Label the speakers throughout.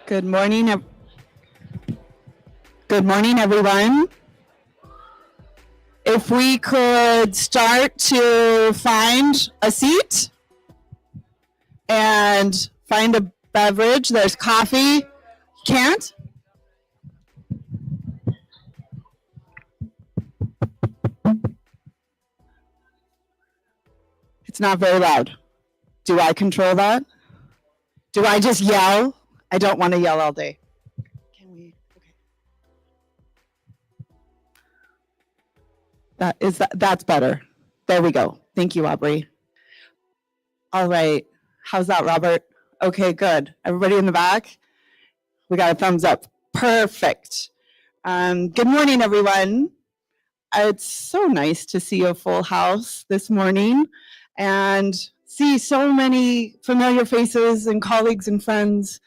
Speaker 1: Good morning. Good morning, everyone. If we could start to find a seat and find a beverage. There's coffee. Can't? It's not very loud. Do I control that? Do I just yell? I don't want to yell all day. Can we? Okay. That's better. There we go. Thank you, Aubrey. All right. How's that, Robert? Okay, good. Everybody in the back? We got a thumbs up. Perfect. Good morning, everyone. It's so nice to see a full house this morning and see so many familiar faces and colleagues and friends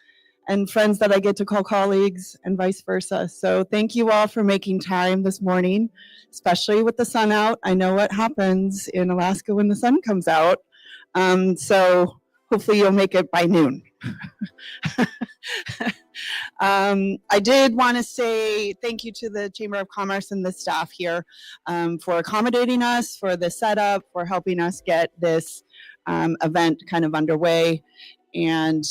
Speaker 1: that I get to call colleagues and vice versa. So thank you all for making time this morning, especially with the sun out. I know what happens in Alaska when the sun comes out. So hopefully you'll make it by noon. I did want to say thank you to the Chamber of Commerce and the staff here for accommodating us, for the setup, for helping us get this event kind of underway and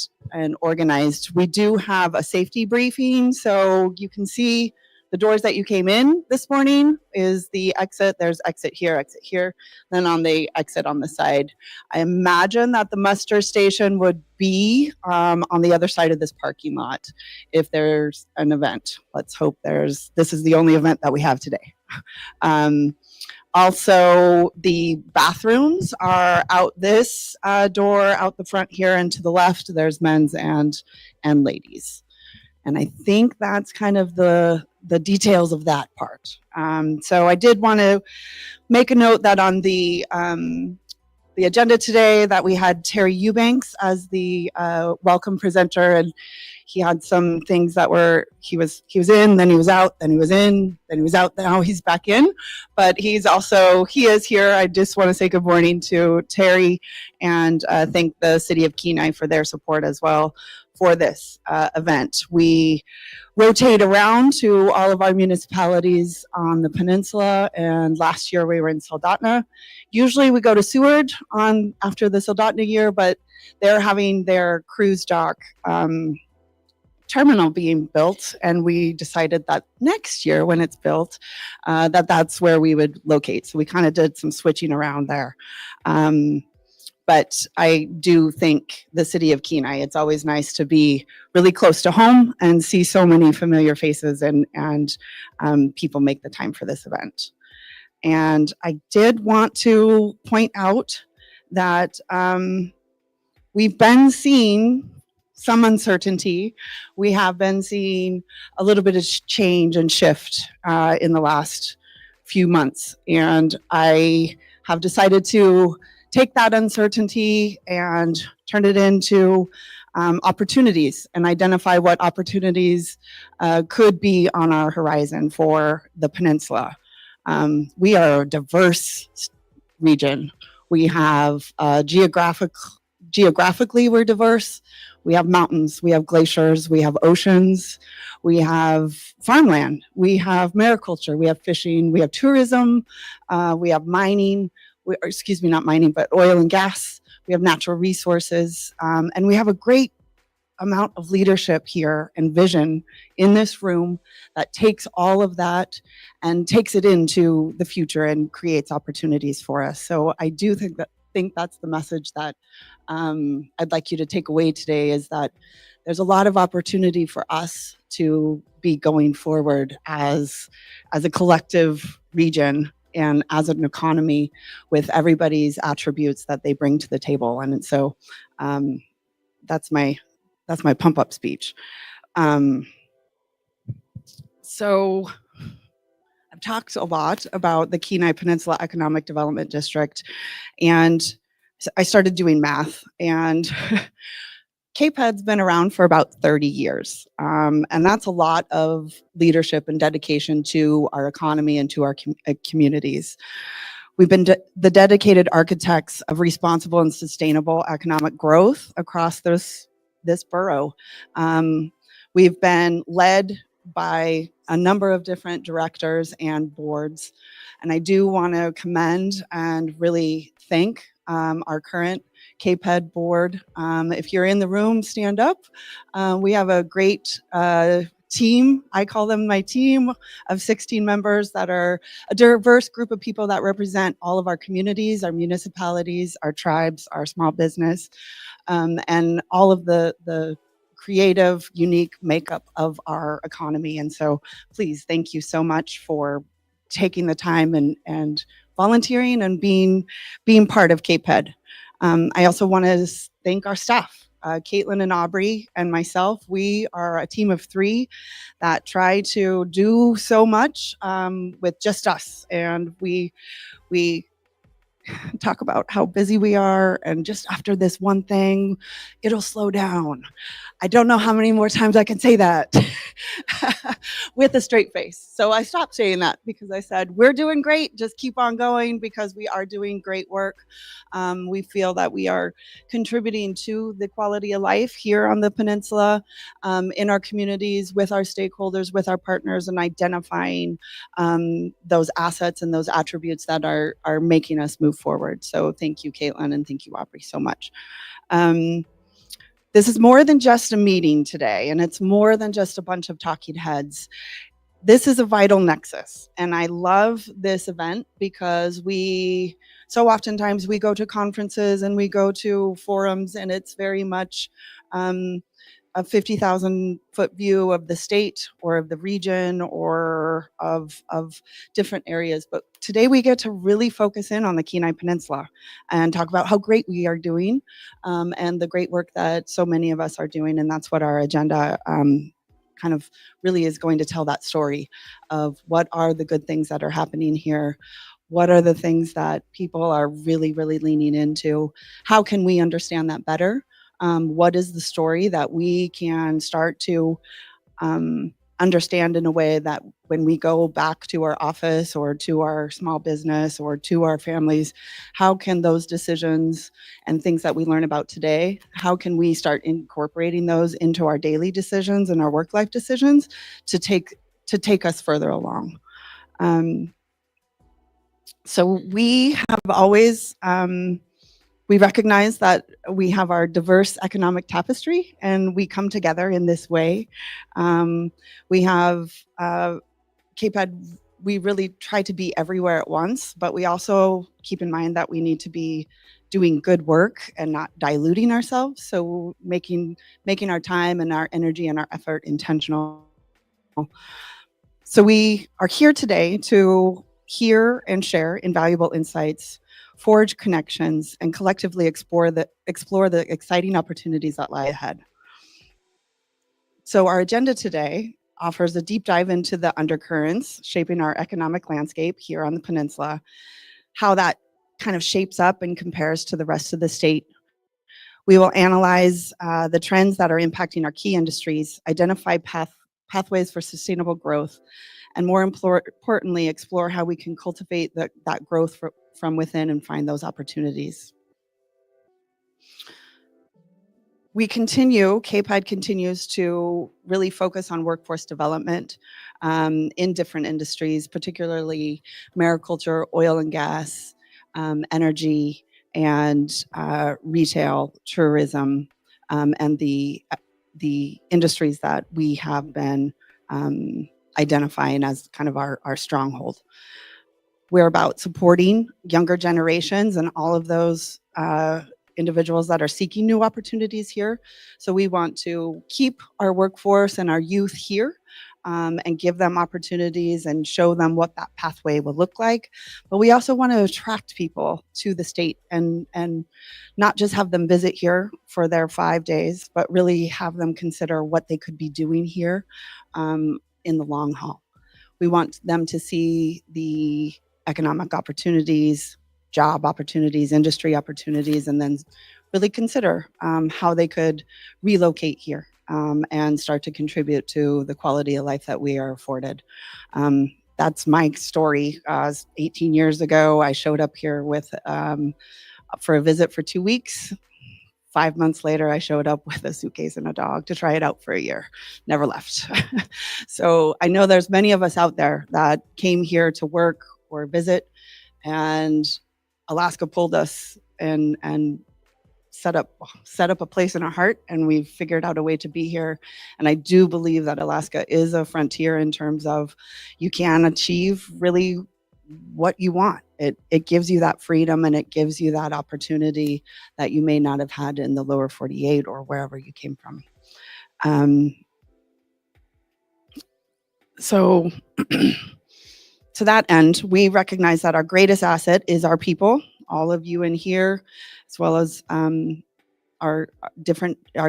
Speaker 1: organized. We do have a safety briefing, so you can see the doors that you came in this morning is the exit. There's exit here, then on the exit on the side. I imagine that the muster station would be on the other side of this parking lot if there's an event. Let's hope this is the only event that we have today. Also, the bathrooms are out this door, out the front here, and to the left, there's men's and ladies. And I think that's kind of the details of that part. So I did want to make a note that on the agenda today that we had Terry Eubanks as the welcome presenter, and he had some things that he was in, then he was out, then he was in, then he was out, now he's back in. But he is here. I just want to say good morning to Terry and thank the City of Kenai for their support as well for this event. We rotate around to all of our municipalities on the peninsula, and last year we were in Soldotna. Usually we go to Seward after the Soldotna year, but they're having their cruise dock terminal being built, and we decided that next year when it's built, that's where we would locate. So we kind of did some switching around there. But I do think the City of Kenai, it's always nice to be really close to home and see so many familiar faces and people make the time for this event. And I did want to point out that we've been seeing some uncertainty. We have been seeing a little bit of change and shift in the last few months. And I have decided to take that uncertainty and turn it into opportunities and identify what opportunities could be on our horizon for the peninsula. We are a diverse region. We have geographically we're diverse. We have mountains, we have glaciers, we have oceans, we have farmland, we have mariculture, we have fishing, we have tourism, we have mining, not mining, but oil and gas. We have natural resources, and we have a great amount of leadership here and vision in this room that takes all of that and takes it into the future and creates opportunities for us. So I do think that's the message that I'd like you to take away today, is that there's a lot of opportunity for us to be going forward as a collective region and as an economy with everybody's attributes that they bring to the table. And so that's my pump up speech. So I've talked a lot about the Kenai Peninsula Economic Development District, and I started doing math, and KPEDD's been around for about 30 years. And that's a lot of leadership and dedication to our economy and to our communities. We've been the dedicated architects of responsible and sustainable economic growth across this borough. We've been led by a number of different directors and boards. And I do want to commend and really thank our current KPED board. If you're in the room, stand up. We have a great team. I call them my team of 16 members that are a diverse group of people that represent all of our communities, our municipalities, our tribes, our small business, and all of the creative, unique makeup of our economy. And so please, thank you so much for taking the time and volunteering and being part of KPED. I also want to thank our staff. Caitlin and Aubrey and myself, we are a team of 3 that try to do so much with just us. And we talk about how busy we are, and just after this one thing, it'll slow down. I don't know how many more times I can say that with a straight face. So I stopped saying that because I said, we're doing great. Just keep on going because we are doing great work. We feel that we are contributing to the quality of life here on the peninsula, in our communities, with our stakeholders, with our partners, and identifying those assets and those attributes that are making us move forward. So thank you, Caitlin, and thank you, Aubrey, so much. This is more than just a meeting today, and it's more than just a bunch of talking heads. This is a vital nexus, and I love this event because so oftentimes we go to conferences and we go to forums, and it's very much a 50,000-foot view of the state or of the region or of different areas. But today we get to really focus in on the Kenai Peninsula and talk about how great we are doing, and the great work that so many of us are doing. And that's what our agenda kind of really is going to tell, that story of what are the good things that are happening here. What are the things that people are really, really leaning into? How can we understand that better? What is the story that we can start to understand in a way that when we go back to our office or to our small business or to our families, how can those decisions and things that we learn about today, how can we start incorporating those into our daily decisions and our work life decisions to take us further along? So we have always we recognize that we have our diverse economic tapestry, and we come together in this way. We have KPED, we really try to be everywhere at once, but we also keep in mind that we need to be doing good work and not diluting ourselves. So making our time and our energy and our effort intentional. So we are here today to hear and share invaluable insights, forge connections, and collectively explore the exciting opportunities that lie ahead. So our agenda today offers a deep dive into the undercurrents shaping our economic landscape here on the peninsula, how that kind of shapes up and compares to the rest of the state. We will analyze the trends that are impacting our key industries, identify pathways for sustainable growth, and more importantly, explore how we can cultivate that growth from within and find those opportunities. KPED continues to really focus on workforce development in different industries, particularly mariculture, oil and gas, energy, and retail, tourism, and the industries that we have been identifying as kind of our stronghold. We're about supporting younger generations and all of those individuals that are seeking new opportunities here. So we want to keep our workforce and our youth here, and give them opportunities and show them what that pathway will look like. But we also want to attract people to the state and not just have them visit here for their 5 days, but really have them consider what they could be doing here in the long haul. We want them to see the economic opportunities, job opportunities, industry opportunities, and then really consider how they could relocate here and start to contribute to the quality of life that we are afforded. That's my story. 18 years ago, I showed up here with for a visit for 2 weeks. 5 months later, I showed up with a suitcase and a dog to try it out for a year. Never left. So I know there's many of us out there that came here to work or visit, and Alaska pulled us and set up a place in our heart, and we've figured out a way to be here. And I do believe that Alaska is a frontier in terms of you can achieve really what you want. It gives you that freedom, and it gives you that opportunity that you may not have had in the lower 48 or wherever you came from. So to that end, we recognize that our greatest asset is our people, all of you in here, as well as our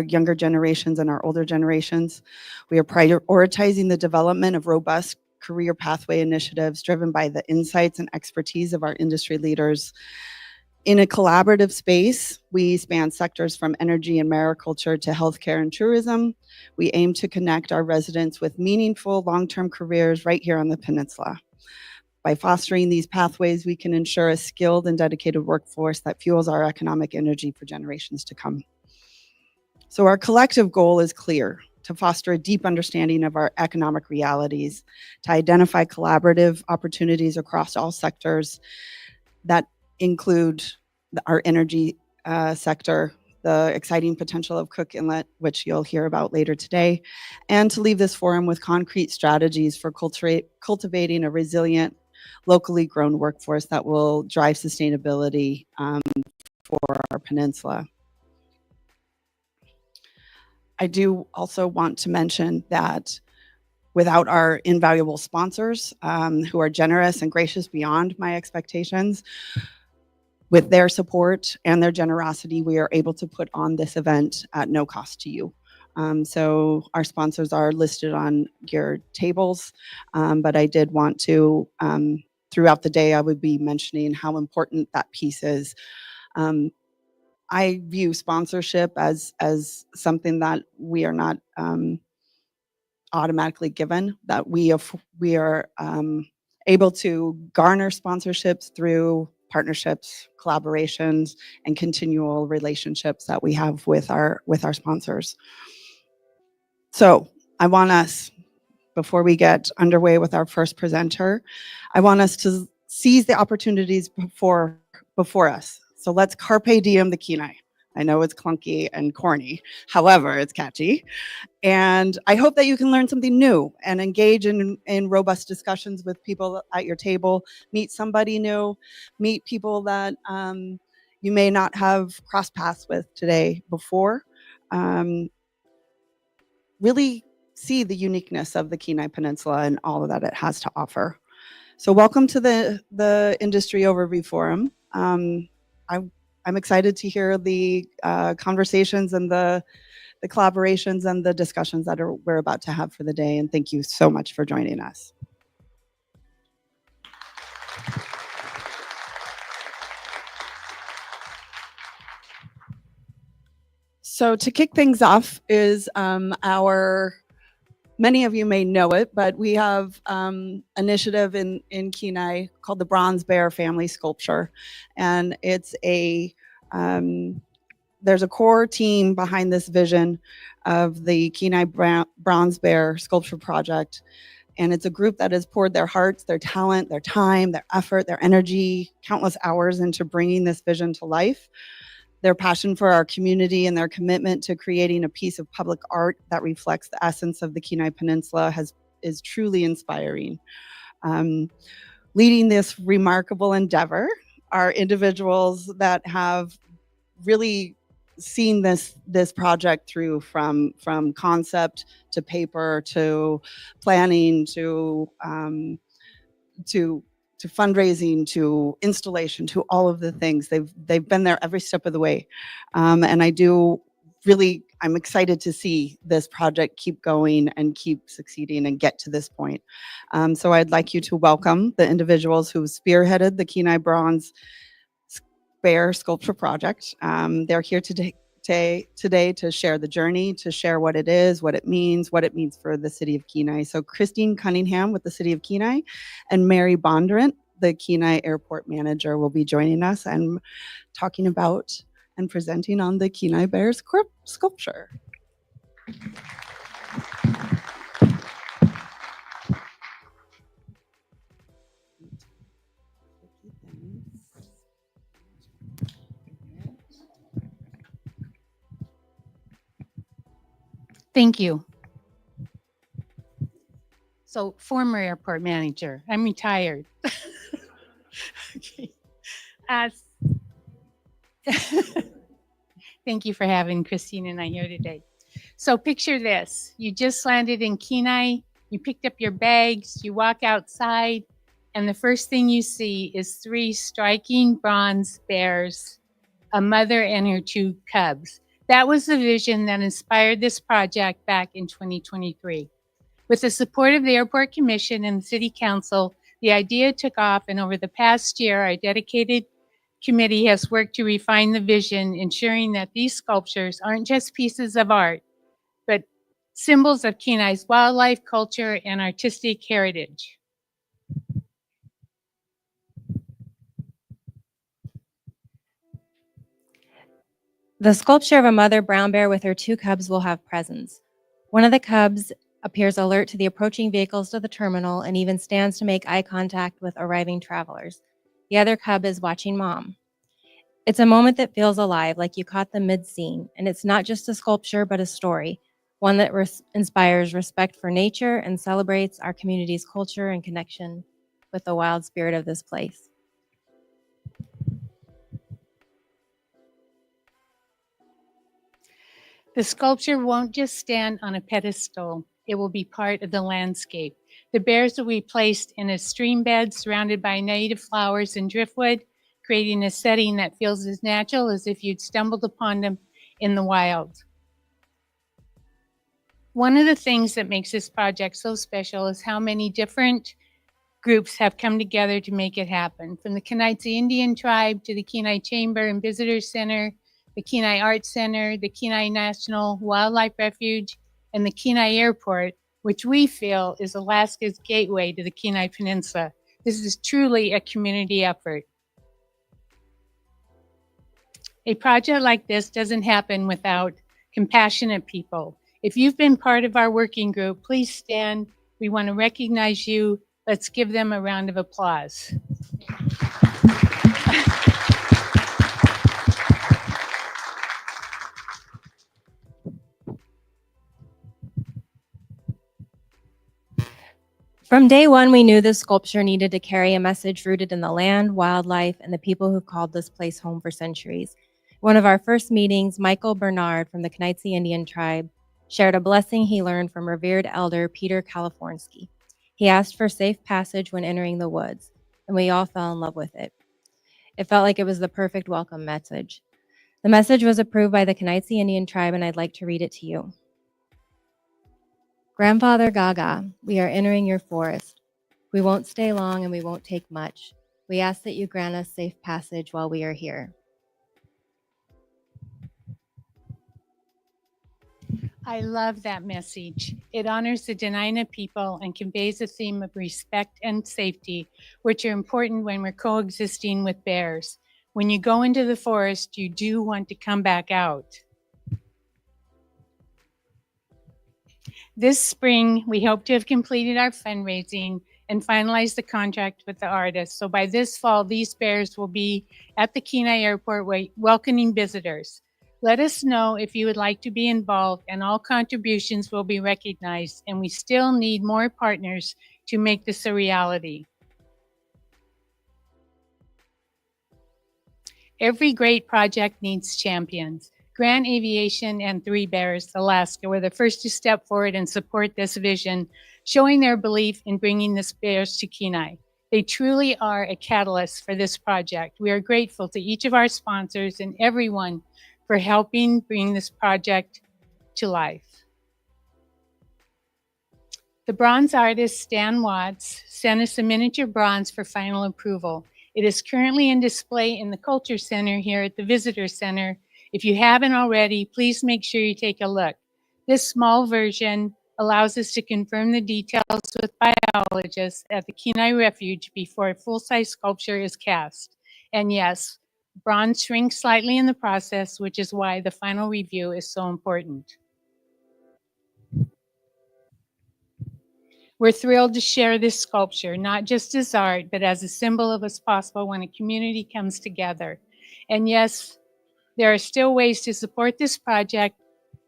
Speaker 1: younger generations and our older generations. We are prioritizing the development of robust career pathway initiatives driven by the insights and expertise of our industry leaders. In a collaborative space, we span sectors from energy and mariculture to healthcare and tourism. We aim to connect our residents with meaningful long-term careers right here on the peninsula. By fostering these pathways, we can ensure a skilled and dedicated workforce that fuels our economic energy for generations to come. So our collective goal is clear: to foster a deep understanding of our economic realities, to identify collaborative opportunities across all sectors that include our energy sector, the exciting potential of Cook Inlet, which you'll hear about later today, and to leave this forum with concrete strategies for cultivating a resilient, locally grown workforce that will drive sustainability for our peninsula. I do also want to mention that without our invaluable sponsors, who are generous and gracious beyond my expectations, with their support and their generosity, we are able to put on this event at no cost to you. So our sponsors are listed on your tables, but I did want to, throughout the day, I would be mentioning how important that piece is. I view sponsorship as something that we are not automatically given, that we are able to garner sponsorships through partnerships, collaborations, and continual relationships that we have with our sponsors. So I want us, before we get underway with our first presenter, I want us to seize the opportunities before us. So let's carpe diem the Kenai. I know it's clunky and corny, however, it's catchy. And I hope that you can learn something new and engage in robust discussions with people at your table, meet somebody new, meet people that you may not have crossed paths with today before. Really see the uniqueness of the Kenai Peninsula and all that it has to offer. So welcome to the Industry Overview Forum. I'm excited to hear the conversations and the collaborations and the discussions that we're about to have for the day, and thank you so much for joining us. So to kick things off is many of you may know it, but we have initiative in Kenai called the Bronze Bear Family Sculpture, and it's there's a core team behind this vision of the Kenai Bronze Bear Sculpture Project, and it's a group that has poured their hearts, their talent, their time, their effort, their energy, countless hours into bringing this vision to life. Their passion for our community and their commitment to creating a piece of public art that reflects the essence of the Kenai Peninsula is truly inspiring. Leading this remarkable endeavor are individuals that have really seen this project through from concept to paper to planning to fundraising to installation to all of the things. They've been there every step of the way, and I'm excited to see this project keep going and keep succeeding and get to this point. So I'd like you to welcome the individuals who spearheaded the Kenai Bronze Bear Sculpture Project. They're here today to share the journey, to share what it is, what it means for the city of Kenai. So Christine Cunningham with the city of Kenai and Mary Bondurant, the Kenai Airport Manager, will be joining us and talking about and presenting on the Kenai Bears sculpture.
Speaker 2: Thank you. So, former airport manager, I'm retired. Okay. Thank you for having Christine and I here today. So picture this. You just landed in Kenai, you picked up your bags, you walk outside, and the first thing you see is 3 striking bronze bears, a mother and her 2 cubs. That was the vision that inspired this project back in 2023. With the support of the Airport Commission and the City Council, the idea took off, and over the past year, our dedicated committee has worked to refine the vision, ensuring that these sculptures aren't just pieces of art, but symbols of Kenai's wildlife, culture, and artistic heritage.
Speaker 3: The sculpture of a mother brown bear with her 2 cubs will have presence. One of the cubs appears alert to the approaching vehicles to the terminal and even stands to make eye contact with arriving travelers. The other cub is watching mom. It's a moment that feels alive, like you caught them mid-scene, and it's not just a sculpture, but a story, one that inspires respect for nature and celebrates our community's culture and connection with the wild spirit of this place.
Speaker 2: The sculpture won't just stand on a pedestal, it will be part of the landscape. The bears will be placed in a stream bed surrounded by native flowers and driftwood, creating a setting that feels as natural as if you'd stumbled upon them in the wild. One of the things that makes this project so special is how many different groups have come together to make it happen. From the Kenai Indian tribe to the Kenai Chamber and Visitors Center, the Kenai Arts Center, the Kenai National Wildlife Refuge, and the Kenai Airport, which we feel is Alaska's gateway to the Kenai Peninsula. This is truly a community effort. A project like this doesn't happen without compassionate people. If you've been part of our working group, please stand. We want to recognize you. Let's give them a round of applause.
Speaker 3: From day one, we knew this sculpture needed to carry a message rooted in the land, wildlife, and the people who've called this place home for centuries. One of our first meetings, Michael Bernard from the Kenai Indian tribe shared a blessing he learned from revered elder Peter Kalifornsky. He asked for safe passage when entering the woods, and we all fell in love with it. It felt like it was the perfect welcome message. The message was approved by the Kenai Indian tribe, and I'd like to read it to you. Grandfather Gaga, we are entering your forest. We won't stay long and we won't take much. We ask that you grant us safe passage while we are here.
Speaker 2: I love that message. It honors the Dena'ina people and conveys a theme of respect and safety, which are important when we're coexisting with bears. When you go into the forest, you do want to come back out. This spring, we hope to have completed our fundraising and finalized the contract with the artist. So by this fall, these bears will be at the Kenai Airport welcoming visitors. Let us know if you would like to be involved, and all contributions will be recognized, and we still need more partners to make this a reality. Every great project needs champions. Grand Aviation and Three Bears Alaska were the first to step forward and support this vision, showing their belief in bringing the bears to Kenai. They truly are a catalyst for this project. We are grateful to each of our sponsors and everyone for helping bring this project to life. The bronze artist, Stan Watts, sent us a miniature bronze for final approval. It is currently in display in the Culture Center here at the Visitor Center. If you haven't already, please make sure you take a look. This small version allows us to confirm the details with biologists at the Kenai Refuge before a full-size sculpture is cast. And yes, Bronze shrinks slightly in the process, which is why the final review is so important. We're thrilled to share this sculpture, not just as art, but as a symbol of what's possible when a community comes together. And yes, there are still ways to support this project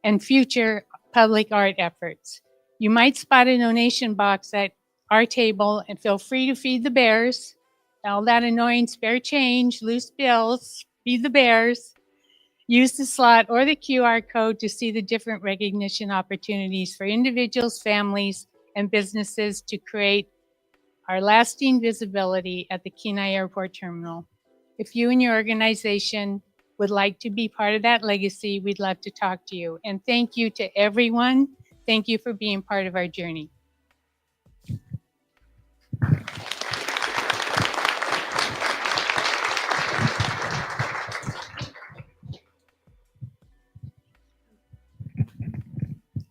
Speaker 2: and future public art efforts. You might spot a donation box at our table, and feel free to feed the bears. All that annoying spare change, loose bills, feed the bears. Use the slot or the QR code to see the different recognition opportunities for individuals, families, and businesses to create our lasting visibility at the Kenai Airport Terminal. If you and your organization would like to be part of that legacy, we'd love to talk to you. And thank you to everyone. Thank you for being part of our journey.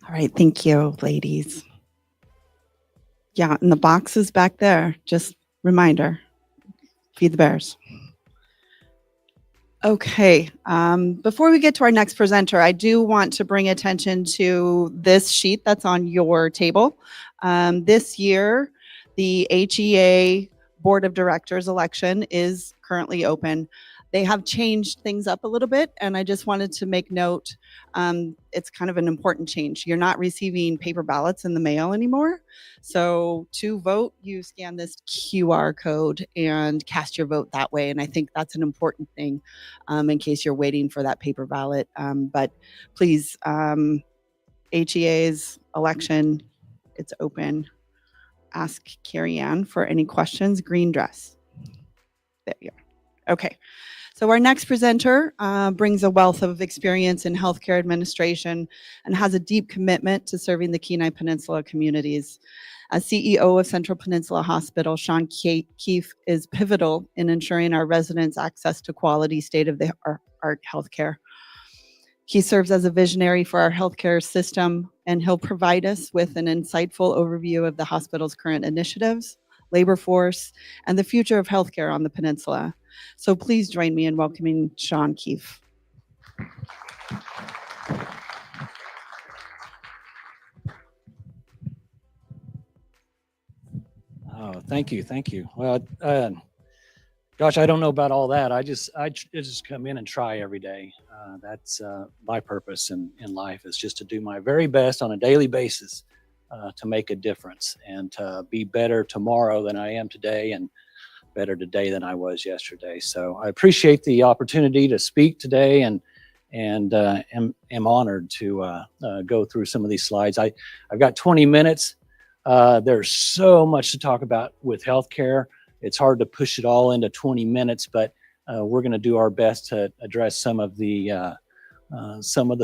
Speaker 1: All right, thank you, ladies. Yeah, and the box is back there. Just reminder, feed the bears. Okay, before we get to our next presenter, I do want to bring attention to this sheet that's on your table. This year, the HEA Board of Directors election is currently open. They have changed things up a little bit, and I just wanted to make note, it's kind of an important change. You're not receiving paper ballots in the mail anymore. So to vote, you scan this QR code and cast your vote that way. And I think that's an important thing in case you're waiting for that paper ballot. But please, HEA's election, it's open. Ask Carrie Ann for any questions. Green dress. There you are. Okay. So our next presenter brings a wealth of experience in healthcare administration and has a deep commitment to serving the Kenai Peninsula communities. As CEO of Central Peninsula Hospital, Sean Keefe is pivotal in ensuring our residents access to quality state-of-the-art healthcare. He serves as a visionary for our healthcare system, and he'll provide us with an insightful overview of the hospital's current initiatives, labor force, and the future of healthcare on the peninsula. So please join me in welcoming Sean Keefe.
Speaker 4: Oh, thank you. Well, gosh, I don't know about all that. I just come in and try every day. That's my purpose in life, is just to do my very best on a daily basis to make a difference and to be better tomorrow than I am today, and better today than I was yesterday. So I appreciate the opportunity to speak today, and am honored to go through some of these slides. I've got 20 minutes. There's so much to talk about with healthcare. It's hard to push it all into 20 minutes, but we're going to do our best to address some of the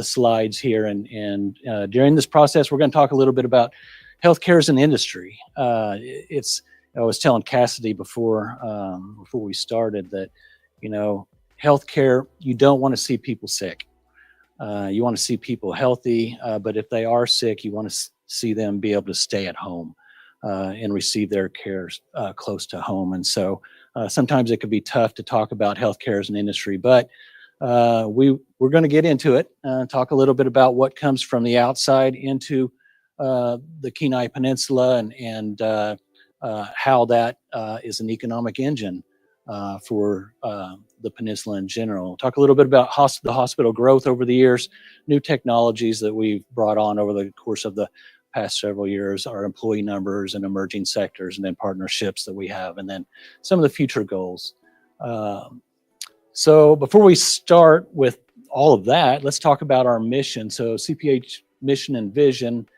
Speaker 4: slides here. And during this process, we're going to talk a little bit about healthcare as an industry. I was telling Cassidy before we started that, healthcare, you don't want to see people sick. You want to see people healthy, but if they are sick, you want to see them be able to stay at home and receive their care close to home. And so sometimes it could be tough to talk about healthcare as an industry, but we're going to get into it, talk a little bit about what comes from the outside into the Kenai Peninsula, and how that is an economic engine for the peninsula in general. Talk a little bit about the hospital growth over the years, new technologies that we've brought on over the course of the past several years, our employee numbers and emerging sectors, and then partnerships that we have, and then some of the future goals. So before we start with all of that, let's talk about our mission. So CPH mission and vision.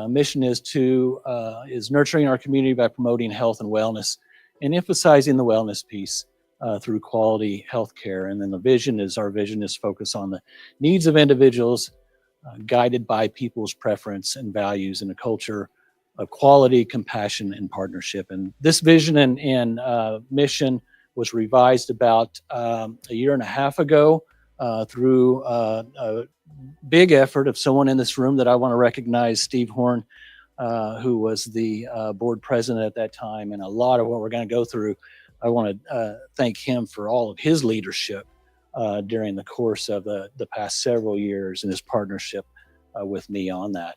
Speaker 4: Mission is nurturing our community by promoting health and wellness and emphasizing the wellness piece through quality healthcare. And then our vision is focused on the needs of individuals, guided by people's preference and values in a culture of quality, compassion, and partnership. And this vision and mission was revised about a year and a half ago through a big effort of someone in this room that I want to recognize, Steve Horn, who was the board president at that time. And a lot of what we're going to go through, I want to thank him for all of his leadership during the course of the past several years in his partnership with me on that.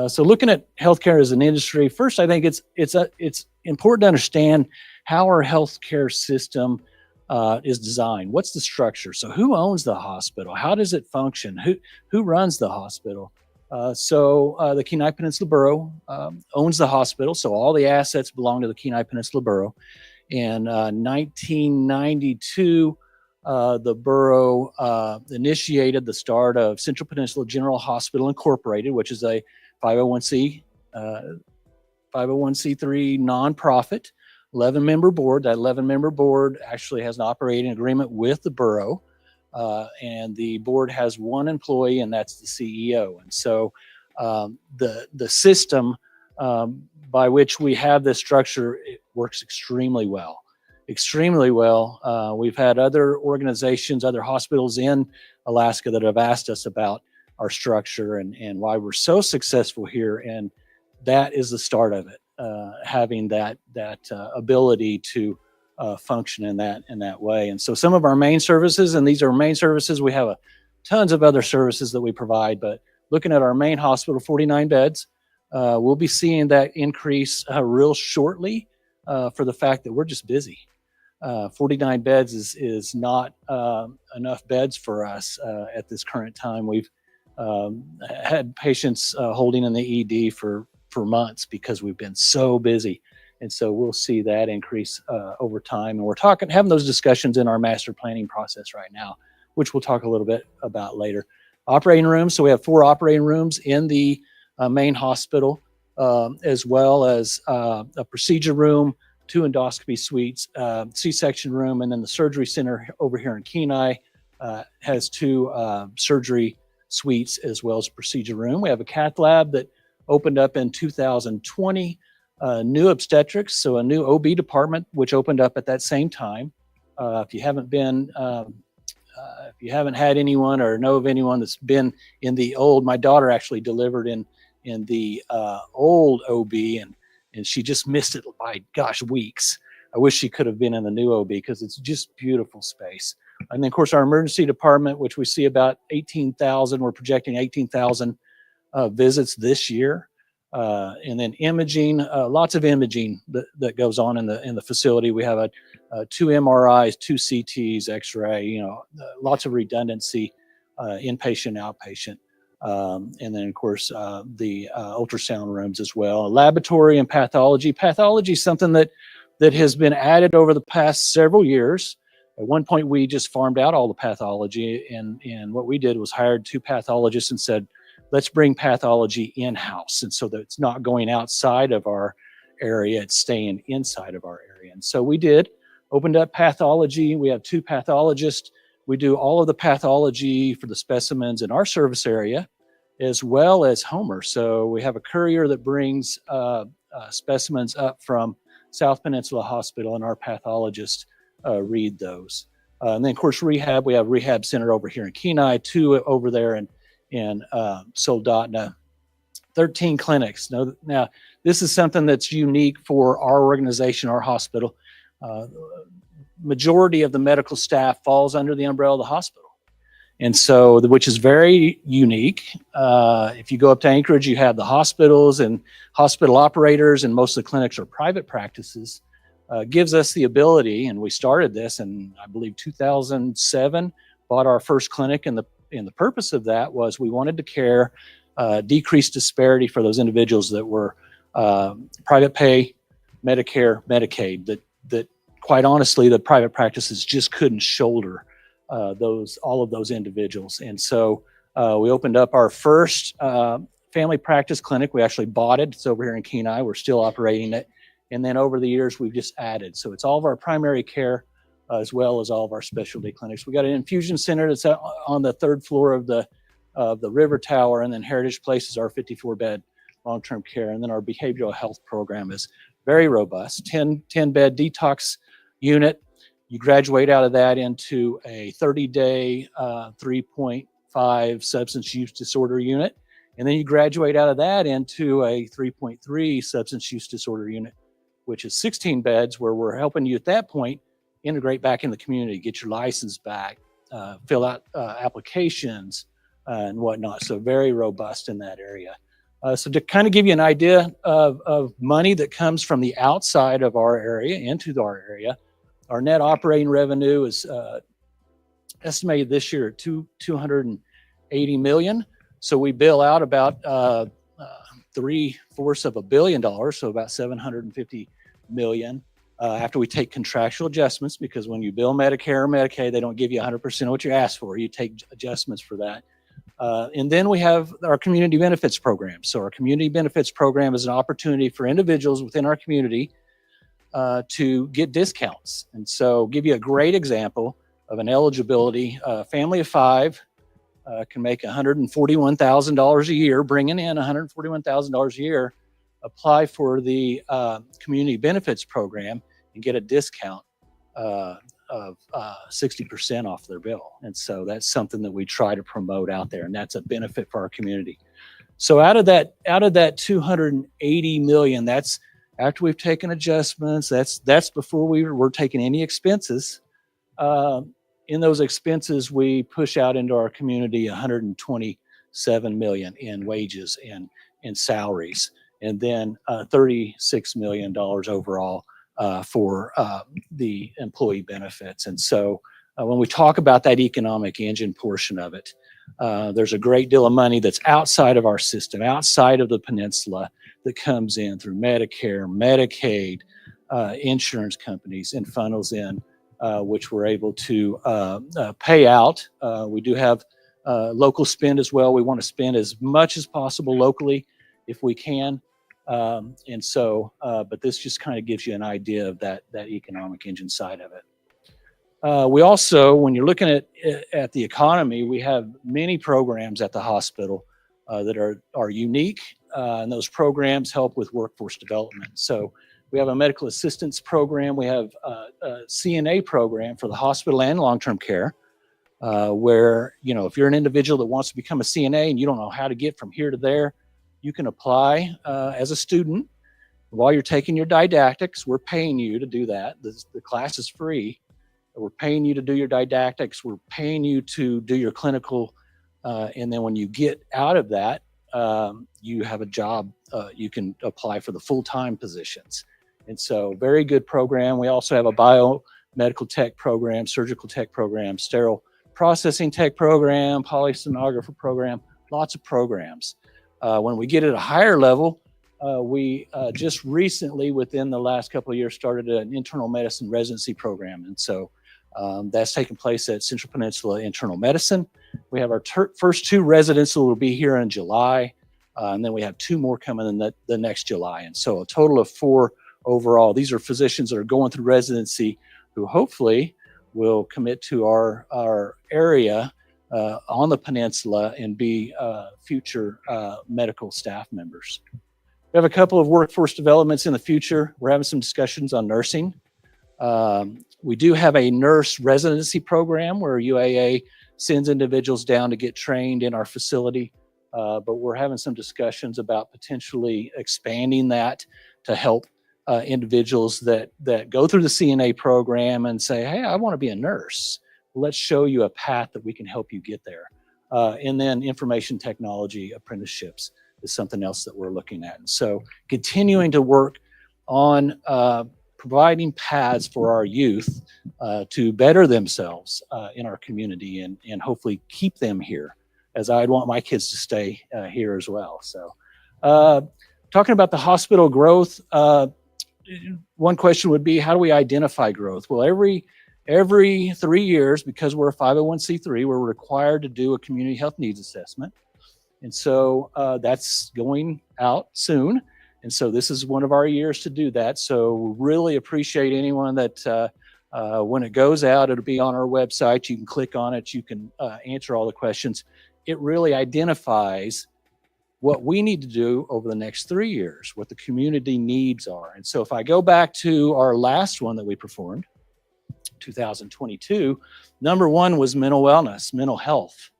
Speaker 4: So looking at healthcare as an industry, first, I think it's important to understand how our healthcare system is designed. What's the structure? So who owns the hospital? How does it function? Who runs the hospital? The Kenai Peninsula Borough owns the hospital, so all the assets belong to the Kenai Peninsula Borough. In 1992, the borough initiated the start of Central Peninsula General Hospital Incorporated, which is a 501c3 nonprofit, 11-member board. That 11-member board actually has an operating agreement with the borough, and the board has one employee, and that's the CEO. And so the system by which we have this structure, it works extremely well. We've had other organizations, other hospitals in Alaska that have asked us about our structure and why we're so successful here. And that is the start of it, having that ability to function in that way. And so some of our main services, and these are main services, we have tons of other services that we provide, but looking at our main hospital, 49 beds, we'll be seeing that increase real shortly for the fact that we're just busy. 49 beds is not enough beds for us at this current time. We've had patients holding in the ED for months because we've been so busy. And so we'll see that increase over time. And we're having those discussions in our master planning process right now, which we'll talk a little bit about later. Operating rooms. So we have 4 operating rooms in the main hospital, as well as a procedure room, 2 endoscopy suites, C-section room, and then the surgery center over here in Kenai has 2 surgery suites as well as procedure room. We have a cath lab that opened up in 2020, new obstetrics, so a new OB department, which opened up at that same time. If you haven't had anyone or know of anyone that's been in the old, my daughter actually delivered in the old OB, and she just missed it by, gosh, weeks. I wish she could have been in the new OB because it's just beautiful space. And then, of course, our emergency department, which we see about 18,000, we're projecting 18,000 visits this year. And then imaging, lots of imaging that goes on in the facility. We have 2 MRIs, 2 CTs, X-ray, lots of redundancy, inpatient, outpatient. And then, of course, the ultrasound rooms as well. Laboratory and pathology. Pathology is something that has been added over the past several years. At one point, we just farmed out all the pathology, and what we did was hired 2 pathologists and said, let's bring pathology in-house. And so that it's not going outside of our area, it's staying inside of our area. And so we opened up pathology. We have 2 pathologists. We do all of the pathology for the specimens in our service area, as well as Homer. So we have a courier that brings specimens up from South Peninsula Hospital, and our pathologists read those. And then, of course, rehab. We have rehab center over here in Kenai, 2 over there in Soldotna, 13 clinics. Now, this is something that's unique for our organization, our hospital. Majority of the medical staff falls under the umbrella of the hospital. And so, which is very unique. If you go up to Anchorage, you have the hospitals and hospital operators, and most of the clinics are private practices. Gives us the ability, and we started this in, I believe, 2007, bought our first clinic, and the purpose of that was we wanted to decrease disparity for those individuals that were private pay, Medicare, Medicaid, that quite honestly, the private practices just couldn't shoulder all of those individuals. And so we opened up our first family practice clinic. We actually bought it. It's over here in Kenai. We're still operating it. And then over the years, we've just added. So it's all of our primary care as well as all of our specialty clinics. We got an infusion center that's on the 3rd floor of the River Tower, and then Heritage Place is our 54-bed long-term care. And then our behavioral health program is very robust, 10-bed detox unit. You graduate out of that into a 30-day 3.5 substance use disorder unit. And then you graduate out of that into a 3.3 substance use disorder unit, which is 16 beds, where we're helping you at that point integrate back in the community, get your license back, fill out applications and whatnot. So very robust in that area. So to kind of give you an idea of money that comes from the outside of our area into our area, our net operating revenue is estimated this year at $280 million. So we bill out about 3/4 of $1 billion, so about $750 million after we take contractual adjustments, because when you bill Medicare or Medicaid, they don't give you 100% of what you ask for. You take adjustments for that. And then we have our community benefits program. So our community benefits program is an opportunity for individuals within our community to get discounts. And so give you a great example of an eligibility. Family of 5 can make $141,000 a year, bringing in $141,000 a year, apply for the community benefits program and get a discount of 60% off their bill. And so that's something that we try to promote out there, and that's a benefit for our community. So out of that 280 million, that's after we've taken adjustments, that's before we're taking any expenses. In those expenses, we push out into our community 127 million in wages and in salaries, and then $36 million overall for the employee benefits. And so when we talk about that economic engine portion of it, there's a great deal of money that's outside of our system, outside of the peninsula, that comes in through Medicare, Medicaid, insurance companies, and funnels in, which we're able to pay out. We do have local spend as well. We want to spend as much as possible locally if we can. And so, but this just kind of gives you an idea of that economic engine side of it. We also, when you're looking at the economy, we have many programs at the hospital that are unique, and those programs help with workforce development. So we have a medical assistance program. We have a CNA program for the hospital and long-term care, where, if you're an individual that wants to become a CNA and you don't know how to get from here to there, you can apply as a student. While you're taking your didactics, we're paying you to do that. The class is free. We're paying you to do your didactics. We're paying you to do your clinical. And then when you get out of that, you have a job. You can apply for the full-time positions. And so very good program. We also have a biomedical tech program, surgical tech program, sterile processing tech program, polysonographer program, lots of programs. When we get at a higher level, we just recently, within the last couple of years, started an internal medicine residency program. And so that's taking place at Central Peninsula Internal Medicine. We have our first 2 residents who will be here in July, and then we have 2 more coming in the next July. And so a total of 4 overall. These are physicians that are going through residency who hopefully will commit to our area on the peninsula and be future medical staff members. We have a couple of workforce developments in the future. We're having some discussions on nursing. We do have a nurse residency program where UAA sends individuals down to get trained in our facility, but we're having some discussions about potentially expanding that to help individuals that go through the CNA program and say, hey, I want to be a nurse. Let's show you a path that we can help you get there. And then information technology apprenticeships is something else that we're looking at. And so continuing to work on providing paths for our youth to better themselves in our community and hopefully keep them here, as I'd want my kids to stay here as well. So talking about the hospital growth, one question would be, how do we identify growth? Well, every 3 years, because we're a 501c3, we're required to do a community health needs assessment. And so that's going out soon. And so this is one of our years to do that. So really appreciate anyone that when it goes out, it'll be on our website. You can click on it. You can answer all the questions. It really identifies what we need to do over the next 3 years, what the community needs are. And so if I go back to our last one that we performed, 2022, number 1 was mental wellness, mental health.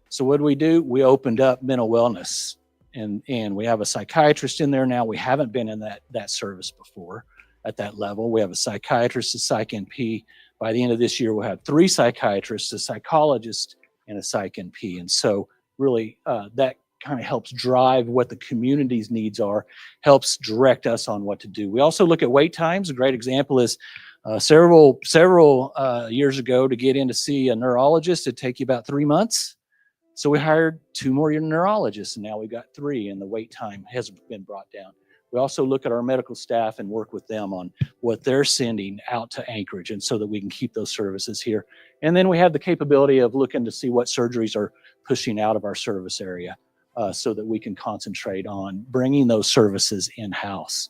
Speaker 4: So what do? We opened up mental wellness, and we have a psychiatrist in there now. We haven't been in that service before at that level. We have a psychiatrist, a psych NP by the end of this year, we'll have 3 psychiatrists, a psychologist, and a psych NP. And so really that kind of helps drive what the community's needs are, helps direct us on what to do. We also look at wait times. A great example is several years ago, to get in to see a neurologist, it'd take you about 3 months. So we hired 2 more neurologists, and now we've got 3, and the wait time has been brought down. We also look at our medical staff and work with them on what they're sending out to Anchorage, and so that we can keep those services here. And then we have the capability of looking to see what surgeries are pushing out of our service area, so that we can concentrate on bringing those services in-house.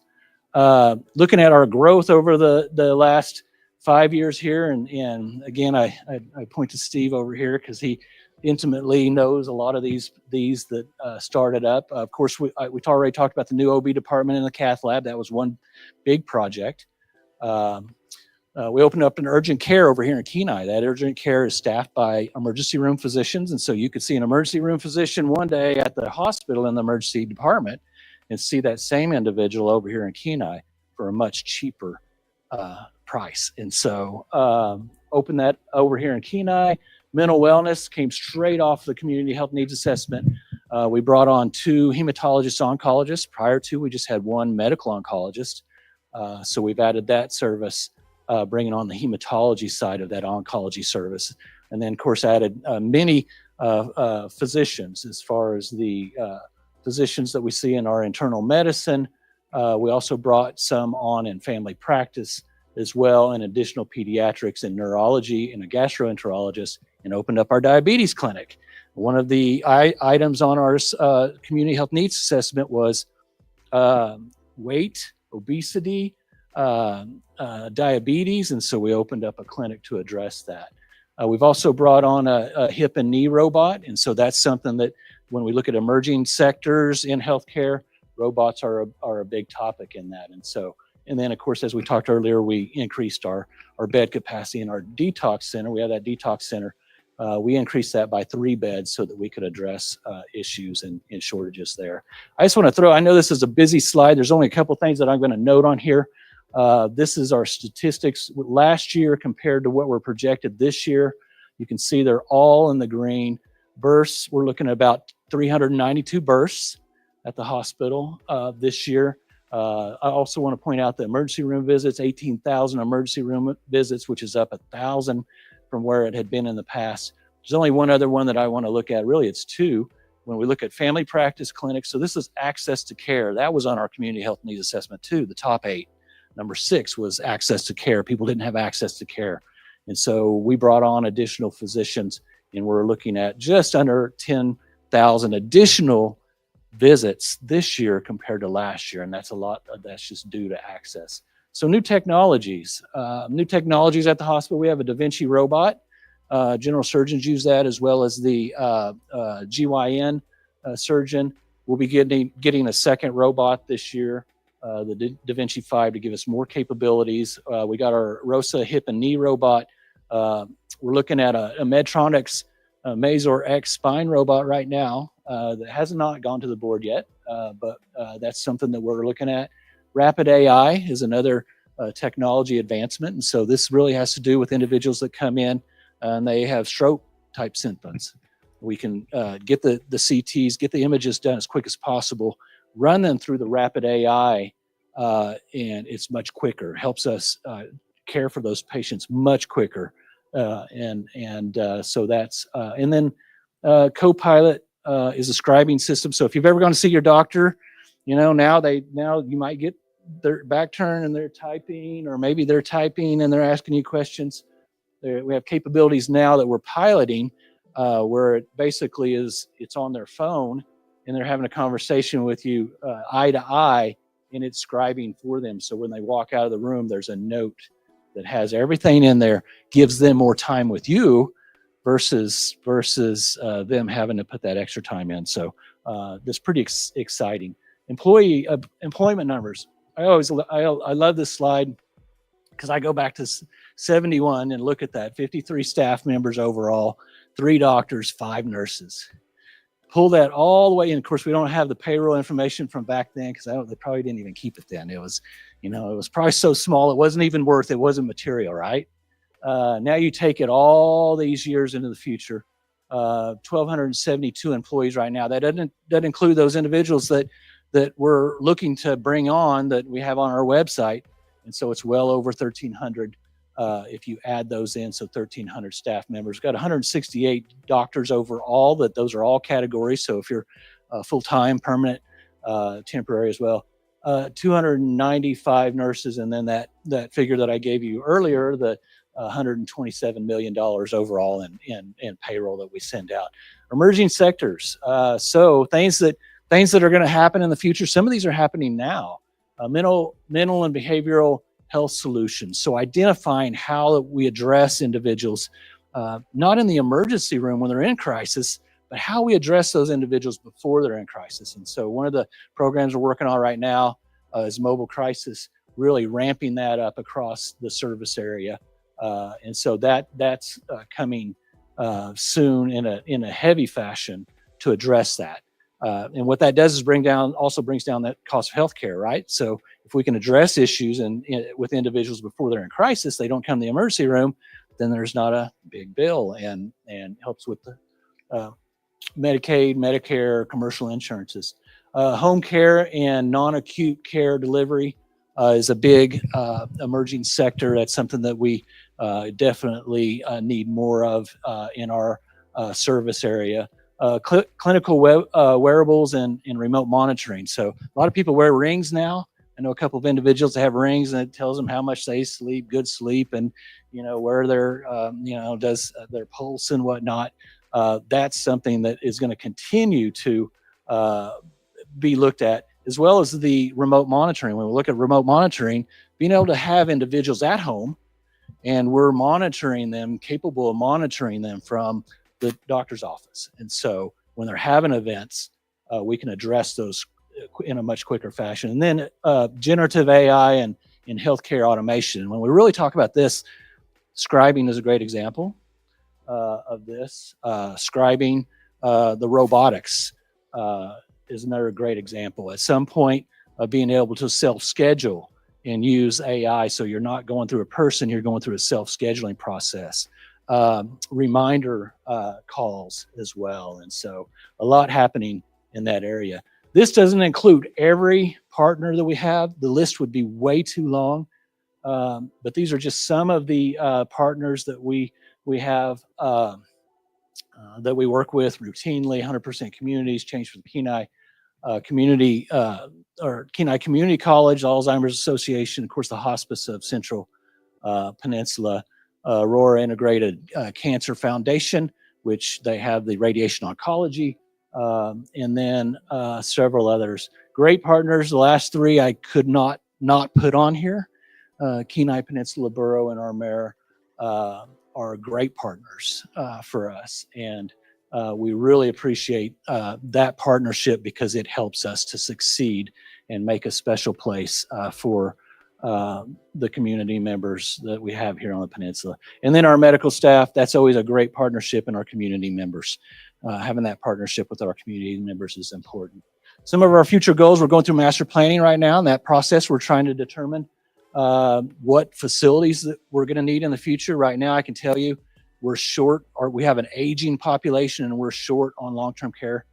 Speaker 4: Looking at our growth over the last 5 years here, and again, I point to Steve over here because he intimately knows a lot of these that started up. Of course, we already talked about the new OB department and the cath lab. That was one big project. We opened up an urgent care over here in Kenai. That urgent care is staffed by emergency room physicians. And so you could see an emergency room physician one day at the hospital in the emergency department and see that same individual over here in Kenai for a much cheaper price. And so open that over here in Kenai. Mental wellness came straight off the community health needs assessment. We brought on 2 hematologist oncologists. Prior to, we just had 1 medical oncologist. So we've added that service, bringing on the hematology side of that oncology service. And then, of course, added many physicians as far as the physicians that we see in our internal medicine. We also brought some on in family practice as well, and additional pediatrics and neurology and a gastroenterologist, and opened up our diabetes clinic. One of the items on our community health needs assessment was weight, obesity, diabetes, and so we opened up a clinic to address that. We've also brought on a hip and knee robot, and so that's something that when we look at emerging sectors in healthcare, robots are a big topic in that. And then, of course, as we talked earlier, we increased our bed capacity in our detox center. We have that detox center. We increased that by 3 beds so that we could address issues and shortages there. I just want to I know this is a busy slide. There's only a couple things that I'm going to note on here. This is our statistics last year compared to what we're projected this year. You can see they're all in the green. Births, we're looking at about 392 births at the hospital this year. I also want to point out the emergency room visits, 18,000 emergency room visits, which is up 1,000 from where it had been in the past. There's only one other one that I want to look at. Really, it's 2. When we look at family practice clinics, so this is access to care. That was on our community health needs assessment too, the top 8. Number 6 was access to care. People didn't have access to care. And so we brought on additional physicians, and we're looking at just under 10,000 additional visits this year compared to last year, and that's a lot. That's just due to access. So new technologies at the hospital. We have a Da Vinci robot. General surgeons use that, as well as the GYN surgeon. We'll be getting a second robot this year, the Da Vinci 5, to give us more capabilities. We got our ROSA hip and knee robot. We're looking at a Medtronic's Mazor X spine robot right now that has not gone to the board yet, but that's something that we're looking at. Rapid AI is another technology advancement, and so this really has to do with individuals that come in and they have stroke type symptoms. We can get the CTs, get the images done as quick as possible, run them through the rapid AI, and it's much quicker. Helps us care for those patients much quicker. So that's and then Copilot is a scribing system. So if you've ever gone to see your doctor, now you might get their back turned and they're typing, or maybe they're typing and they're asking you questions. We have capabilities now that we're piloting where it basically it's on their phone and they're having a conversation with you eye to eye, and it's scribing for them. So when they walk out of the room, there's a note that has everything in there, gives them more time with you versus them having to put that extra time in. So that's pretty exciting. Employment numbers. I love this slide because I go back to 71 and look at that. 53 staff members overall, 3 doctors, 5 nurses. Pull that all the way in. Of course, we don't have the payroll information from back then because they probably didn't even keep it then. It was, it was probably so small it wasn't even worth. It wasn't material, right? Now you take it all these years into the future. 1,272 employees right now. That doesn't include those individuals that we're looking to bring on that we have on our website, and so it's well over 1,300 if you add those in. So 1,300 staff members. Got 168 doctors overall. Those are all categories. So if you're full-time, permanent, temporary as well. 295 nurses, and then that figure that I gave you earlier, the $127 million overall in payroll that we send out. Emerging sectors. So things that are going to happen in the future. Some of these are happening now. Mental and behavioral health solutions. So identifying how we address individuals, not in the emergency room when they're in crisis, but how we address those individuals before they're in crisis. And so one of the programs we're working on right now is mobile crisis, really ramping that up across the service area. And so that's coming soon in a heavy fashion to address that. And what that does is brings down that cost of healthcare, right? So if we can address issues with individuals before they're in crisis, they don't come to the emergency room, then there's not a big bill, and helps with the Medicaid, Medicare, commercial insurances. Home care and non-acute care delivery is a big emerging sector. That's something that we definitely need more of in our service area. Clinical wearables and remote monitoring. So a lot of people wear rings now. I know a couple of individuals that have rings, and it tells them how much they sleep, good sleep, and where their does their pulse and whatnot. That's something that is going to continue to be looked at, as well as the remote monitoring. When we look at remote monitoring, being able to have individuals at home, and we're monitoring them, capable of monitoring them from the doctor's office. And so when they're having events, we can address those in a much quicker fashion. And then generative AI and in healthcare automation. When we really talk about this, scribing is a great example of this. Scribing, the robotics is another great example. At some point, being able to self-schedule and use AI, so you're not going through a person, you're going through a self-scheduling process. Reminder calls as well. And so a lot happening in that area. This doesn't include every partner that we have. The list would be way too long. But these are just some of the partners that we have that we work with routinely. 100% Communities, Change for the Kenai Community, or Kenai Community College, Alzheimer's Association, of course, the Hospice of Central Peninsula, Aurora Integrated Cancer Foundation, which they have the radiation oncology, and then several others. Great partners. The last three I could not put on here. Kenai Peninsula Borough and our mayor are great partners for us, and we really appreciate that partnership because it helps us to succeed and make a special place for the community members that we have here on the peninsula. And then our medical staff, that's always a great partnership in our community members. Having that partnership with our community members is important. Some of our future goals, we're going through master planning right now. In that process, we're trying to determine what facilities that we're going to need in the future. Right now, I can tell you we're short, or we have an aging population, and we're short on long-term care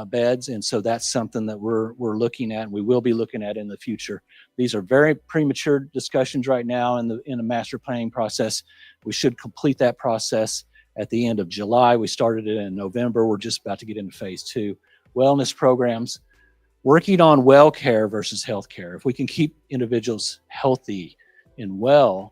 Speaker 4: beds. And so that's something that we're looking at, and we will be looking at in the future. These are very premature discussions right now in the master planning process. We should complete that process at the end of July. We started it in November. We're just about to get into phase 2. Wellness programs, working on well care versus health care. If we can keep individuals healthy and well,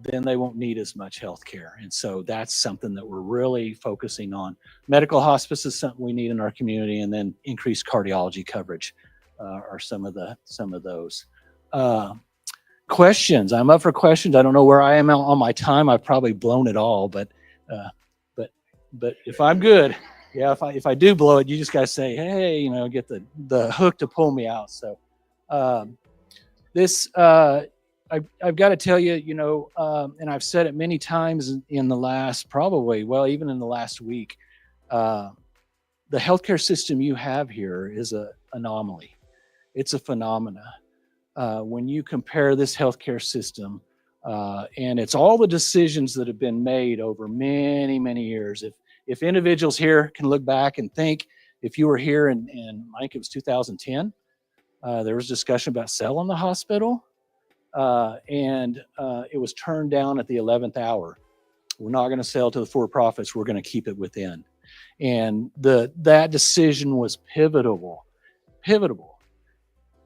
Speaker 4: then they won't need as much health care. And so that's something that we're really focusing on. Medical hospice is something we need in our community, and then increased cardiology coverage are some of those. Questions. I'm up for questions. I don't know where I am on my time. I've probably blown it all, but if I'm good, yeah, if I do blow it, you just gotta say, hey, get the hook to pull me out. So this I've got to tell you, and I've said it many times in the last, even in the last week, the healthcare system you have here is an anomaly. It's a phenomena. When you compare this healthcare system And it's all the decisions that have been made over many, many years. If individuals here can look back and think, if you were here in I think it was 2010, there was discussion about selling the hospital, and it was turned down at the 11th hour. We're not going to sell to the for-profits. We're going to keep it within. And that decision was pivotal.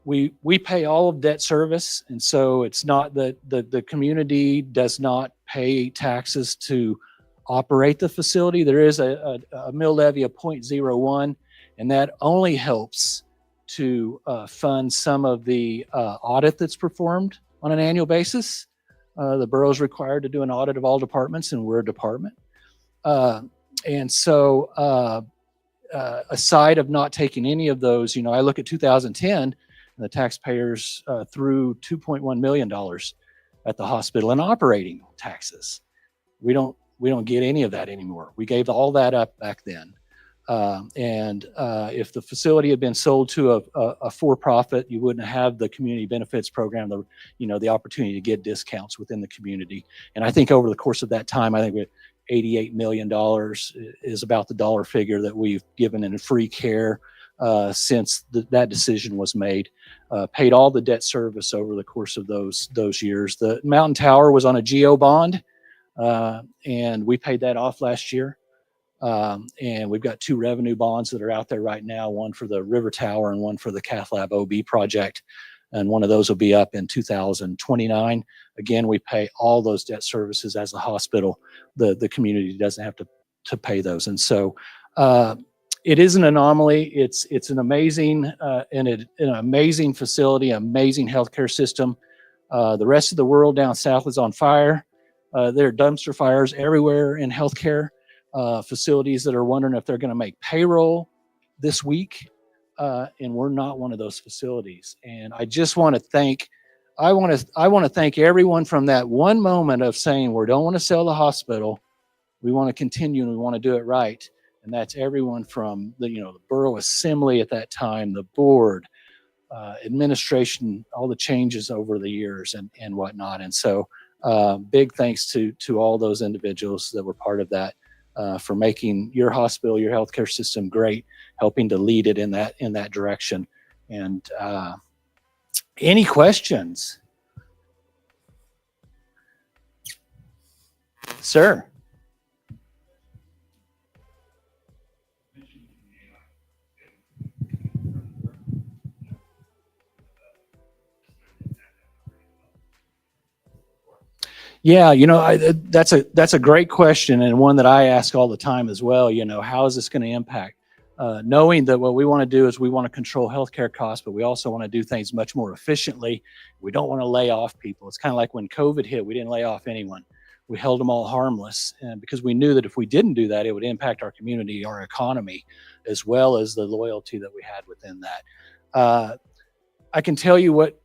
Speaker 4: We pay all of debt service, and so it's not that the community does not pay taxes to operate the facility. There is a mill levy of 0.01, and that only helps to fund some of the audit that's performed on an annual basis. The borough is required to do an audit of all departments, and we're a department. And so aside of not taking any of those, I look at 2010, and the taxpayers threw $2.1 million at the hospital in operating taxes. We don't get any of that anymore. We gave all that up back then. And if the facility had been sold to a for-profit, you wouldn't have the community benefits program, the opportunity to get discounts within the community. And I think over the course of that time, I think $88 million is about the dollar figure that we've given in free care since that decision was made. Paid all the debt service over the course of those years. The Mountain Tower was on a GO bond, and we paid that off last year. And we've got 2 revenue bonds that are out there right now, one for the River Tower and one for the Cath Lab OB project. And one of those will be up in 2029. Again, we pay all those debt services as a hospital. The community doesn't have to pay those. And so it is an anomaly. It's an amazing an amazing facility, amazing healthcare system. The rest of the world down south is on fire. There are dumpster fires everywhere in healthcare. Facilities that are wondering if they're going to make payroll this week, and we're not one of those facilities. And I just want to thank, I want to thank everyone from that one moment of saying we don't want to sell the hospital, we want to continue and we want to do it right. And that's everyone from the borough assembly at that time, the board, administration, all the changes over the years and whatnot. And so big thanks to all those individuals that were part of that. For making your hospital, your healthcare system great, helping to lead it in that direction. And any questions? Sir? Yeah, that's a great question, and one that I ask all the time as well. How is this going to impact? Knowing that what we want to do is we want to control healthcare costs, but we also want to do things much more efficiently. We don't want to lay off people. It's kind of like when COVID hit, we didn't lay off anyone. We held them all harmless, and because we knew that if we didn't do that, it would impact our community, our economy, as well as the loyalty that we had within that. I can tell you what.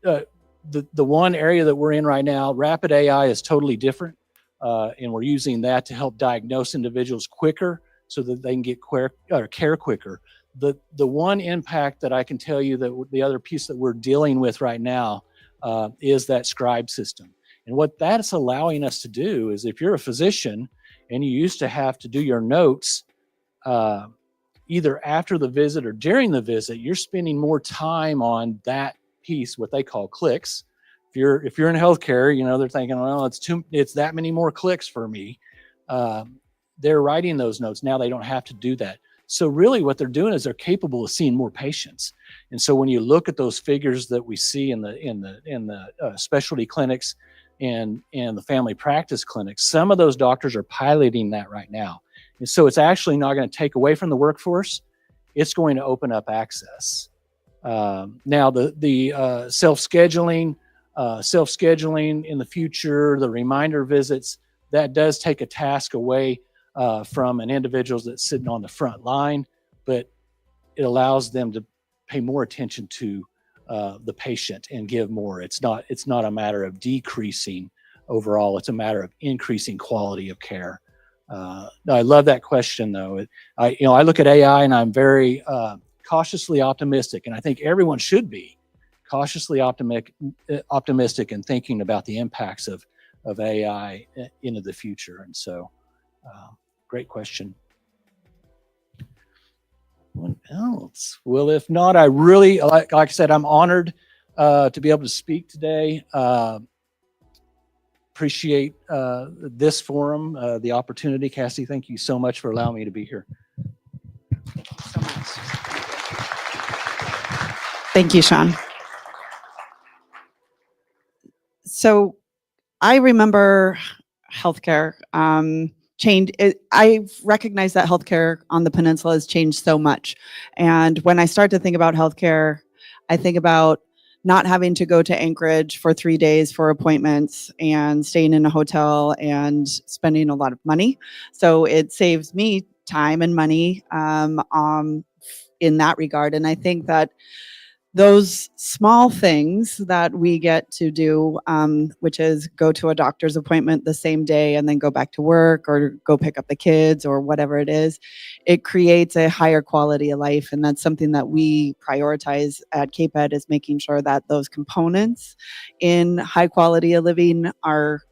Speaker 4: The one area that we're in right now, rapid AI is totally different. And we're using that to help diagnose individuals quicker so that they can get care quicker. The one impact that I can tell you that the other piece that we're dealing with right now is that scribe system. And what that's allowing us to do is if you're a physician and you used to have to do your notes either after the visit or during the visit, you're spending more time on that piece, what they call clicks. If you're in healthcare, they're thinking, well, it's that many more clicks for me. They're writing those notes. Now they don't have to do that. So really what they're doing is they're capable of seeing more patients. And so when you look at those figures that we see in the specialty clinics and the family practice clinics, some of those doctors are piloting that right now. And so it's actually not going to take away from the workforce. It's going to open up access. Now the self-scheduling in the future, the reminder visits, that does take a task away from an individual that's sitting on the front line, but it allows them to pay more attention to the patient and give more. It's not a matter of decreasing overall. It's a matter of increasing quality of care. I love that question though. I look at AI and I'm very cautiously optimistic, and I think everyone should be cautiously optimistic and thinking about the impacts of of AI into the future. And so, great question. What else? Well, if not, I really, like I said, I'm honored to be able to speak today. Appreciate this forum, the opportunity. Cassie, thank you so much for allowing me to be here.
Speaker 1: Thank you so much. Thank you, Sean. So I remember healthcare changed. I recognize that healthcare on the peninsula has changed so much. And when I start to think about healthcare, I think about not having to go to Anchorage for 3 days for appointments and staying in a hotel and spending a lot of money. So it saves me time and money in that regard. And I think that those small things that we get to do, which is go to a doctor's appointment the same day and then go back to work or go pick up the kids or whatever it is, it creates a higher quality of life. And that's something that we prioritize at KPEDD, is making sure that those components in high quality of living are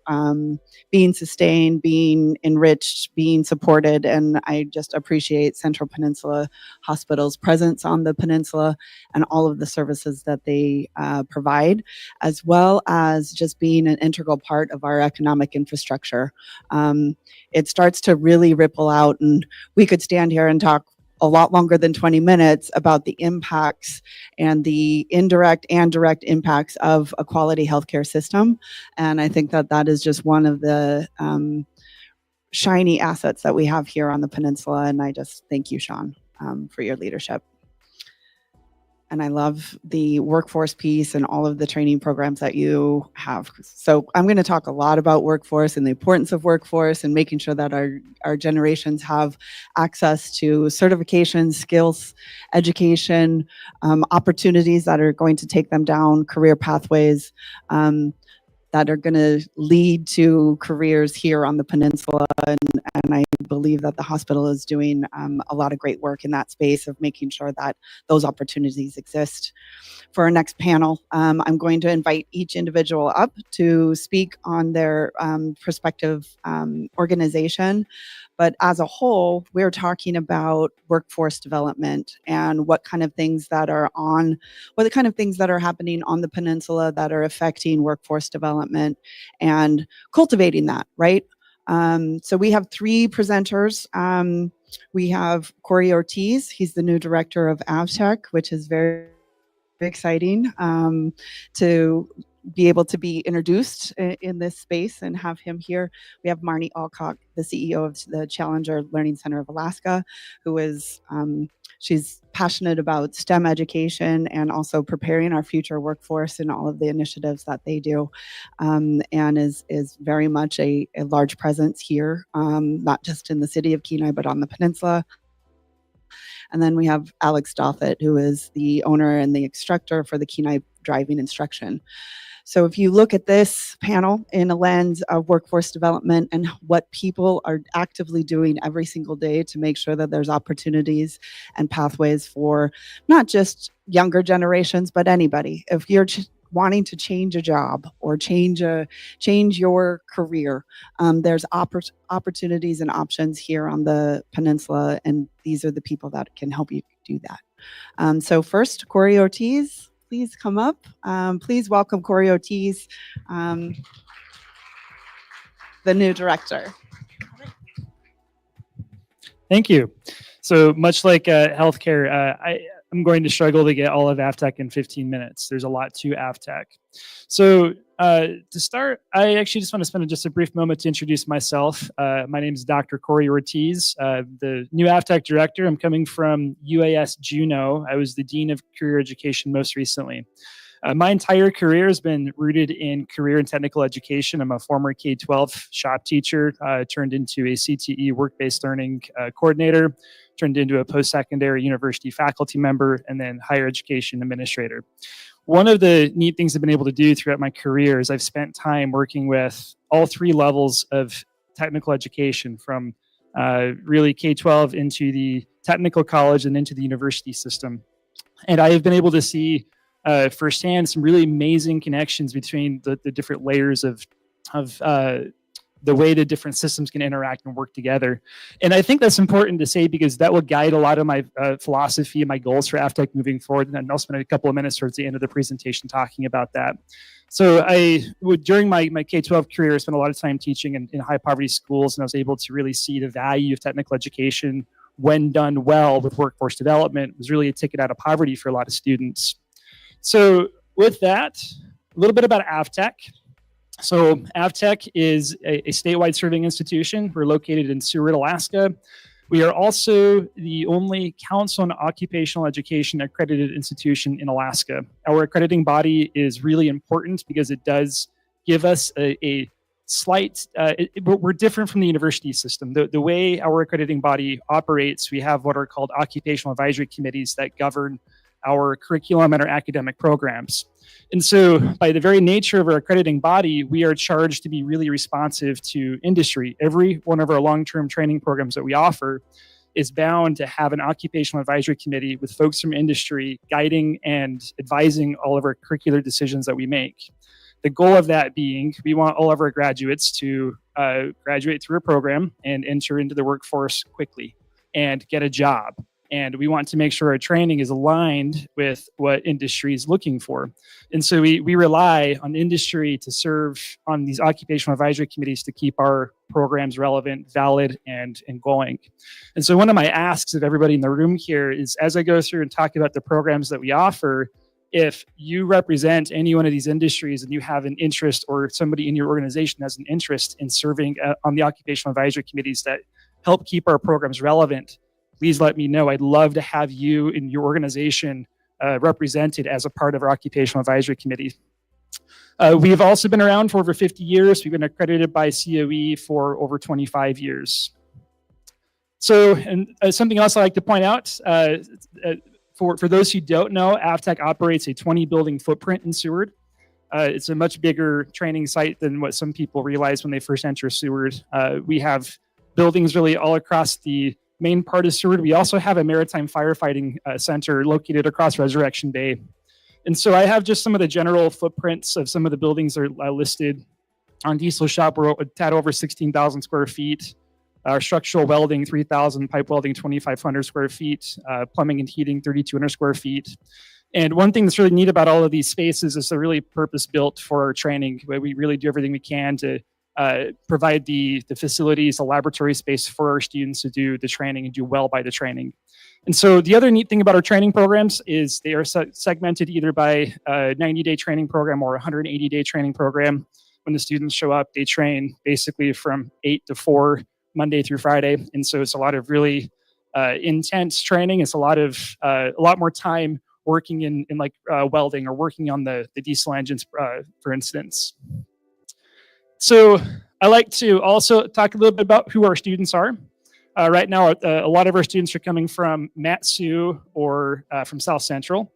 Speaker 1: being sustained, being enriched, being supported. And I just appreciate Central Peninsula Hospital's presence on the peninsula and all of the services that they provide, as well as just being an integral part of our economic infrastructure. It starts to really ripple out, and we could stand here and talk a lot longer than 20 minutes about the impacts and the indirect and direct impacts of a quality healthcare system. And I think that that is just one of the shiny assets that we have here on the peninsula. And I just thank you, Sean, for your leadership. And I love the workforce piece and all of the training programs that you have. So I'm going to talk a lot about workforce and the importance of workforce and making sure that our generations have access to certifications, skills, education, opportunities that are going to take them down career pathways that are going to lead to careers here on the peninsula. And I believe that the hospital is doing a lot of great work in that space of making sure that those opportunities exist. For our next panel, I'm going to invite each individual up to speak on their prospective organization. But as a whole, we're talking about workforce development and what kind of things that are happening on the peninsula that are affecting workforce development and cultivating that, right? So we have 3 presenters. We have Corey Ortiz. He's the new director of AvTech, which is very exciting to be able to be introduced in this space and have him here. We have Marnie Alcock, the CEO of the Challenger Learning Center of Alaska, who is she's passionate about STEM education and also preparing our future workforce and all of the initiatives that they do, and is very much a large presence here, not just in the city of Kenai, but on the peninsula. And then we have Alex Dothett, who is the owner and the instructor for the Kenai driving instruction. So if you look at this panel in a lens of workforce development and what people are actively doing every single day to make sure that there's opportunities and pathways for not just younger generations, but anybody. If you're wanting to change a job or change your career, there's opportunities and options here on the peninsula, and these are the people that can help you do that. So first, Corey Ortiz. Please come up. Please welcome Corey Ortiz, the new director.
Speaker 5: Thank you. So much like healthcare, I'm going to struggle to get all of AvTech in 15 minutes. There's a lot to AvTech. So to start, I actually just want to spend just a brief moment to introduce myself. My name is Dr. Corey Ortiz, the new AvTech director. I'm coming from UAS Juneau. I was the Dean of Career Education most recently. My entire career has been rooted in career and technical education. I'm a former K-12 shop teacher, turned into a CTE work-based learning coordinator, turned into a post-secondary university faculty member, and then higher education administrator. One of the neat things I've been able to do throughout my career is I've spent time working with all 3 levels of technical education, from really K-12 into the technical college and into the university system. And I have been able to see firsthand some really amazing connections between the different layers of the way the different systems can interact and work together. And I think that's important to say because that will guide a lot of my philosophy and my goals for AFTEC moving forward. And I'll spend a couple of minutes towards the end of the presentation talking about that. So during my K-12 career, I spent a lot of time teaching in high poverty schools, and I was able to really see the value of technical education when done well with workforce development. It was really a ticket out of poverty for a lot of students. So with that, a little bit about AFTEC. So AFTEC is a statewide serving institution. We're located in Seward, Alaska. We are also the only Council on Occupational Education accredited institution in Alaska. Our accrediting body is really important because it does give us a slight, we're different from the university system. The way our accrediting body operates, we have what are called occupational advisory committees that govern our curriculum and our academic programs. And so by the very nature of our accrediting body, we are charged to be really responsive to industry. Every one of our long-term training programs that we offer is bound to have an occupational advisory committee with folks from industry guiding and advising all of our curricular decisions that we make. The goal of that being, we want all of our graduates to graduate through a program and enter into the workforce quickly and get a job. And we want to make sure our training is aligned with what industry is looking for. And so we rely on industry to serve on these occupational advisory committees to keep our programs relevant, valid, and going. And so one of my asks of everybody in the room here is, as I go through and talk about the programs that we offer, if you represent any one of these industries and you have an interest, or somebody in your organization has an interest in serving on the occupational advisory committees that help keep our programs relevant, please let me know. I'd love to have you in your organization represented as a part of our occupational advisory committee. We've also been around for over 50 years. We've been accredited by COE for over 25 years. So, and something else I like to point out, for those who don't know, AFTEC operates a 20-building footprint in Seward. It's a much bigger training site than what some people realize when they first enter Seward. We have buildings really all across the main part of Seward. We also have a maritime firefighting center located across Resurrection Bay. And so I have just some of the general footprints of some of the buildings that are listed. On diesel shop, we're a tad over 16,000 square feet. Our structural welding, 3,000, pipe welding, 2,500 square feet, plumbing and heating, 3,200 square feet. And one thing that's really neat about all of these spaces is they're really purpose-built for our training, where we really do everything we can to provide the facilities, the laboratory space for our students to do the training and do well by the training. And so the other neat thing about our training programs is they are segmented either by a 90-day training program or a 180-day training program. When the students show up, they train basically from 8 to 4, Monday through Friday. And so it's a lot of really intense training. It's a lot more time working in like welding or working on the diesel engines, for instance. So I like to also talk a little bit about who our students are. Right now, a lot of our students are coming from Mat-Su or from South Central.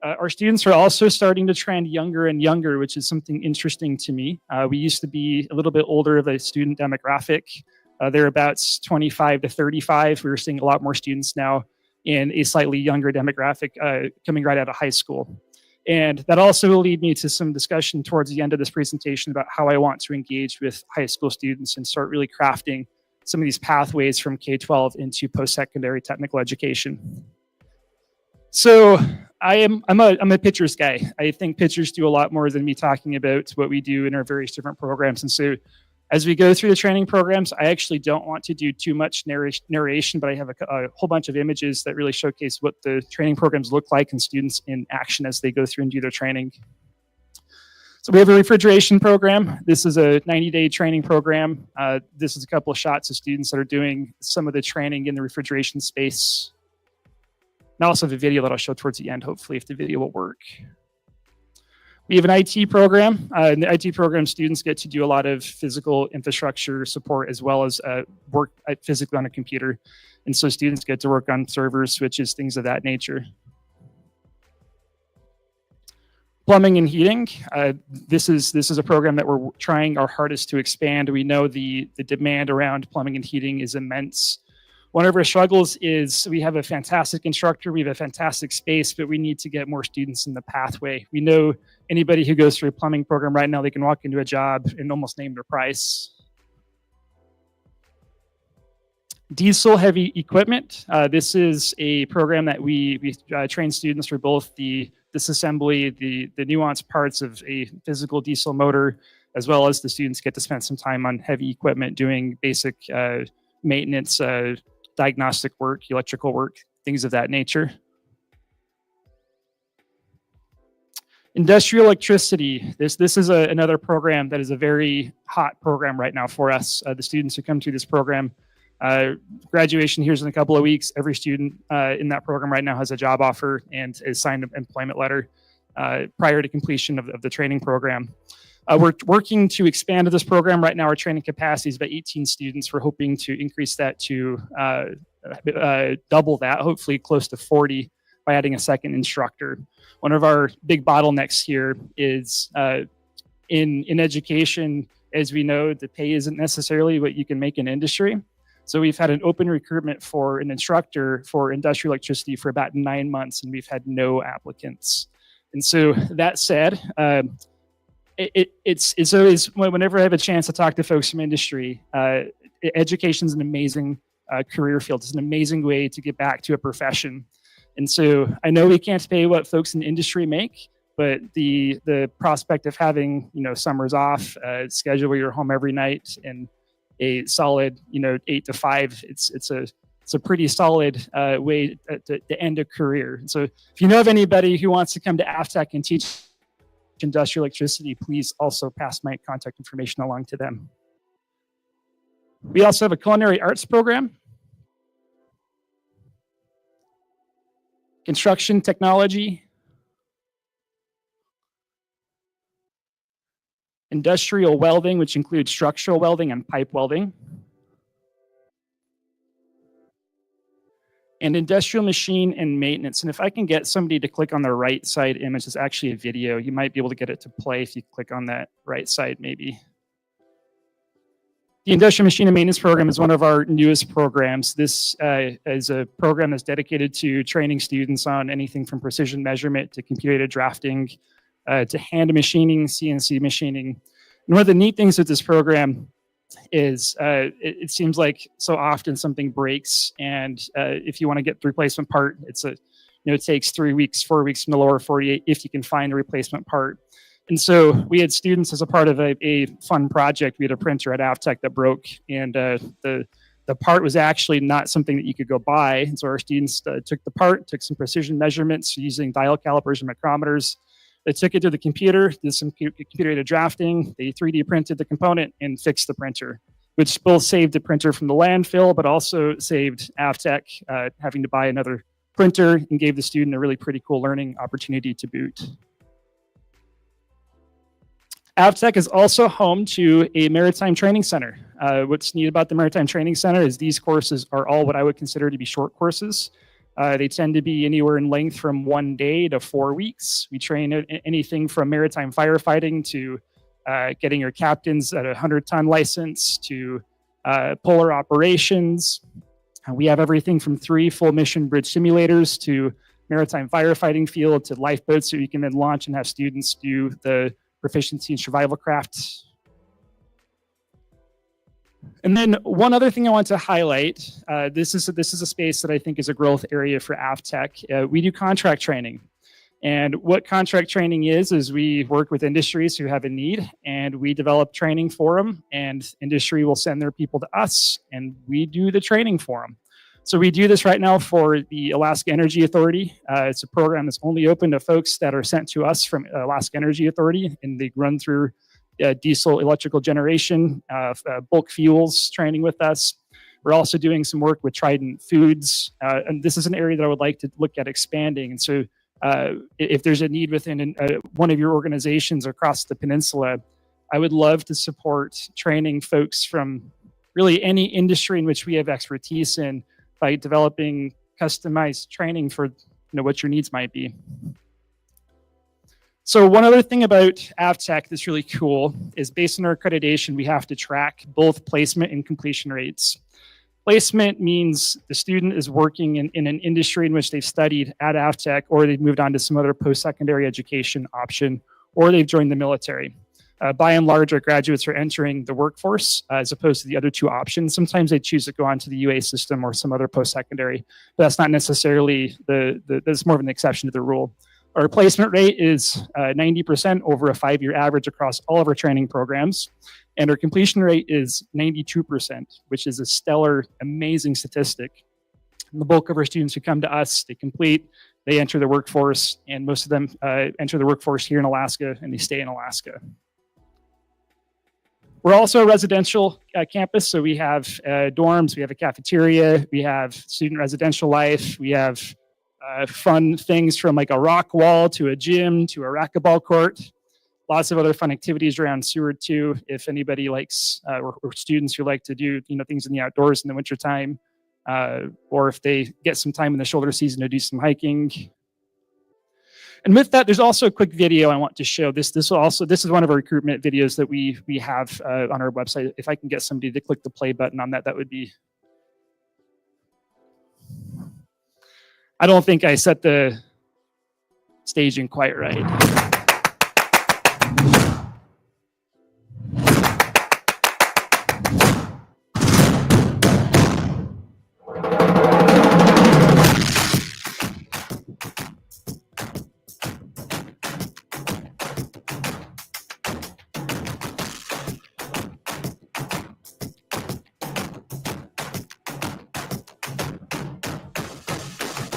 Speaker 5: Our students are also starting to trend younger and younger, which is something interesting to me. We used to be a little bit older of a student demographic. They're about 25 to 35. We're seeing a lot more students now in a slightly younger demographic coming right out of high school. And that also will lead me to some discussion towards the end of this presentation about how I want to engage with high school students and start really crafting some of these pathways from K-12 into post-secondary technical education. So I'm a pitchers guy. I think pitchers do a lot more than me talking about what we do in our various different programs. And so as we go through the training programs, I actually don't want to do too much narration, but I have a whole bunch of images that really showcase what the training programs look like and students in action as they go through and do their training. So we have a refrigeration program. This is a 90-day training program. This is a couple of shots of students that are doing some of the training in the refrigeration space. And I also have a video that I'll show towards the end, hopefully, if the video will work. We have an IT program. In the IT program, students get to do a lot of physical infrastructure support as well as work physically on a computer. And so students get to work on servers, switches, things of that nature. Plumbing and heating. This is a program that we're trying our hardest to expand. We know the demand around plumbing and heating is immense. One of our struggles is we have a fantastic instructor, we have a fantastic space, but we need to get more students in the pathway. We know anybody who goes through a plumbing program right now, they can walk into a job and almost name their price. Diesel heavy equipment. This is a program that we train students for both the disassembly, the nuanced parts of a physical diesel motor, as well as the students get to spend some time on heavy equipment doing basic maintenance, diagnostic work, electrical work, things of that nature. Industrial electricity. This is another program that is a very hot program right now for us. The students who come through this program, graduation here is in a couple of weeks. Every student in that program right now has a job offer and is signed an employment letter prior to completion of the training program. We're working to expand this program. Right now, our training capacity is about 18 students. We're hoping to increase that to double that, hopefully close to 40 by adding a second instructor. One of our big bottlenecks here is in education. As we know, the pay isn't necessarily what you can make in industry. So we've had an open recruitment for an instructor for industrial electricity for about 9 months, and we've had no applicants. And so that said, it's always, whenever I have a chance to talk to folks from industry, education is an amazing career field. It's an amazing way to get back to a profession. And so I know we can't pay what folks in industry make, but the prospect of having, summers off, schedule where you're home every night, and a solid, 8 to 5, it's a pretty solid way to end a career. So if you know of anybody who wants to come to AFTEC and teach industrial electricity, please also pass my contact information along to them. We also have a culinary arts program, construction technology, industrial welding, which includes structural welding and pipe welding, and industrial machine and maintenance. And if I can get somebody to click on the right side image, it's actually a video. You might be able to get it to play if you click on that right side, maybe. The industrial machine and maintenance program is one of our newest programs. This is a program that's dedicated to training students on anything from precision measurement to computer-aided drafting to hand machining, CNC machining. And one of the neat things with this program is it seems like so often something breaks, and if you want to get the replacement part, it takes 3 weeks, 4 weeks from the lower 48 if you can find a replacement part. And so we had students, as a part of a fun project, we had a printer at AFTEC that broke, and the part was actually not something that you could go buy. And so our students took the part, took some precision measurements using dial calipers and micrometers. They took it to the computer, did some computer-aided drafting. They 3D printed the component and fixed the printer, which both saved the printer from the landfill, but also saved AFTEC having to buy another printer, and gave the student a really pretty cool learning opportunity to boot. AFTEC is also home to a maritime training center. What's neat about the Maritime Training Center is these courses are all what I would consider to be short courses. They tend to be anywhere in length from 1 day to 4 weeks. We train anything from maritime firefighting to getting your captains at a 100-ton license to polar operations. We have everything from 3 full mission bridge simulators to maritime firefighting field to lifeboats, so you can then launch and have students do the proficiency in survival crafts. And then one other thing I want to highlight, this is a space that I think is a growth area for AFTEC. We do contract training. And what contract training is we work with industries who have a need, and we develop training for them, and industry will send their people to us, and we do the training for them. So we do this right now for the Alaska Energy Authority. It's a program that's only open to folks that are sent to us from Alaska Energy Authority, and they run through diesel electrical generation, bulk fuels training with us. We're also doing some work with Trident Foods, and this is an area that I would like to look at expanding. And so if there's a need within one of your organizations across the peninsula, I would love to support training folks from really any industry in which we have expertise in, by developing customized training for what your needs might be. So one other thing about AFTEC that's really cool is, based on our accreditation, we have to track both placement and completion rates. Placement means the student is working in an industry in which they've studied at AFTEC, or they've moved on to some other post-secondary education option, or they've joined the military. By and large, our graduates are entering the workforce as opposed to the other two options. Sometimes they choose to go on to the UA system or some other post-secondary, but that's not necessarily that's more of an exception to the rule. Our placement rate is 90% over a 5-year average across all of our training programs. And our completion rate is 92%, which is a stellar, amazing statistic. And the bulk of our students who come to us, they complete, they enter the workforce, and most of them enter the workforce here in Alaska, and they stay in Alaska. We're also a residential campus, so we have dorms, we have a cafeteria, we have student residential life, we have fun things from like a rock wall to a gym to a racquetball court. Lots of other fun activities around Seward too. If anybody likes, or students who like to do things in the outdoors in the wintertime, or if they get some time in the shoulder season to do some hiking. And with that, there's also a quick video I want to show. This is one of our recruitment videos that we have on our website. If I can get somebody to click the play button on that, that would be. I don't think I set the staging quite right.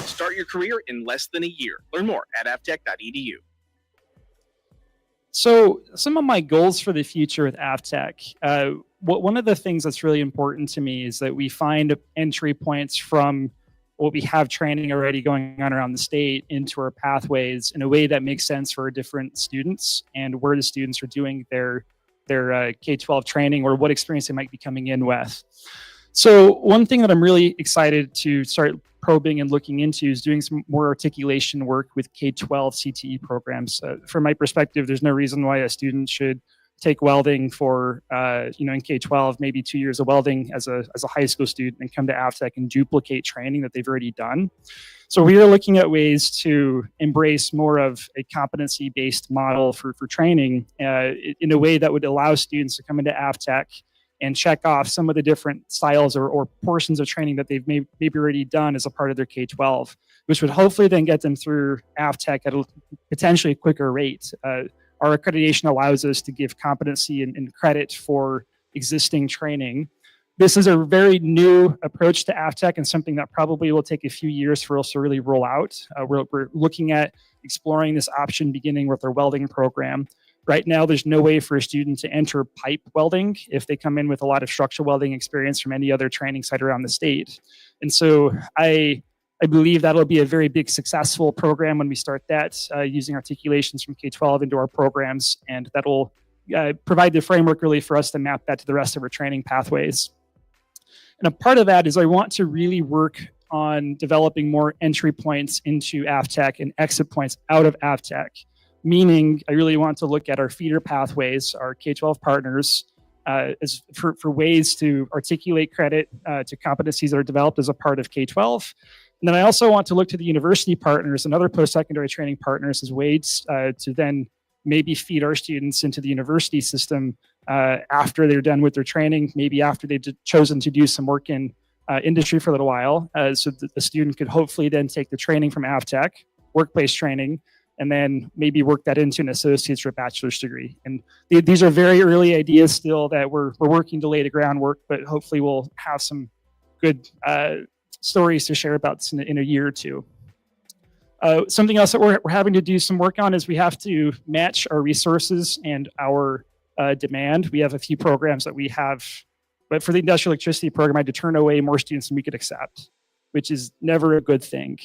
Speaker 6: Start your career in less than a year. Learn more at avtech.edu.
Speaker 5: So some of my goals for the future with AFTEC, one of the things that's really important to me is that we find entry points from what we have training already going on around the state into our pathways in a way that makes sense for different students and where the students are doing their K-12 training or what experience they might be coming in with. So one thing that I'm really excited to start probing and looking into is doing some more articulation work with K-12 CTE programs. From my perspective, there's no reason why a student should take welding for, in K-12, maybe 2 years of welding as a high school student and come to AFTEC and duplicate training that they've already done. So we are looking at ways to embrace more of a competency-based model for training in a way that would allow students to come into AFTEC and check off some of the different styles or portions of training that they've maybe already done as a part of their K-12, which would hopefully then get them through AFTEC at a potentially quicker rate. Our accreditation allows us to give competency and credit for existing training. This is a very new approach to AFTEC and something that probably will take a few years for us to really roll out. We're looking at exploring this option beginning with our welding program. Right now, there's no way for a student to enter pipe welding if they come in with a lot of structural welding experience from any other training site around the state. And so I believe that'll be a very big successful program when we start that, using articulations from K-12 into our programs, and that'll provide the framework really for us to map that to the rest of our training pathways. And a part of that is I want to really work on developing more entry points into AFTEC and exit points out of AFTEC. Meaning, I really want to look at our feeder pathways, our K-12 partners, as for ways to articulate credit to competencies that are developed as a part of K-12. And then I also want to look to the university partners and other post-secondary training partners as ways to then maybe feed our students into the university system after they're done with their training, maybe after they've chosen to do some work in industry for a little while, so that the student could hopefully then take the training from AFTEC, workplace training, and then maybe work that into an associate's or a bachelor's degree. And these are very early ideas still that we're working to lay the groundwork, but hopefully we'll have some good stories to share about this in a year or two. Something else that we're having to do some work on is we have to match our resources and our demand. We have a few programs that we have, but for the industrial electricity program, I had to turn away more students than we could accept, which is never a good thing,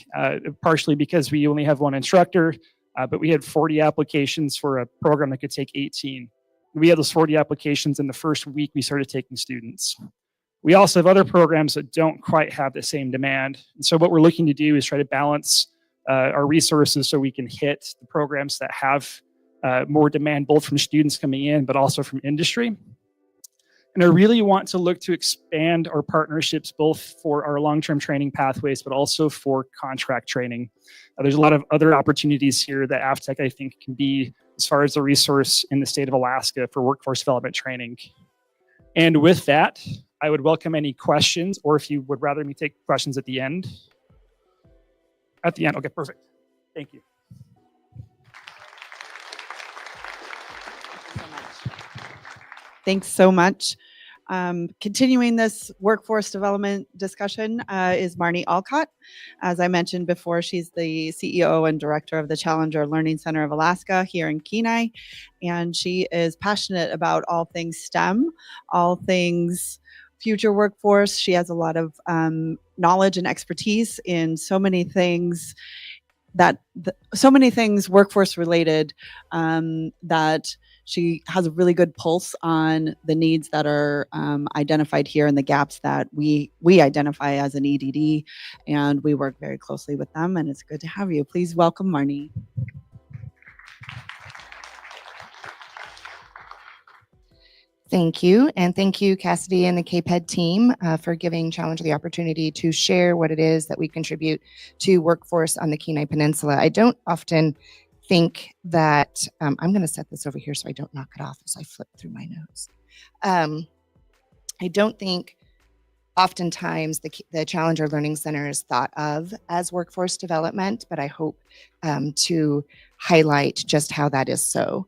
Speaker 5: partially because we only have one instructor, but we had 40 applications for a program that could take 18. We had those 40 applications in the first week we started taking students. We also have other programs that don't quite have the same demand. And so what we're looking to do is try to balance our resources so we can hit the programs that have more demand, both from students coming in, but also from industry. And I really want to look to expand our partnerships both for our long-term training pathways, but also for contract training. There's a lot of other opportunities here that AVTech, I think, can be as far as a resource in the state of Alaska for workforce development training. And with that, I would welcome any questions, or if you would rather me take questions at the end. At the end, okay, perfect. Thank you.
Speaker 1: Thanks so much. Continuing this workforce development discussion is Marnie Alcott. As I mentioned before, she's the CEO and director of the Challenger Learning Center of Alaska here in Kenai, and she is passionate about all things STEM, all things future workforce. She has a lot of knowledge and expertise in so many things workforce related that she has a really good pulse on the needs that are identified here and the gaps that we identify as an EDD, and we work very closely with them, and it's good to have you. Please welcome Marnie.
Speaker 7: Thank you. And thank you, Cassidy and the KPEDD team for giving Challenger the opportunity to share what it is that we contribute to workforce on the Kenai Peninsula. I don't often think that, I'm going to set this over here so I don't knock it off as I flip through my notes. I don't think oftentimes the Challenger Learning Center is thought of as workforce development, but I hope to highlight just how that is so.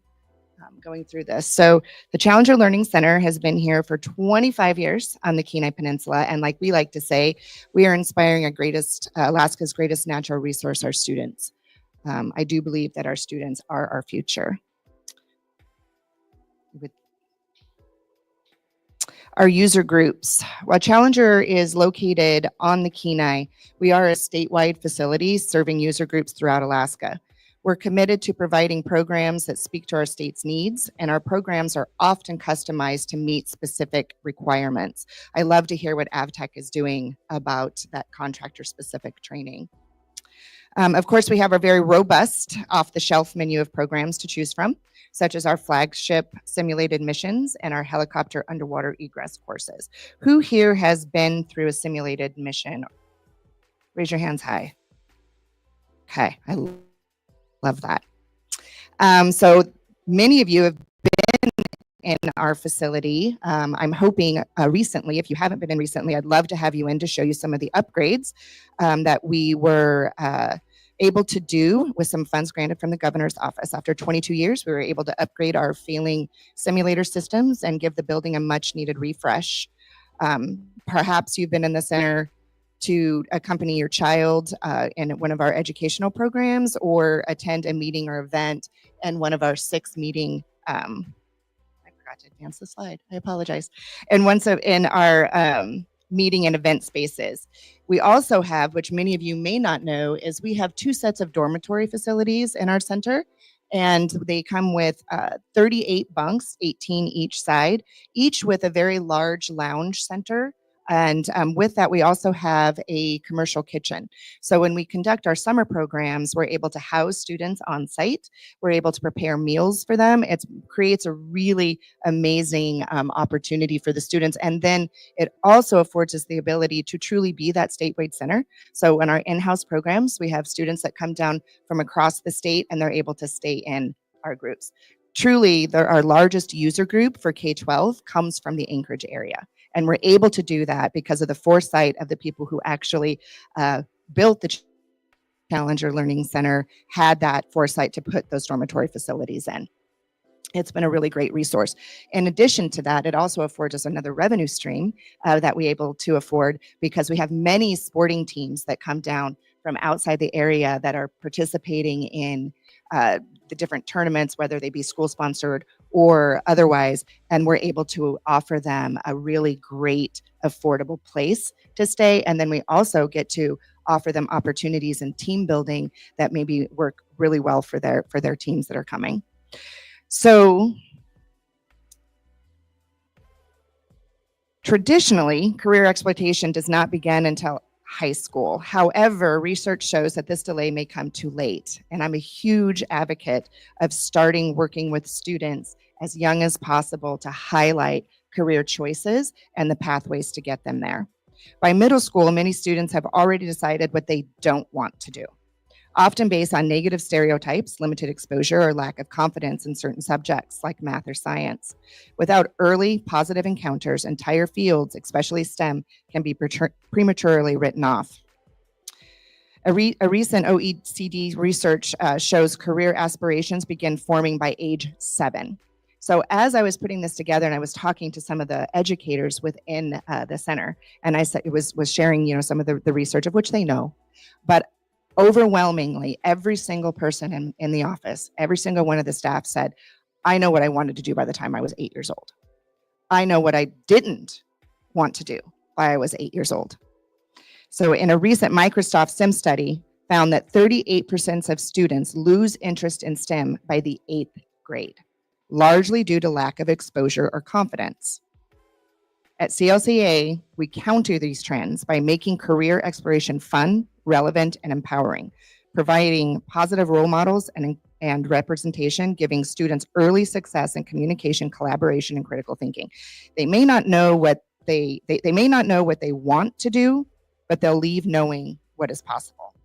Speaker 7: Going through this. So the Challenger Learning Center has been here for 25 years on the Kenai Peninsula. And like we like to say, we are inspiring Alaska's greatest natural resource, our students. I do believe that our students are our future. Our user groups. While Challenger is located on the Kenai, we are a statewide facility serving user groups throughout Alaska. We're committed to providing programs that speak to our state's needs, and our programs are often customized to meet specific requirements. I love to hear what AVTech is doing about that contractor-specific training. Of course, we have a very robust off-the-shelf menu of programs to choose from, such as our flagship simulated missions and our helicopter underwater egress courses. Who here has been through a simulated mission? Raise your hands high. Okay, I love that. So many of you have been in our facility. I'm hoping recently, if you haven't been in recently, I'd love to have you in to show you some of the upgrades that we were able to do with some funds granted from the governor's office. After 22 years, we were able to upgrade our failing simulator systems and give the building a much needed refresh. Perhaps you've been in the center to accompany your child in one of our educational programs or attend a meeting or event in one of our 6 meeting, I forgot to advance the slide, I apologize. And once in our meeting and event spaces. We also have, which many of you may not know, is we have 2 sets of dormitory facilities in our center, and they come with 38 bunks, 18 each side, each with a very large lounge center. And with that, we also have a commercial kitchen. So when we conduct our summer programs, we're able to house students on site. We're able to prepare meals for them. It creates a really amazing opportunity for the students. And then it also affords us the ability to truly be that statewide center. So in our in-house programs, we have students that come down from across the state and they're able to stay in our groups. Truly, our largest user group for K-12 comes from the Anchorage area. And we're able to do that because of the foresight of the people who actually built the Challenger Learning Center, had that foresight to put those dormitory facilities in. It's been a really great resource. In addition to that, it also affords us another revenue stream that we're able to afford because we have many sporting teams that come down from outside the area that are participating in the different tournaments, whether they be school sponsored or otherwise, and we're able to offer them a really great, affordable place to stay. And then we also get to offer them opportunities in team building that maybe work really well for their teams that are coming. So traditionally, career exploitation does not begin until high school. However, research shows that this delay may come too late. And I'm a huge advocate of starting working with students as young as possible to highlight career choices and the pathways to get them there. By middle school, many students have already decided what they don't want to do, often based on negative stereotypes, limited exposure, or lack of confidence in certain subjects like math or science. Without early positive encounters, entire fields, especially STEM, can be prematurely written off. A recent OECD research shows career aspirations begin forming by age 7. So as I was putting this together and I was talking to some of the educators within the center, and I said, was sharing, some of the research of which they know, but overwhelmingly, every single person in the office, every single one of the staff said, I know what I wanted to do by the time I was 8 years old. I know what I didn't want to do by I was 8 years old. So in a recent Microsoft STEM study, found that 38% of students lose interest in STEM by the 8th grade, largely due to lack of exposure or confidence. At CLCA, we counter these trends by making career exploration fun, relevant, and empowering, providing positive role models and representation, giving students early success in communication, collaboration, and critical thinking. They may not know what they may not know what they want to do, but they'll leave knowing what is possible.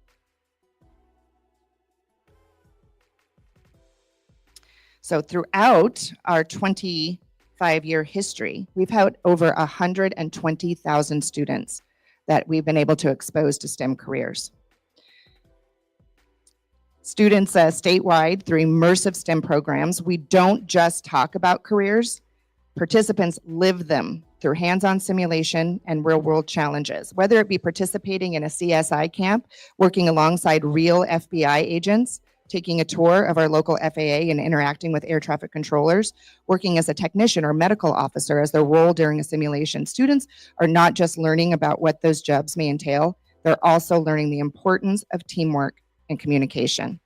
Speaker 7: So throughout our 25-year history, we've had over 120,000 students that we've been able to expose to STEM careers. Students statewide, through immersive STEM programs, we don't just talk about careers, participants live them through hands-on simulation and real-world challenges, whether it be participating in a CSI camp, working alongside real FBI agents, taking a tour of our local FAA and interacting with air traffic controllers, working as a technician or medical officer as their role during a simulation. Students are not just learning about what those jobs may entail, they're also learning the importance of teamwork and communication.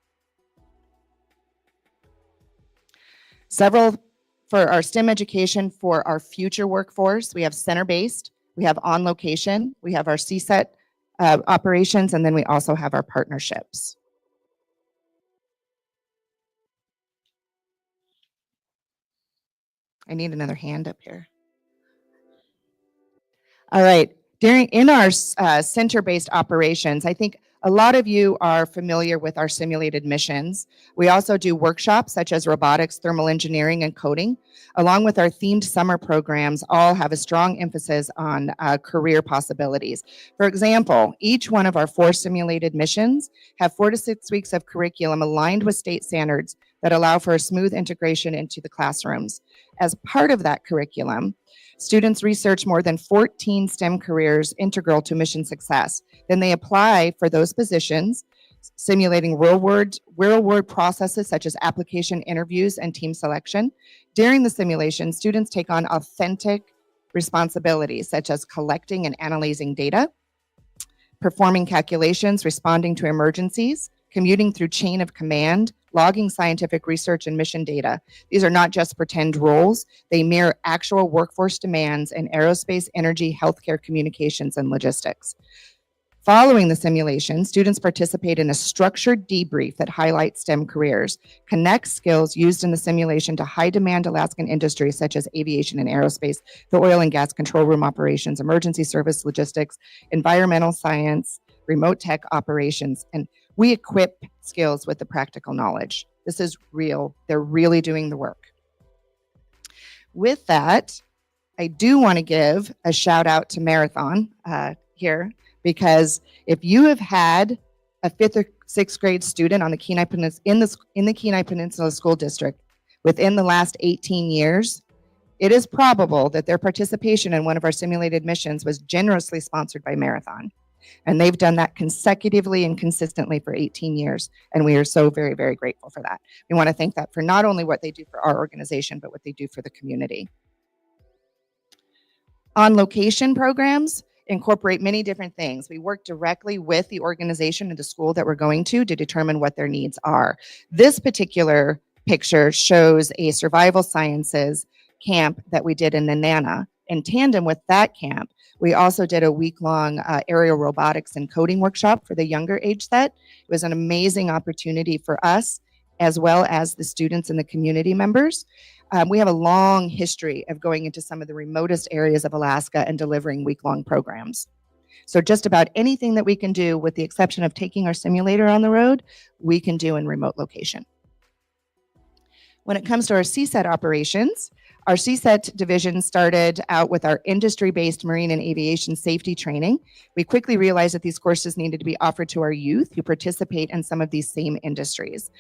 Speaker 7: For our STEM education for our future workforce, we have center-based, we have on-location, we have our CSET operations, and then we also have our partnerships. I need another hand up here. All right, in our center-based operations, I think a lot of you are familiar with our simulated missions. We also do workshops such as robotics, thermal engineering, and coding, along with our themed summer programs, all have a strong emphasis on career possibilities. For example, each one of our 4 simulated missions have 4 to 6 weeks of curriculum aligned with state standards that allow for a smooth integration into the classrooms. As part of that curriculum, students research more than 14 STEM careers integral to mission success. Then they apply for those positions, simulating real-world processes such as application interviews and team selection. During the simulation, students take on authentic responsibilities such as collecting and analyzing data, performing calculations, responding to emergencies, commuting through chain of command, logging scientific research and mission data. These are not just pretend roles, they mirror actual workforce demands in aerospace, energy, healthcare, communications, and logistics. Following the simulation, students participate in a structured debrief that highlights STEM careers, connects skills used in the simulation to high-demand Alaskan industries such as aviation and aerospace, the oil and gas control room operations, emergency service logistics, environmental science, remote tech operations, and we equip skills with the practical knowledge. This is real. They're really doing the work. With that, I do want to give a shout out to Marathon here, because if you have had a 5th or 6th grade student on the Kenai Peninsula, in the Kenai Peninsula School District within the last 18 years, it is probable that their participation in one of our simulated missions was generously sponsored by Marathon. And they've done that consecutively and consistently for 18 years. And we are so very, very grateful for that. We want to thank that for not only what they do for our organization, but what they do for the community. On location programs incorporate many different things. We work directly with the organization and the school that we're going to determine what their needs are. This particular picture shows a survival sciences camp that we did in Nenana. In tandem with that camp, we also did a week-long aerial robotics and coding workshop for the younger age set. It was an amazing opportunity for us, as well as the students and the community members. We have a long history of going into some of the remotest areas of Alaska and delivering week-long programs. So just about anything that we can do, with the exception of taking our simulator on the road, we can do in remote location. When it comes to our CSET operations, our CSET division started out with our industry-based marine and aviation safety training. We quickly realized that these courses needed to be offered to our youth who participate in some of these same industries.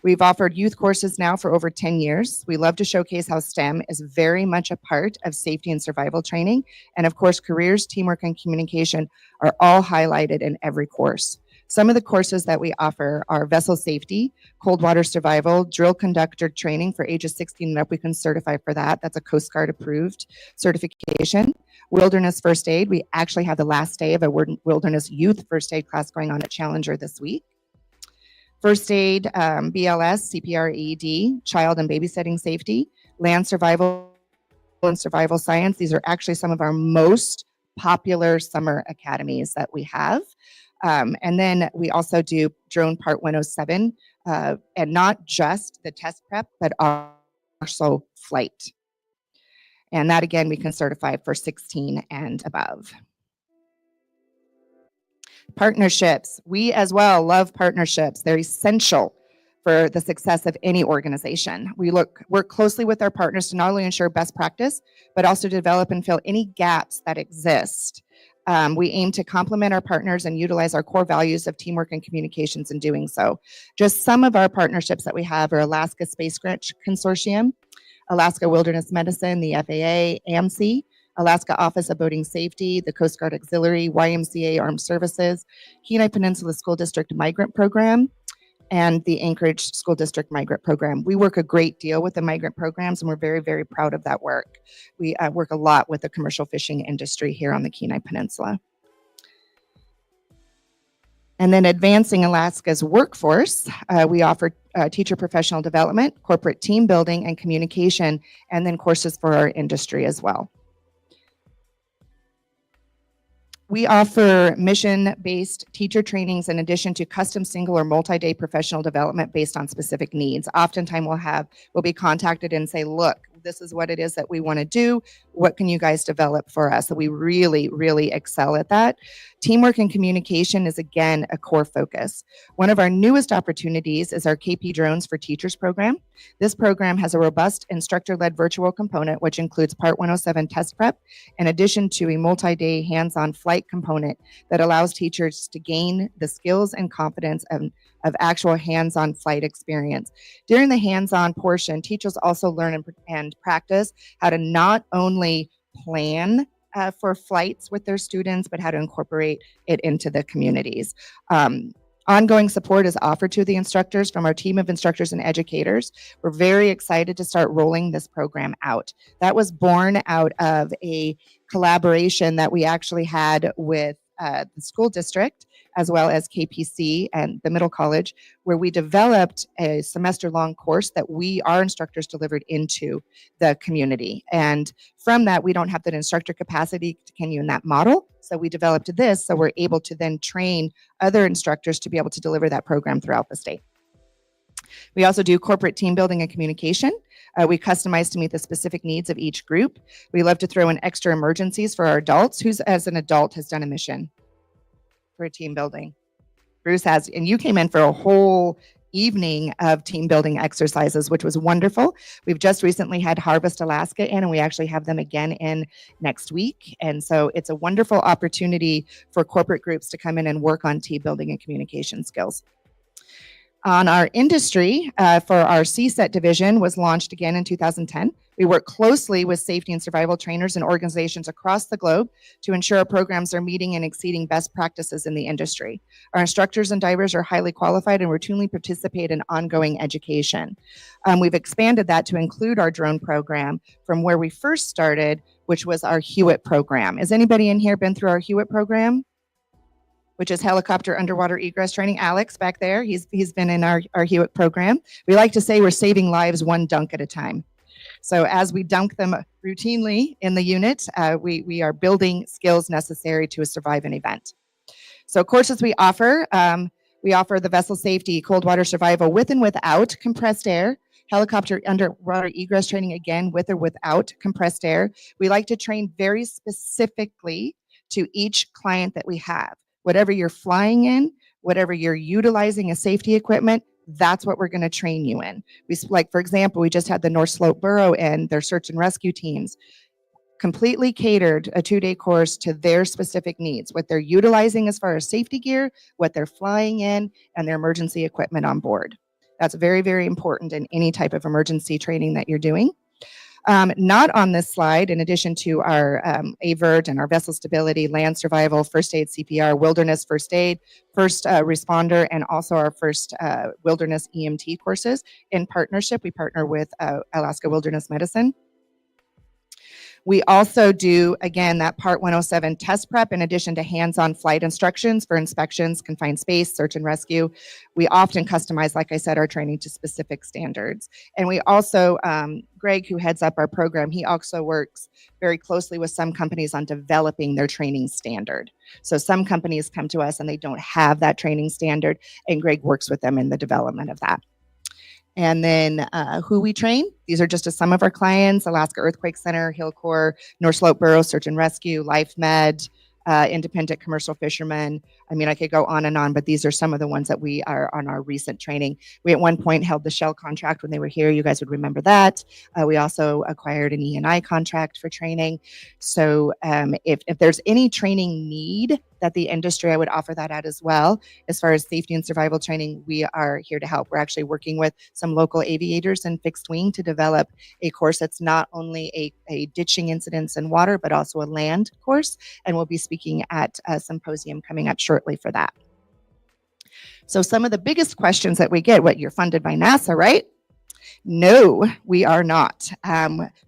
Speaker 7: We've offered youth courses now for over 10 years. We love to showcase how STEM is very much a part of safety and survival training. And of course, careers, teamwork, and communication are all highlighted in every course. Some of the courses that we offer are vessel safety, cold water survival, drill conductor training for ages 16 and up. We can certify for that. That's a Coast Guard approved certification. Wilderness first aid. We actually have the last day of a wilderness youth first aid class going on at Challenger this week. First aid, BLS, CPR, AED, child and babysitting safety, land survival and survival science. These are actually some of our most popular summer academies that we have. And then we also do drone part 107, and not just the test prep, but also flight. And that, again, we can certify for 16 and above. Partnerships. We as well love partnerships. They're essential for the success of any organization. We work closely with our partners to not only ensure best practice, but also to develop and fill any gaps that exist. We aim to complement our partners and utilize our core values of teamwork and communications in doing so. Just some of our partnerships that we have are Alaska Space Grant Consortium, Alaska Wilderness Medicine, the FAA, AMC, Alaska Office of Boating Safety, the Coast Guard Auxiliary, YMCA Armed Services, Kenai Peninsula School District Migrant Program, and the Anchorage School District Migrant Program. We work a great deal with the migrant programs, and we're very, very proud of that work. We work a lot with the commercial fishing industry here on the Kenai Peninsula. And then advancing Alaska's workforce, we offer teacher professional development, corporate team building, and communication, and then courses for our industry as well. We offer mission-based teacher trainings in addition to custom single or multi-day professional development based on specific needs. Oftentimes we'll be contacted and say, look, this is what it is that we want to do. What can you guys develop for us? So we really, really excel at that. Teamwork and communication is, again, a core focus. One of our newest opportunities is our KP Drones for Teachers program. This program has a robust instructor-led virtual component, which includes Part 107 test prep, in addition to a multi-day hands-on flight component that allows teachers to gain the skills and confidence of actual hands-on flight experience. During the hands-on portion, teachers also learn and practice how to not only plan for flights with their students, but how to incorporate it into the communities. Ongoing support is offered to the instructors from our team of instructors and educators. We're very excited to start rolling this program out. That was born out of a collaboration that we actually had with the school district, as well as KPC and the middle college, where we developed a semester-long course that our instructors delivered into the community. And from that, we don't have that instructor capacity to continue in that model. So we developed this, so we're able to then train other instructors to be able to deliver that program throughout the state. We also do corporate team building and communication. We customize to meet the specific needs of each group. We love to throw in extra emergencies for our adults. Who's, as an adult, has done a mission for team building? Bruce has, and you came in for a whole evening of team building exercises, which was wonderful. We've just recently had Harvest Alaska in, and we actually have them again in next week. And so it's a wonderful opportunity for corporate groups to come in and work on team building and communication skills. On our industry, for our CSET division, was launched again in 2010. We work closely with safety and survival trainers and organizations across the globe to ensure our programs are meeting and exceeding best practices in the industry. Our instructors and divers are highly qualified and routinely participate in ongoing education. We've expanded that to include our drone program from where we first started, which was our Hewitt program. Has anybody in here been through our Hewitt program? Which is helicopter underwater egress training. Alex back there, he's been in our Hewitt program. We like to say we're saving lives one dunk at a time. So as we dunk them routinely in the unit, we are building skills necessary to survive an event. So courses we offer the vessel safety, cold water survival with and without compressed air, Helicopter underwater egress training, again, with or without compressed air. We like to train very specifically to each client that we have. Whatever you're flying in, whatever you're utilizing as safety equipment, that's what we're going to train you in. Like, for example, we just had the North Slope Borough and their search and rescue teams completely catered a 2-day course to their specific needs, what they're utilizing as far as safety gear, what they're flying in, and their emergency equipment on board. That's very, very important in any type of emergency training that you're doing. Not on this slide, in addition to our AVERT and our vessel stability, land survival, first aid, CPR, wilderness first aid, first responder, and also our first wilderness EMT courses. In partnership, we partner with Alaska Wilderness Medicine. We also do, again, that Part 107 test prep in addition to hands-on flight instructions for inspections, confined space, search and rescue. We often customize, like I said, our training to specific standards. And we also, Greg, who heads up our program, he also works very closely with some companies on developing their training standard. So some companies come to us and they don't have that training standard, and Greg works with them in the development of that. And then who we train, these are just some of our clients: Alaska Earthquake Center, Hill Corps, North Slope Borough Search and Rescue, Life Med, Independent Commercial Fishermen. I mean, I could go on and on, but these are some of the ones that we are on our recent training. We at one point held the Shell contract when they were here. You guys would remember that. We also acquired an E&I contract for training. So if there's any training need that the industry, I would offer that at as well. As far as safety and survival training, we are here to help. We're actually working with some local aviators and fixed wing to develop a course that's not only a ditching incidents in water, but also a land course. And we'll be speaking at a symposium coming up shortly for that. So some of the biggest questions that we get: what, you're funded by NASA, right? No, we are not.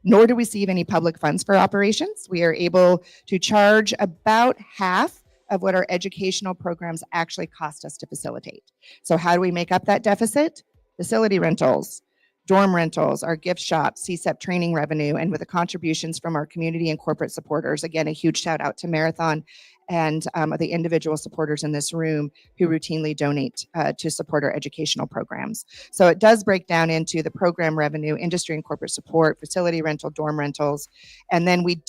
Speaker 7: Nor do we receive any public funds for operations. We are able to charge about half of what our educational programs actually cost us to facilitate. So how do we make up that deficit? Facility rentals, dorm rentals, our gift shop, CSEP training revenue, and with the contributions from our community and corporate supporters. Again, a huge shout out to Marathon and the individual supporters in this room who routinely donate to support our educational programs. So it does break down into the program revenue, industry and corporate support, facility rental, dorm rentals, and then we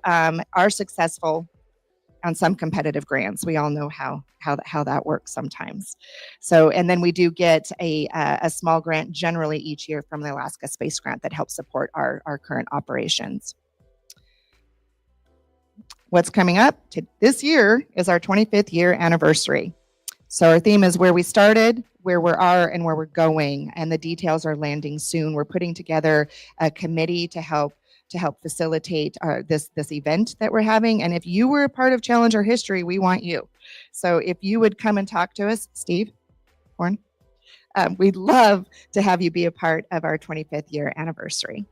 Speaker 7: are successful on some competitive grants. We all know how that works sometimes. So, and then we do get a small grant generally each year from the Alaska Space Grant that helps support our current operations. What's coming up this year is our 25th year anniversary. So our theme is where we started, where we are, and where we're going, and the details are landing soon. We're putting together a committee to help facilitate this event that we're having. And if you were a part of Challenger history, we want you. So if you would come and talk to us, Steve Horn, we'd love to have you be a part of our 25th year anniversary.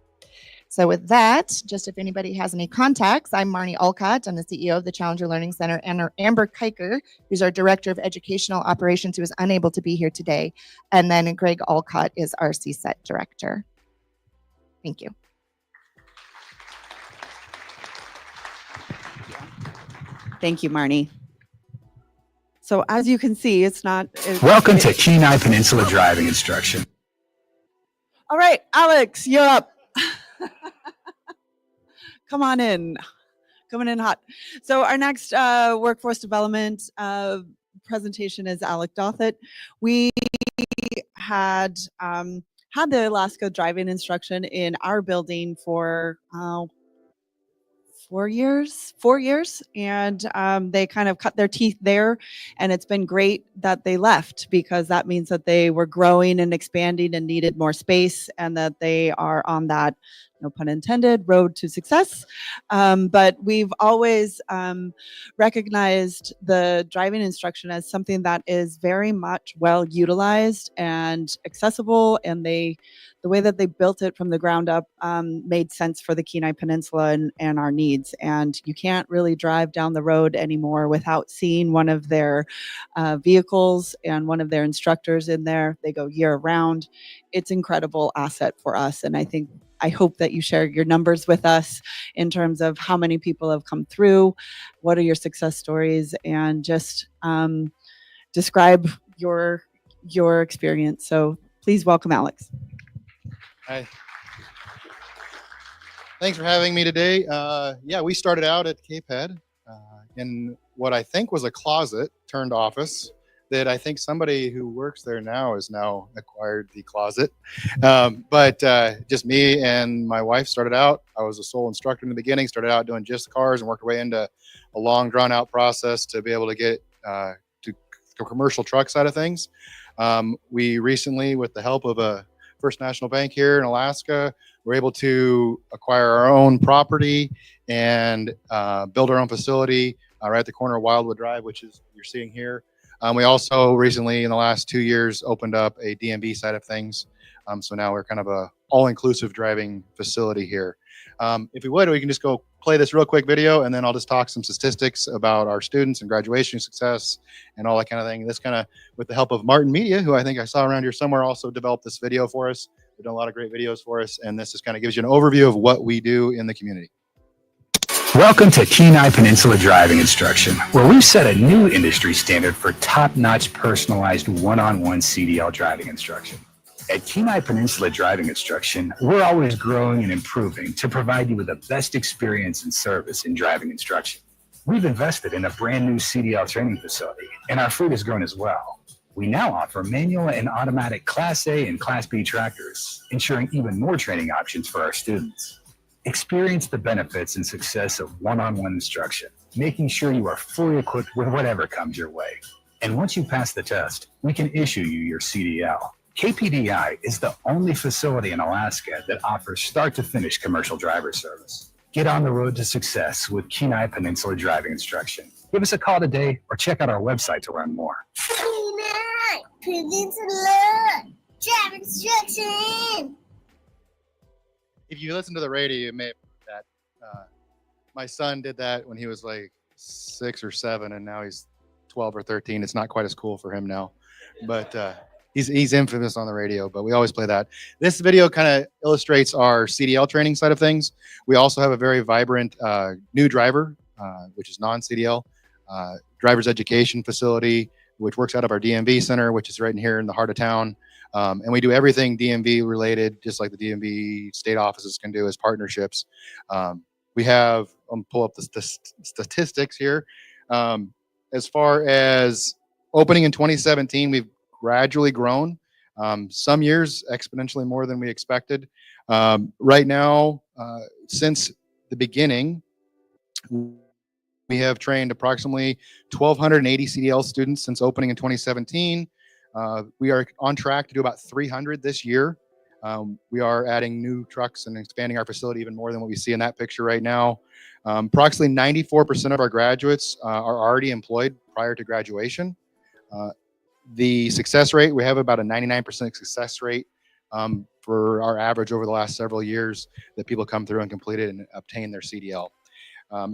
Speaker 7: So with that, just if anybody has any contacts, I'm Marnie Alcott. I'm the CEO of the Challenger Learning Center, and Amber Kiker, who's our Director of Educational Operations, who is unable to be here today. And then Greg Alcott is our CSET Director. Thank you.
Speaker 1: Thank you, Marnie. So as you can see,
Speaker 8: Welcome to Kenai Peninsula Driving Instruction.
Speaker 1: All right, Alex, you're up. Come on in. Coming in hot. So our next workforce development presentation is Alec Dothett. We had the Alaska driving instruction in our building for 4 years, and they kind of cut their teeth there, and it's been great that they left, because that means that they were growing and expanding and needed more space, and that they are on that, no pun intended, road to success. But we've always recognized the driving instruction as something that is very much well utilized and accessible, and the way that they built it from the ground up made sense for the Kenai Peninsula and our needs. And you can't really drive down the road anymore without seeing one of their vehicles and one of their instructors in there. They go year round. It's an incredible asset for us. And I hope that you share your numbers with us in terms of how many people have come through, what are your success stories, and just describe your experience. So please welcome Alex.
Speaker 9: Hi. Thanks for having me today. Yeah, we started out at KPEDD in what I think was a closet turned office that I think somebody who works there now has now acquired the closet. But just me and my wife started out. I was a sole instructor in the beginning, started out doing just cars and worked our way into a long drawn out process to be able to get to the commercial truck side of things. We recently, with the help of a First National Bank here in Alaska, we're able to acquire our own property and build our own facility right at the corner of Wildwood Drive, which is you're seeing here. We also recently, in the last 2 years, opened up a DMV side of things. So now we're kind of a all-inclusive driving facility here. If we would, we can just go play this real quick video, and then I'll just talk some statistics about our students and graduation success and all that kind of thing. This kind of, with the help of Martin Media, who I think I saw around here somewhere, also developed this video for us. They've done a lot of great videos for us, and this just kind of gives you an overview of what we do in the community.
Speaker 8: Welcome to Kenai Peninsula Driving Instruction, where we've set a new industry standard for top-notch personalized one-on-one CDL driving instruction. At Kenai Peninsula Driving Instruction, we're always growing and improving to provide you with the best experience and service in driving instruction. We've invested in a brand new CDL training facility, and our fleet has grown as well. We now offer manual and automatic Class A and Class B tractors, ensuring even more training options for our students. Experience the benefits and success of one-on-one instruction, making sure you are fully equipped with whatever comes your way. And once you pass the test, we can issue you your CDL. KPDI is the only facility in Alaska that offers start-to-finish commercial driver service. Get on the road to success with Kenai Peninsula Driving Instruction. Give us a call today or check out our website to learn more.
Speaker 10: Kenai Peninsula Driving Instruction.
Speaker 9: If you listen to the radio, you may have heard that. My son did that when he was like 6 or 7, and now he's 12 or 13. It's not quite as cool for him now, but he's infamous on the radio, but we always play that. This video kind of illustrates our CDL training side of things. We also have a very vibrant new driver, which is non-CDL, driver's education facility, which works out of our DMV center, which is right in here in the heart of town. And we do everything DMV related, just like the DMV state offices can do as partnerships. We have, I'll pull up the statistics here. As far as opening in 2017, we've gradually grown. Some years exponentially more than we expected. Right now, since the beginning, we have trained approximately 1,280 CDL students since opening in 2017. We are on track to do about 300 this year. We are adding new trucks and expanding our facility even more than what we see in that picture right now. Approximately 94% of our graduates are already employed prior to graduation. The success rate, we have about a 99% success rate for our average over the last several years that people come through and complete it and obtain their CDL.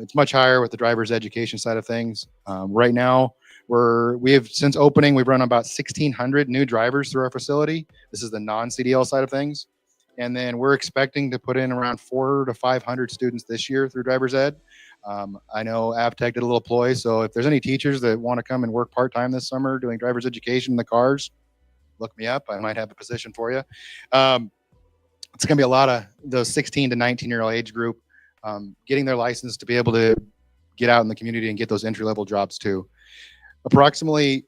Speaker 9: It's much higher with the driver's education side of things. Right now, we have since opening, we've run about 1,600 new drivers through our facility. This is the non-CDL side of things. And then we're expecting to put in around 400 to 500 students this year through driver's ed. I know AvTech did a little ploy, so if there's any teachers that want to come and work part-time this summer doing driver's education in the cars, look me up. I might have a position for you. It's going to be a lot of those 16 to 19-year-old age group getting their license to be able to get out in the community and get those entry-level jobs too. Approximately,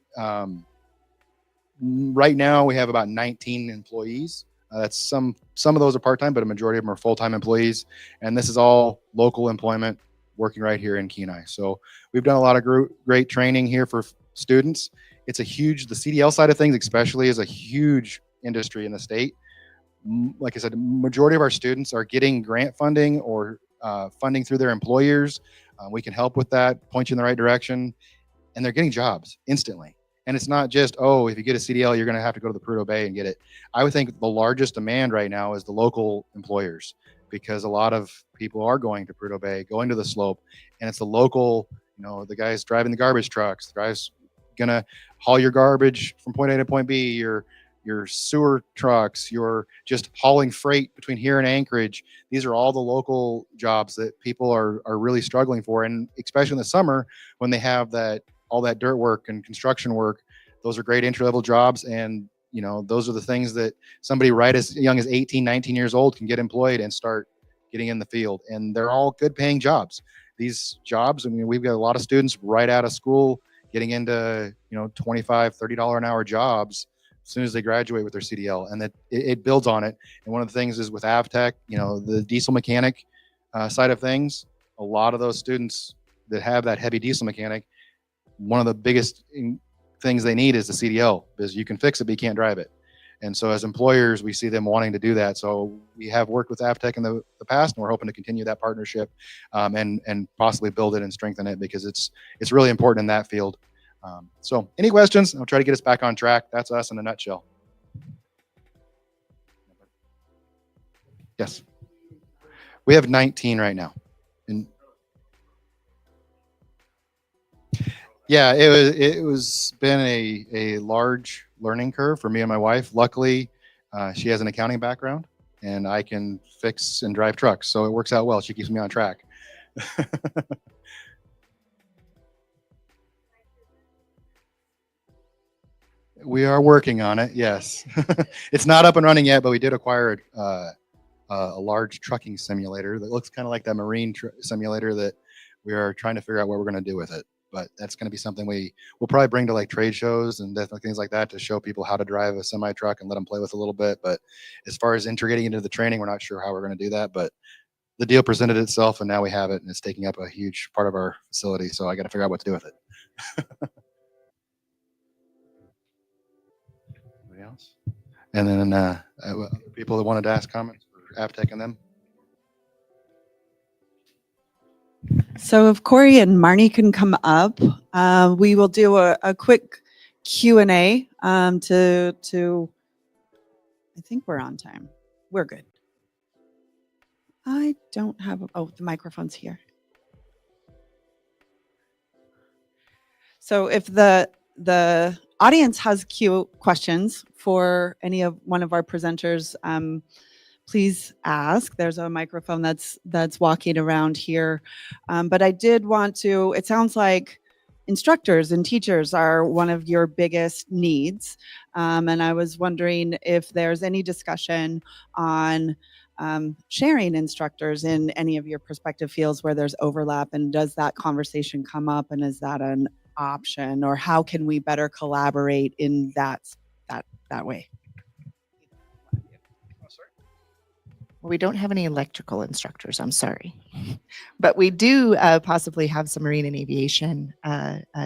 Speaker 9: right now we have about 19 employees. That's some of those are part-time, but a majority of them are full-time employees. And this is all local employment working right here in Kenai. So we've done a lot of great training here for students. It's the CDL side of things especially is a huge industry in the state. Like I said, the majority of our students are getting grant funding or funding through their employers. We can help with that, point you in the right direction, and they're getting jobs instantly. And it's not just, oh, if you get a CDL, you're going to have to go to the Prudhoe Bay and get it. I would think the largest demand right now is the local employers, because a lot of people are going to Prudhoe Bay, going to the slope, and it's the local, the guys driving the garbage trucks, the guys going to haul your garbage from point A to point B, your sewer trucks, you're just hauling freight between here and Anchorage. These are all the local jobs that people are really struggling for. And especially in the summer when they have all that dirt work and construction work, those are great entry-level jobs, and you know, those are the things that somebody right as young as 18, 19 years old can get employed and start getting in the field. And they're all good paying jobs. These jobs, I mean, we've got a lot of students right out of school getting into, you know, $25, $30 an hour jobs as soon as they graduate with their CDL, and that it builds on it. And one of the things is with AvTech, you know, the diesel mechanic side of things, a lot of those students that have that heavy diesel mechanic, one of the biggest things they need is the CDL, because you can fix it, but you can't drive it. And so as employers, we see them wanting to do that. So we have worked with AvTech in the past, and we're hoping to continue that partnership and possibly build it and strengthen it, because it's really important in that field. So any questions? I'll try to get us back on track. That's us in a nutshell. Yes. We have 19 right now. And yeah, it was been a large learning curve for me and my wife. Luckily, she has an accounting background, and I can fix and drive trucks, so it works out well. She keeps me on track. We are working on it. Yes, it's not up and running yet, but we did acquire a large trucking simulator that looks kind of like that marine simulator that we are trying to figure out what we're going to do with it. But that's going to be something we'll probably bring to like trade shows and things like that to show people how to drive a semi truck and let them play with a little bit. But as far as integrating into the training, we're not sure how we're going to do that. But the deal presented itself, and now we have it, and it's taking up a huge part of our facility. So I got to figure out what to do with it. Anybody else? And then people that wanted to ask comments for AvTech and them.
Speaker 1: So if Corey and Marnie can come up, we will do a quick Q&A to, I think we're on time. We're good. I don't have, the microphone's here. So if the audience has questions for one of our presenters, please ask. There's a microphone that's walking around here. But I did want to, it sounds like instructors and teachers are one of your biggest needs. And I was wondering if there's any discussion on sharing instructors in any of your prospective fields where there's overlap, and does that conversation come up, and is that an option, or how can we better collaborate in that way?
Speaker 7: We don't have any electrical instructors, I'm sorry. But we do possibly have some marine and aviation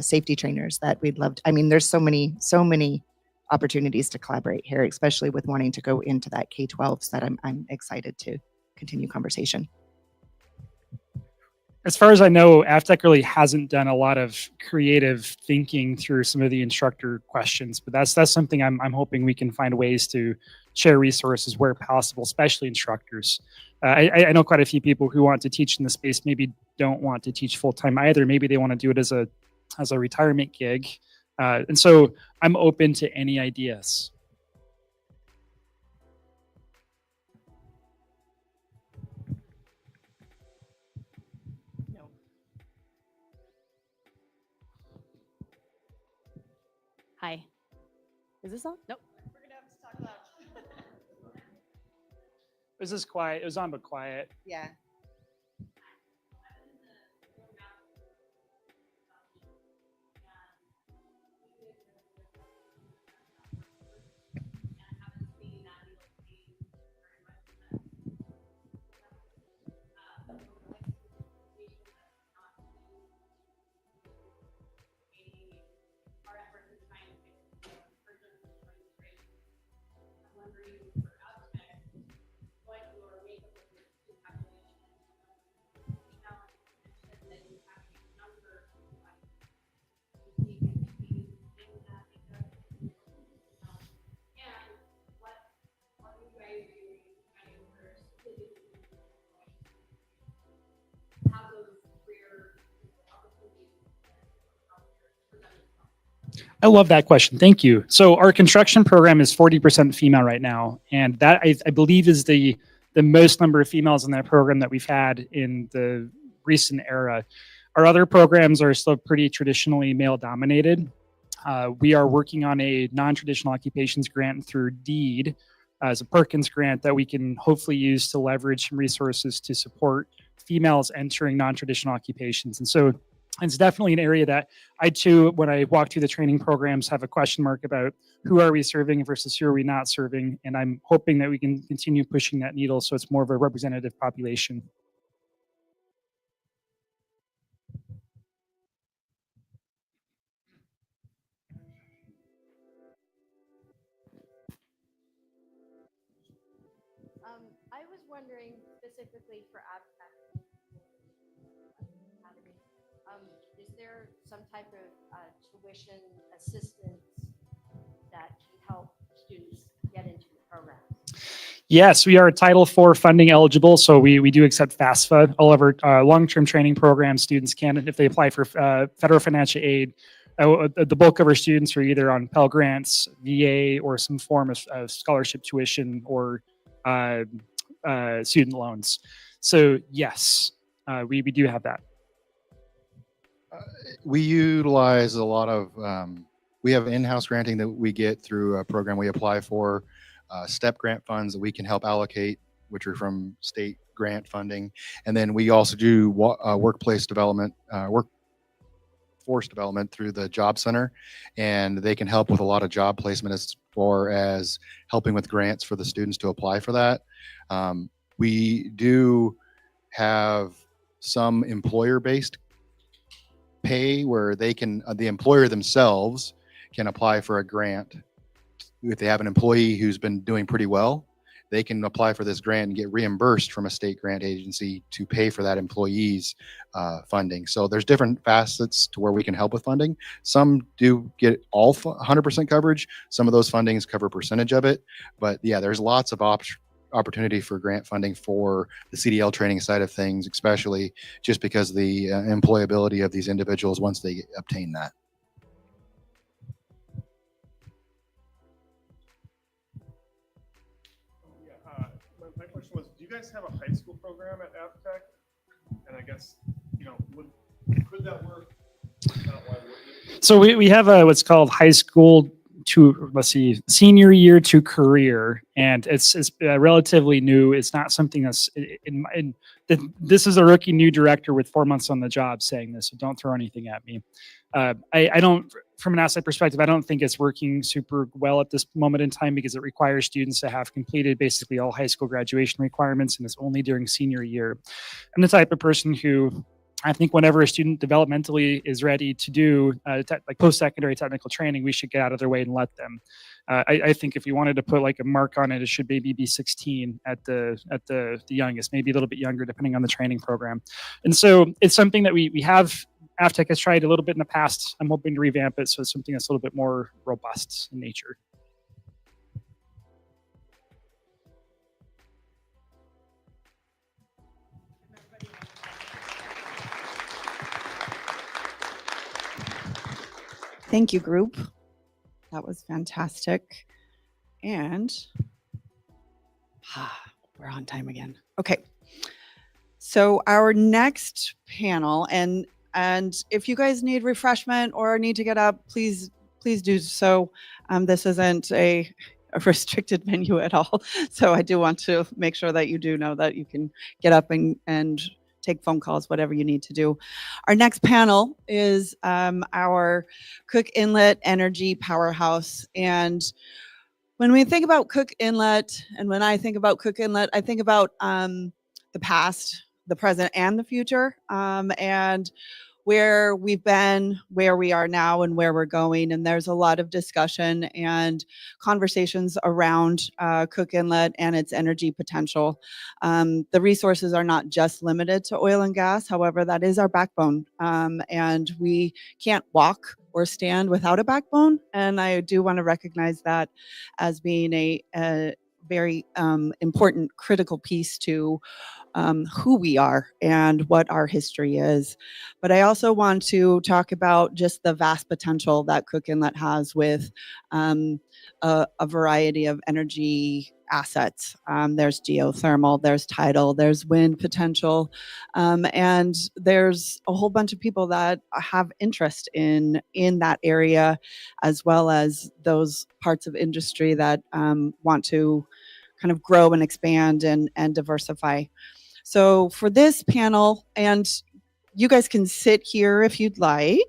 Speaker 7: safety trainers that we'd love to. I mean, there's so many opportunities to collaborate here, especially with wanting to go into that K-12, so that I'm excited to continue conversation.
Speaker 5: As far as I know, AvTech really hasn't done a lot of creative thinking through some of the instructor questions, but that's something I'm hoping we can find ways to share resources where possible, especially instructors. I know quite a few people who want to teach in the space, maybe don't want to teach full-time either. Maybe they want to do it as a retirement gig. And so I'm open to any ideas.
Speaker 11: Hi. Is this on? Nope.
Speaker 1: We're gonna have to talk loud.
Speaker 5: It was just quiet. It was on, but quiet.
Speaker 1: Yeah.
Speaker 5: I love that question. Thank you. So our construction program is 40% female right now. And that I believe is the most number of females in that program that we've had in the recent era. Our other programs are still pretty traditionally male dominated. We are working on a non-traditional occupations grant through DEED as a Perkins grant that we can hopefully use to leverage some resources to support females entering non-traditional occupations. And so it's definitely an area that I too, when I walk through the training programs, have a question mark about who are we serving versus who are we not serving. And I'm hoping that we can continue pushing that needle so it's more of a representative population.
Speaker 11: I was wondering specifically for ABTEC Academy, is there some type of tuition assistance that can help students get into the program?
Speaker 5: Yes, we are Title IV funding eligible, so we do accept FAFSA. All of our long-term training program students can, if they apply for federal financial aid. The bulk of our students are either on Pell Grants, VA, or some form of scholarship tuition or student loans. So yes, we do have that.
Speaker 9: We utilize a lot of, we have in-house granting that we get through a program we apply for, STEP grant funds that we can help allocate, which are from state grant funding. And then we also do workplace development, workforce development through the Job Center. And they can help with a lot of job placement as far as helping with grants for the students to apply for that. We do have some employer-based pay where they can, the employer themselves can apply for a grant. If they have an employee who's been doing pretty well, they can apply for this grant and get reimbursed from a state grant agency to pay for that employee's funding. So there's different facets to where we can help with funding. Some do get all 100% coverage. Some of those fundings cover a percentage of it. But yeah, there's lots of opportunity for grant funding for the CDL training side of things, especially just because of the employability of these individuals once they obtain that.
Speaker 12: My question was, do you guys have a high school program at ABTEC? And I guess, could that work? Not, why wouldn't it?
Speaker 5: So we have what's called high school to, senior year to career, and it's relatively new. It's not something that's this is a rookie new director with 4 months on the job saying this, so don't throw anything at me. I don't, from an outside perspective, I don't think it's working super well at this moment in time because it requires students to have completed basically all high school graduation requirements, and it's only during senior year. I'm the type of person who, I think whenever a student developmentally is ready to do like post-secondary technical training, we should get out of their way and let them. I think if you wanted to put like a mark on it, it should maybe be 16 at the youngest, maybe a little bit younger depending on the training program. And so it's something that we have. ABTEC has tried a little bit in the past. I'm hoping to revamp it so it's something that's a little bit more robust in nature.
Speaker 1: Thank you, group. That was fantastic. And we're on time again. Okay. So our next panel, and if you guys need refreshment or need to get up, please do so. This isn't a restricted menu at all. So I do want to make sure that you do know that you can get up and take phone calls, whatever you need to do. Our next panel is our Cook Inlet Energy Powerhouse. And when we think about Cook Inlet, and when I think about Cook Inlet, I think about the past, the present, and the future, and where we've been, where we are now, and where we're going. And there's a lot of discussion and conversations around Cook Inlet and its energy potential. The resources are not just limited to oil and gas. However, that is our backbone. And we can't walk or stand without a backbone. And I do want to recognize that as being a very important, critical piece to who we are and what our history is. But I also want to talk about just the vast potential that Cook Inlet has with a variety of energy assets. There's geothermal, there's tidal, there's wind potential, and there's a whole bunch of people that have interest in that area, as well as those parts of industry that want to kind of grow and expand and diversify. So for this panel, and you guys can sit here if you'd like,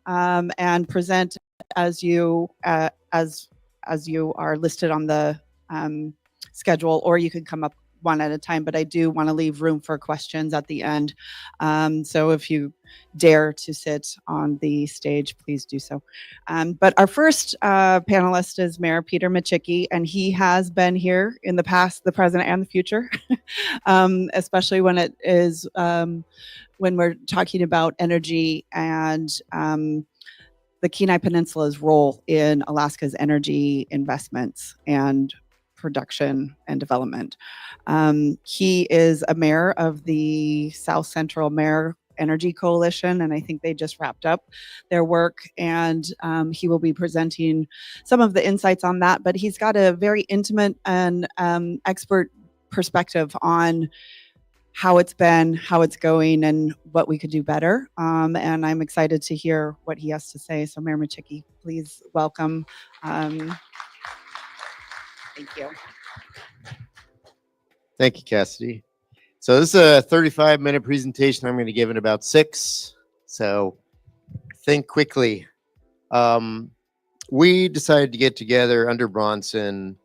Speaker 1: and present as you are listed on the schedule, or you can come up one at a time, but I do want to leave room for questions at the end. So if you dare to sit on the stage, please do so. But our first panelist is Mayor Peter Machicki, and he has been here in the past, the present, and the future, especially when it is when we're talking about energy and the Kenai Peninsula's role in Alaska's energy investments and production and development. He is a mayor of the South Central Mayor Energy Coalition, and I think they just wrapped up their work, and he will be presenting some of the insights on that, but he's got a very intimate and expert perspective on how it's been, how it's going, and what we could do better. And I'm excited to hear what he has to say. So Mayor Machicki, please welcome. Thank you.
Speaker 13: Thank you, Cassidy. So this is a 35-minute presentation. I'm going to give in about 6. So think quickly. We decided to get together under Bronson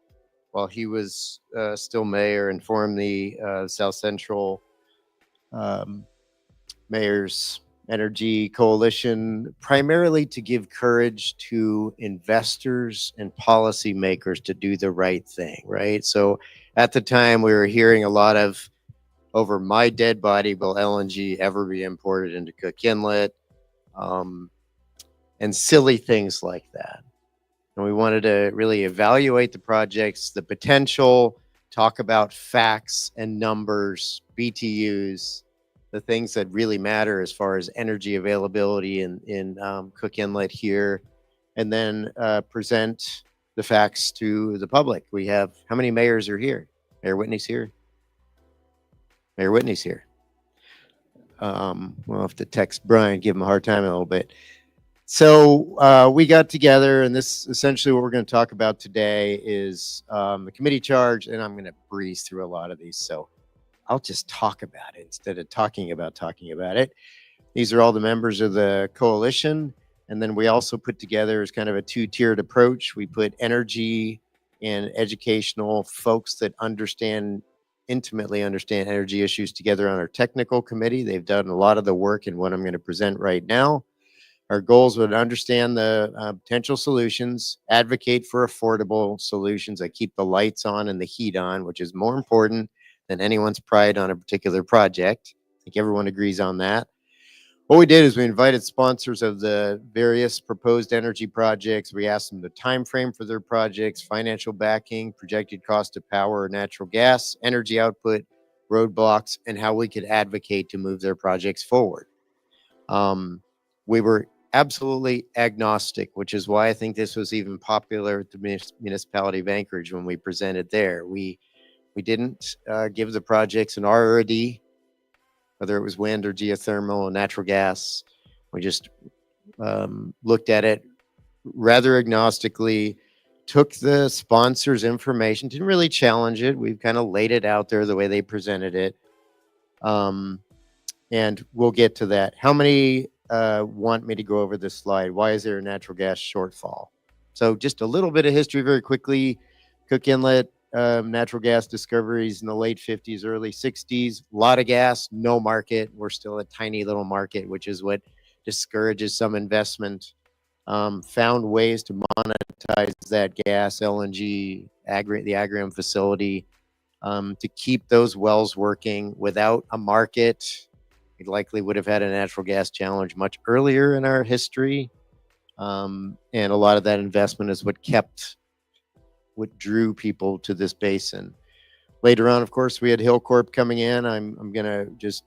Speaker 13: while he was still mayor and form the South Central Mayors Energy Coalition, primarily to give courage to investors and policymakers to do the right thing, right? So at the time, we were hearing a lot of, over my dead body, will LNG ever be imported into Cook Inlet? And silly things like that. And we wanted to really evaluate the projects, the potential, talk about facts and numbers, BTUs, the things that really matter as far as energy availability in Cook Inlet here, and then present the facts to the public. We have, how many mayors are here? Mayor Whitney's here. Mayor Whitney's here. We'll have to text Brian, give him a hard time a little bit. So we got together, and this essentially what we're going to talk about today is the committee charge, and I'm going to breeze through a lot of these. So I'll just talk about it instead of talking about it. These are all the members of the coalition. And then we also put together as kind of a 2-tiered approach. We put energy and educational folks that intimately understand energy issues together on our technical committee. They've done a lot of the work in what I'm going to present right now. Our goals would understand the potential solutions, advocate for affordable solutions that keep the lights on and the heat on, which is more important than anyone's pride on a particular project. I think everyone agrees on that. What we did is we invited sponsors of the various proposed energy projects. We asked them the time frame for their projects, financial backing, projected cost of power or natural gas, energy output, roadblocks, and how we could advocate to move their projects forward. We were absolutely agnostic, which is why I think this was even popular at the municipality of Anchorage when we presented there. We didn't give the projects an R or a D, whether it was wind or geothermal or natural gas. We just looked at it rather agnostically, took the sponsors' information, didn't really challenge it. We've kind of laid it out there the way they presented it. And we'll get to that. How many want me to go over this slide? Why is there a natural gas shortfall? So just a little bit of history very quickly. Cook Inlet, natural gas discoveries in the late 50s, early 60s. A lot of gas, no market. We're still a tiny little market, which is what discourages some investment. Found ways to monetize that gas, LNG, the Agrium facility, to keep those wells working. Without a market, we likely would have had a natural gas challenge much earlier in our history. And a lot of that investment is what drew people to this basin. Later on, of course, we had Hillcorp coming in. I'm going to just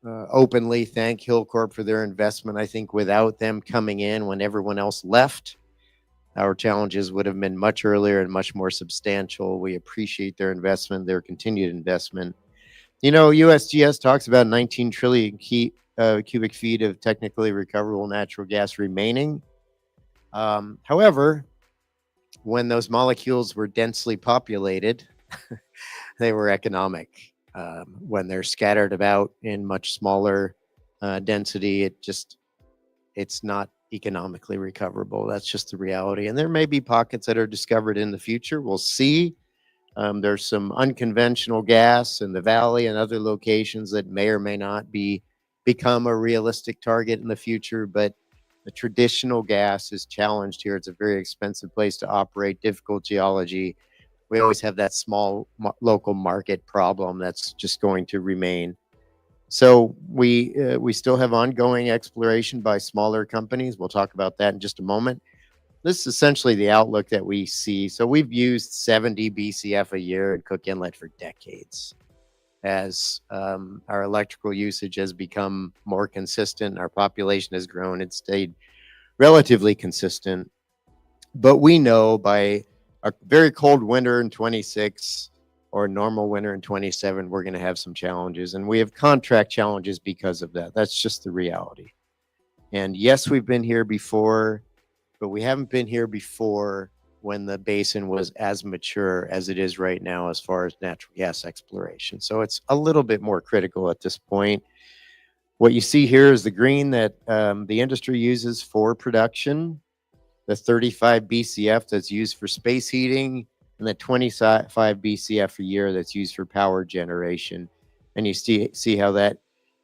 Speaker 13: openly thank Hillcorp for their investment. I think without them coming in when everyone else left, our challenges would have been much earlier and much more substantial. We appreciate their investment, their continued investment. You know, USGS talks about 19 trillion cubic feet of technically recoverable natural gas remaining. However, when those molecules were densely populated, they were economic. When they're scattered about in much smaller density, it's not economically recoverable. That's just the reality. And there may be pockets that are discovered in the future. We'll see. There's some unconventional gas in the valley and other locations that may or may not become a realistic target in the future, but the traditional gas is challenged here. It's a very expensive place to operate, difficult geology. We always have that small local market problem that's just going to remain. So we still have ongoing exploration by smaller companies. We'll talk about that in just a moment. This is essentially the outlook that we see. So we've used 70 BCF a year in Cook Inlet for decades. As our electrical usage has become more consistent, our population has grown, it's stayed relatively consistent. But we know by a very cold winter in 26 or a normal winter in 27, we're going to have some challenges. And we have contract challenges because of that. That's just the reality. And yes, we've been here before, but we haven't been here before when the basin was as mature as it is right now as far as natural gas exploration. So it's a little bit more critical at this point. What you see here is the green that the industry uses for production, the 35 BCF that's used for space heating, and the 25 BCF a year that's used for power generation. And you see how that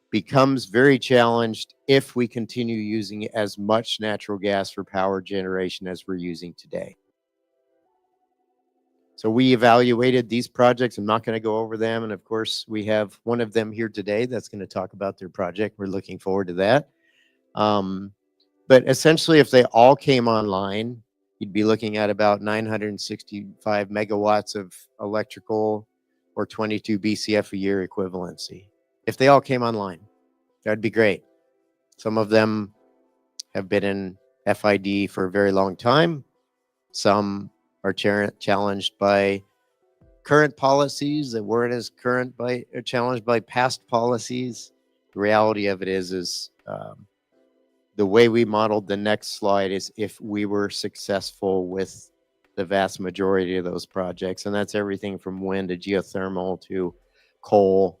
Speaker 13: becomes very challenged if we continue using as much natural gas for power generation as we're using today. So we evaluated these projects. I'm not going to go over them. And of course, we have one of them here today that's going to talk about their project. We're looking forward to that. But essentially, if they all came online, you'd be looking at about 965 megawatts of electrical or 22 BCF a year equivalency. If they all came online, that'd be great. Some of them have been in FID for a very long time. Some are challenged by current policies that weren't as challenged by past policies. The reality of it is the way we modeled the next slide is if we were successful with the vast majority of those projects, and that's everything from wind to geothermal to coal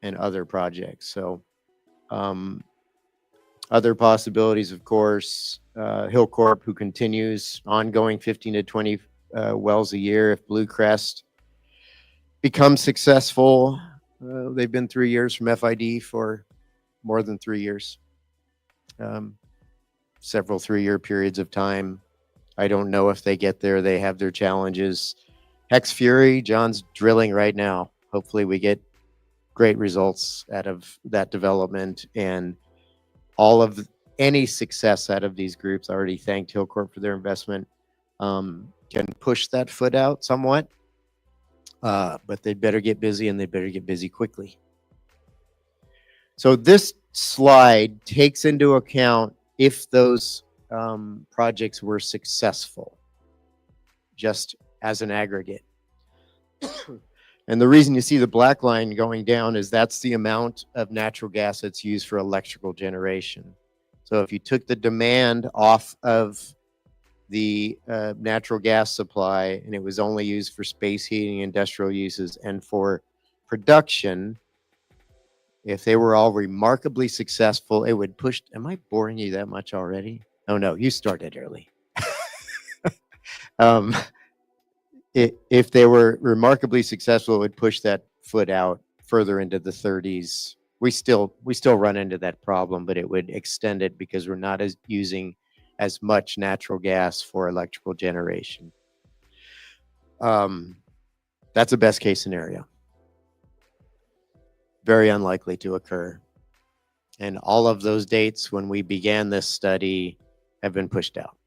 Speaker 13: and other projects. So other possibilities, of course, Hillcorp, who continues ongoing 15 to 20 wells a year. If Bluecrest becomes successful, they've been 3 years from FID for more than 3 years. Several 3-year periods of time. I don't know if they get there. They have their challenges. Hex Fury, John's drilling right now. Hopefully we get great results out of that development, and all of any success out of these groups. I already thanked Hillcorp for their investment. Can push that foot out somewhat, but they better get busy, and they better get busy quickly. So this slide takes into account if those projects were successful, just as an aggregate. And the reason you see the black line going down is that's the amount of natural gas that's used for electrical generation. So if you took the demand off of the natural gas supply and it was only used for space heating, industrial uses, and for production, if they were all remarkably successful, it would push. Am I boring you that much already? Oh no, you started early. If they were remarkably successful, it would push that foot out further into the 30s. We still run into that problem, but it would extend it because we're not using as much natural gas for electrical generation. That's a best case scenario. Very unlikely to occur. And all of those dates when we began this study have been pushed out.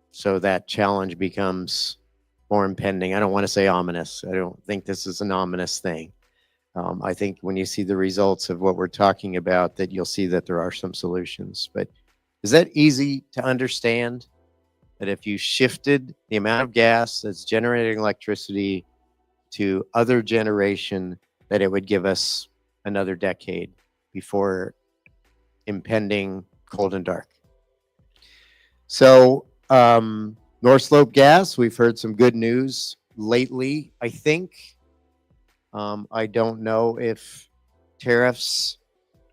Speaker 13: So that challenge becomes more impending. I don't want to say ominous. I don't think this is an ominous thing. I think when you see the results of what we're talking about, that you'll see that there are some solutions. But is that easy to understand? That if you shifted the amount of gas that's generating electricity to other generation, that it would give us another decade before impending cold and dark. So North Slope gas, we've heard some good news lately, I think. I don't know if tariffs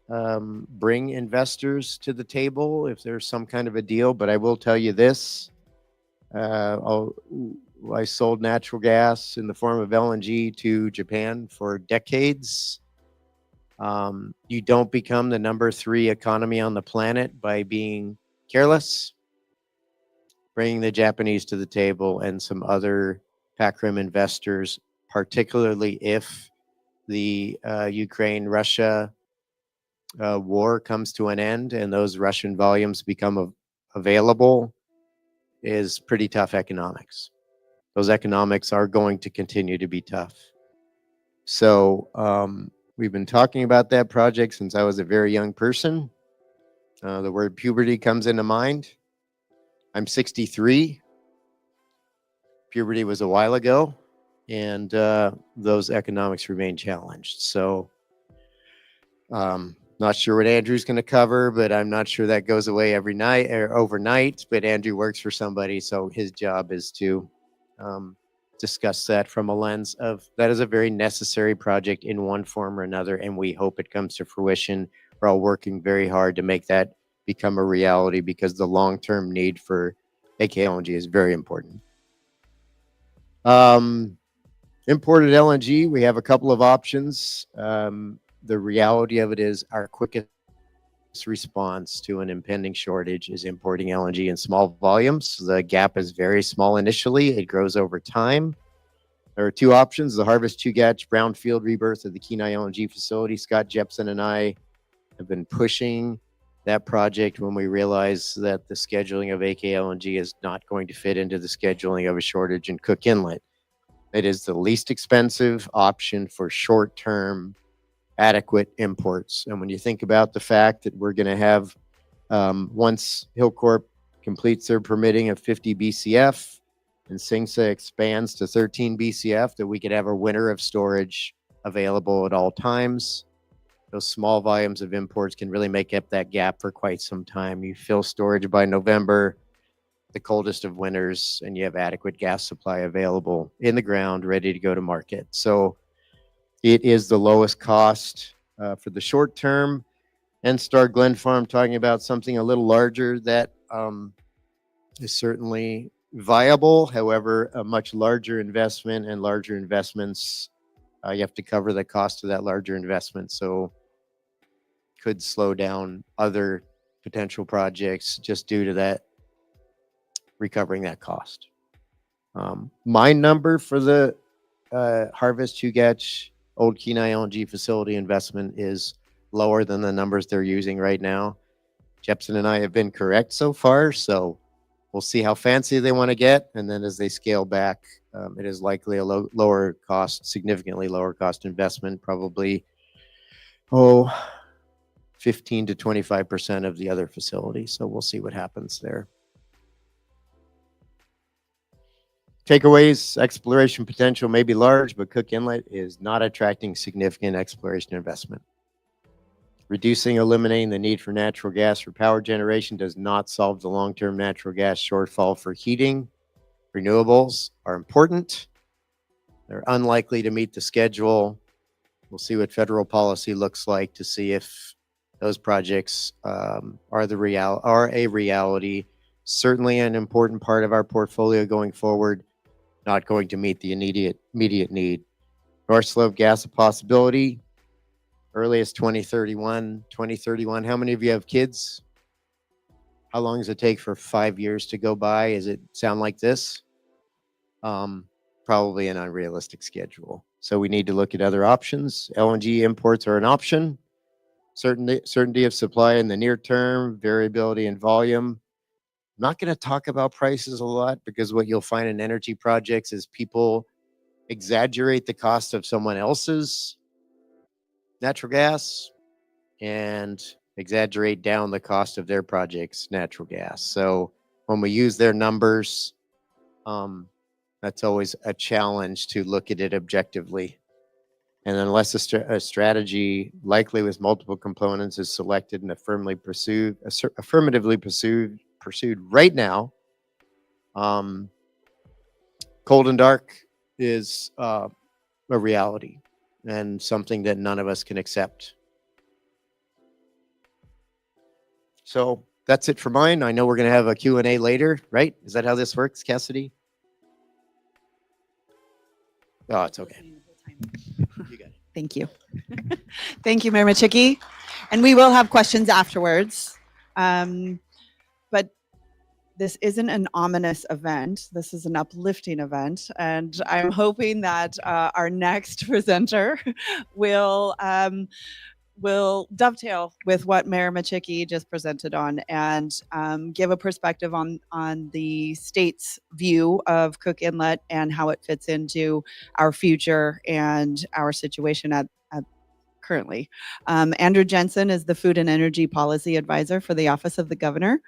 Speaker 13: bring investors to the table, if there's some kind of a deal, but I will tell you this. I sold natural gas in the form of LNG to Japan for decades. You don't become the number 3 economy on the planet by being careless. Bringing the Japanese to the table and some other PAC-RIM investors, particularly if the Ukraine-Russia war comes to an end and those Russian volumes become available, is pretty tough economics. Those economics are going to continue to be tough. So we've been talking about that project since I was a very young person. The word puberty comes into mind. I'm 63. Puberty was a while ago, and those economics remain challenged. So not sure what Andrew's going to cover, but I'm not sure that goes away every night or overnight. But Andrew works for somebody, so his job is to discuss that from a lens of that is a very necessary project in one form or another, and we hope it comes to fruition. We're all working very hard to make that become a reality because the long-term need for AK LNG is very important. Imported LNG, we have a couple of options. The reality of it is our quickest response to an impending shortage is importing LNG in small volumes. The gap is very small initially. It grows over time. There are 2 options: the Harvest 2 Gatch brownfield rebirth of the Kenai LNG facility. Scott Jepson and I have been pushing that project when we realized that the scheduling of AK LNG is not going to fit into the scheduling of a shortage in Cook Inlet. It is the least expensive option for short-term adequate imports. And when you think about the fact that we're going to have, once Hillcorp completes their permitting of 50 BCF and SINGSA expands to 13 BCF, that we could have a winter of storage available at all times. Those small volumes of imports can really make up that gap for quite some time. You fill storage by November, the coldest of winters, and you have adequate gas supply available in the ground, ready to go to market. So it is the lowest cost for the short term. Star Glen Farm, talking about something a little larger that is certainly viable. However, a much larger investment, and larger investments, you have to cover the cost of that larger investment. So could slow down other potential projects just due to that, recovering that cost. My number for the Harvest 2 Gatch Old Kenai LNG facility investment is lower than the numbers they're using right now. Jepson and I have been correct so far, so we'll see how fancy they want to get. And then as they scale back, it is likely a lower cost, significantly lower cost investment, probably 15 to 25% of the other facility. So we'll see what happens there. Takeaways: exploration potential may be large, but Cook Inlet is not attracting significant exploration investment. Eliminating the need for natural gas for power generation does not solve the long-term natural gas shortfall for heating. Renewables are important. They're unlikely to meet the schedule. We'll see what federal policy looks like to see if those projects are a reality. Certainly an important part of our portfolio going forward. Not going to meet the immediate need. North Slope gas, a possibility. Earliest 2031. How many of you have kids? How long does it take for 5 years to go by? Does it sound like this? Probably an unrealistic schedule. So we need to look at other options. LNG imports are an option. Certainty of supply in the near term, variability in volume. not going to talk about prices a lot, because what you'll find in energy projects is people exaggerate the cost of someone else's natural gas and exaggerate down the cost of their project's natural gas. So when we use their numbers, that's always a challenge to look at it objectively. And unless a strategy, likely with multiple components, is selected and affirmatively pursued right now, cold and dark is a reality and something that none of us can accept. So that's it for mine. I know we're going to have a Q&A later, right? Is that how this works, Cassidy? Oh, it's okay. You got it.
Speaker 1: Thank you. Thank you, Mayor Machicki. And we will have questions afterwards. But this isn't an ominous event. This is an uplifting event. And I'm hoping that our next presenter will dovetail with what Mayor Machicki just presented on, and give a perspective on the state's view of Cook Inlet and how it fits into our future and our situation at currently. Andrew Jensen is the Food and Energy Policy Advisor for the Office of the Governor.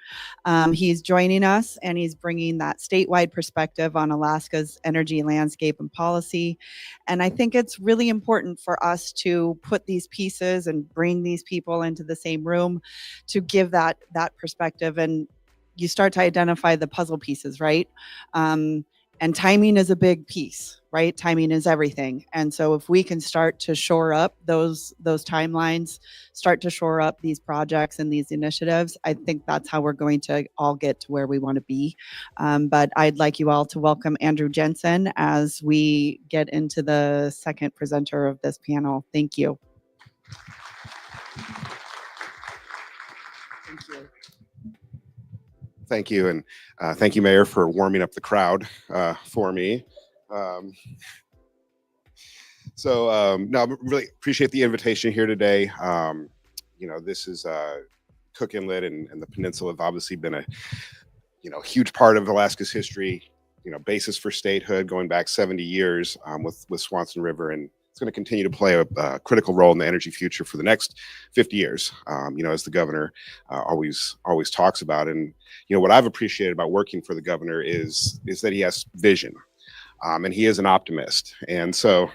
Speaker 1: He's joining us, and he's bringing that statewide perspective on Alaska's energy landscape and policy. And I think it's really important for us to put these pieces and bring these people into the same room to give that perspective. And you start to identify the puzzle pieces, right? And timing is a big piece, right? Timing is everything. And so if we can start to shore up those timelines, start to shore up these projects and these initiatives, I think that's how we're going to all get to where we want to be. But I'd like you all to welcome Andrew Jensen as we get into the second presenter of this panel. Thank you. Thank you.
Speaker 14: Thank you, and thank you, Mayor, for warming up the crowd for me. No, I really appreciate the invitation here today. This is Cook Inlet and the peninsula have obviously been a huge part of Alaska's history. Basis for statehood going back 70 years with Swanson River, and it's going to continue to play a critical role in the energy future for the next 50 years, as the governor always talks about. And, what I've appreciated about working for the governor is that he has vision, and he is an optimist. And so,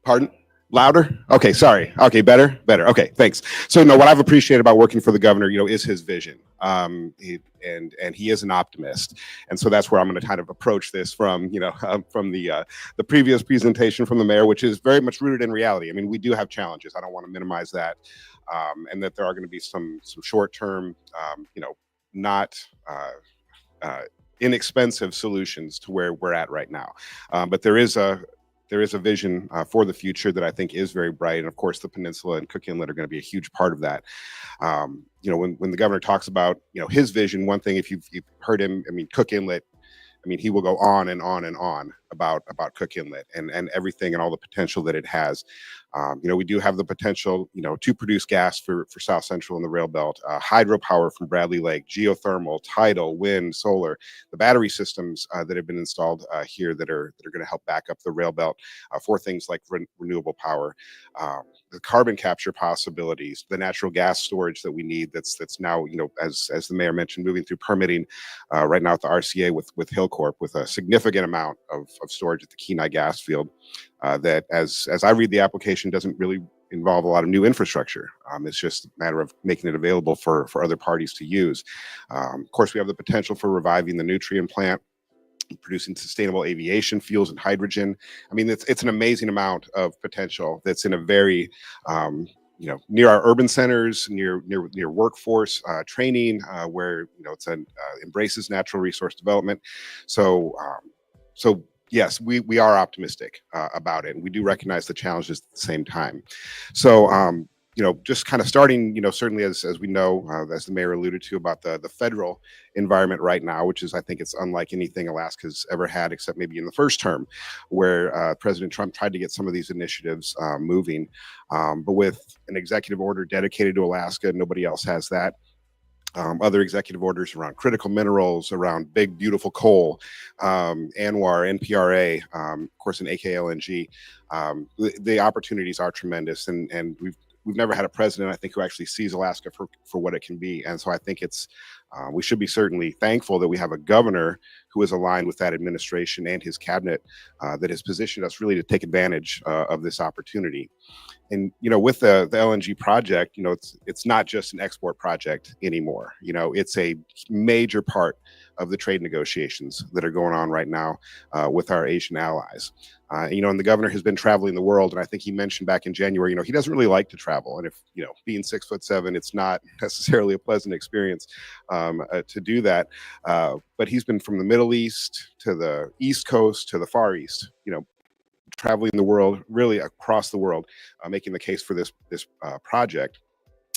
Speaker 14: pardon? Louder? Okay, sorry. Okay, better. Okay, thanks. So no, what I've appreciated about working for the governor, is his vision. He is an optimist, and so that's where I'm going to kind of approach this from the previous presentation from the mayor, which is very much rooted in reality. I mean, we do have challenges. I don't want to minimize that, and that there are going to be some short-term, not inexpensive solutions to where we're at right now, but there is a vision for the future that I think is very bright. And of course, the peninsula and Cook Inlet are going to be a huge part of that. When the governor talks about, his vision, one thing, if you've heard him, Cook Inlet, he will go on and on and on about Cook Inlet and everything and all the potential that it has. We do have the potential, to produce gas for South Central and the rail belt, hydropower from Bradley Lake, geothermal, tidal, wind, solar, the battery systems that have been installed here that are going to help back up the rail belt for things like renewable power, the carbon capture possibilities, the natural gas storage that we need. That's now, as the mayor mentioned, moving through permitting right now at the RCA with Hillcorp, with a significant amount of storage at the Kenai gas field. That as I read the application, doesn't really involve a lot of new infrastructure. It's just a matter of making it available for other parties to use. Of course, we have the potential for reviving the nutrient plant, producing sustainable aviation fuels and hydrogen. It's an amazing amount of potential that's in a very near our urban centers, near workforce training, where it's embraces natural resource development. So yes, we are optimistic about it, and we do recognize the challenges at the same time. So, just kind of starting, certainly as we know, as the mayor alluded to, about the federal environment right now, which is, I think it's unlike anything Alaska's ever had, except maybe in the first term, where President Trump tried to get some of these initiatives moving. But with an executive order dedicated to Alaska, nobody else has that. other executive orders around critical minerals, around big, beautiful coal, ANWR, NPRA, of course, in AKLNG. The opportunities are tremendous, and we've never had a president, I think, who actually sees Alaska for what it can be. And so I think it's we should be certainly thankful that we have a governor who is aligned with that administration and his cabinet that has positioned us really to take advantage of this opportunity. And with the LNG project, it's not just an export project anymore. It's a major part of the trade negotiations that are going on right now with our Asian allies. And the governor has been traveling the world, and I think he mentioned back in January, he doesn't really like to travel, and if being 6'7", it's not necessarily a pleasant experience to do that. But he's been from the Middle East to the East Coast to the Far East, traveling the world, really across the world, making the case for this project.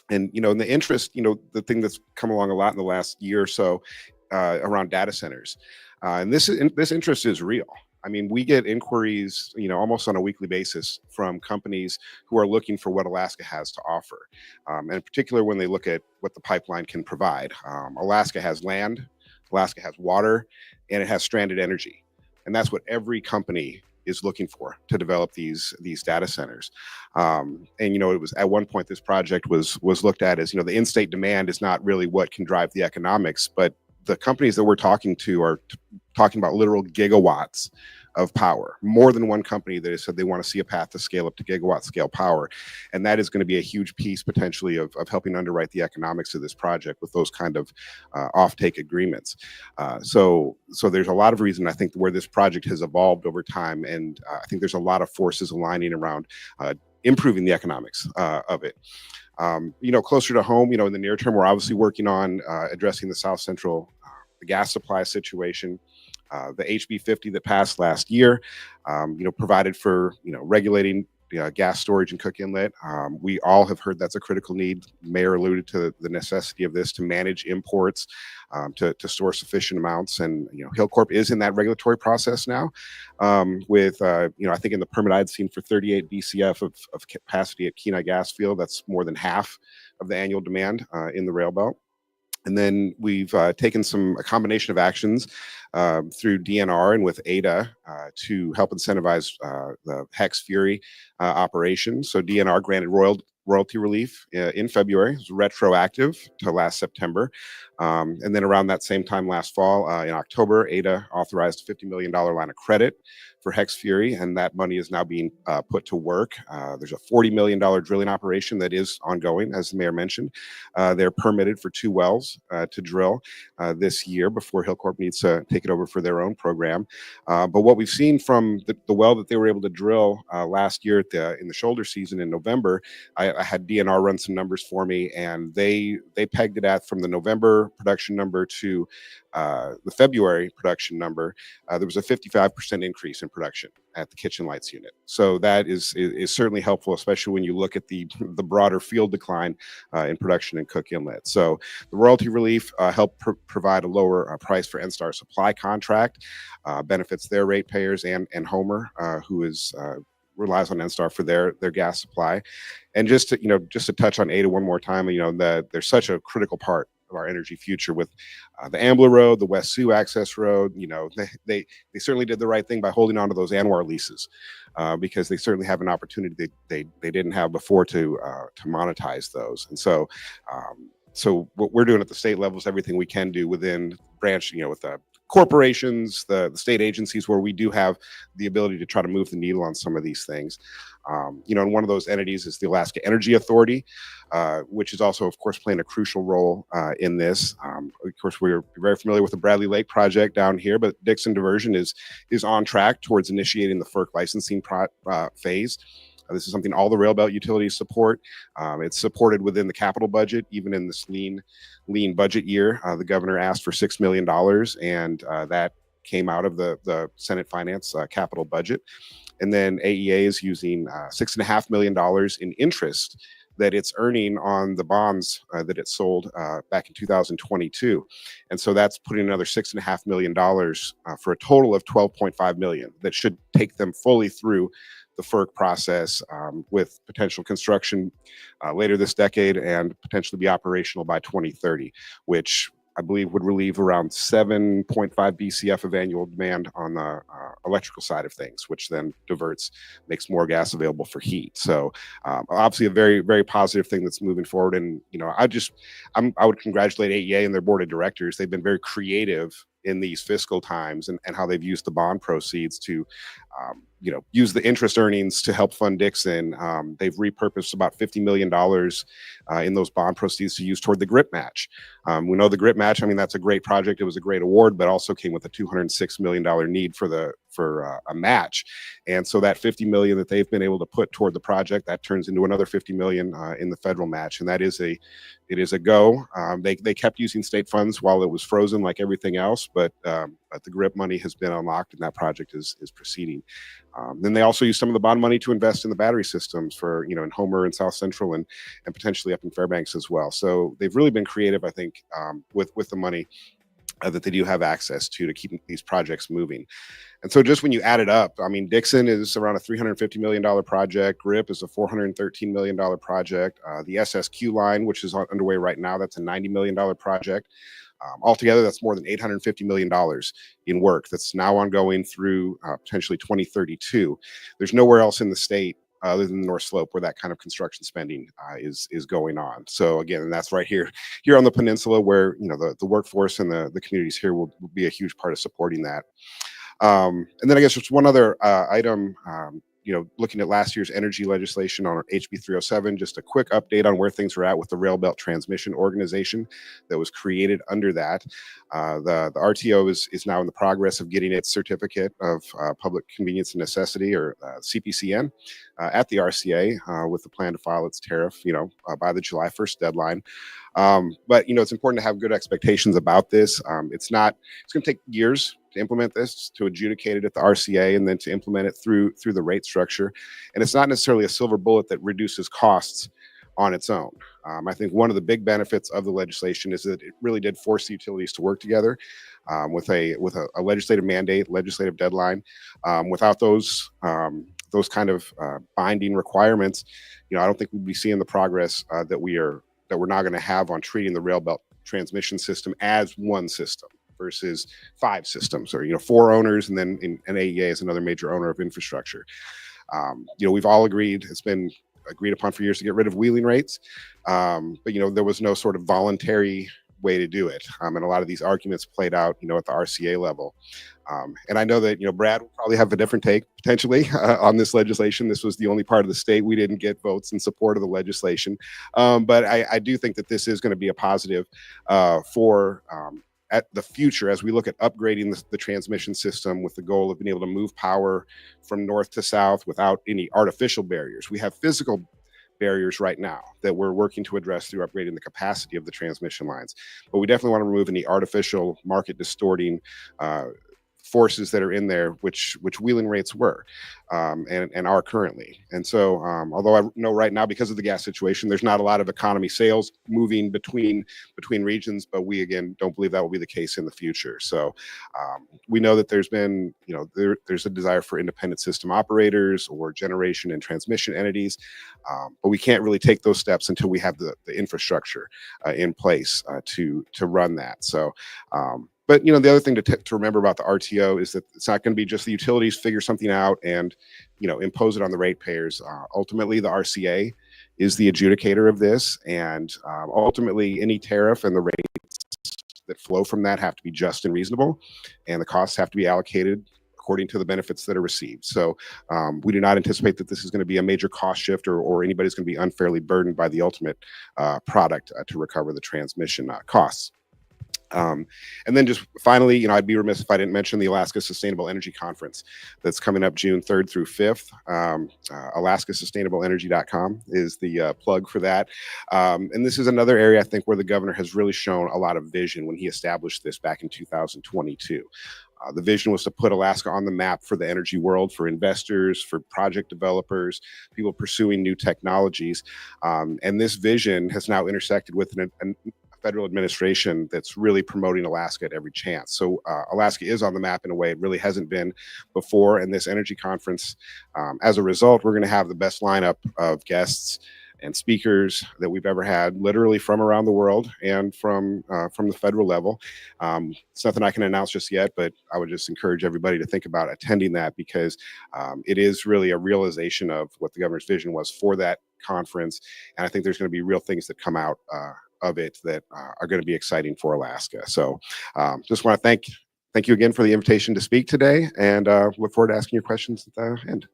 Speaker 14: And in the interest, the thing that's come along a lot in the last year or so around data centers, and this interest is real. I mean, we get inquiries, almost on a weekly basis from companies who are looking for what Alaska has to offer, and in particular when they look at what the pipeline can provide. Alaska has land, Alaska has water, and it has stranded energy, and that's what every company is looking for to develop these data centers. And it was at one point this project was looked at as the in-state demand is not really what can drive the economics, but the companies that we're talking to are talking about literal gigawatts of power. More than one company that has said they want to see a path to scale up to gigawatt scale power, and that is going to be a huge piece potentially of helping underwrite the economics of this project with those kind of offtake agreements. So there's a lot of reason I think where this project has evolved over time, and I think there's a lot of forces aligning around improving the economics of it. Closer to home, in the near term, we're obviously working on addressing the South Central the gas supply situation. The HB 50 that passed last year, provided for regulating gas storage and Cook Inlet. We all have heard that's a critical need. The mayor alluded to the necessity of this to manage imports, to store sufficient amounts, and Hillcorp is in that regulatory process now. With I think in the permit I'd seen for 38 BCF of capacity at Kenai Gas Field, that's more than half of the annual demand in the rail belt. And then we've taken a combination of actions through DNR and with ADA to help incentivize the Hex Fury operation. So DNR granted royalty relief in February. It was retroactive to last September. And then around that same time last fall, in October, ADA authorized a $50 million line of credit for Hex Fury, and that money is now being put to work. There's a $40 million drilling operation that is ongoing, as the mayor mentioned. They're permitted for 2 wells to drill this year before Hillcorp needs to take it over for their own program. But what we've seen from the well that they were able to drill last year in the shoulder season in November, I had DNR run some numbers for me, and they pegged it at, from the November production number to the February production number, there was a 55% increase in production at the kitchen lights unit. So that is certainly helpful, especially when you look at the broader field decline in production in Cook Inlet. So the royalty relief helped provide a lower price for NSTAR supply contract, benefits their ratepayers and Homer, who relies on NSTAR for their gas supply. And just to touch on ADA one more time, that they're such a critical part of our energy future with the Ambler Road, the West Sioux Access Road. They certainly did the right thing by holding on to those ANWR leases because they certainly have an opportunity they didn't have before to monetize those. And so what we're doing at the state level is everything we can do within branch, with the corporations, the state agencies, where we do have the ability to try to move the needle on some of these things. And one of those entities is the Alaska Energy Authority, which is also, of course, playing a crucial role in this. Of course, we're very familiar with the Bradley Lake project down here, but Dixon Diversion is on track towards initiating the FERC licensing phase. This is something all the rail belt utilities support. It's supported within the capital budget, even in this lean budget year. The governor asked for $6 million, and that came out of the Senate Finance capital budget. And then AEA is using $6.5 million in interest that it's earning on the bonds that it sold back in 2022. And so that's putting another $6.5 million for a total of $12.5 million that should take them fully through the FERC process, with potential construction later this decade and potentially be operational by 2030, which I believe would relieve around 7.5 BCF of annual demand on the electrical side of things, which then makes more gas available for heat. So obviously a very, very positive thing that's moving forward. And, I would congratulate AEA and their board of directors. They've been very creative in these fiscal times and how they've used the bond proceeds to, use the interest earnings to help fund Dixon. They've repurposed about $50 million in those bond proceeds to use toward the GRIP match. We know the GRIP match, that's a great project. It was a great award, but also came with a $206 million need for a match. And so that $50 million that they've been able to put toward the project, that turns into another $50 million in the federal match. And it is a go. They kept using state funds while it was frozen like everything else, but the GRIP money has been unlocked and that project is proceeding. Then they also use some of the bond money to invest in the battery systems for, in Homer and South Central and potentially up in Fairbanks as well. So they've really been creative, I think, with the money that they do have access to keep these projects moving. And so just when you add it up, Dixon is around a $350 million project. GRIP is a $413 million project. The SSQ line, which is underway right now, that's a $90 million project. Altogether, that's more than $850 million in work that's now ongoing through potentially 2032. There's nowhere else in the state other than the North Slope where that kind of construction spending is going on. So again, that's right here on the peninsula where the workforce and the communities here will be a huge part of supporting that. And then I guess just one other item. Looking at last year's energy legislation on HB 307, just a quick update on where things are at with the Rail Belt Transmission Organization that was created under that. The RTO is now in the progress of getting its certificate of public convenience and necessity, or CPCN, at the RCA, with the plan to file its tariff, by the July 1st deadline. But it's important to have good expectations about this. It's going to take years to implement this, to adjudicate it at the RCA, and then to implement it through the rate structure. And it's not necessarily a silver bullet that reduces costs on its own. I think one of the big benefits of the legislation is that it really did force the utilities to work together with a legislative mandate, legislative deadline. Without those kind of binding requirements, I don't think we'd be seeing the progress that we're now going to have on treating the rail belt transmission system as one system versus 5 systems, or 4 owners, and then an AEA is another major owner of infrastructure. We've all agreed, it's been agreed upon for years to get rid of wheeling rates, but there was no sort of voluntary way to do it, and a lot of these arguments played out at the RCA level. And I know that Brad will probably have a different take potentially on this legislation. This was the only part of the state we didn't get votes in support of the legislation, but I do think that this is going to be a positive for at the future as we look at upgrading the transmission system with the goal of being able to move power from north to south without any artificial barriers. We have physical barriers right now that we're working to address through upgrading the capacity of the transmission lines, but we definitely want to remove any artificial market distorting forces that are in there, which wheeling rates were and are currently. And so although I know right now, because of the gas situation, there's not a lot of economy sales moving between regions, but we again don't believe that will be the case in the future. So we know that there's been there's a desire for independent system operators or generation and transmission entities, but we can't really take those steps until we have the infrastructure in place to run that. So but the other thing to remember about the RTO is that it's not going to be just the utilities figure something out and impose it on the ratepayers. Ultimately, the RCA is the adjudicator of this, and ultimately any tariff and the rates that flow from that have to be just and reasonable, and the costs have to be allocated according to the benefits that are received. So we do not anticipate that this is going to be a major cost shift or anybody's going to be unfairly burdened by the ultimate product to recover the transmission costs. And then just finally, I'd be remiss if I didn't mention the Alaska Sustainable Energy Conference that's coming up June 3rd through 5th. AlaskaSustainableEnergy.com is the plug for that. And this is another area I think where the governor has really shown a lot of vision when he established this back in 2022. The vision was to put Alaska on the map for the energy world, for investors, for project developers, people pursuing new technologies. And this vision has now intersected with a federal administration that's really promoting Alaska at every chance. So Alaska is on the map in a way it really hasn't been before. And this energy conference, as a result, we're going to have the best lineup of guests and speakers that we've ever had, literally from around the world and from the federal level. It's nothing I can announce just yet, but I would just encourage everybody to think about attending that, because it is really a realization of what the governor's vision was for that conference. And I think there's going to be real things that come out of it that are going to be exciting for Alaska. So just want to thank you again for the invitation to speak today, and look forward to asking your questions at the end.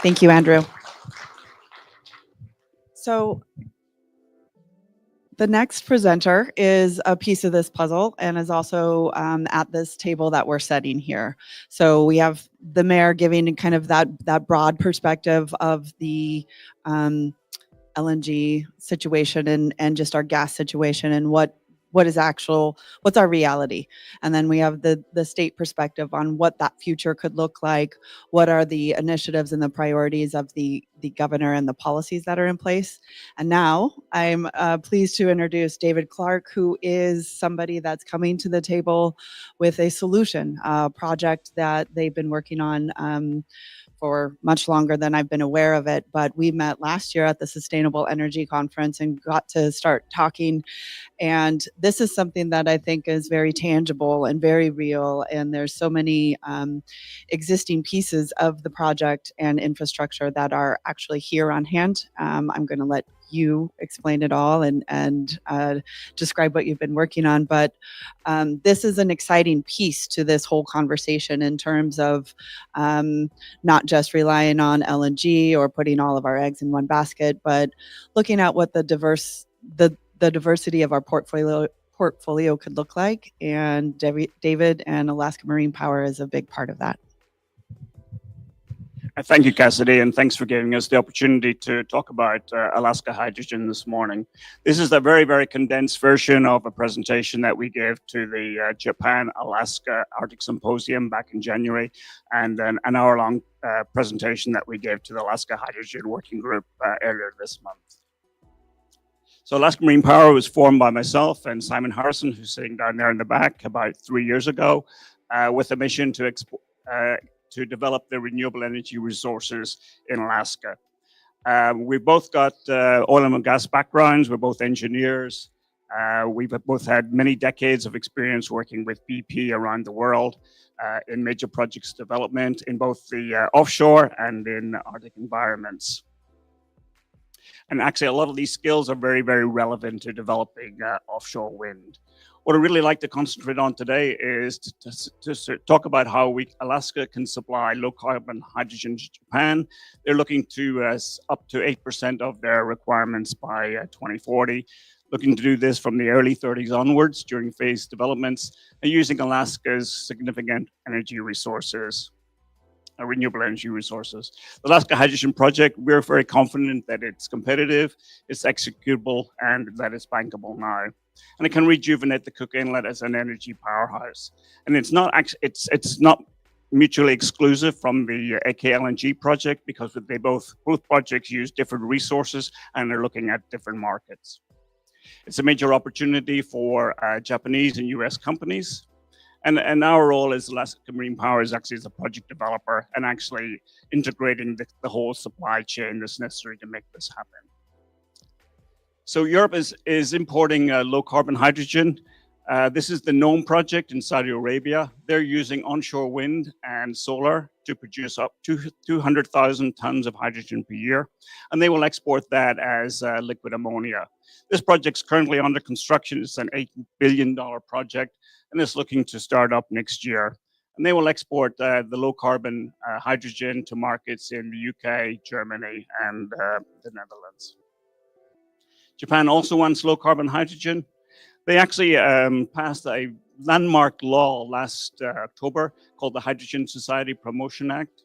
Speaker 1: Thank you, Andrew. So the next presenter is a piece of this puzzle and is also at this table that we're setting here. So we have the mayor giving kind of that broad perspective of the LNG situation and just our gas situation and what's our reality. And then we have the state perspective on what that future could look like, what are the initiatives and the priorities of the governor and the policies that are in place. And now I'm pleased to introduce David Clark, who is somebody that's coming to the table with a solution, project that they've been working on for much longer than I've been aware of it. But we met last year at the Sustainable Energy Conference and got to start talking. And this is something that I think is very tangible and very real. And there's so many existing pieces of the project and infrastructure that are actually here on hand. I'm going to let you explain it all and describe what you've been working on. But this is an exciting piece to this whole conversation in terms of not just relying on LNG or putting all of our eggs in one basket, but looking at what the diversity of our portfolio could look like. And David and Alaska Marine Power is a big part of that.
Speaker 15: Thank you, Cassidy, and thanks for giving us the opportunity to talk about Alaska hydrogen this morning. This is a very, very condensed version of a presentation that we gave to the Japan-Alaska Arctic Symposium back in January, and then an hour-long presentation that we gave to the Alaska Hydrogen Working Group earlier this month. So Alaska Marine Power was formed by myself and Simon Harrison, who's sitting down there in the back, about 3 years ago, with a mission to develop the renewable energy resources in Alaska. We've both got oil and gas backgrounds. We're both engineers. We've both had many decades of experience working with BP around the world in major projects development in both the offshore and in Arctic environments. And actually, a lot of these skills are very, very relevant to developing offshore wind. What I really like to concentrate on today is to talk about how Alaska can supply low carbon hydrogen to Japan. They're looking to up to 8% of their requirements by 2040, looking to do this from the early 30s onwards during phased developments and using Alaska's significant energy resources. Renewable energy resources. The Alaska Hydrogen Project, we're very confident that it's competitive, it's executable, and that it's bankable now. And it can rejuvenate the Cook Inlet as an energy powerhouse. And it's not mutually exclusive from the AK LNG project, because both projects use different resources and they're looking at different markets. It's a major opportunity for Japanese and US companies. And our role as Alaska Marine Power is actually as a project developer and actually integrating the whole supply chain that's necessary to make this happen. So Europe is importing low carbon hydrogen. This is the NOAM project in Saudi Arabia. They're using onshore wind and solar to produce up to 200,000 tons of hydrogen per year. And they will export that as liquid ammonia. This project's currently under construction. It's an $8 billion project, and it's looking to start up next year. And they will export the low carbon hydrogen to markets in the UK, Germany, and the Netherlands. Japan also wants low carbon hydrogen. They actually passed a landmark law last October called the Hydrogen Society Promotion Act.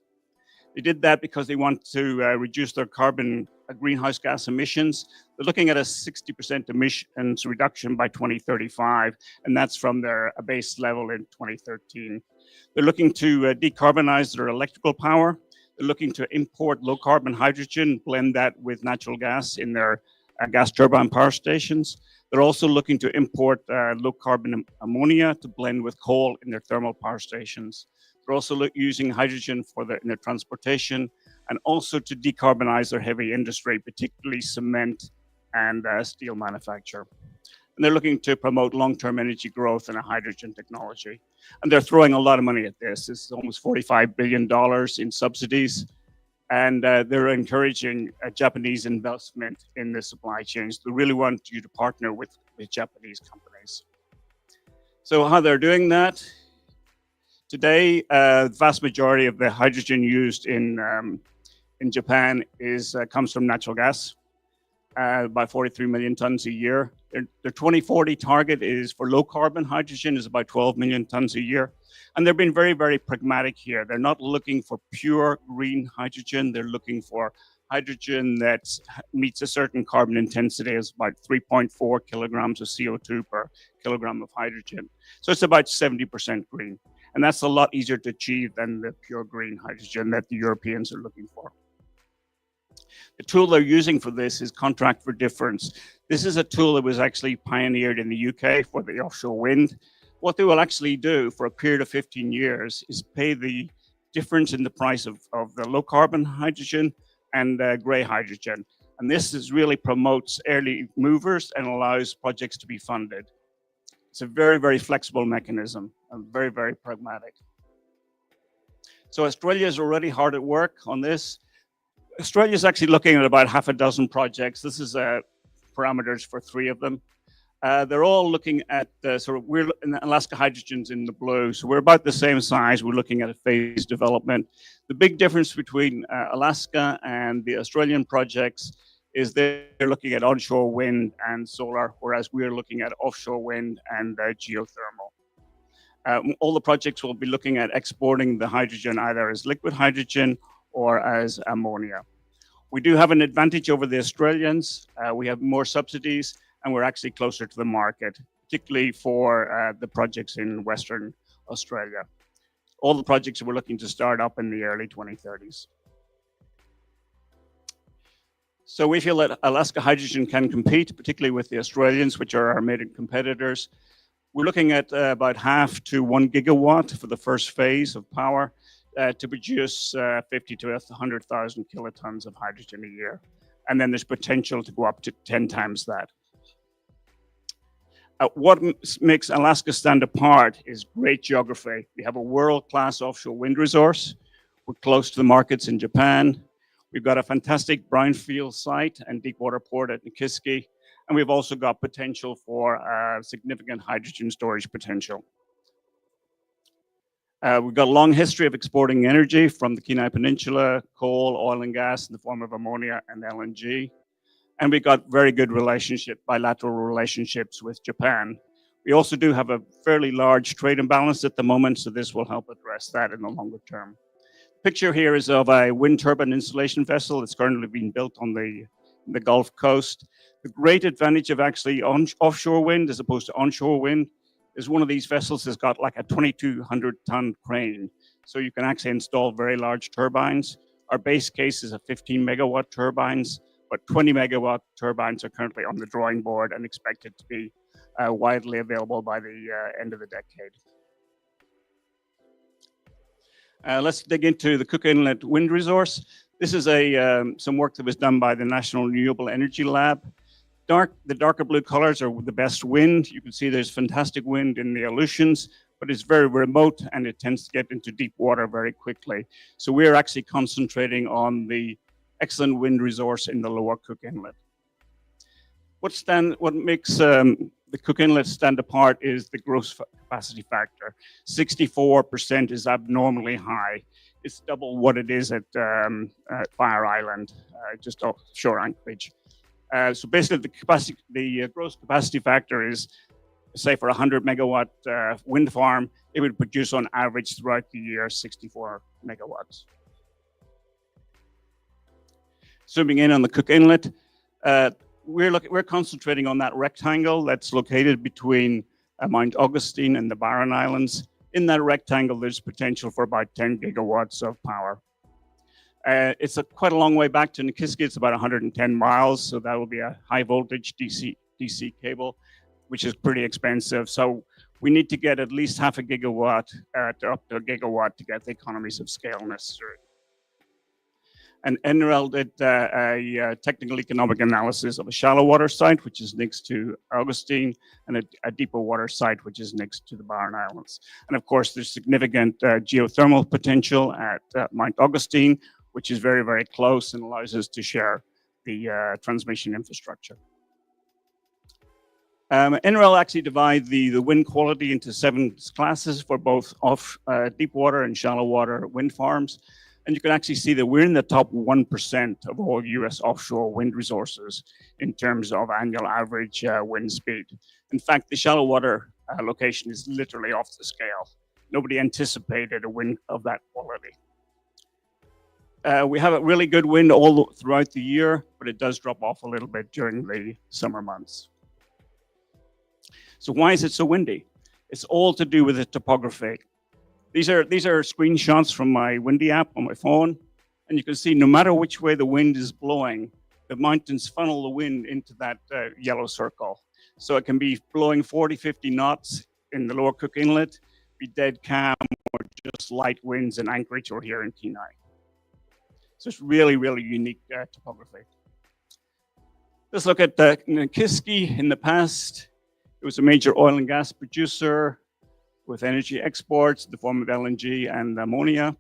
Speaker 15: They did that because they want to reduce their carbon greenhouse gas emissions. They're looking at a 60% emissions reduction by 2035, and that's from their base level in 2013. They're looking to decarbonize their electrical power. They're looking to import low carbon hydrogen, blend that with natural gas in their gas turbine power stations. They're also looking to import low carbon ammonia to blend with coal in their thermal power stations. They're also using hydrogen in their transportation, and also to decarbonize their heavy industry, particularly cement and steel manufacture. And they're looking to promote long-term energy growth in a hydrogen technology. And they're throwing a lot of money at this. This is almost $45 billion in subsidies. And they're encouraging Japanese investment in the supply chains. They really want you to partner with Japanese companies. So how they're doing that? Today, the vast majority of the hydrogen used in Japan comes from natural gas, by 43 million tons a year. Their 2040 target is for low carbon hydrogen is about 12 million tons a year. And they've been very, very pragmatic here. They're not looking for pure green hydrogen. They're looking for hydrogen that meets a certain carbon intensity as about 3.4 kilograms of CO2 per kilogram of hydrogen. So it's about 70% green. And that's a lot easier to achieve than the pure green hydrogen that the Europeans are looking for. The tool they're using for this is contract for difference. This is a tool that was actually pioneered in the UK for the offshore wind. What they will actually do for a period of 15 years is pay the difference in the price of the low carbon hydrogen and gray hydrogen. And this really promotes early movers and allows projects to be funded. It's a very, very flexible mechanism and very, very pragmatic. So Australia is already hard at work on this. Australia is actually looking at about half a dozen projects. This is parameters for 3 of them. They're all looking at we're in Alaska Hydrogen's in the blue, so we're about the same size. We're looking at a phased development. The big difference between Alaska and the Australian projects is they're looking at onshore wind and solar, whereas we're looking at offshore wind and geothermal. All the projects will be looking at exporting the hydrogen either as liquid hydrogen or as ammonia. We do have an advantage over the Australians. We have more subsidies and we're actually closer to the market, particularly for the projects in Western Australia. All the projects we're looking to start up in the early 2030s. So we feel that Alaska Hydrogen can compete, particularly with the Australians, which are our main competitors. We're looking at about half to 1 gigawatt for the first phase of power to produce 50 to 100,000 kilotons of hydrogen a year. And then there's potential to go up to 10 times that. What makes Alaska stand apart is great geography. We have a world-class offshore wind resource. We're close to the markets in Japan. We've got a fantastic brownfield site and deep water port at Nikiski. And we've also got potential for significant hydrogen storage potential. We've got a long history of exporting energy from the Kenai Peninsula, coal, oil and gas in the form of ammonia and LNG. And we've got very good bilateral relationships with Japan. We also do have a fairly large trade imbalance at the moment, so this will help address that in the longer term. Picture here is of a wind turbine installation vessel that's currently being built on the Gulf Coast. The great advantage of actually offshore wind as opposed to onshore wind is one of these vessels has got like a 2,200-ton crane. So you can actually install very large turbines. Our base case is a 15 megawatt turbines, but 20 megawatt turbines are currently on the drawing board and expected to be widely available by the end of the decade. Let's dig into the Cook Inlet wind resource. This is some work that was done by the National Renewable Energy Lab. The darker blue colors are the best wind. You can see there's fantastic wind in the Aleutians, but it's very remote and it tends to get into deep water very quickly. So we're actually concentrating on the excellent wind resource in the lower Cook Inlet. What makes the Cook Inlet stand apart is the gross capacity factor. 64% is abnormally high. It's double what it is at Fire Island, just offshore Anchorage. So basically, the gross capacity factor is, say, for a 100 megawatt wind farm, it would produce on average throughout the year 64 megawatts. Zooming in on the Cook Inlet, we're concentrating on that rectangle that's located between Mount Augustine and the Barren Islands. In that rectangle, there's potential for about 10 gigawatts of power. It's quite a long way back to Nikiski. It's about 110 miles, so that will be a high voltage DC cable, which is pretty expensive. So we need to get at least half a gigawatt to up to a gigawatt to get the economies of scale necessary. And NREL did a technical economic analysis of a shallow water site, which is next to Augustine, and a deeper water site, which is next to the Barren Islands. And of course, there's significant geothermal potential at Mount Augustine, which is very, very close and allows us to share the transmission infrastructure. NREL actually divides the wind quality into 7 classes for both deep water and shallow water wind farms. And you can actually see that we're in the top 1% of all US offshore wind resources in terms of annual average wind speed. In fact, the shallow water location is literally off the scale. Nobody anticipated a wind of that quality. We have a really good wind all throughout the year, but it does drop off a little bit during the summer months. So why is it so windy? It's all to do with the topography. These are screenshots from my Windy app on my phone, and you can see no matter which way the wind is blowing, the mountains funnel the wind into that yellow circle. So it can be blowing 40, 50 knots in the lower Cook Inlet, be dead calm, or just light winds in Anchorage or here in Kenai. So it's really, really unique topography. Let's look at Nikiski. In the past, it was a major oil and gas producer with energy exports in the form of LNG and ammonia.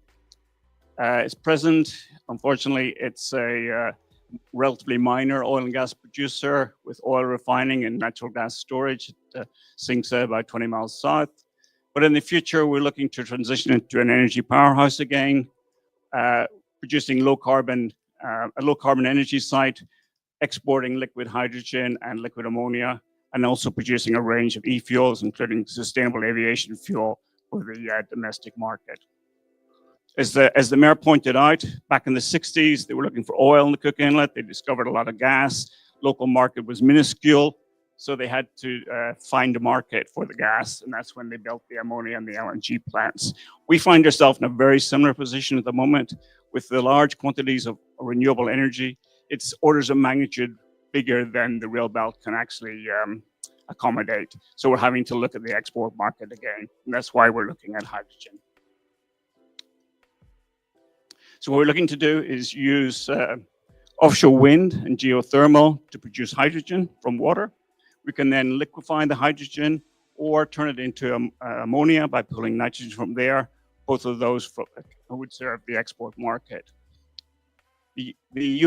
Speaker 15: It's present, unfortunately, it's a relatively minor oil and gas producer with oil refining and natural gas storage. It sinks about 20 miles south. But in the future, we're looking to transition into an energy powerhouse again, producing a low carbon energy site, exporting liquid hydrogen and liquid ammonia, and also producing a range of e-fuels, including sustainable aviation fuel for the domestic market. As the mayor pointed out, back in the 60s, they were looking for oil in the Cook Inlet. They discovered a lot of gas. Local market was minuscule, so they had to find a market for the gas, and that's when they built the ammonia and the LNG plants. We find ourselves in a very similar position at the moment with the large quantities of renewable energy. It's orders of magnitude bigger than the rail belt can actually accommodate. So we're having to look at the export market again, and that's why we're looking at hydrogen. So what we're looking to do is use offshore wind and geothermal to produce hydrogen from water. We can then liquefy the hydrogen or turn it into ammonia by pulling nitrogen from there. Both of those would serve the export market. The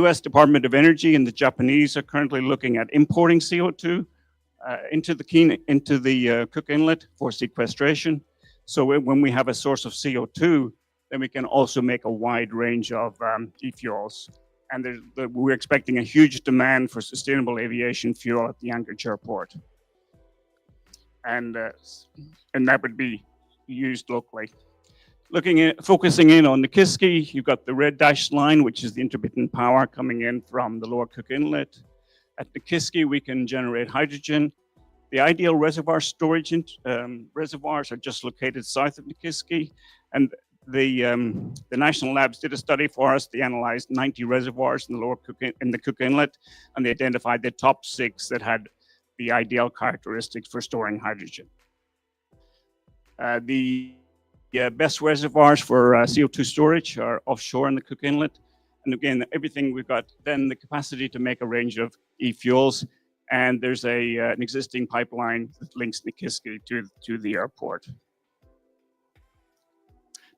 Speaker 15: US Department of Energy and the Japanese are currently looking at importing CO2 into the Cook Inlet for sequestration. So when we have a source of CO2, then we can also make a wide range of e-fuels. And we're expecting a huge demand for sustainable aviation fuel at the Anchorage Airport. And that would be used locally. Focusing in on Nikiski, you've got the red dashed line, which is the intermittent power coming in from the lower Cook Inlet. At Nikiski, we can generate hydrogen. The ideal reservoir storage reservoirs are just located south of Nikiski. And the national labs did a study for us. They analyzed 90 reservoirs in the lower Cook Inlet, and they identified the top 6 that had the ideal characteristics for storing hydrogen. The best reservoirs for CO2 storage are offshore in the Cook Inlet. And again, everything we've got then the capacity to make a range of e-fuels. And there's an existing pipeline that links Nikiski to the airport.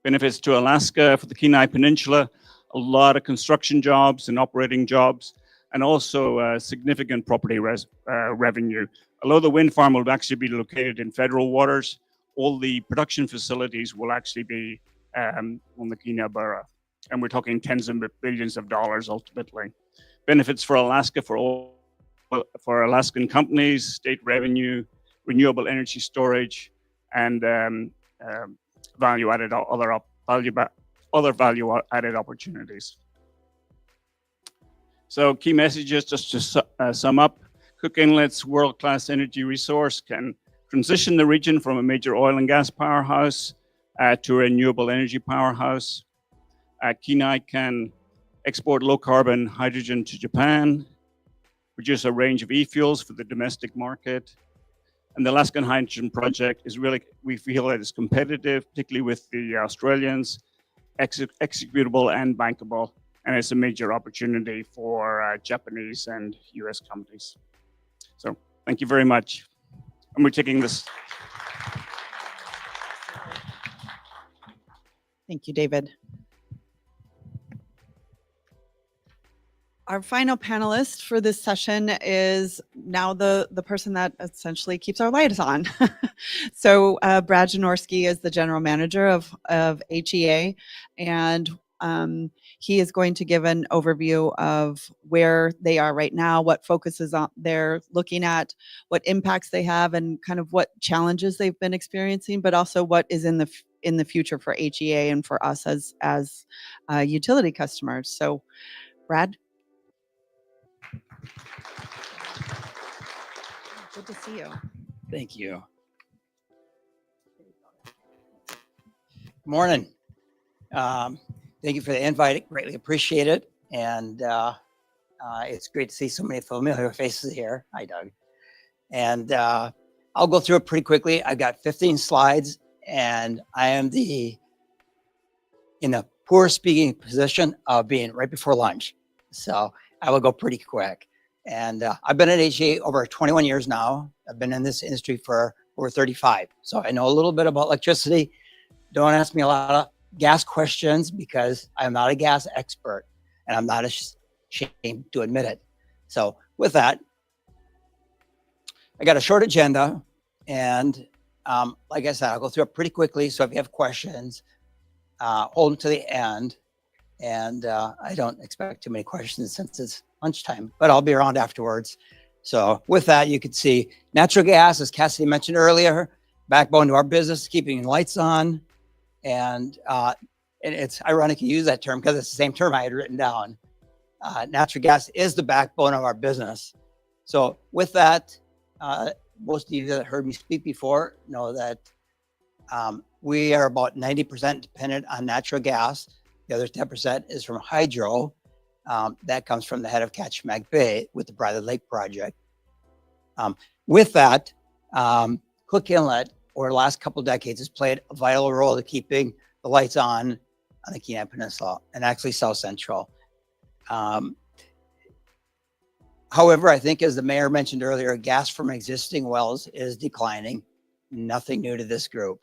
Speaker 15: Benefits to Alaska for the Kenai Peninsula, a lot of construction jobs and operating jobs, and also significant property revenue. Although the wind farm will actually be located in federal waters, all the production facilities will actually be on the Kenai Borough. And we're talking tens of billions of dollars ultimately. Benefits for Alaska for Alaskan companies, state revenue, renewable energy storage, and other value-added opportunities. So key messages, just to sum up, Cook Inlet's world-class energy resource can transition the region from a major oil and gas powerhouse to a renewable energy powerhouse. Kenai can export low-carbon hydrogen to Japan, produce a range of e-fuels for the domestic market. And the Alaskan Hydrogen Project is really, we feel it is competitive, particularly with the Australians, executable and bankable. And it's a major opportunity for Japanese and US companies. So thank you very much. And we're taking this.
Speaker 1: Thank you, David. Our final panelist for this session is now the person that essentially keeps our lights on. So Brad Janorski is the general manager of HEA, and he is going to give an overview of where they are right now, what focuses on they're looking at, what impacts they have, and kind of what challenges they've been experiencing, but also what is in the future for HEA and for us as utility customers. So, Brad. Good to see you.
Speaker 16: Thank you. Morning. Thank you for the invite. Greatly appreciate it. And it's great to see so many familiar faces here. Hi, Doug. And I'll go through it pretty quickly. I've got 15 slides, and I am in a poor speaking position of being right before lunch. So I will go pretty quick. And I've been at HEA over 21 years now. I've been in this industry for over 35. So I know a little bit about electricity. Don't ask me a lot of gas questions because I'm not a gas expert, and I'm not ashamed to admit it. So with that, I got a short agenda, and like I said, I'll go through it pretty quickly. So if you have questions, hold them to the end. And I don't expect too many questions since it's lunchtime, but I'll be around afterwards. So with that, you can see natural gas, as Cassidy mentioned earlier, backbone to our business, keeping lights on. And it's ironic you use that term because it's the same term I had written down. Natural gas is the backbone of our business. So with that, most of you that heard me speak before know that we are about 90% dependent on natural gas. The other 10% is from hydro. That comes from the head of Kachemak Bay with the Bradley Lake project. With that, Cook Inlet over the last couple of decades has played a vital role in keeping the lights on the Kenai Peninsula and actually South Central. However, I think as the mayor mentioned earlier, gas from existing wells is declining. Nothing new to this group.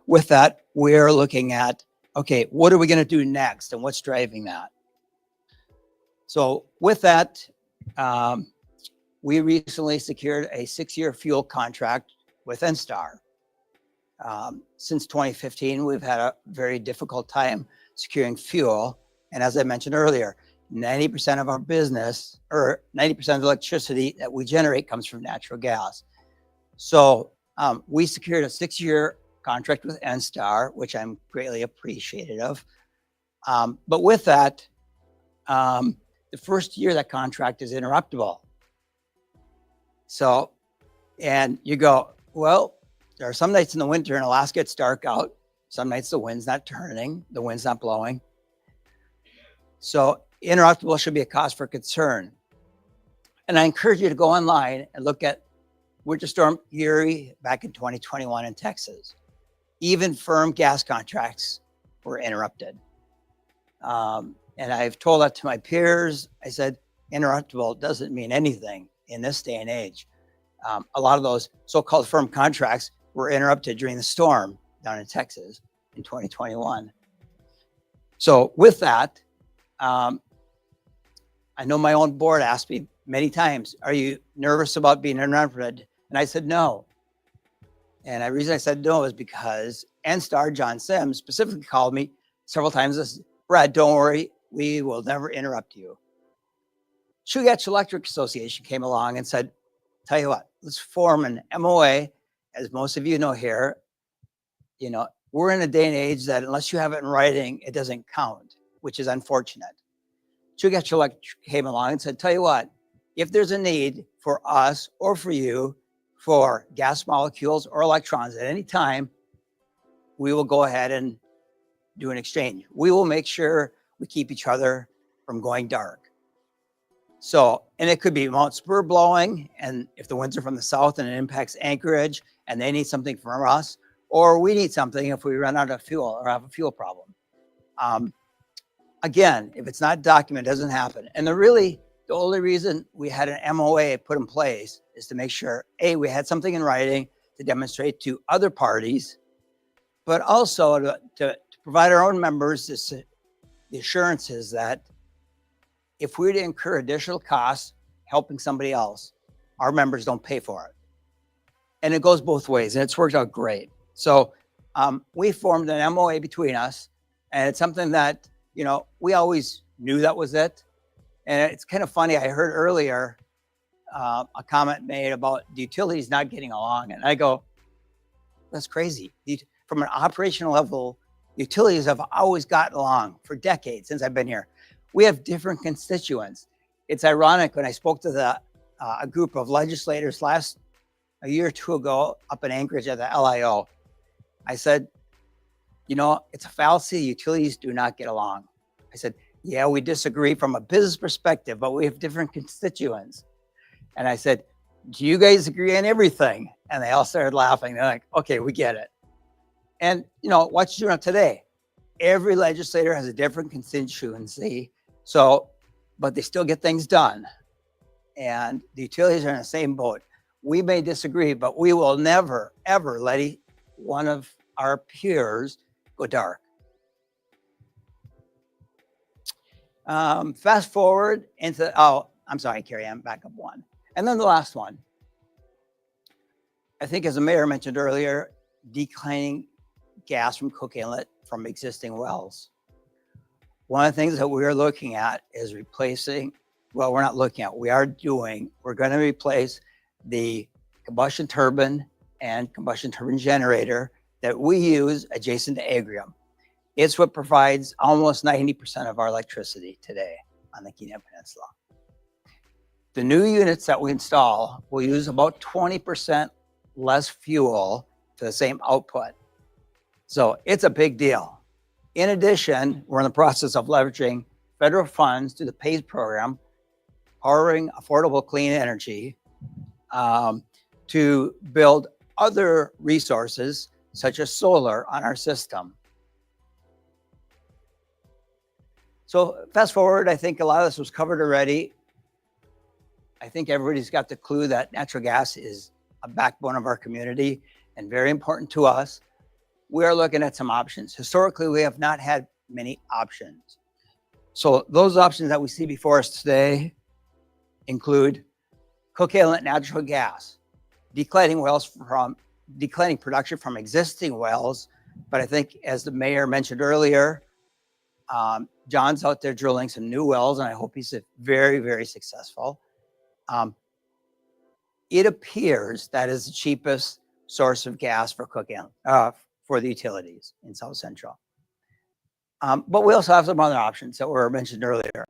Speaker 16: With that, we're looking at, okay, what are we going to do next and what's driving that? So with that, we recently secured a 6-year fuel contract with NSTAR. Since 2015, we've had a very difficult time securing fuel. And as I mentioned earlier, 90% of our business, or 90% of the electricity that we generate comes from natural gas. So we secured a 6-year contract with NSTAR, which I'm greatly appreciative of. But with that, the first year that contract is interruptible. So, and you go, well, there are some nights in the winter in Alaska, it's dark out. Some nights the wind's not turning, the wind's not blowing. So interruptible should be a cause for concern. And I encourage you to go online and look at Winter Storm Uri back in 2021 in Texas. Even firm gas contracts were interrupted. And I've told that to my peers. I said, interruptible doesn't mean anything in this day and age. A lot of those so-called firm contracts were interrupted during the storm down in Texas in 2021. So with that, I know my own board asked me many times, are you nervous about being interrupted? And I said, no. And the reason I said no is because NSTAR, John Sims, specifically called me several times and said, Brad, don't worry, we will never interrupt you. Chugach Electric Association came along and said, tell you what, let's form an MOA. As most of you know here, you know, we're in a day and age that unless you have it in writing, it doesn't count, which is unfortunate. Chugach came along and said, tell you what, if there's a need for us or for you for gas molecules or electrons at any time, we will go ahead and do an exchange. We will make sure we keep each other from going dark. So, and it could be Mount Spur blowing, and if the winds are from the south and it impacts Anchorage and they need something from us, or we need something if we run out of fuel or have a fuel problem. Again, if it's not documented, it doesn't happen. And the only reason we had an MOA put in place is to make sure, A, we had something in writing to demonstrate to other parties, but also to provide our own members the assurances that if we were to incur additional costs helping somebody else, our members don't pay for it. And it goes both ways, and it's worked out great. So we formed an MOA between us, and it's something that, you know, we always knew that was it. And it's kind of funny, I heard earlier a comment made about the utilities not getting along, and I go, that's crazy. From an operational level, utilities have always gotten along for decades since I've been here. We have different constituents. It's ironic, when I spoke to a group of legislators a year or two ago up in Anchorage at the LIO, I said, you know, it's a fallacy. Utilities do not get along. I said, yeah, we disagree from a business perspective, but we have different constituents. And I said, do you guys agree on everything? And they all started laughing. They're like, okay, we get it. And, you know, what you're doing today, every legislator has a different constituency. So, but they still get things done. And the utilities are in the same boat. We may disagree, but we will never, ever let one of our peers go dark. Fast forward into, I'm sorry, Carrie, I'm back up one. And then the last one. I think, as the mayor mentioned earlier, declining gas from Cook Inlet from existing wells. One of the things that we're looking at is replacing, well, we're not looking at, we're going to replace the combustion turbine and combustion turbine generator that we use adjacent to Agrium. It's what provides almost 90% of our electricity today on the Kenai Peninsula. The new units that we install will use about 20% less fuel for the same output. So it's a big deal. In addition, we're in the process of leveraging federal funds through the PACE program, Powering Affordable Clean Energy, to build other resources such as solar on our system. So fast forward, I think a lot of this was covered already. I think everybody's got the clue that natural gas is a backbone of our community and very important to us. We are looking at some options. Historically, we have not had many options. So those options that we see before us today include Cook Inlet natural gas, declining production from existing wells. But I think, as the mayor mentioned earlier, John's out there drilling some new wells, and I hope he's very, very successful. It appears that is the cheapest source of gas for Cook Inlet, for the utilities in South Central. But we also have some other options that were mentioned earlier.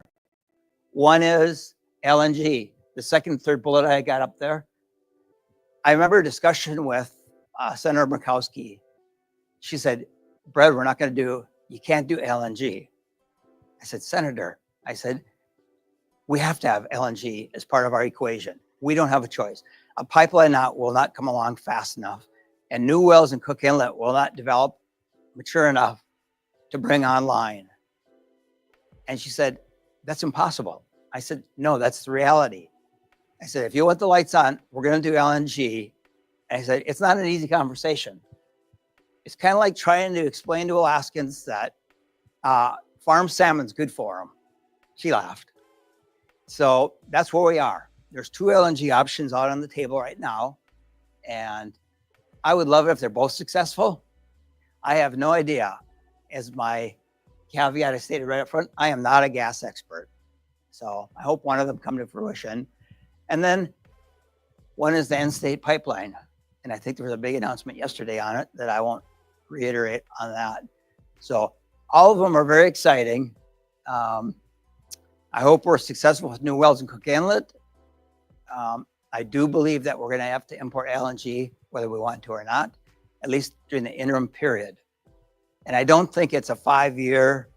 Speaker 16: One is LNG. The second and third bullet I got up there. I remember a discussion with Senator Murkowski. She said, Brad, you can't do LNG. I said, Senator, we have to have LNG as part of our equation. We don't have a choice. A pipeline will not come along fast enough, and new wells in Cook Inlet will not develop mature enough to bring online. And she said, that's impossible. I said, no, that's the reality. I said, if you want the lights on, we're going to do LNG. And I said, it's not an easy conversation. It's kind of like trying to explain to Alaskans that farm salmon's good for them. She laughed. So that's where we are. There's two LNG options out on the table right now. And I would love it if they're both successful. I have no idea. As my caveat I stated right up front, I am not a gas expert. So I hope one of them come to fruition. And then one is the end state pipeline. And I think there was a big announcement yesterday on it that I won't reiterate on that. So all of them are very exciting. I hope we're successful with new wells in Cook Inlet. I do believe that we're going to have to import LNG, whether we want to or not, at least during the interim period. And I don't think it's a 5-year,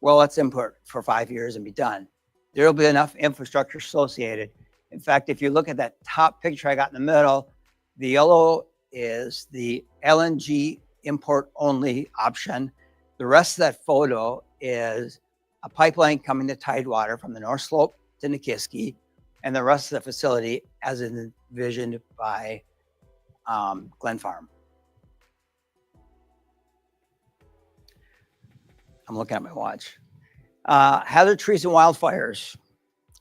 Speaker 16: well, let's import for 5 years and be done. There'll be enough infrastructure associated. In fact, if you look at that top picture I got in the middle, the yellow is the LNG import only option. The rest of that photo is a pipeline coming to Tidewater from the North Slope to Nikiski, and the rest of the facility as envisioned by Glen Farm. I'm looking at my watch. Hazard trees and wildfires.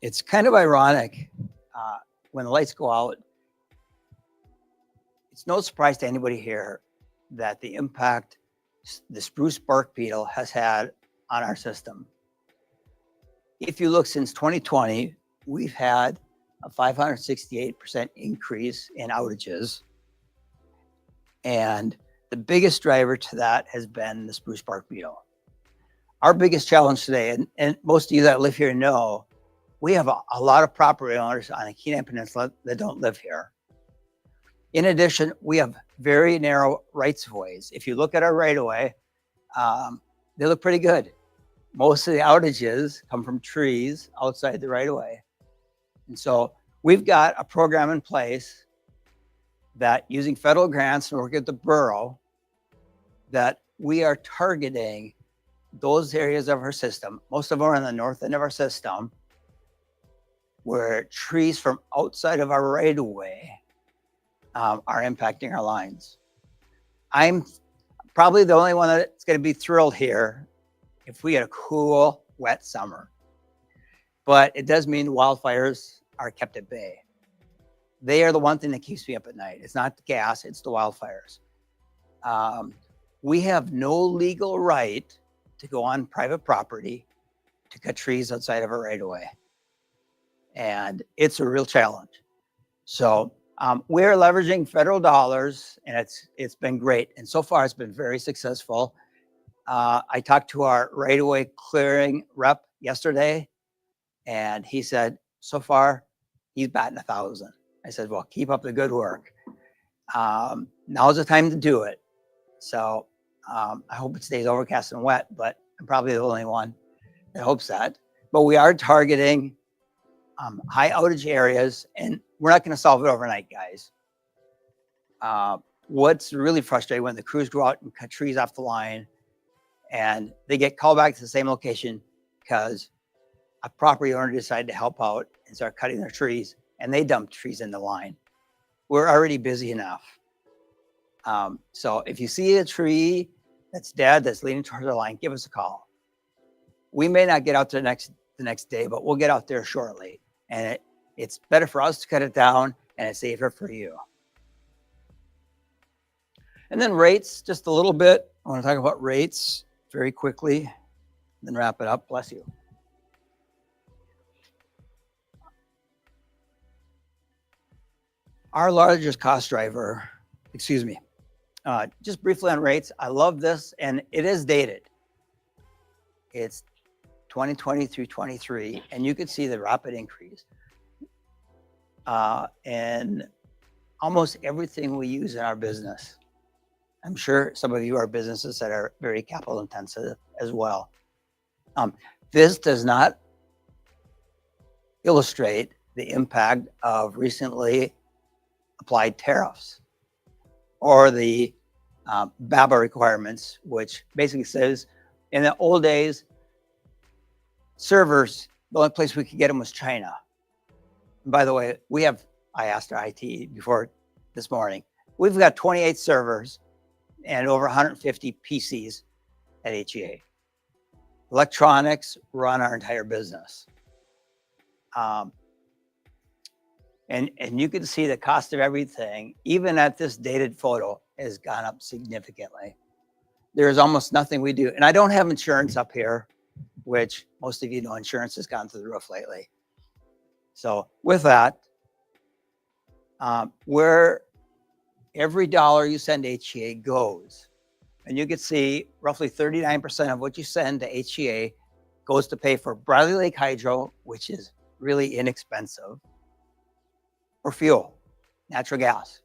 Speaker 16: It's kind of ironic when the lights go out. It's no surprise to anybody here that the impact the spruce bark beetle has had on our system. If you look since 2020, we've had a 568% increase in outages. And the biggest driver to that has been the spruce bark beetle. Our biggest challenge today, and most of you that live here know, we have a lot of property owners on the Kenai Peninsula that don't live here. In addition, we have very narrow rights of ways. If you look at our right of way, they look pretty good. Most of the outages come from trees outside the right of way. And so we've got a program in place that using federal grants and working at the borough, that we are targeting those areas of our system. Most of them are on the north end of our system, where trees from outside of our right of way are impacting our lines. I'm probably the only one that's going to be thrilled here if we get a cool, wet summer. But it does mean wildfires are kept at bay. They are the one thing that keeps me up at night. It's not the gas, it's the wildfires. We have no legal right to go on private property to cut trees outside of our right of way. And it's a real challenge. So we're leveraging federal dollars, and it's been great. And so far it's been very successful. I talked to our right of way clearing rep yesterday, and he said, so far he's batting 1,000. I said, well, keep up the good work. Now's the time to do it. So I hope it stays overcast and wet, but I'm probably the only one that hopes that. But we are targeting high outage areas, and we're not going to solve it overnight, guys. What's really frustrating when the crews go out and cut trees off the line and they get called back to the same location because a property owner decided to help out and start cutting their trees, and they dump trees in the line. We're already busy enough. So if you see a tree that's dead, that's leaning towards the line, give us a call. We may not get out to the next day, but we'll get out there shortly. And it's better for us to cut it down, and it's safer for you. And then rates, just a little bit. I want to talk about rates very quickly, then wrap it up. Bless you. Our largest cost driver, just briefly on rates. I love this, and it is dated. It's 2020 through 23, and you can see the rapid increase. And almost everything we use in our business. I'm sure some of you are businesses that are very capital intensive as well. This does not illustrate the impact of recently applied tariffs or the BABA requirements, which basically says in the old days, servers, the only place we could get them was China. And by the way, I asked our IT before this morning, we've got 28 servers and over 150 PCs at HEA. Electronics run our entire business. And you can see the cost of everything, even at this dated photo, has gone up significantly. There's almost nothing we do. And I don't have insurance up here, which most of you know insurance has gone through the roof lately. So with that, where every dollar you send to HEA goes, and you can see roughly 39% of what you send to HEA goes to pay for Bradley Lake Hydro, which is really inexpensive, or fuel, natural gas.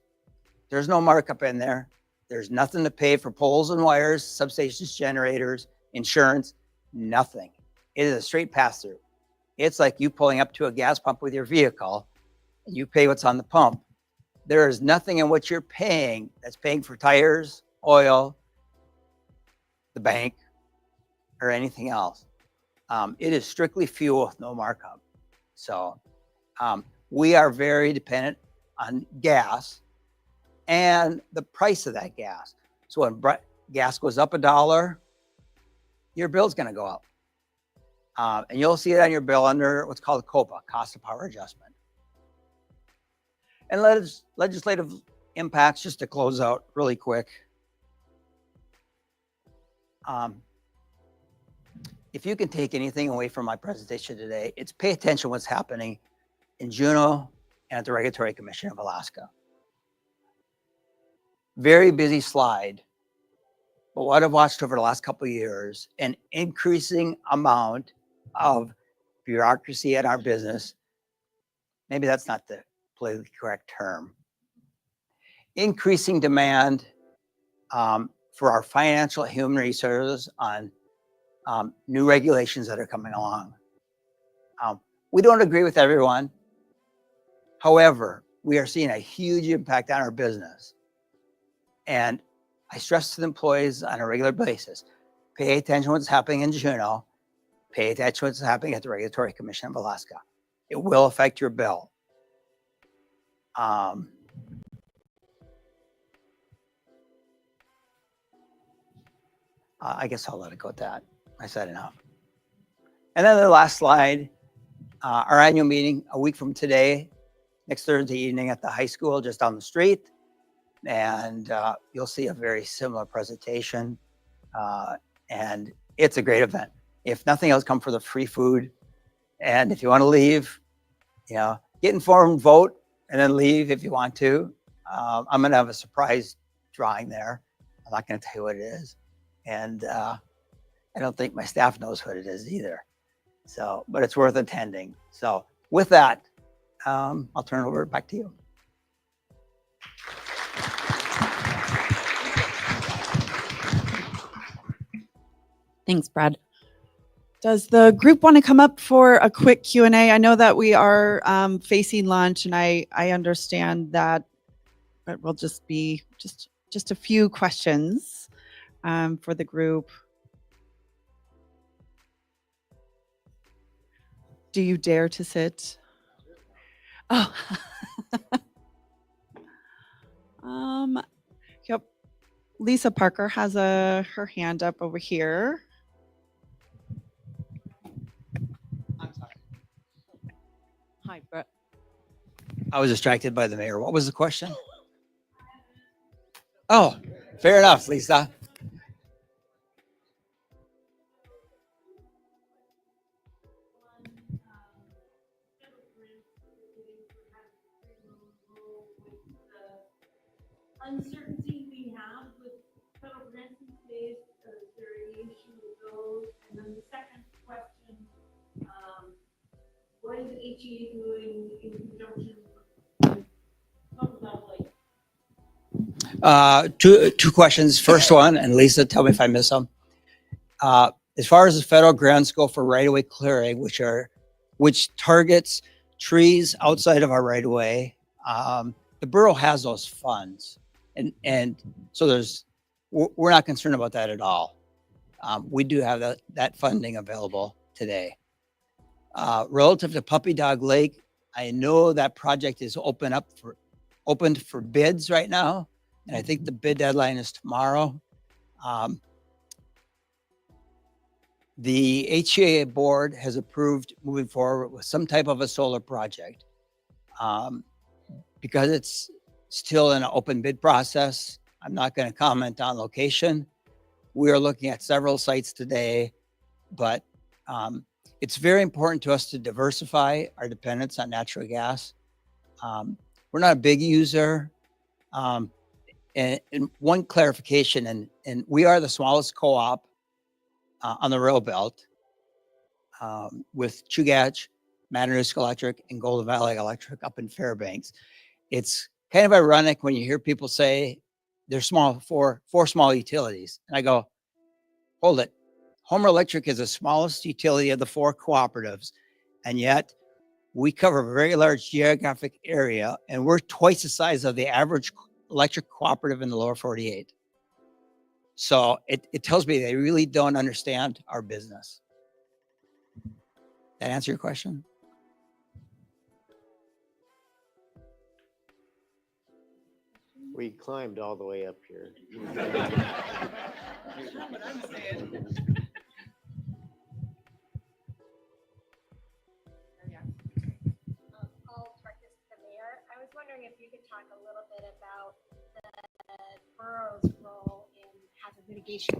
Speaker 16: There's no markup in there. There's nothing to pay for poles and wires, substations, generators, insurance, nothing. It is a straight pass through. It's like you pulling up to a gas pump with your vehicle and you pay what's on the pump. There is nothing in what you're paying that's paying for tires, oil, the bank, or anything else. It is strictly fuel with no markup. So we are very dependent on gas and the price of that gas. So when gas goes up $1, your bill's going to go up. And you'll see it on your bill under what's called a COPA, cost of power adjustment. And legislative impacts, just to close out really quick. If you can take anything away from my presentation today, it's pay attention to what's happening in Juneau and at the Regulatory Commission of Alaska. Very busy slide, but what I've watched over the last couple of years, an increasing amount of bureaucracy in our business. Maybe that's not the politically correct term. Increasing demand for our financial and human resources on new regulations that are coming along. We don't agree with everyone. However, we are seeing a huge impact on our business. And I stress to the employees on a regular basis, pay attention to what's happening in Juneau, pay attention to what's happening at the Regulatory Commission of Alaska. It will affect your bill. I guess I'll let it go at that. I said enough. And then the last slide, our annual meeting a week from today, next Thursday evening at the high school just down the street. And you'll see a very similar presentation. And it's a great event. If nothing else, come for the free food. And if you want to leave, get informed, vote, and then leave if you want to. I'm going to have a surprise drawing there. I'm not going to tell you what it is. And I don't think my staff knows what it is either. So, but it's worth attending. So with that, I'll turn it over back to you.
Speaker 1: Thanks, Brad. Does the group want to come up for a quick Q&A? I know that we are facing lunch, and I understand that, but we'll just be just a few questions for the group. Do you dare to sit? Oh. Yep. Lisa Parker has her hand up over here. Hi, Brett.
Speaker 16: I was distracted by the mayor. What was the question? Oh, fair enough, Lisa.
Speaker 17: Uncertainty we have with federal grants these days, is there any issue with those? And then the second question, what is the HEA doing in conjunction with
Speaker 16: Two questions. First one, and Lisa, tell me if I miss them. As far as the federal grants go for right-of-way clearing, which targets trees outside of our right-of-way, the borough has those funds. And so we're not concerned about that at all. We do have that funding available today. Relative to Puppy Dog Lake, I know that project is opened for bids right now. And I think the bid deadline is tomorrow. The HEA board has approved moving forward with some type of a solar project. Because it's still in an open bid process, I'm not going to comment on location. We are looking at several sites today, but it's very important to us to diversify our dependence on natural gas. We're not a big user. And one clarification, and we are the smallest co-op on the rail belt. with Chugach, Matanuska Electric, and Golden Valley Electric up in Fairbanks. It's kind of ironic when you hear people say there's four small utilities. And I go, hold it. Homer Electric is the smallest utility of the four cooperatives. And yet we cover a very large geographic area, and we're twice the size of the average electric cooperative in the lower 48. So it tells me they really don't understand our business. That answer your question?
Speaker 13: We climbed all the way up here.
Speaker 11: I'll direct this to the mayor. I was wondering if you could talk a little bit about the borough's role in hazard mitigation.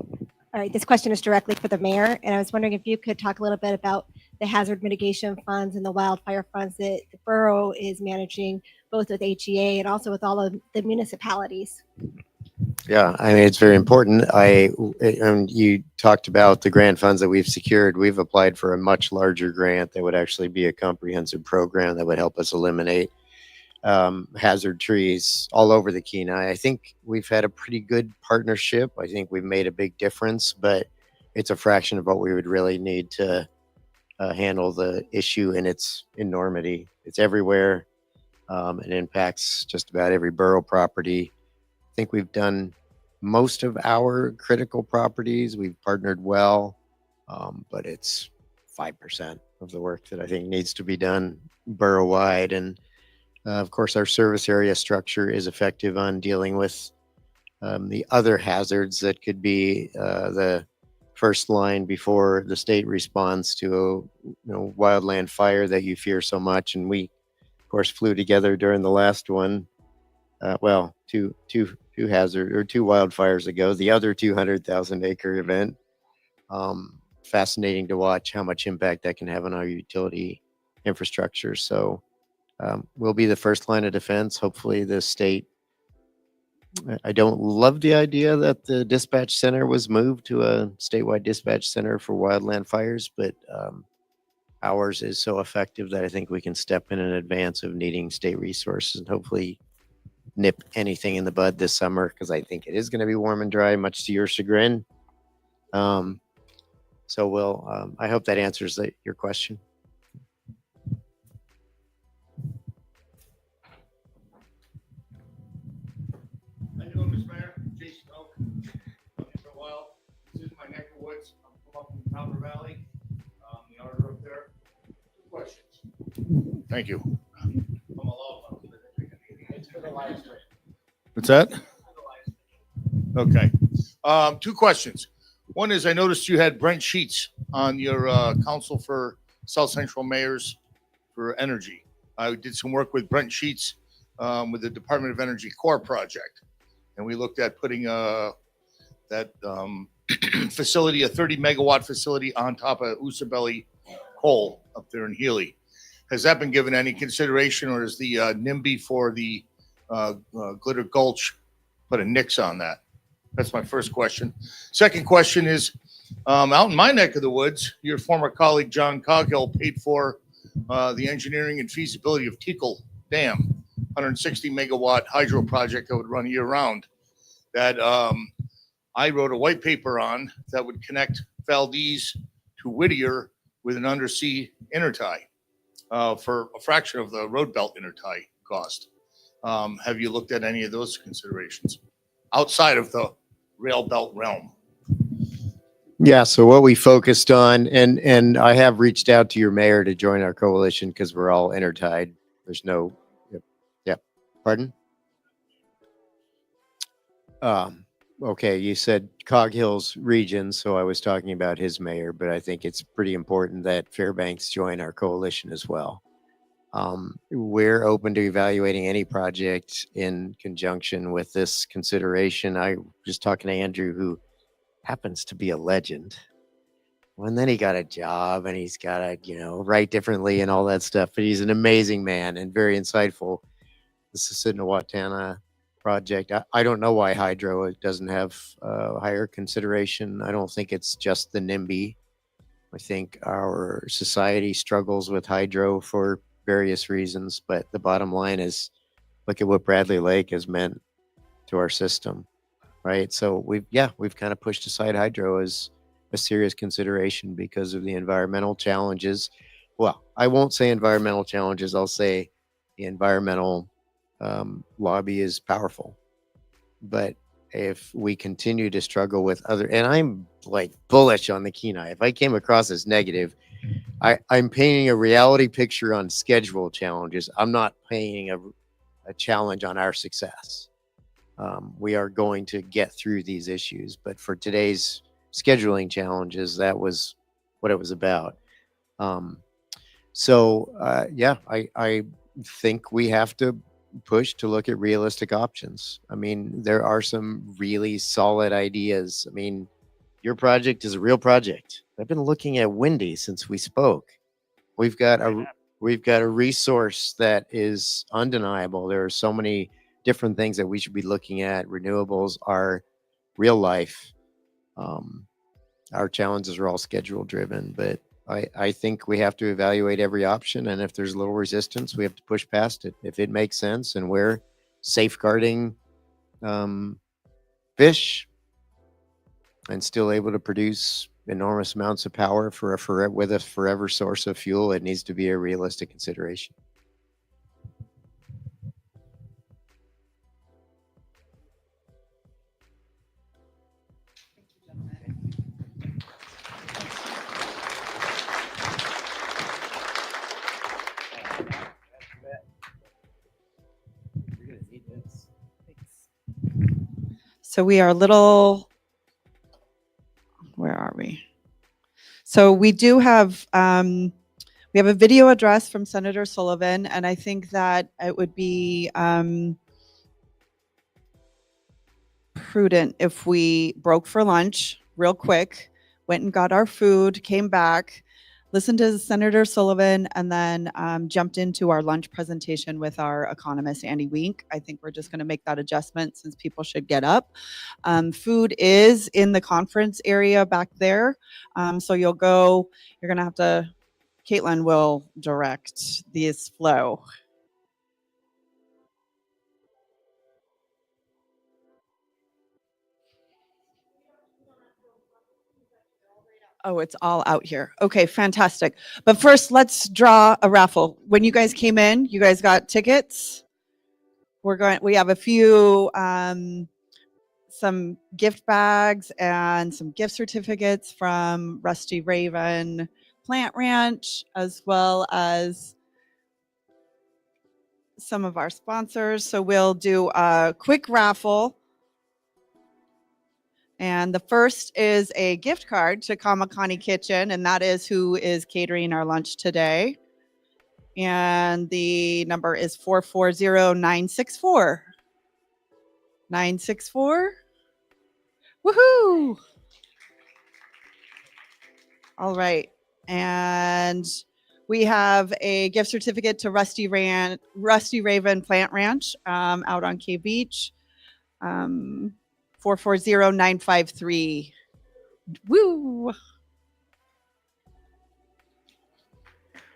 Speaker 11: All right, this question is directly for the mayor, and I was wondering if you could talk a little bit about the hazard mitigation funds and the wildfire funds that the borough is managing, both with HEA and also with all of the municipalities.
Speaker 13: Yeah, I mean, it's very important. And you talked about the grant funds that we've secured. We've applied for a much larger grant that would actually be a comprehensive program that would help us eliminate hazard trees all over the Kenai. I think we've had a pretty good partnership. I think we've made a big difference, but it's a fraction of what we would really need to handle the issue in its enormity. It's everywhere. It impacts just about every borough property. I think we've done most of our critical properties. We've partnered well, but it's 5% of the work that I think needs to be done borough-wide. And of course, our service area structure is effective on dealing with the other hazards that could be the first line before the state responds to a wildland fire that you fear so much. And we, of course, flew together during the last one. Two wildfires ago, the other 200,000 acre event. Fascinating to watch how much impact that can have on our utility infrastructure. So we'll be the first line of defense. Hopefully the state, I don't love the idea that the dispatch center was moved to a statewide dispatch center for wildland fires, but ours is so effective that I think we can step in advance of needing state resources and hopefully nip anything in the bud this summer, because I think it is going to be warm and dry, much to your chagrin. I hope that answers your question.
Speaker 18: How you doing, Mr. Mayor? Jason Oak. For a while, this is my neck of woods. I'm from up in Powder Valley, the auditor up there. 2 questions. Thank you. I'm a law firm. What's that? Okay. 2 questions. One is, I noticed you had Brent Sheets on your Council for South Central Mayors for Energy. I did some work with Brent Sheets with the Department of Energy Core project. And we looked at putting that facility, a 30 megawatt facility on top of Usabelli coal up there in Healy. Has that been given any consideration, or is the NIMBY for the Glitter Gulch put a nix on that? That's my first question. Second question is, out in my neck of the woods, your former colleague John Coghill paid for the engineering and feasibility of Teakle Dam, 160 megawatt hydro project that would run year round, that I wrote a white paper on that would connect Valdez to Whittier with an undersea intertie for a fraction of the road belt intertie cost. Have you looked at any of those considerations outside of the rail belt realm?
Speaker 13: Yeah, so what we focused on, and I have reached out to your mayor to join our coalition because we're all intertied. There's no, yep. Pardon? Okay, you said Coghill's region, so I was talking about his mayor, but I think it's pretty important that Fairbanks join our coalition as well. We're open to evaluating any project in conjunction with this consideration. I was just talking to Andrew, who happens to be a legend. Well, and then he got a job and he's got to, write differently and all that stuff. But he's an amazing man and very insightful. The Susitna-Watana project. I don't know why hydro doesn't have higher consideration. I don't think it's just the NIMBY. I think our society struggles with hydro for various reasons, but the bottom line is look at what Bradley Lake has meant to our system, right? So we've kind of pushed aside hydro as a serious consideration because of the environmental challenges. Well, I won't say environmental challenges. I'll say the environmental lobby is powerful. But if we continue to struggle with other, and I'm like bullish on the Kenai. If I came across as negative, I'm painting a reality picture on schedule challenges. I'm not painting a challenge on our success. We are going to get through these issues, but for today's scheduling challenges, that was what it was about. I think we have to push to look at realistic options. I mean, there are some really solid ideas. I mean, your project is a real project. I've been looking at Windy since we spoke. We've got a resource that is undeniable. There are so many different things that we should be looking at. Renewables are real life. Our challenges are all schedule driven, but I think we have to evaluate every option. And if there's little resistance, we have to push past it. If it makes sense and we're safeguarding fish and still able to produce enormous amounts of power with a forever source of fuel, it needs to be a realistic consideration.
Speaker 1: So we are a little, where are we? So we do have, we have a video address from Senator Sullivan, and I think that it would be prudent if we broke for lunch real quick, went and got our food, came back, listened to Senator Sullivan, and then jumped into our lunch presentation with our economist, Andy Wink. I think we're just going to make that adjustment since people should get up. Food is in the conference area back there. So you're going to have to, Caitlin will direct this flow. Oh, it's all out here. Okay, fantastic. But first, let's draw a raffle. When you guys came in, you guys got tickets. We have a few, some gift bags and some gift certificates from Rusty Raven Plant Ranch, as well as some of our sponsors. So we'll do a quick raffle. And the first is a gift card to Kamakani Kitchen, and that is who is catering our lunch today. And the number is 440964. 964. Woohoo! All right. And we have a gift certificate to Rusty Raven Plant Ranch out on Cave Beach. 440953. Woo!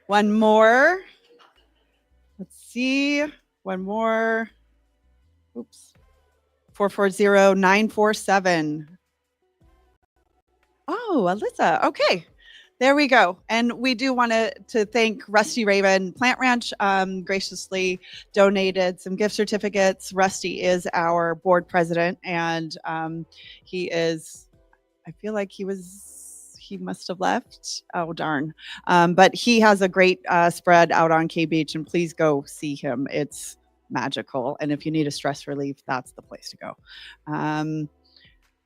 Speaker 1: One more. Let's see. One more. Oops. 440947. Oh, Alyssa. Okay. There we go. And we do want to thank Rusty Raven Plant Ranch, graciously donated some gift certificates. Rusty is our board president, and he is, I feel like he must have left. Oh, darn. But he has a great spread out on K Beach, and please go see him. It's magical. And if you need a stress relief, that's the place to go.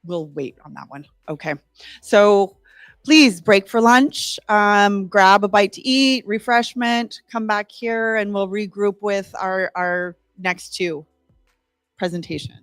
Speaker 1: We'll wait on that one. Okay. So please break for lunch, grab a bite to eat, refreshment, come back here, and we'll regroup with our next two presentations.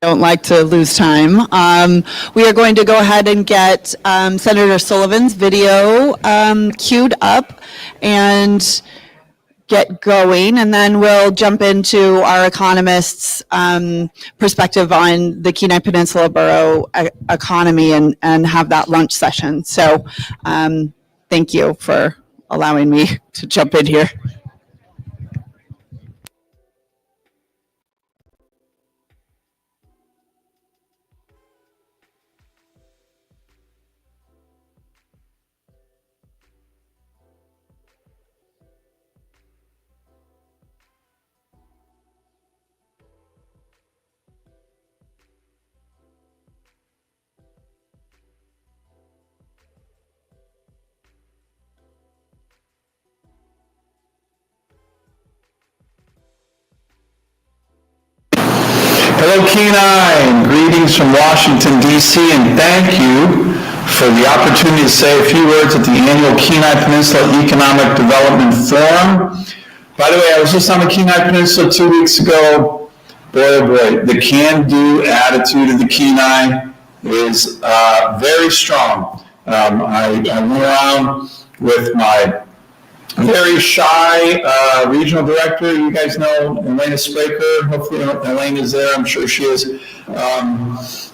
Speaker 1: Don't like to lose time. We are going to go ahead and get Senator Sullivan's video queued up and get going, and then we'll jump into our economist's perspective on the Kenai Peninsula Borough economy and have that lunch session. So thank you for allowing me to jump in here.
Speaker 19: Hello, Kenai. Greetings from Washington, D.C., and thank you for the opportunity to say a few words at the annual Kenai Peninsula Economic Development Forum. By the way, I was just on the Kenai Peninsula 2 weeks ago. Boy, oh boy, the can-do attitude of the Kenai is very strong. I went around with my very shy regional director. You guys know Elena Spraker. Hopefully Elaine is there. I'm sure she is.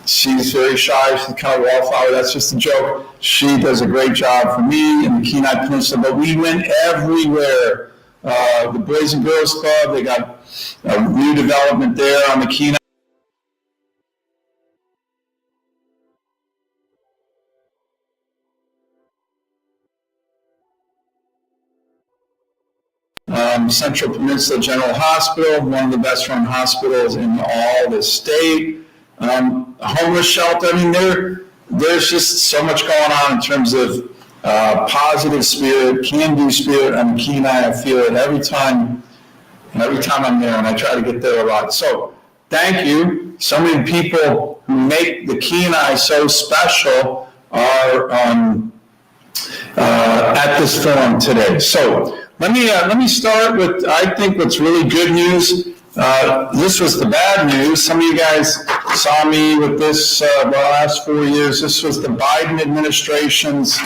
Speaker 19: She's very shy. She's kind of a wallflower. That's just a joke. She does a great job for me in the Kenai Peninsula, but we went everywhere. The Boys and Girls Club, they got a new development there on the Kenai. Central Peninsula General Hospital, one of the best run hospitals in all the state. Homeless shelter, I mean, there's just so much going on in terms of positive spirit, can-do spirit on Kenai. I feel it every time I'm there, and I try to get there a lot. So thank you. So many people who make the Kenai so special are at this forum today. So let me start with, I think, what's really good news. This was the bad news. Some of you guys saw me with this the last 4 years. This was the Biden administration's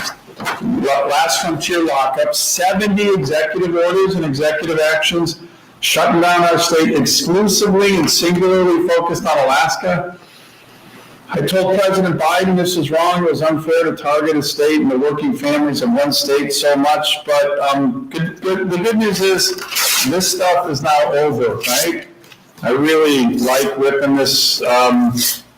Speaker 19: last frontier lockup. 70 executive orders and executive actions shutting down our state exclusively and singularly focused on Alaska. I told President Biden this is wrong. It was unfair to target a state and the working families of one state so much. But the good news is this stuff is now over, right? I really like whipping this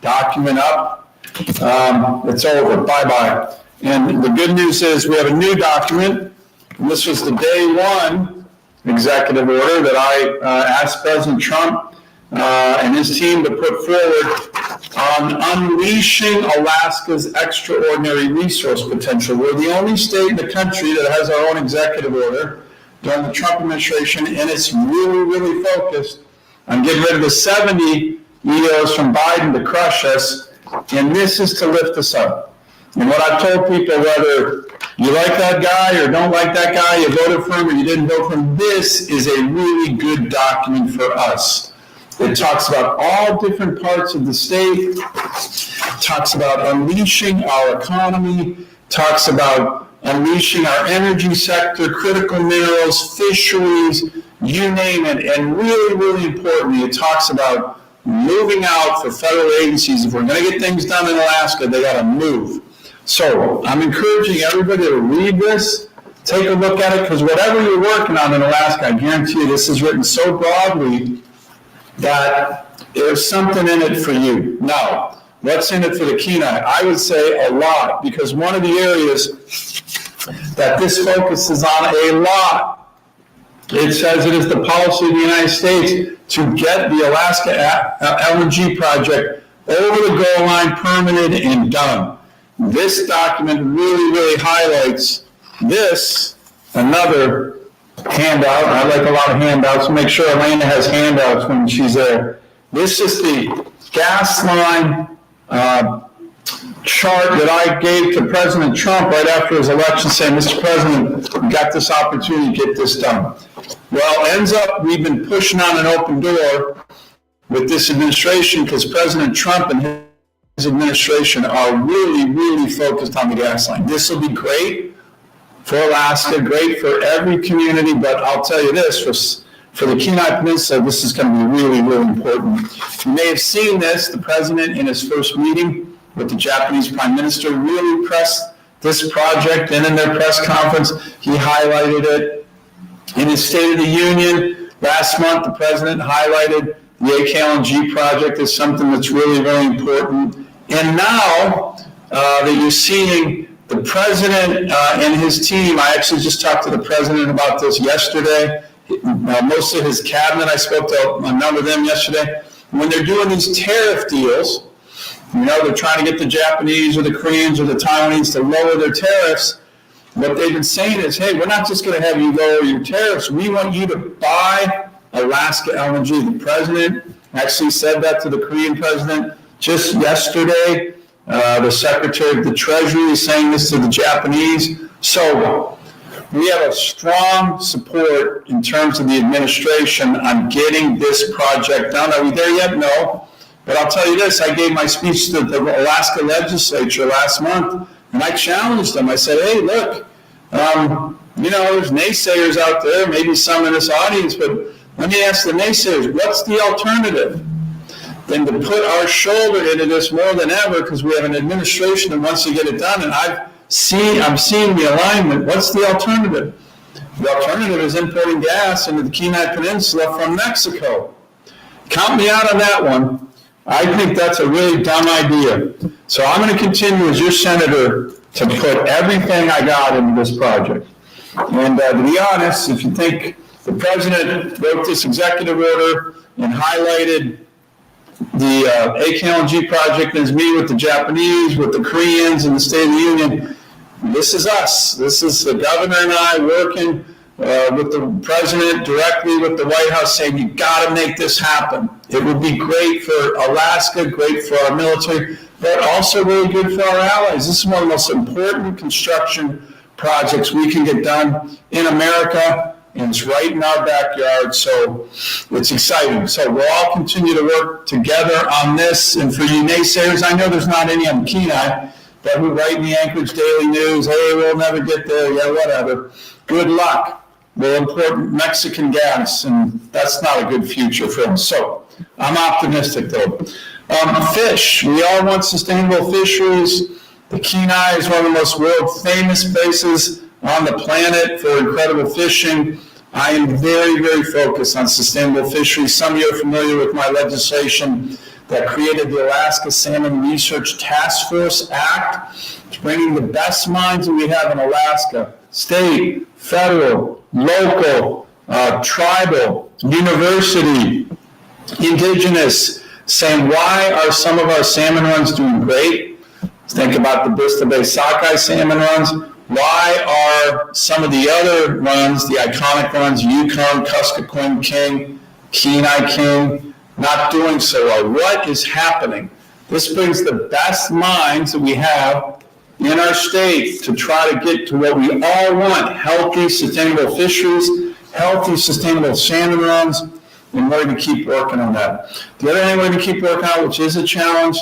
Speaker 19: document up. It's over. Bye-bye. And the good news is we have a new document. And this was the day one executive order that I asked President Trump and his team to put forward on unleashing Alaska's extraordinary resource potential. We're the only state in the country that has our own executive order during the Trump administration, and it's really, really focused on getting rid of the 70 EOs from Biden to crush us, and this is to lift us up. And what I've told people, whether you like that guy or don't like that guy, you voted for him or you didn't vote for him, this is a really good document for us. It talks about all different parts of the state, it talks about unleashing our economy, talks about unleashing our energy sector, critical minerals, fisheries, you name it. And really, really importantly, it talks about moving out for federal agencies. If we're going to get things done in Alaska, they got to move. So I'm encouraging everybody to read this, take a look at it, because whatever you're working on in Alaska, I guarantee you this is written so broadly that there's something in it for you. Now, what's in it for the Kenai? I would say a lot, because one of the areas that this focuses on a lot, it says it is the policy of the United States to get the Alaska LNG project over the goal line, permitted and done. This document really, really highlights this, another handout. I like a lot of handouts. Make sure Elena has handouts when she's there. This is the gas line chart that I gave to President Trump right after his election, saying, Mr. President, we got this opportunity to get this done. Well, ends up we've been pushing on an open door with this administration because President Trump and his administration are really, really focused on the gas line. This will be great for Alaska, great for every community, but I'll tell you this, for the Kenai Peninsula, this is going to be really, really important. You may have seen this, the president in his first meeting with the Japanese Prime Minister really pressed this project, and in their press conference, he highlighted it. In his State of the Union last month, the president highlighted the AKLNG project as something that's really, really important. And now that you're seeing the president and his team, I actually just talked to the president about this yesterday. Most of his cabinet, I spoke to a number of them yesterday. When they're doing these tariff deals, you know, they're trying to get the Japanese or the Koreans or the Taiwanese to lower their tariffs. What they've been saying is, hey, we're not just going to have you lower your tariffs. We want you to buy Alaska LNG. The president actually said that to the Korean president just yesterday. The Secretary of the Treasury is saying this to the Japanese. So we have a strong support in terms of the administration on getting this project done. Are we there yet? No. But I'll tell you this, I gave my speech to the Alaska legislature last month, and I challenged them. I said, hey, look, you know, there's naysayers out there, maybe some in this audience, but let me ask the naysayers, what's the alternative? Then to put our shoulder into this more than ever, because we have an administration that wants to get it done, and I'm seeing the alignment. What's the alternative? The alternative is importing gas into the Kenai Peninsula from Mexico. Count me out on that one. I think that's a really dumb idea. So I'm going to continue as your senator to put everything I got into this project. And to be honest, if you think the president wrote this executive order and highlighted the AKLNG project and his meeting with the Japanese, with the Koreans, and the State of the Union, this is us. This is the governor and I working with the president, directly with the White House, saying, you got to make this happen. It would be great for Alaska, great for our military, but also really good for our allies. This is one of the most important construction projects we can get done in America, and it's right in our backyard, so it's exciting. So we'll all continue to work together on this, and for you naysayers, I know there's not any on Kenai, that who write in the Anchorage Daily News, hey, we'll never get there, yeah, whatever. Good luck. We'll import Mexican gas, and that's not a good future for us. So I'm optimistic, though. Fish. We all want sustainable fisheries. The Kenai is one of the most world famous places on the planet for incredible fishing. I am very, very focused on sustainable fisheries. Some of you are familiar with my legislation that created the Alaska Salmon Research Task Force Act. It's bringing the best minds that we have in Alaska, state, federal, local, tribal, university, indigenous, saying, why are some of our salmon runs doing great? Think about the Bristol Bay sockeye salmon runs. Why are some of the other runs, the iconic runs, Yukon, Kuskokwim King, Kenai King, not doing so well? What is happening? This brings the best minds that we have in our state to try to get to what we all want: healthy, sustainable fisheries, healthy, sustainable salmon runs, and we're going to keep working on that. The other thing we're going to keep working on, which is a challenge,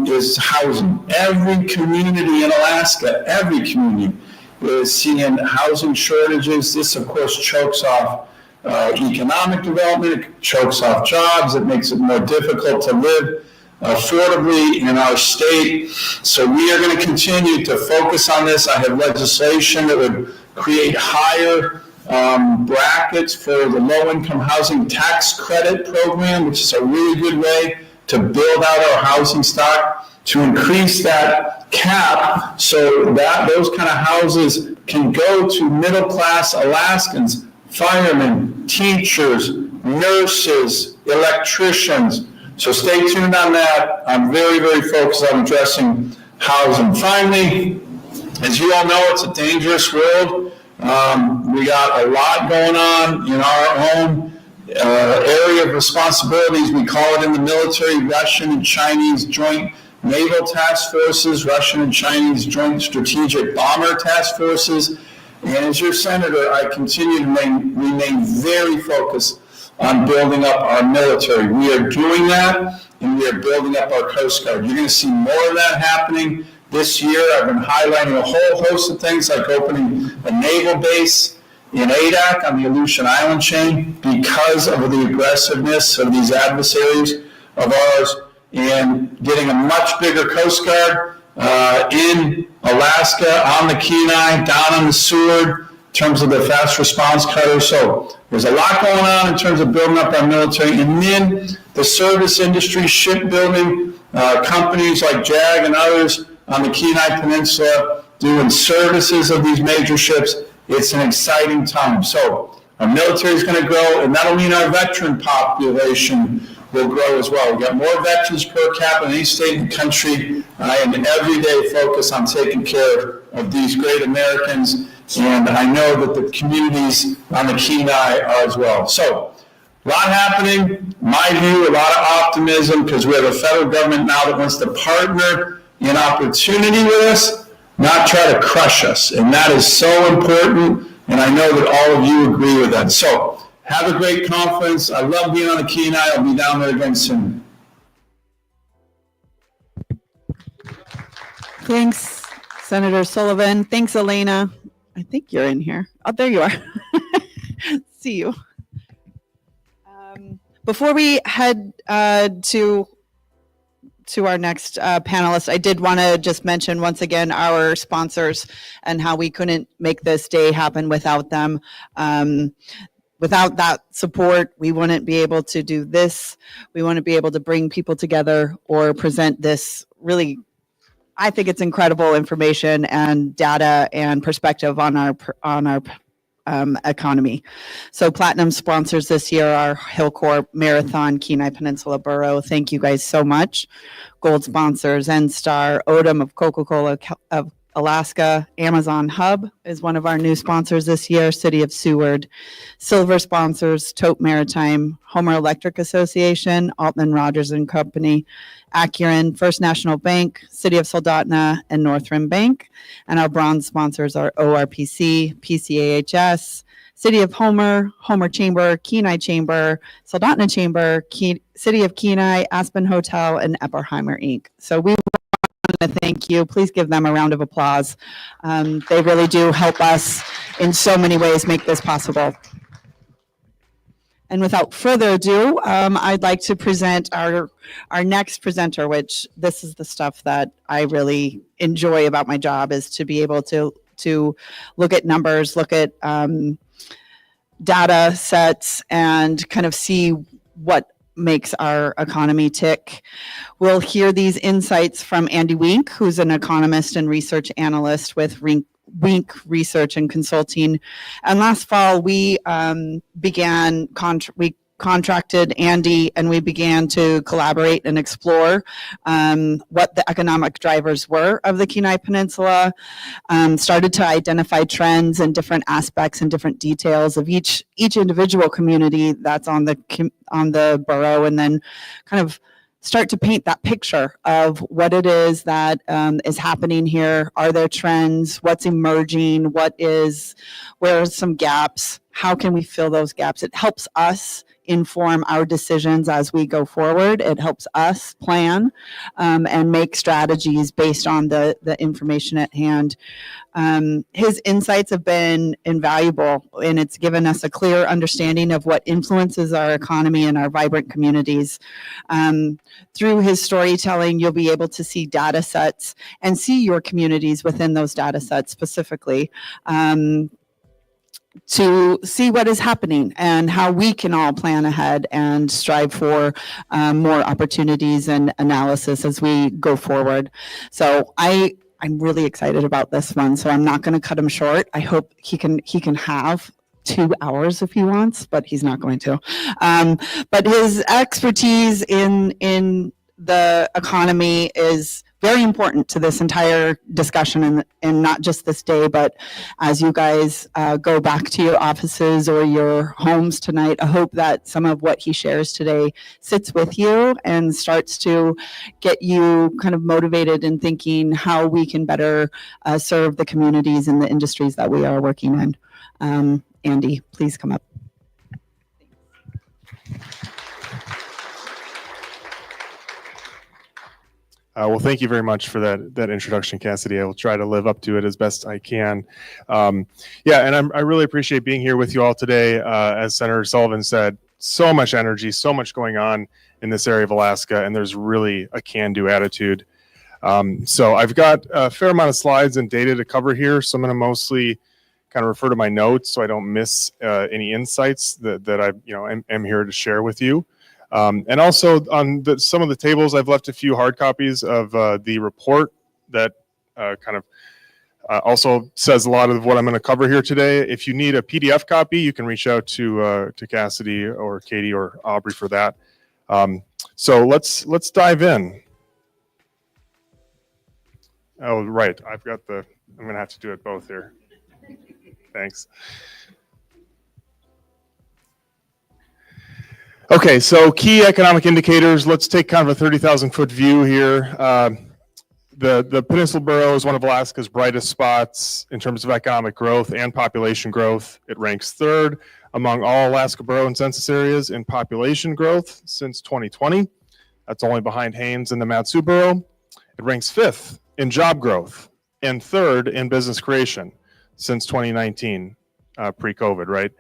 Speaker 19: is housing. Every community in Alaska, every community is seeing housing shortages. This, of course, chokes off economic development, it chokes off jobs, it makes it more difficult to live affordably in our state. So we are going to continue to focus on this. I have legislation that would create higher brackets for the low-income housing tax credit program, which is a really good way to build out our housing stock, to increase that cap so that those kind of houses can go to middle-class Alaskans, firemen, teachers, nurses, electricians. So stay tuned on that. I'm very, very focused on addressing housing. Finally, as you all know, it's a dangerous world. We got a lot going on in our own area of responsibilities. We call it in the military Russian and Chinese Joint Naval Task Forces, Russian and Chinese Joint Strategic Bomber Task Forces. And as your senator, I continue to remain very focused on building up our military. We are doing that, and we are building up our Coast Guard. You're going to see more of that happening this year. I've been highlighting a whole host of things, like opening a naval base in Adak on the Aleutian Island chain because of the aggressiveness of these adversaries of ours, and getting a much bigger Coast Guard in Alaska, on the Kenai, down on the Seward, in terms of the fast response cutters. So there's a lot going on in terms of building up our military. And then the service industry, shipbuilding, companies like JAG and others on the Kenai Peninsula doing services of these major ships. It's an exciting time. So our military is going to grow, and that'll mean our veteran population will grow as well. We've got more veterans per capita in any state in the country. I am every day focused on taking care of these great Americans, and I know that the communities on the Kenai are as well. So a lot happening. My view, a lot of optimism, because we have a federal government now that wants to partner in opportunity with us, not try to crush us. And that is so important, and I know that all of you agree with that. So have a great conference. I love being on the Kenai. I'll be down there again soon.
Speaker 1: Thanks, Senator Sullivan. Thanks, Elena. I think you're in here. Oh, there you are. See you. Before we head to our next panelist, I did want to just mention once again our sponsors and how we couldn't make this day happen without them. Without that support, we wouldn't be able to do this. We wouldn't be able to bring people together or present this really, I think it's incredible information and data and perspective on our economy. So platinum sponsors this year are Hillcorp, Marathon, Kenai Peninsula Borough. Thank you guys so much. Gold sponsors, NSTAR, Odom of Coca-Cola of Alaska, Amazon Hub is one of our new sponsors this year, City of Seward. Silver sponsors, Tote Maritime, Homer Electric Association, Altman Rogers and Company, Acuren, First National Bank, City of Soldotna, and Northrim Bank. And our bronze sponsors are ORPC, PCAHS, City of Homer, Homer Chamber, Kenai Chamber, Soldotna Chamber, City of Kenai, Aspen Hotel, and Epperheimer Inc. So we want to thank you. Please give them a round of applause. They really do help us in so many ways make this possible. And without further ado, I'd like to present our next presenter, which this is the stuff that I really enjoy about my job, is to be able to look at numbers, look at data sets, and kind of see what makes our economy tick. We'll hear these insights from Andy Wink, who's an economist and research analyst with Wink Research and Consulting. And last fall, we contracted Andy and we began to collaborate and explore what the economic drivers were of the Kenai Peninsula, started to identify trends and different aspects and different details of each individual community that's on the borough, and then kind of start to paint that picture of what it is that is happening here. Are there trends? What's emerging? Where are some gaps? How can we fill those gaps? It helps us inform our decisions as we go forward. It helps us plan and make strategies based on the information at hand. His insights have been invaluable, and it's given us a clear understanding of what influences our economy and our vibrant communities. Through his storytelling, you'll be able to see data sets and see your communities within those data sets specifically. To see what is happening and how we can all plan ahead and strive for more opportunities and analysis as we go forward. So I'm really excited about this one, so I'm not going to cut him short. I hope he can have 2 hours if he wants, but he's not going to. But his expertise in the economy is very important to this entire discussion, and not just this day, but as you guys go back to your offices or your homes tonight, I hope that some of what he shares today sits with you and starts to get you kind of motivated in thinking how we can better serve the communities and the industries that we are working in. Andy, please come up.
Speaker 12: Well, thank you very much for that introduction, Cassidy. I will try to live up to it as best I can. Yeah, and I really appreciate being here with you all today. As Senator Sullivan said, so much energy, so much going on in this area of Alaska, and there's really a can-do attitude. So I've got a fair amount of slides and data to cover here, so I'm going to mostly kind of refer to my notes so I don't miss any insights that I am here to share with you. And also on some of the tables, I've left a few hard copies of the report that also says a lot of what I'm going to cover here today. If you need a PDF copy, you can reach out to Cassidy or Katie or Aubrey for that. So let's dive in. Oh, right. I'm going to have to do it both here. Thanks. Okay, so key economic indicators. Let's take kind of a 30,000-foot view here. The Peninsula Borough is one of Alaska's brightest spots in terms of economic growth and population growth. It ranks third among all Alaska borough and census areas in population growth since 2020. That's only behind Haines and the Mat-Su Borough. It ranks fifth in job growth and third in business creation since 2019, pre-COVID, right?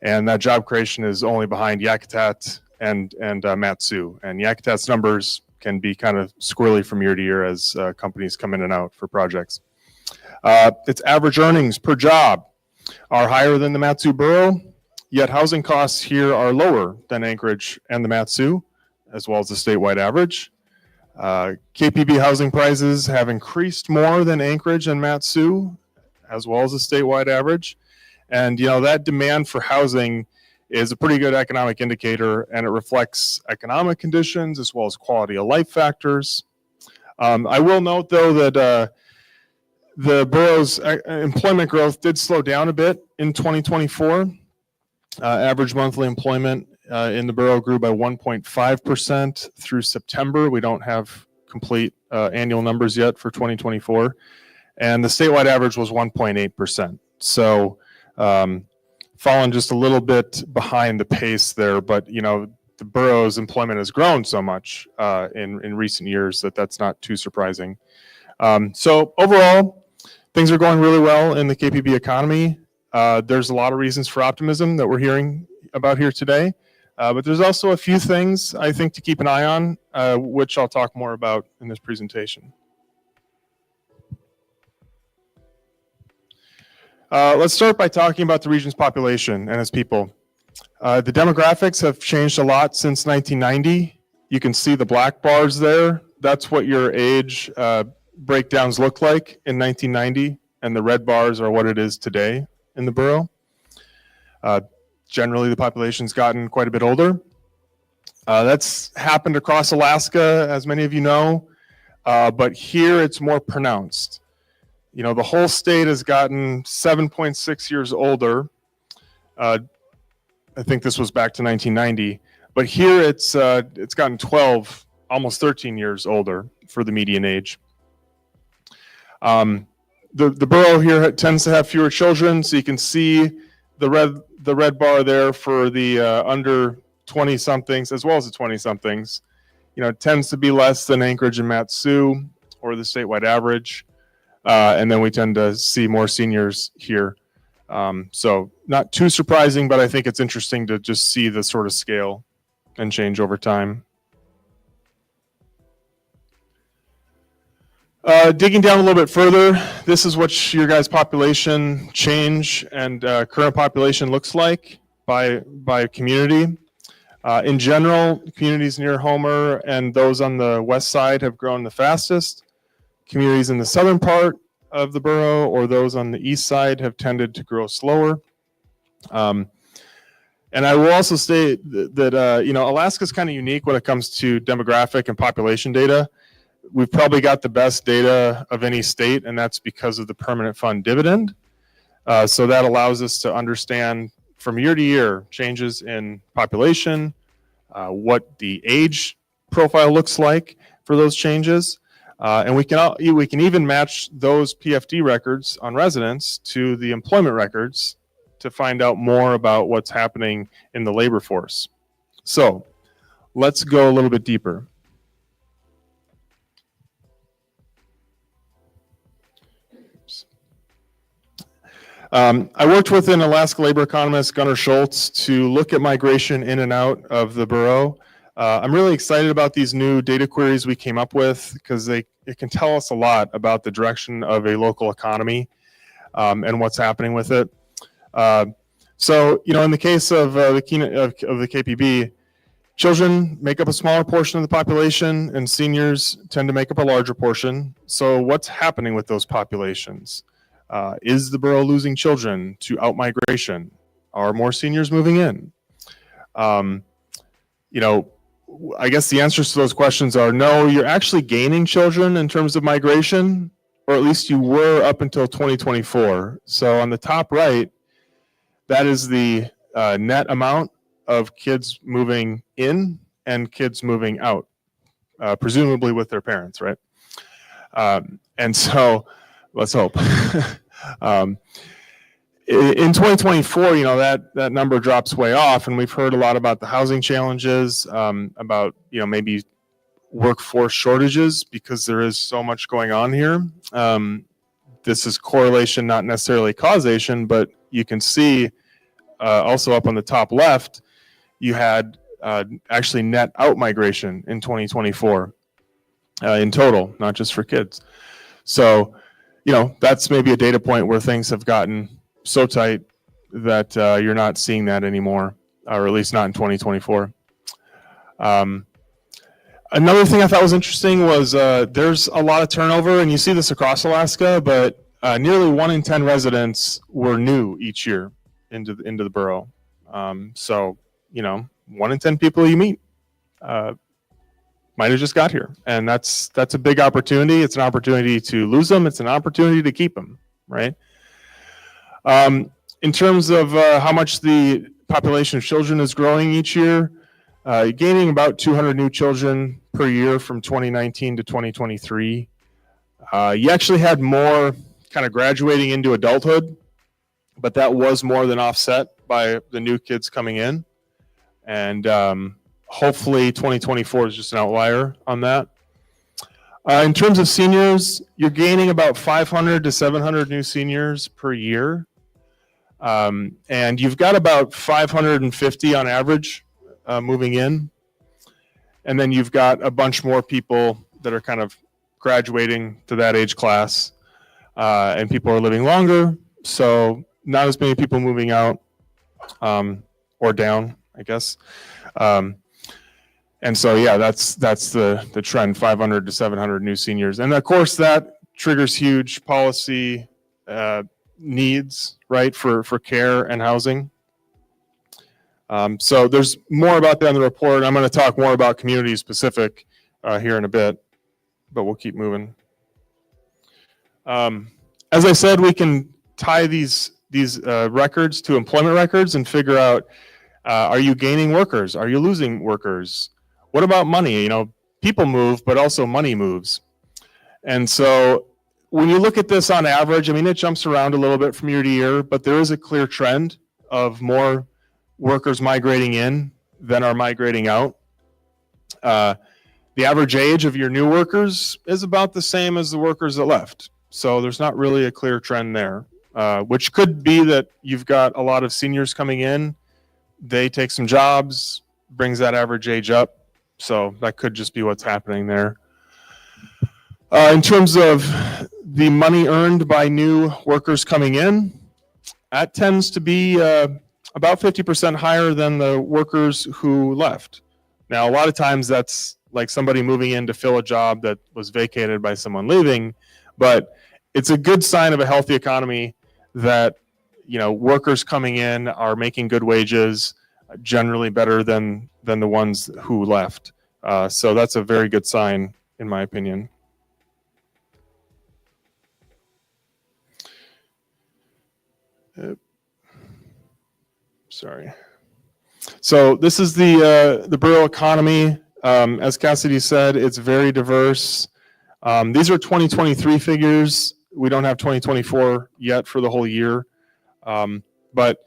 Speaker 12: And that job creation is only behind Yakutat and Mat-Su. And Yakutat's numbers can be kind of squirrely from year to year as companies come in and out for projects. Its average earnings per job are higher than the Mat-Su Borough, yet housing costs here are lower than Anchorage and the Mat-Su, as well as the statewide average. KPB housing prices have increased more than Anchorage and Mat-Su, as well as the statewide average. And that demand for housing is a pretty good economic indicator, and it reflects economic conditions as well as quality of life factors. I will note, though, that the borough's employment growth did slow down a bit in 2024. Average monthly employment in the borough grew by 1.5% through September. We don't have complete annual numbers yet for 2024. And the statewide average was 1.8%. So fallen just a little bit behind the pace there, but the borough's employment has grown so much in recent years that's not too surprising. So overall, things are going really well in the KPB economy. There's a lot of reasons for optimism that we're hearing about here today, but there's also a few things I think to keep an eye on, which I'll talk more about in this presentation. Let's start by talking about the region's population and its people. The demographics have changed a lot since 1990. You can see the black bars there. That's what your age breakdowns look like in 1990, and the red bars are what it is today in the borough. generally the population's gotten quite a bit older. That's happened across Alaska, as many of you know, but here it's more pronounced. You know, the whole state has gotten 7.6 years older. I think this was back to 1990, but here it's gotten 12, almost 13 years older for the median age. The borough here tends to have fewer children, so you can see the red bar there for the under 20 somethings as well as the 20 somethings. You know, it tends to be less than Anchorage and Matsu or the statewide average. And then we tend to see more seniors here. So not too surprising, but I think it's interesting to just see the sort of scale and change over time. Digging down a little bit further, this is what your guys' population change and current population looks like by community. In general, communities near Homer and those on the west side have grown the fastest. Communities in the southern part of the borough or those on the east side have tended to grow slower. And I will also state that you know, Alaska's kind of unique when it comes to demographic and population data. We've probably got the best data of any state, and that's because of the permanent fund dividend. So that allows us to understand from year to year changes in population, what the age profile looks like for those changes. And we can even match those PFD records on residents to the employment records to find out more about what's happening in the labor force. So let's go a little bit deeper. I worked with an Alaska labor economist, Gunnar Schultz, to look at migration in and out of the borough. I'm really excited about these new data queries we came up with because it can tell us a lot about the direction of a local economy and what's happening with it. So, you know, in the case of the KPB, children make up a smaller portion of the population and seniors tend to make up a larger portion. So what's happening with those populations? Is the borough losing children to outmigration? Are more seniors moving in? You know, I guess the answers to those questions are no, you're actually gaining children in terms of migration, or at least you were up until 2024. So on the top right, that is the net amount of kids moving in and kids moving out, presumably with their parents, right? And so let's hope. In 2024, you know, that number drops way off, and we've heard a lot about the housing challenges, about, you know, maybe workforce shortages because there is so much going on here. This is correlation, not necessarily causation, but you can see also up on the top left, you had actually net out migration in 2024 in total, not just for kids. So, you know, that's maybe a data point where things have gotten so tight that you're not seeing that anymore, or at least not in 2024. Another thing I thought was interesting was there's a lot of turnover, and you see this across Alaska, but nearly 1 in 10 residents were new each year into the borough. So, you know, 1 in 10 people you meet might have just got here, and that's a big opportunity. It's an opportunity to lose them. It's an opportunity to keep them, right? In terms of how much the population of children is growing each year, gaining about 200 new children per year from 2019 to 2023. You actually had more kind of graduating into adulthood, but that was more than offset by the new kids coming in. And hopefully 2024 is just an outlier on that. In terms of seniors, you're gaining about 500 to 700 new seniors per year. And you've got about 550 on average moving in. And then you've got a bunch more people that are kind of graduating to that age class. And people are living longer, so not as many people moving out or down, I guess. And so, yeah, that's the trend, 500 to 700 new seniors. And of course, that triggers huge policy needs, right, for care and housing. So there's more about that in the report. I'm going to talk more about community specific here in a bit, but we'll keep moving. As I said, we can tie these records to employment records and figure out, are you gaining workers? Are you losing workers? What about money? You know, people move, but also money moves. And so when you look at this on average, I mean, it jumps around a little bit from year to year, but there is a clear trend of more workers migrating in than are migrating out. The average age of your new workers is about the same as the workers that left. So there's not really a clear trend there, which could be that you've got a lot of seniors coming in. They take some jobs, brings that average age up. So that could just be what's happening there. In terms of the money earned by new workers coming in, that tends to be about 50% higher than the workers who left. Now, a lot of times that's like somebody moving in to fill a job that was vacated by someone leaving, but it's a good sign of a healthy economy that, you know, workers coming in are making good wages, generally better than the ones who left. So that's a very good sign, in my opinion. Sorry. So this is the borough economy. As Cassidy said, it's very diverse. These are 2023 figures. We don't have 2024 yet for the whole year. But,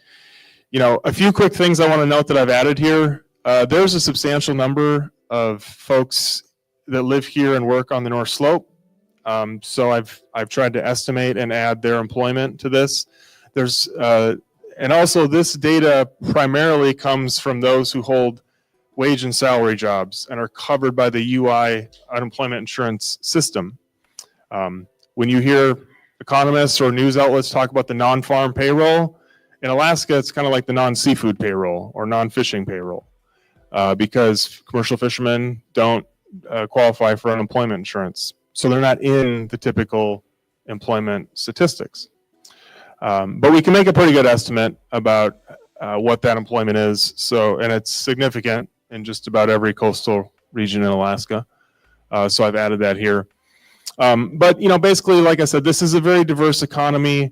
Speaker 12: you know, a few quick things I want to note that I've added here. There's a substantial number of folks that live here and work on the North Slope. So I've tried to estimate and add their employment to this. There's and also this data primarily comes from those who hold wage and salary jobs and are covered by the UI unemployment insurance system. When you hear economists or news outlets talk about the non-farm payroll, in Alaska, it's kind of like the non-seafood payroll or non-fishing payroll because commercial fishermen don't qualify for unemployment insurance. So they're not in the typical employment statistics. But we can make a pretty good estimate about what that employment is. So, and it's significant in just about every coastal region in Alaska. So I've added that here. But, you know, basically, like I said, this is a very diverse economy.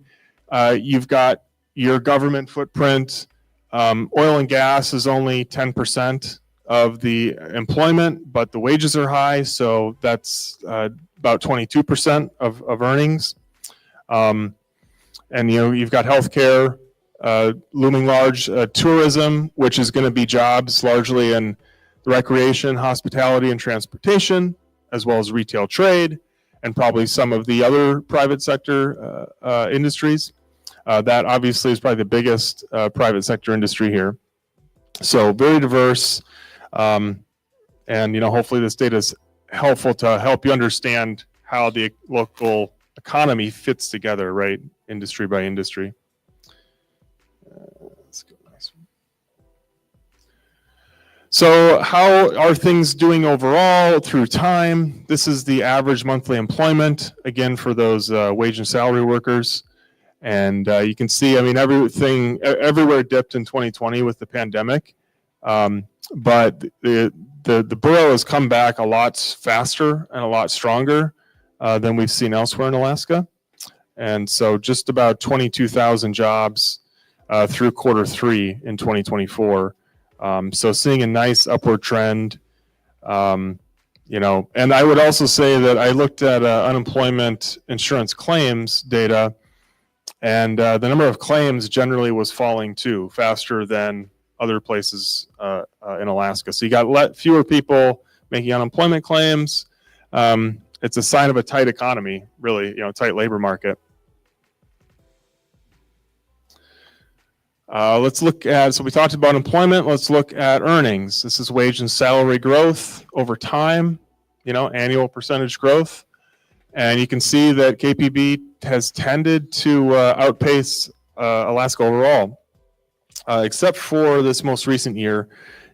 Speaker 12: You've got your government footprint. Oil and gas is only 10% of the employment, but the wages are high. So that's about 22% of earnings. And, you know, you've got healthcare, looming large, tourism, which is going to be jobs largely in recreation, hospitality, and transportation, as well as retail trade, and probably some of the other private sector industries. That obviously is probably the biggest private sector industry here. So very diverse. And, you know, hopefully this data is helpful to help you understand how the local economy fits together, right? Industry by industry. Let's go next one. So how are things doing overall through time? This is the average monthly employment, again, for those wage and salary workers. And you can see, I mean, everywhere dipped in 2020 with the pandemic. But the borough has come back a lot faster and a lot stronger than we've seen elsewhere in Alaska. And so just about 22,000 jobs through Q3 in 2024. So seeing a nice upward trend, you know, and I would also say that I looked at unemployment insurance claims data, and the number of claims generally was falling too, faster than other places in Alaska. So you got fewer people making unemployment claims. It's a sign of a tight economy, really, you know, tight labor market. Let's look at, so we talked about employment, let's look at earnings. This is wage and salary growth over time, you know, annual percentage growth. And you can see that KPB has tended to outpace Alaska overall, except for this most recent year.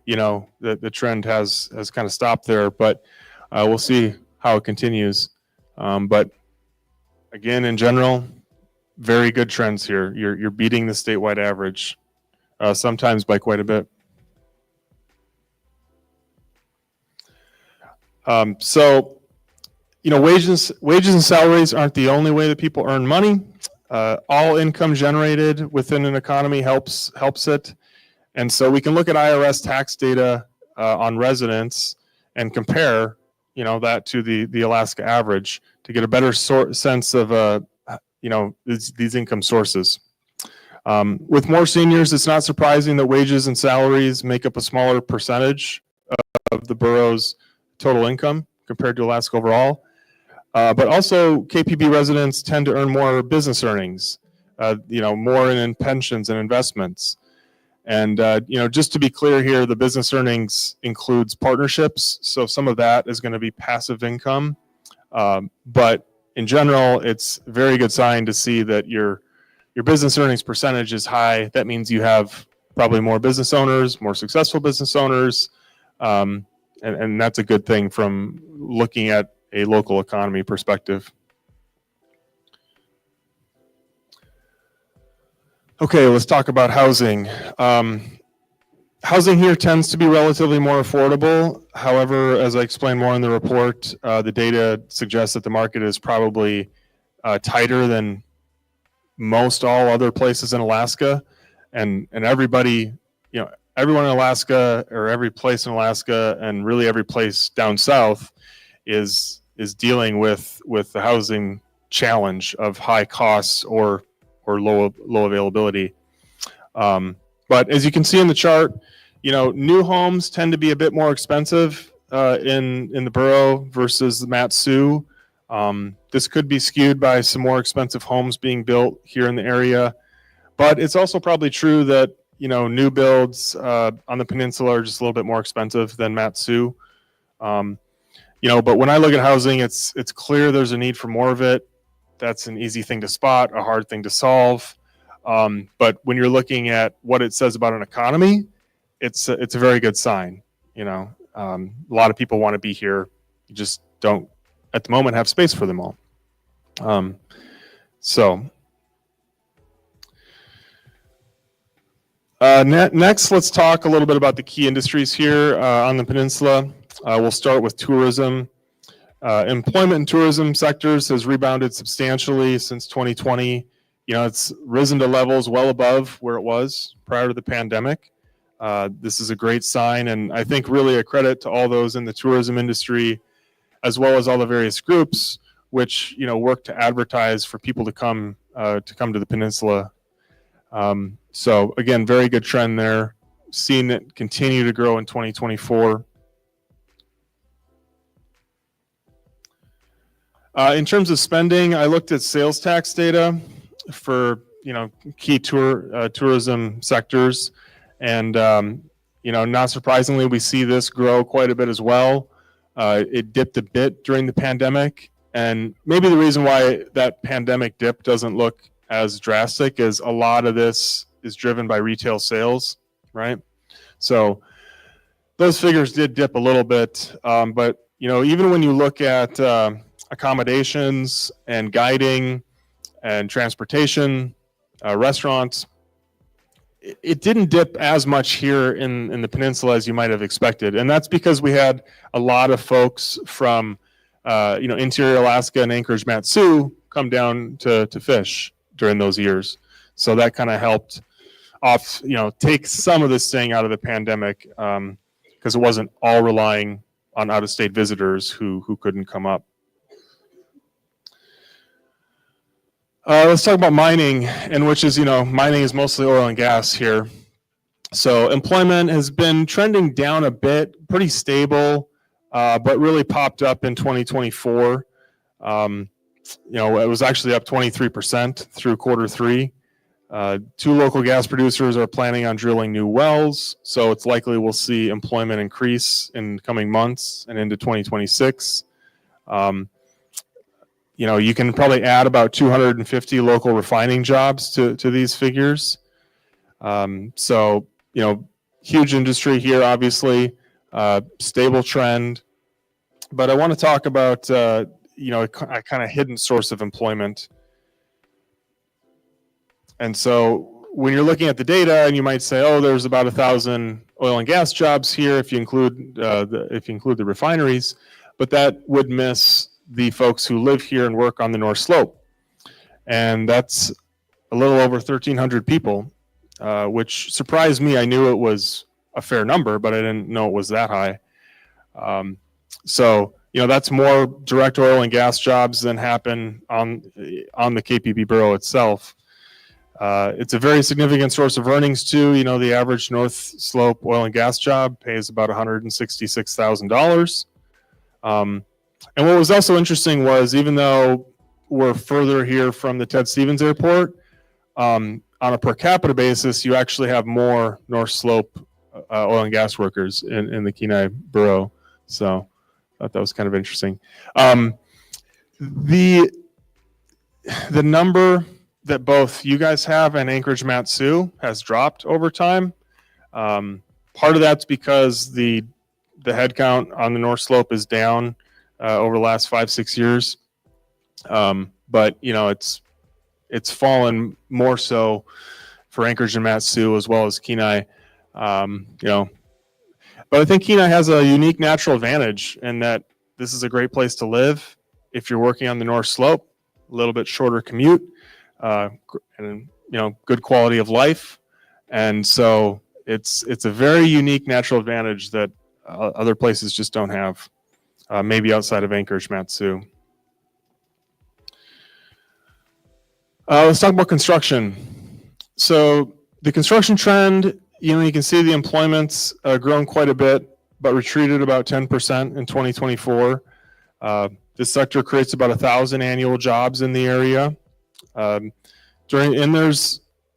Speaker 12: You know, the trend has kind of stopped there, but we'll see how it continues. But again, in general, very good trends here. You're beating the statewide average, sometimes by quite a bit. So, wages and salaries aren't the only way that people earn money. All income generated within an economy helps it. And so we can look at IRS tax data on residents and compare, that to the Alaska average to get a better sense of, these income sources. With more seniors, it's not surprising that wages and salaries make up a smaller percentage of the borough's total income compared to Alaska overall. But also, KPB residents tend to earn more business earnings, more in pensions and investments. And, just to be clear here, the business earnings includes partnerships. So some of that is going to be passive income. But in general, it's a very good sign to see that your business earnings percentage is high. That means you have probably more business owners, more successful business owners. And that's a good thing from looking at a local economy perspective. Okay, let's talk about housing. Housing here tends to be relatively more affordable. However, as I explained more in the report, the data suggests that the market is probably tighter than most all other places in Alaska. And everybody, everyone in Alaska, or every place in Alaska, and really every place down south is dealing with the housing challenge of high costs or low availability. But as you can see in the chart, new homes tend to be a bit more expensive in the borough versus the Mat-Su. This could be skewed by some more expensive homes being built here in the area. But it's also probably true that, new builds on the peninsula are just a little bit more expensive than Mat-Su. But when I look at housing, it's clear there's a need for more of it. That's an easy thing to spot, a hard thing to solve. But when you're looking at what it says about an economy, it's a very good sign. A lot of people want to be here. You just don't, at the moment, have space for them all. Next, let's talk a little bit about the key industries here on the peninsula. We'll start with tourism. Employment in tourism sectors has rebounded substantially since 2020. It's risen to levels well above where it was prior to the pandemic. This is a great sign, and I think really a credit to all those in the tourism industry, as well as all the various groups which work to advertise for people to come to the peninsula. So again, very good trend there. Seeing it continue to grow in 2024. In terms of spending, I looked at sales tax data for key tourism sectors, and not surprisingly, we see this grow quite a bit as well. It dipped a bit during the pandemic, and maybe the reason why that pandemic dip doesn't look as drastic is a lot of this is driven by retail sales, right? So those figures did dip a little bit, but even when you look at accommodations and guiding and transportation, restaurants, it didn't dip as much here in the peninsula as you might have expected. And that's because we had a lot of folks from interior Alaska and Anchorage Mat-Su come down to fish during those years. So that kind of helped off, take some of this thing out of the pandemic, because it wasn't all relying on out-of-state visitors who couldn't come up. Let's talk about mining, and which is, mining is mostly oil and gas here. So employment has been trending down a bit, pretty stable, but really popped up in 2024. It was actually up 23% through quarter three. 2 local gas producers are planning on drilling new wells, so it's likely we'll see employment increase in coming months and into 2026. You can probably add about 250 local refining jobs to these figures. So, huge industry here, obviously, stable trend. But I want to talk about, a kind of hidden source of employment. And so when you're looking at the data, and you might say, oh, there's about 1,000 oil and gas jobs here if you include the refineries. but that would miss the folks who live here and work on the North Slope. And that's a little over 1,300 people, which surprised me. I knew it was a fair number, but I didn't know it was that high. So, that's more direct oil and gas jobs than happen on the KPP borough itself. It's a very significant source of earnings too. The average North Slope oil and gas job pays about $166,000. And what was also interesting was, even though we're further here from the Ted Stevens Airport, on a per capita basis, you actually have more North Slope oil and gas workers in the Kenai borough. So I thought that was kind of interesting. The number that both you guys have and Anchorage Matsu has dropped over time. Part of that's because the head count on the North Slope is down over the last 5-6 years. But it's fallen more so for Anchorage and Matsu as well as Kenai. But I think Kenai has a unique natural advantage in that this is a great place to live if you're working on the North Slope. A little bit shorter commute, and good quality of life, and so it's a very unique natural advantage that other places just don't have. Maybe outside of Anchorage Matsu. Let's talk about construction. So the construction trend, you can see the employment's grown quite a bit, but retreated about 10% in 2024. This sector creates about 1,000 annual jobs in the area.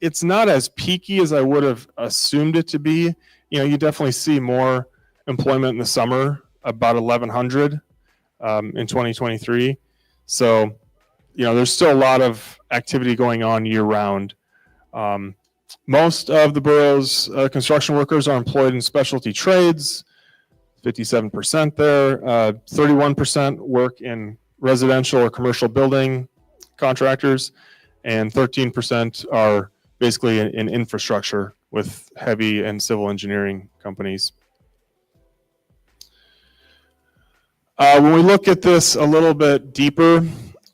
Speaker 12: It's not as peaky as I would have assumed it to be. You definitely see more employment in the summer, about 1,100 in 2023. So, there's still a lot of activity going on year round. Most of the borough's construction workers are employed in specialty trades, 57% there. 31% work in residential or commercial building contractors, and 13% are basically in infrastructure with heavy and civil engineering companies. When we look at this a little bit deeper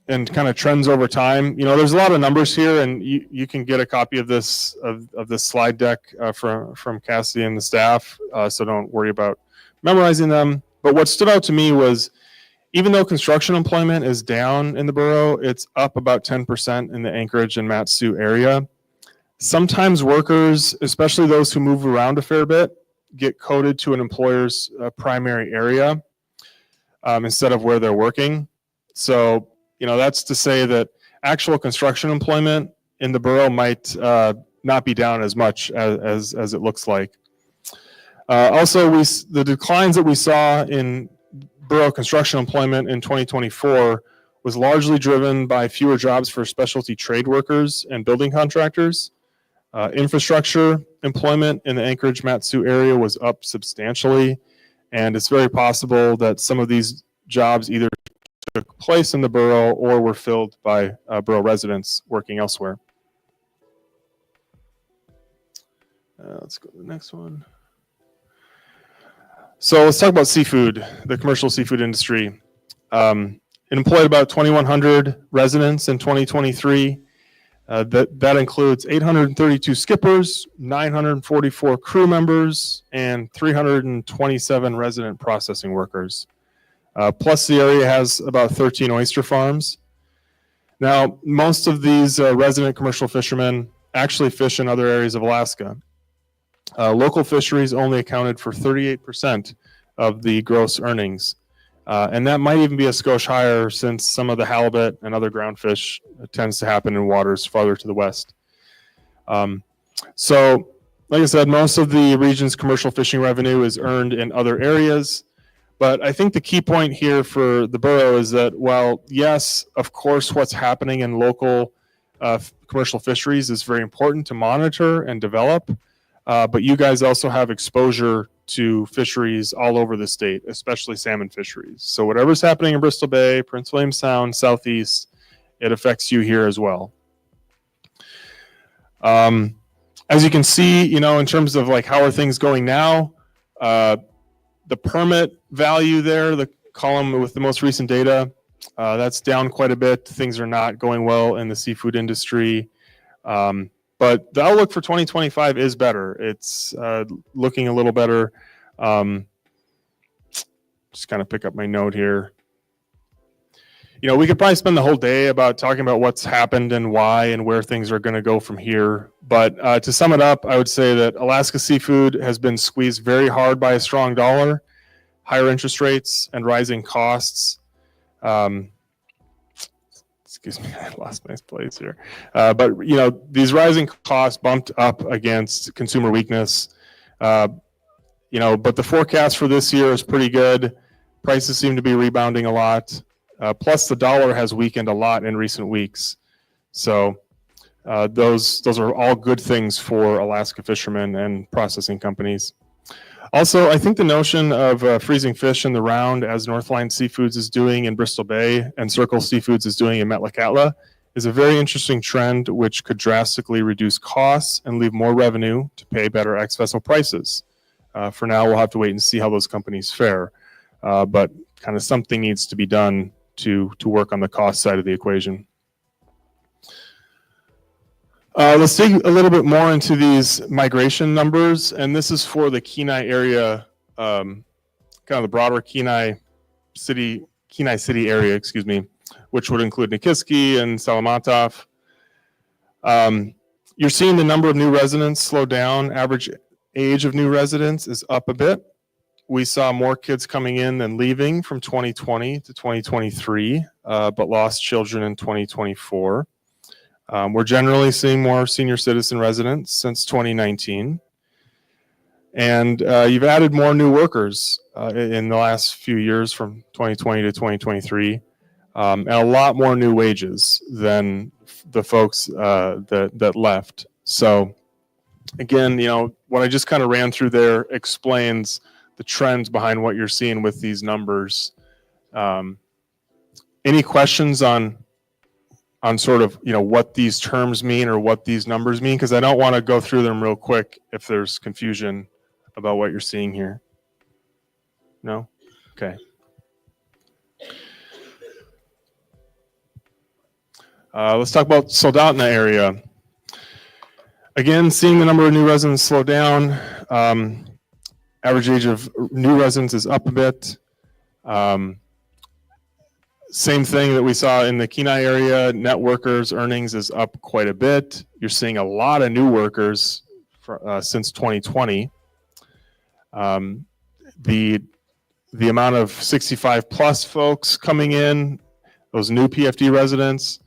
Speaker 12: and kind of trends over time, there's a lot of numbers here, and you can get a copy of this slide deck from Cassie and the staff, so don't worry about memorizing them. But what stood out to me was, even though construction employment is down in the borough, it's up about 10% in the Anchorage and Matsu area. Sometimes workers, especially those who move around a fair bit, get coded to an employer's primary area instead of where they're working. So, that's to say that actual construction employment in the borough might not be down as much as it looks like. Also, the declines that we saw in borough construction employment in 2024 was largely driven by fewer jobs for specialty trade workers and building contractors. Infrastructure employment in the Anchorage Matsu area was up substantially, and it's very possible that some of these jobs either took place in the borough or were filled by borough residents working elsewhere. Let's go to the next one. So let's talk about seafood, the commercial seafood industry. It employed about 2,100 residents in 2023. That includes 832 skippers, 944 crew members, and 327 resident processing workers. Plus, the area has about 13 oyster farms. Now, most of these resident commercial fishermen actually fish in other areas of Alaska. Local fisheries only accounted for 38% of the gross earnings. And that might even be a skosh higher, since some of the halibut and other ground fish tends to happen in waters farther to the west. So, like I said, most of the region's commercial fishing revenue is earned in other areas. But I think the key point here for the borough is that, while yes, of course, what's happening in local commercial fisheries is very important to monitor and develop, but you guys also have exposure to fisheries all over the state, especially salmon fisheries. So whatever's happening in Bristol Bay, Prince William Sound, Southeast, it affects you here as well. As you can see, in terms of like how are things going now, the permit value there, column with the most recent data. That's down quite a bit. Things are not going well in the seafood industry. But the outlook for 2025 is better. It's looking a little better. Just kind of pick up my note here. We could probably spend the whole day about talking about what's happened and why and where things are going to go from here. But to sum it up, I would say that Alaska seafood has been squeezed very hard by a strong dollar, higher interest rates, and rising costs. Excuse me, I lost my place here. But these rising costs bumped up against consumer weakness. But the forecast for this year is pretty good. Prices seem to be rebounding a lot. Plus, the dollar has weakened a lot in recent weeks. So those are all good things for Alaska fishermen and processing companies. Also, I think the notion of freezing fish in the round, as Northline Seafoods is doing in Bristol Bay and Circle Seafoods is doing in Metlakatla, is a very interesting trend which could drastically reduce costs and leave more revenue to pay better ex-vessel prices. For now, we'll have to wait and see how those companies fare. But kind of something needs to be done to work on the cost side of the equation. Let's dig a little bit more into these migration numbers, and this is for the Kenai area, kind of the broader Kenai City area, which would include Nikiski and Salamatov. You're seeing the number of new residents slow down. Average age of new residents is up a bit. We saw more kids coming in than leaving from 2020 to 2023, but lost children in 2024. We're generally seeing more senior citizen residents since 2019. And you've added more new workers in the last few years from 2020 to 2023, and a lot more new wages than the folks that left. So again, what I just kind of ran through there explains the trends behind what you're seeing with these numbers. Any questions on sort of, what these terms mean or what these numbers mean? Because I don't want to go through them real quick if there's confusion about what you're seeing here. No? Okay. Let's talk about Soldotna area. Again, seeing the number of new residents slow down. Average age of new residents is up a bit. Same thing that we saw in the Kenai area. Net workers earnings is up quite a bit. You're seeing a lot of new workers since 2020. The amount of 65 plus folks coming in, those new PFD residents,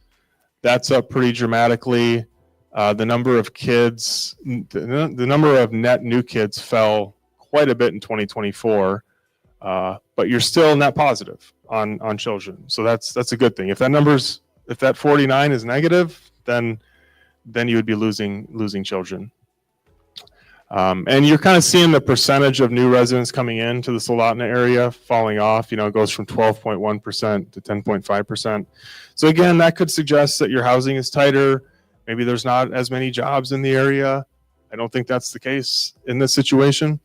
Speaker 12: that's up pretty dramatically. The number of kids, the number of net new kids fell quite a bit in 2024, but you're still net positive on children. So that's a good thing. If that 49 is negative, then you would be losing children. And you're kind of seeing the percentage of new residents coming into the Soldotna area falling off. It goes from 12.1% to 10.5%. So again, that could suggest that your housing is tighter. Maybe there's not as many jobs in the area. I don't think that's the case in this situation.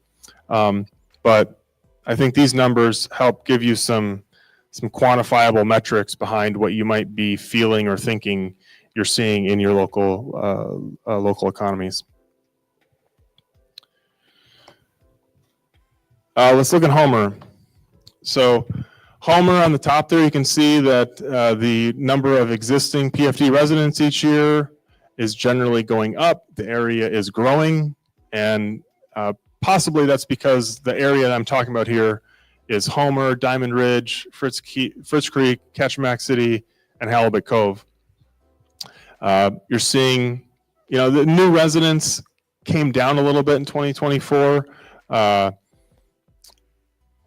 Speaker 12: But I think these numbers help give you some quantifiable metrics behind what you might be feeling or thinking you're seeing in your local economies. Let's look at Homer. So Homer on the top there, you can see that the number of existing PFD residents each year is generally going up. The area is growing, and possibly that's because the area that I'm talking about here is Homer, Diamond Ridge, Fritz Creek, Kachemak City, and Halibut Cove. You're seeing, the new residents came down a little bit in 2024,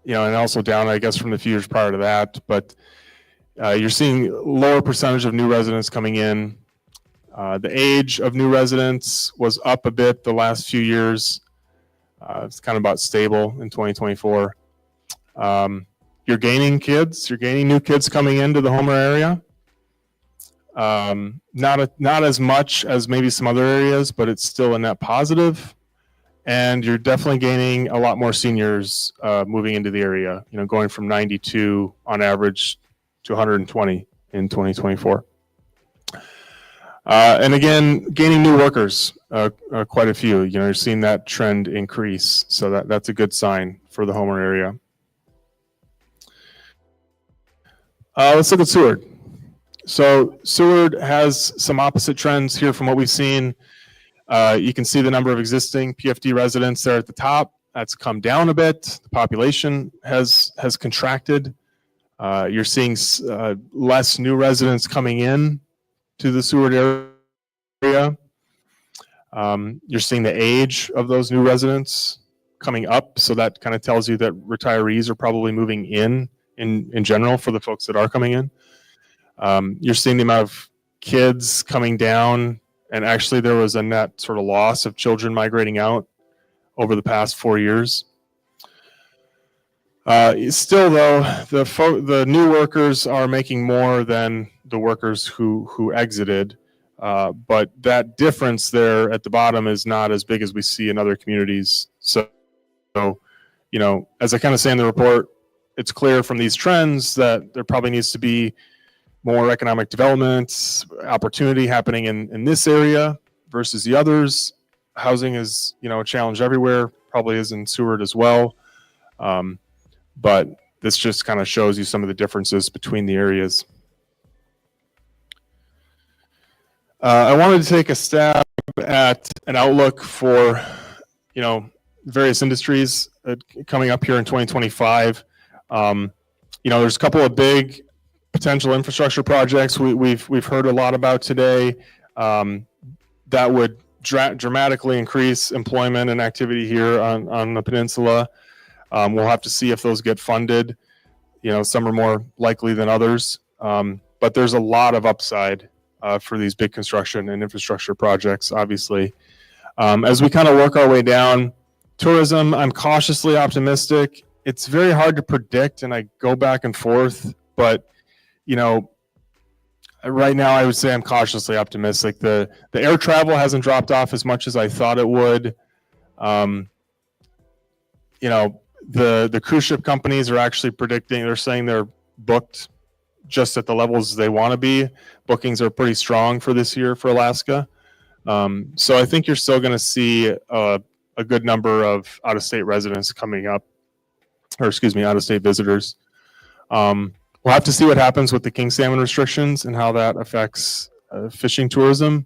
Speaker 12: and also down, I guess, from the few years prior to that. But you're seeing lower percentage of new residents coming in. The age of new residents was up a bit the last few years. It's kind of about stable in 2024. You're gaining kids. You're gaining new kids coming into the Homer area. Not as much as maybe some other areas, but it's still a net positive. and you're definitely gaining a lot more seniors moving into the area, going from 92 on average to 120 in 2024. And again, gaining new workers, quite a few. You're seeing that trend increase, so that's a good sign for the Homer area. Let's look at Seward. So Seward has some opposite trends here from what we've seen. You can see the number of existing PFD residents there at the top. That's come down a bit. The population has contracted. You're seeing less new residents coming in to the Seward area. You're seeing the age of those new residents coming up, so that kind of tells you that retirees are probably moving in general for the folks that are coming in. You're seeing the amount of kids coming down, and actually there was a net sort of loss of children migrating out over the past 4 years. Still though, the new workers are making more than the workers who exited, but that difference there at the bottom is not as big as we see in other communities. So as I kind of say in the report, it's clear from these trends that there probably needs to be more economic development, opportunity happening in this area versus the others. Housing is, a challenge everywhere, probably is in Seward as well. But this just kind of shows you some of the differences between the areas. I wanted to take a stab at an outlook for, various industries coming up here in 2025. There's a couple of big potential infrastructure projects we've heard a lot about today that would dramatically increase employment and activity here on the peninsula. We'll have to see if those get funded. Some are more likely than others, but there's a lot of upside for these big construction and infrastructure projects, obviously. As we kind of work our way down, tourism, I'm cautiously optimistic. It's very hard to predict, and I go back and forth, but right now I would say I'm cautiously optimistic. The air travel hasn't dropped off as much as I thought it would. The cruise ship companies are actually predicting, they're saying they're booked just at the levels they want to be. Bookings are pretty strong for this year for Alaska. So I think you're still going to see a good number of out-of-state residents coming up, out-of-state visitors. We'll have to see what happens with the king salmon restrictions and how that affects fishing tourism.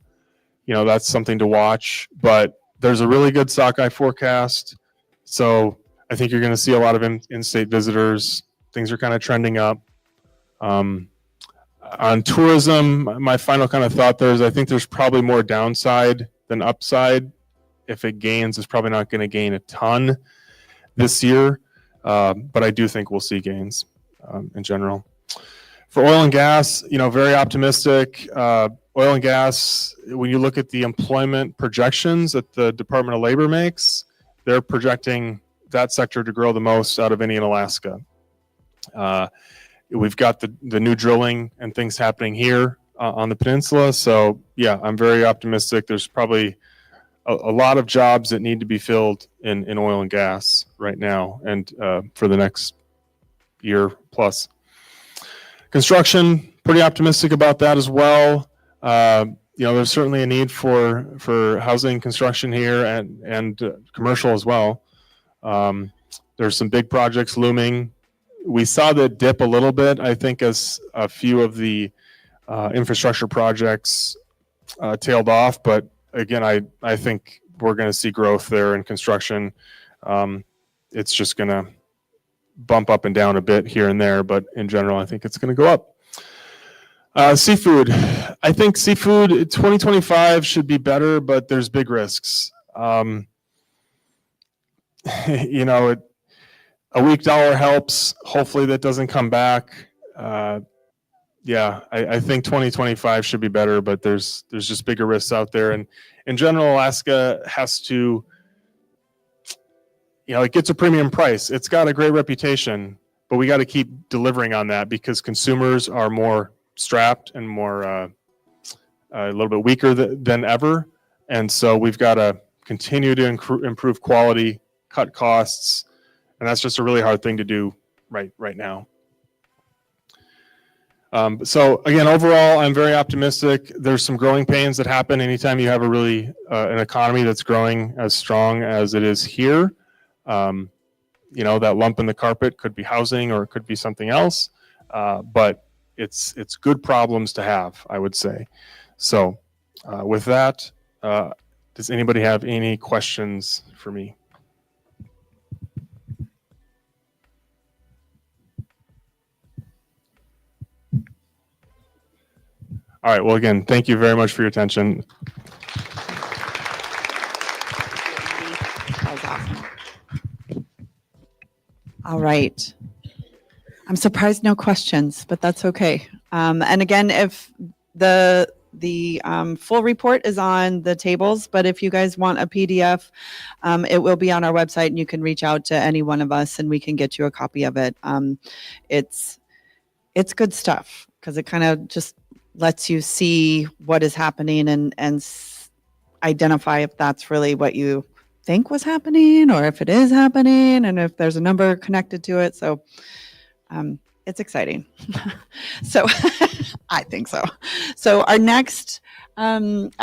Speaker 12: That's something to watch, but there's a really good sockeye forecast. So I think you're going to see a lot of in-state visitors. Things are kind of trending up. On tourism, my final kind of thought there is I think there's probably more downside than upside. If it gains, it's probably not going to gain a ton this year, but I do think we'll see gains in general. For oil and gas, very optimistic. Oil and gas, when you look at the employment projections that the Department of Labor makes, they're projecting that sector to grow the most out of any in Alaska. We've got the new drilling and things happening here on the peninsula. So yeah, I'm very optimistic. There's probably a lot of jobs that need to be filled in oil and gas right now and for the next year plus. Construction, pretty optimistic about that as well. There's certainly a need for housing construction here and commercial as well. There's some big projects looming. We saw that dip a little bit, I think, as a few of the infrastructure projects tailed off. But again, I think we're going to see growth there in construction. It's just going to bump up and down a bit here and there, but in general, I think it's going to go up. Seafood. I think seafood 2025 should be better, but there's big risks. A weak dollar helps. Hopefully that doesn't come back. I think 2025 should be better, but there's just bigger risks out there. And in general, Alaska has to, it gets a premium price. It's got a great reputation, but we got to keep delivering on that because consumers are more strapped and more a little bit weaker than ever. And so we've got to continue to improve quality, cut costs, and that's just a really hard thing to do right now. So again, overall, I'm very optimistic. There's some growing pains that happen anytime you have a really an economy that's growing as strong as it is here. You know, that lump in the carpet could be housing or it could be something else, but it's good problems to have, I would say. So with that, does anybody have any questions for me? All right. Well, again, thank you very much for your attention.
Speaker 1: That was awesome. All right. I'm surprised no questions, but that's okay. And again, if the full report is on the tables, but if you guys want a PDF, it will be on our website, and you can reach out to any one of us, and we can get you a copy of it. It's good stuff because it kind of just lets you see what is happening and identify if that's really what you think was happening or if it is happening and if there's a number connected to it. So it's exciting. So I think so. So our next presenter,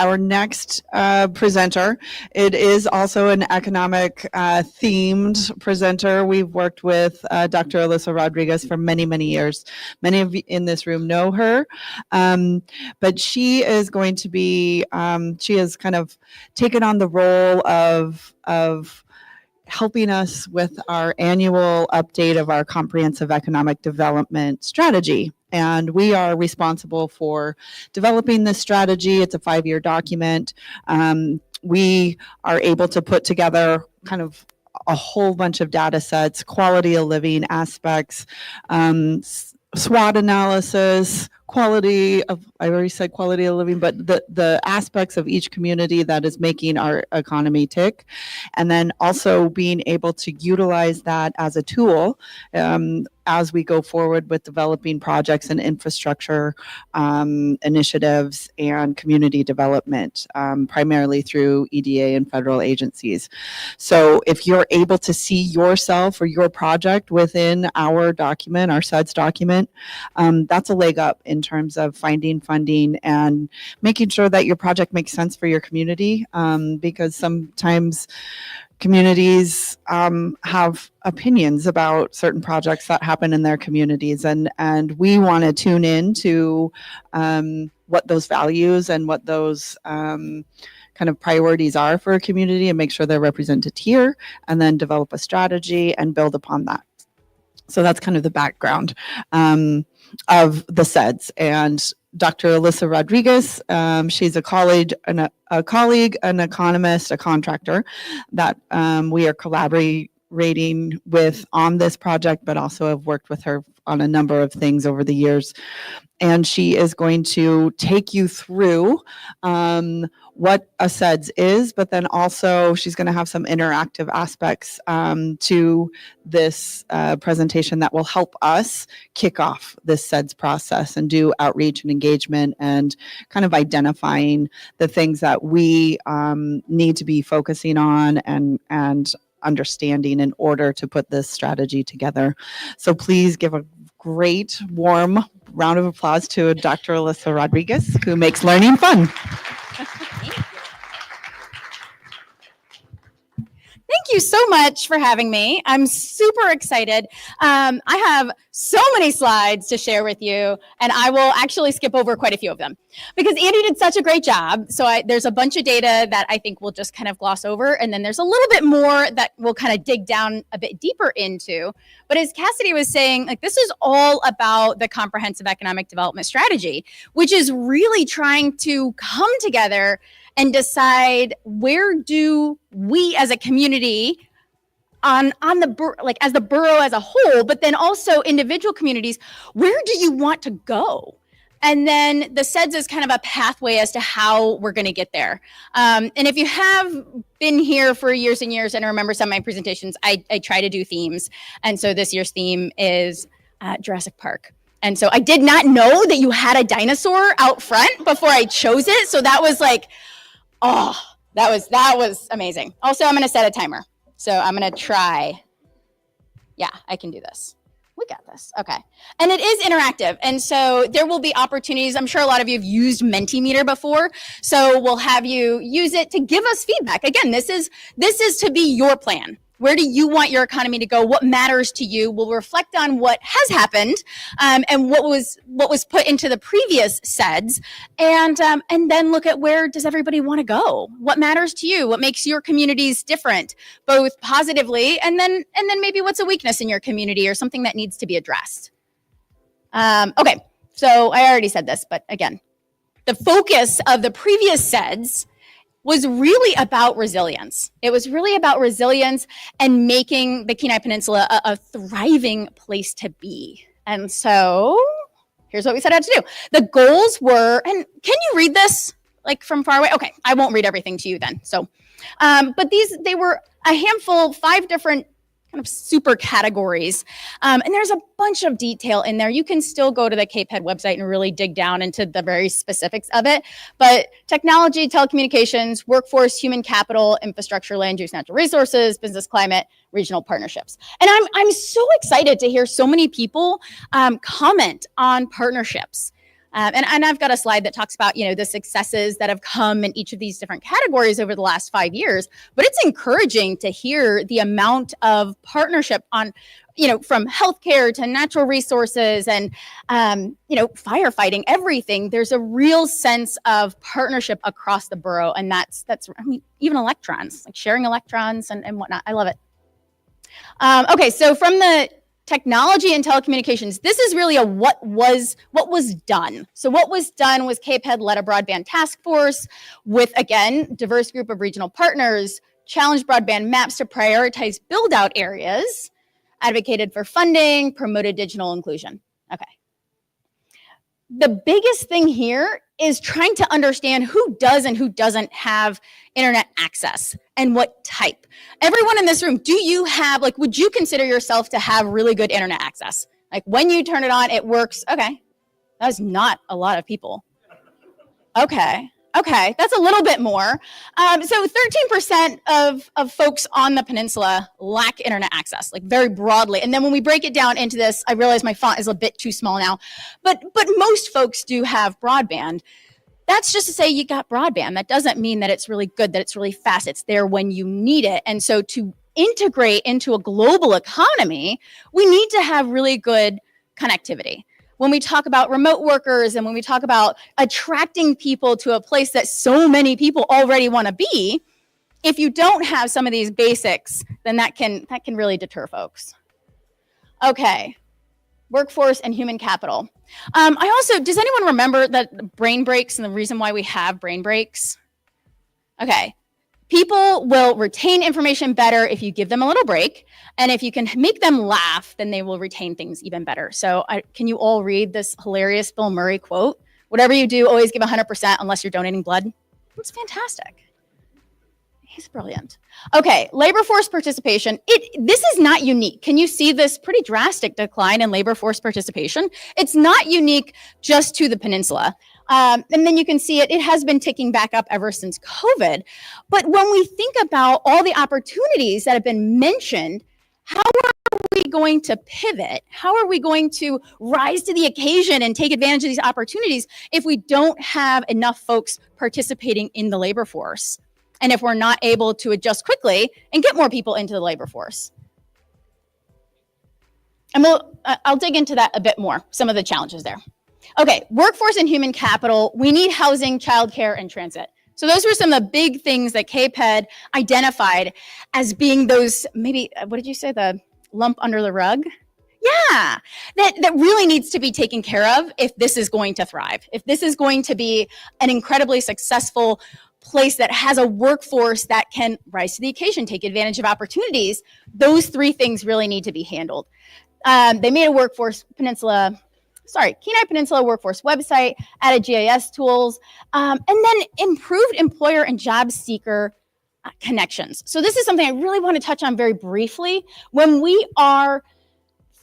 Speaker 1: it is also an economic themed presenter. We've worked with Dr. Alyssa Rodriguez for many, many years. Many of you in this room know her, but she is going to be, she has kind of taken on the role of helping us with our annual update of our comprehensive economic development strategy. And we are responsible for developing this strategy. It's a 5-year document. We are able to put together kind of a whole bunch of data sets, quality of living aspects, SWOT analysis, quality of, I already said quality of living, but the aspects of each community that is making our economy tick. And then also being able to utilize that as a tool as we go forward with developing projects and infrastructure initiatives and community development, primarily through EDA and federal agencies. So if you're able to see yourself or your project within our document, our SEDS document, that's a leg up in terms of finding funding and making sure that your project makes sense for your community, because sometimes communities have opinions about certain projects that happen in their communities, and we want to tune in to what those values and what those kind of priorities are for a community and make sure they're represented here, and then develop a strategy and build upon that. So that's kind of the background of the SEDS. And Dr. Alyssa Rodriguez, she's a colleague, an economist, a contractor that we are collaborating with on this project, but also have worked with her on a number of things over the years. And she is going to take you through what a SEDS is, but then also she's going to have some interactive aspects to this presentation that will help us kick off this SEDS process and do outreach and engagement and kind of identifying the things that we need to be focusing on and understanding in order to put this strategy together. So please give a great warm round of applause to Dr. Alyssa Rodriguez, who makes learning fun.
Speaker 20: Thank you so much for having me. I'm super excited. I have so many slides to share with you, and I will actually skip over quite a few of them because Andy did such a great job. So there's a bunch of data that I think we'll just kind of gloss over, and then there's a little bit more that we'll kind of dig down a bit deeper into. But as Cassidy was saying, like, this is all about the comprehensive economic development strategy, which is really trying to come together and decide where do we as a community on the like as the borough as a whole, but then also individual communities, where do you want to go? And then the SEDS is kind of a pathway as to how we're going to get there. And if you have been here for years and years and remember some of my presentations, I try to do themes. And so this year's theme is Jurassic Park. And so I did not know that you had a dinosaur out front before I chose it. So that was like, oh, That was amazing. Also, I'm going to set a timer. So I'm going to try. Yeah, I can do this. We got this. Okay. And it is interactive. And so there will be opportunities. I'm sure a lot of you have used Mentimeter before. So we'll have you use it to give us feedback. Again, this is to be your plan. Where do you want your economy to go? What matters to you? We'll reflect on what has happened and what was put into the previous SEDS, and then look at where does everybody want to go? What matters to you? What makes your communities different, both positively and then maybe what's a weakness in your community or something that needs to be addressed. Okay, so I already said this, but again, the focus of the previous SEDS was really about resilience. It was really about resilience and making the Kenai Peninsula a thriving place to be. And so here's what we set out to do. The goals were, and can you read this like from far away? Okay, I won't read everything to you then. So, but they were a handful, 5 different kind of super categories. And there's a bunch of detail in there. You can still go to the KPEDD website and really dig down into the very specifics of it. But technology, telecommunications, workforce, human capital, infrastructure, land use, natural resources, business climate, regional partnerships. And I'm so excited to hear so many people comment on partnerships. And I've got a slide that talks about, the successes that have come in each of these different categories over the last 5 years. But it's encouraging to hear the amount of partnership on, from healthcare to natural resources and, firefighting, everything. There's a real sense of partnership across the borough. And that's even electrons, like sharing electrons and whatnot. I love it. Okay, so from the technology and telecommunications, this is really what was done. So what was done was KPEDD led a broadband task force with, again, diverse group of regional partners, challenged broadband maps to prioritize build out areas, advocated for funding, promoted digital inclusion. Okay. The biggest thing here is trying to understand who does and who doesn't have internet access and what type. Everyone in this room, do you have, would you consider yourself to have really good internet access? Like when you turn it on, it works. Okay. That's not a lot of people. Okay. That's a little bit more. So 13% of folks on the peninsula lack internet access, like very broadly. And then when we break it down into this, I realize my font is a bit too small now, but most folks do have broadband. That's just to say you got broadband. That doesn't mean that it's really good, that it's really fast. It's there when you need it. And so to integrate into a global economy, we need to have really good connectivity. When we talk about remote workers and when we talk about attracting people to a place that so many people already want to be, if you don't have some of these basics, then that can really deter folks. Okay, workforce and human capital. Does anyone remember that brain breaks and the reason why we have brain breaks? Okay. People will retain information better if you give them a little break. And if you can make them laugh, then they will retain things even better. So can you all read this hilarious Bill Murray quote? Whatever you do, always give 100% unless you're donating blood. It's fantastic. He's brilliant. Okay, labor force participation. This is not unique. Can you see this pretty drastic decline in labor force participation? It's not unique just to the peninsula. And then you can see it has been ticking back up ever since COVID. But when we think about all the opportunities that have been mentioned, how are we going to pivot? How are we going to rise to the occasion and take advantage of these opportunities if we don't have enough folks participating in the labor force? And if we're not able to adjust quickly and get more people into the labor force? And I'll dig into that a bit more, some of the challenges there. Okay, workforce and human capital. We need housing, childcare, and transit. So those were some of the big things that KPEDD identified as being those, maybe, what did you say, the lump under the rug? Yeah, that really needs to be taken care of if this is going to thrive. If this is going to be an incredibly successful place that has a workforce that can rise to the occasion, take advantage of opportunities, those 3 things really need to be handled. They made a Kenai Peninsula Workforce website, added GIS tools, and then improved employer and job seeker connections. So this is something I really want to touch on very briefly. When we are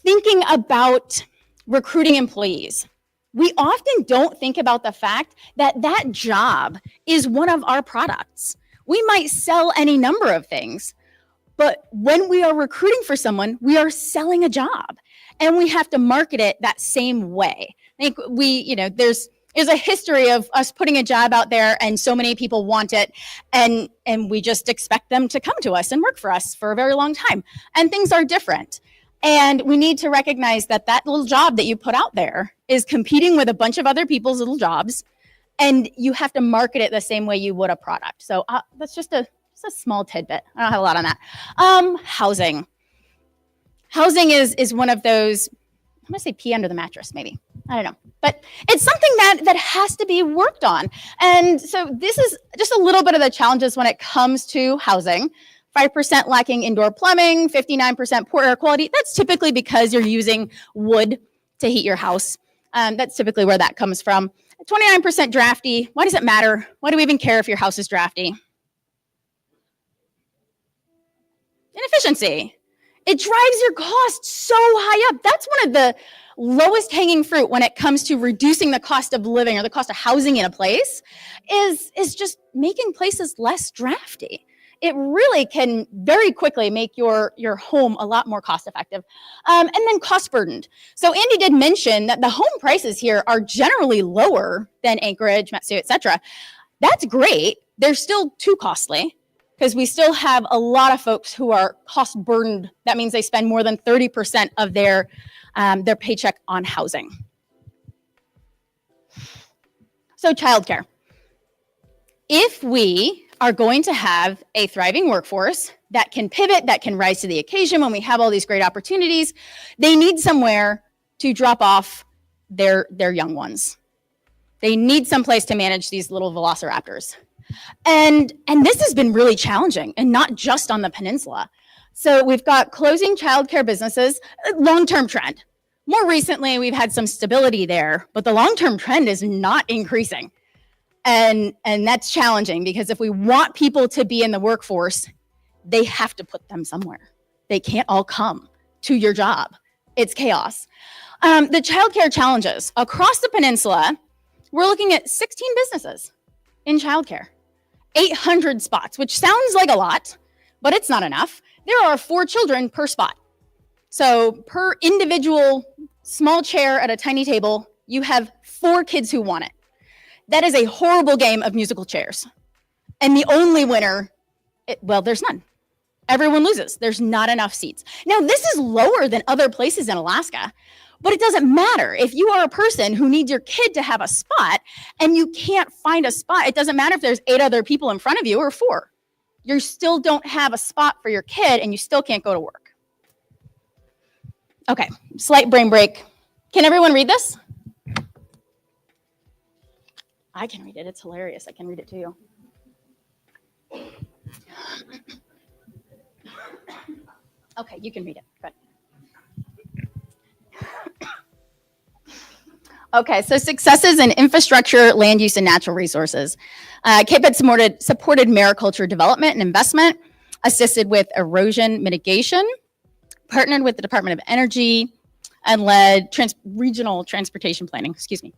Speaker 20: thinking about recruiting employees, we often don't think about the fact that that job is one of our products. We might sell any number of things, but when we are recruiting for someone, we are selling a job, and we have to market it that same way. I think there's a history of us putting a job out there and so many people want it, and we just expect them to come to us and work for us for a very long time. And things are different. And we need to recognize that that little job that you put out there is competing with a bunch of other people's little jobs, and you have to market it the same way you would a product. So that's just a small tidbit. I don't have a lot on that. Housing. Housing is one of those, I'm gonna say pee under the mattress, maybe. I don't know. But it's something that has to be worked on. And so this is just a little bit of the challenges when it comes to housing. 5% lacking indoor plumbing, 59% poor air quality. That's typically because you're using wood to heat your house. That's typically where that comes from. 29% drafty. Why does it matter? Why do we even care if your house is drafty? Inefficiency. It drives your costs so high up. That's one of the lowest hanging fruit when it comes to reducing the cost of living or the cost of housing in a place is just making places less drafty. It really can very quickly make your home a lot more cost effective. And then cost burdened. So Andy did mention that the home prices here are generally lower than Anchorage, Matsu, et cetera. That's great. They're still too costly because we still have a lot of folks who are cost burdened. That means they spend more than 30% of their paycheck on housing. So childcare. If we are going to have a thriving workforce that can pivot, that can rise to the occasion when we have all these great opportunities, they need somewhere to drop off their young ones. They need someplace to manage these little velociraptors. And this has been really challenging, and not just on the peninsula. So we've got closing childcare businesses, long-term trend. More recently, we've had some stability there, but the long-term trend is not increasing. And that's challenging because if we want people to be in the workforce, they have to put them somewhere. They can't all come to your job. It's chaos. The childcare challenges across the peninsula, we're looking at 16 businesses in childcare, 800 spots, which sounds like a lot, but it's not enough. There are 4 children per spot. So per individual small chair at a tiny table, you have 4 kids who want it. That is a horrible game of musical chairs. And the only winner, there's none. Everyone loses. There's not enough seats. Now, this is lower than other places in Alaska, but it doesn't matter. If you are a person who needs your kid to have a spot and you can't find a spot, it doesn't matter if there's 8 other people in front of you or 4. You still don't have a spot for your kid and you still can't go to work. Okay, slight brain break. Can everyone read this? I can read it. It's hilarious. I can read it to you. Okay, you can read it. Good. Okay, so successes in infrastructure, land use, and natural resources. KPEDD supported mariculture development and investment, assisted with erosion mitigation, partnered with the Department of Energy, and led regional transportation planning. Excuse me.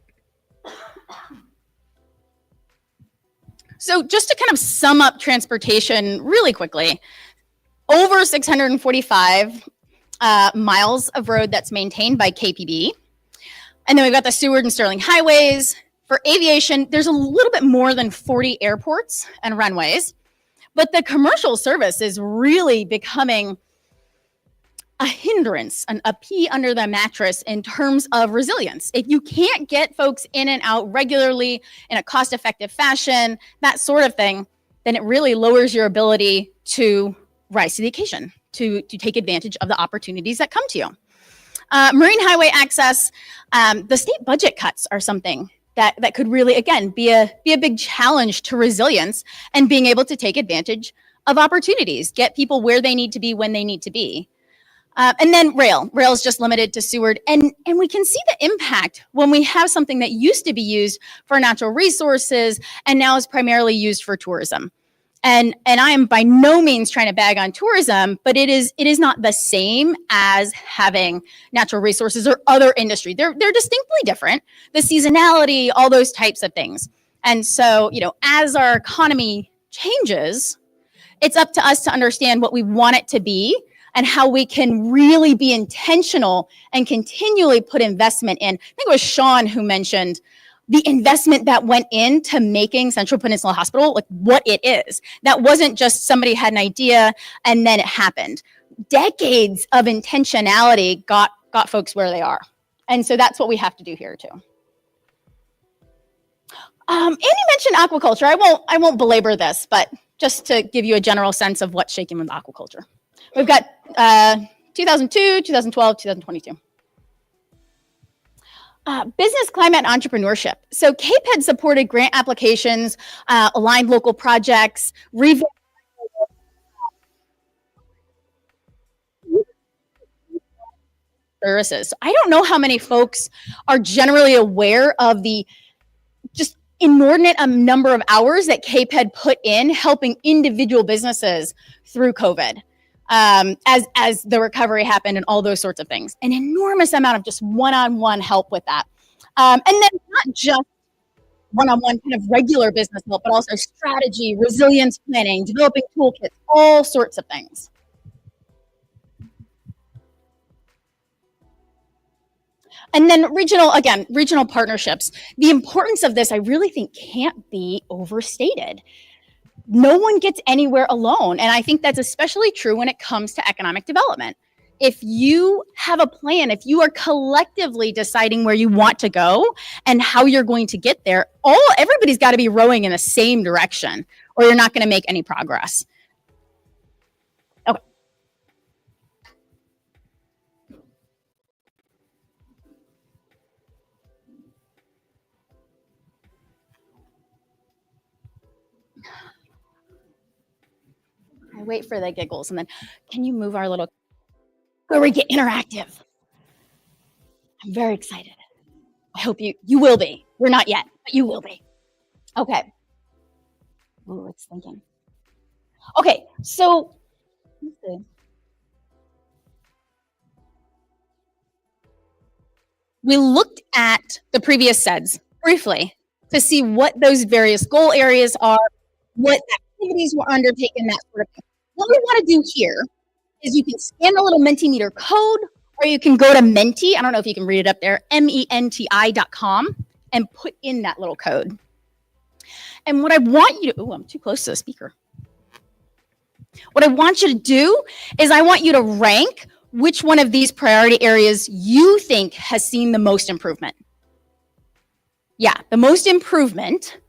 Speaker 20: So just to kind of sum up transportation really quickly, over 645 miles of road that's maintained by KPEDD. And then we've got the Seward and Sterling highways. For aviation, there's a little bit more than 40 airports and runways, but the commercial service is really becoming a hindrance, a pea under the mattress in terms of resilience. If you can't get folks in and out regularly in a cost-effective fashion, that sort of thing, then it really lowers your ability to rise to the occasion, to take advantage of the opportunities that come to you. Marine highway access, the state budget cuts are something that could really, again, be a big challenge to resilience and being able to take advantage of opportunities, get people where they need to be when they need to be. And then rail is just limited to Seward. And we can see the impact when we have something that used to be used for natural resources and now is primarily used for tourism. And I am by no means trying to bag on tourism, but it is not the same as having natural resources or other industry. They're distinctly different. The seasonality, all those types of things. And so, as our economy changes, it's up to us to understand what we want it to be and how we can really be intentional and continually put investment in. I think it was Sean who mentioned the investment that went into making Central Peninsula Hospital like what it is. That wasn't just somebody had an idea and then it happened. Decades of intentionality got folks where they are. And so that's what we have to do here too. Andy mentioned aquaculture. I won't belabor this, but just to give you a general sense of what's shaking with aquaculture. We've got 2002, 2012, 2022. Business climate and entrepreneurship. So KPEDD supported grant applications, aligned local projects, revamped services. I don't know how many folks are generally aware of the just inordinate number of hours that KPEDD put in helping individual businesses through COVID. As the recovery happened and all those sorts of things. An enormous amount of just one-on-one help with that. And then not just one-on-one kind of regular business help, but also strategy, resilience planning, developing toolkits, all sorts of things. And then regional partnerships. The importance of this, I really think, can't be overstated. No one gets anywhere alone. And I think that's especially true when it comes to economic development. If you have a plan, if you are collectively deciding where you want to go and how you're going to get there, everybody's got to be rowing in the same direction or you're not going to make any progress. Okay. I wait for the giggles and then, can you move our little, where we get interactive? I'm very excited. I hope you will be. We're not yet, but you will be. Okay. Ooh, it's thinking. Okay, so let's see. We looked at the previous SEDS briefly to see what those various goal areas are, what activities were undertaken, that sort of thing. What we want to do here is you can scan the little Mentimeter code, or you can go to Menti, I don't know if you can read it up there, menti.com, and put in that little code. And what I want you to, I'm too close to the speaker. What I want you to do is I want you to rank which one of these priority areas you think has seen the most improvement. Yeah, the most improvement.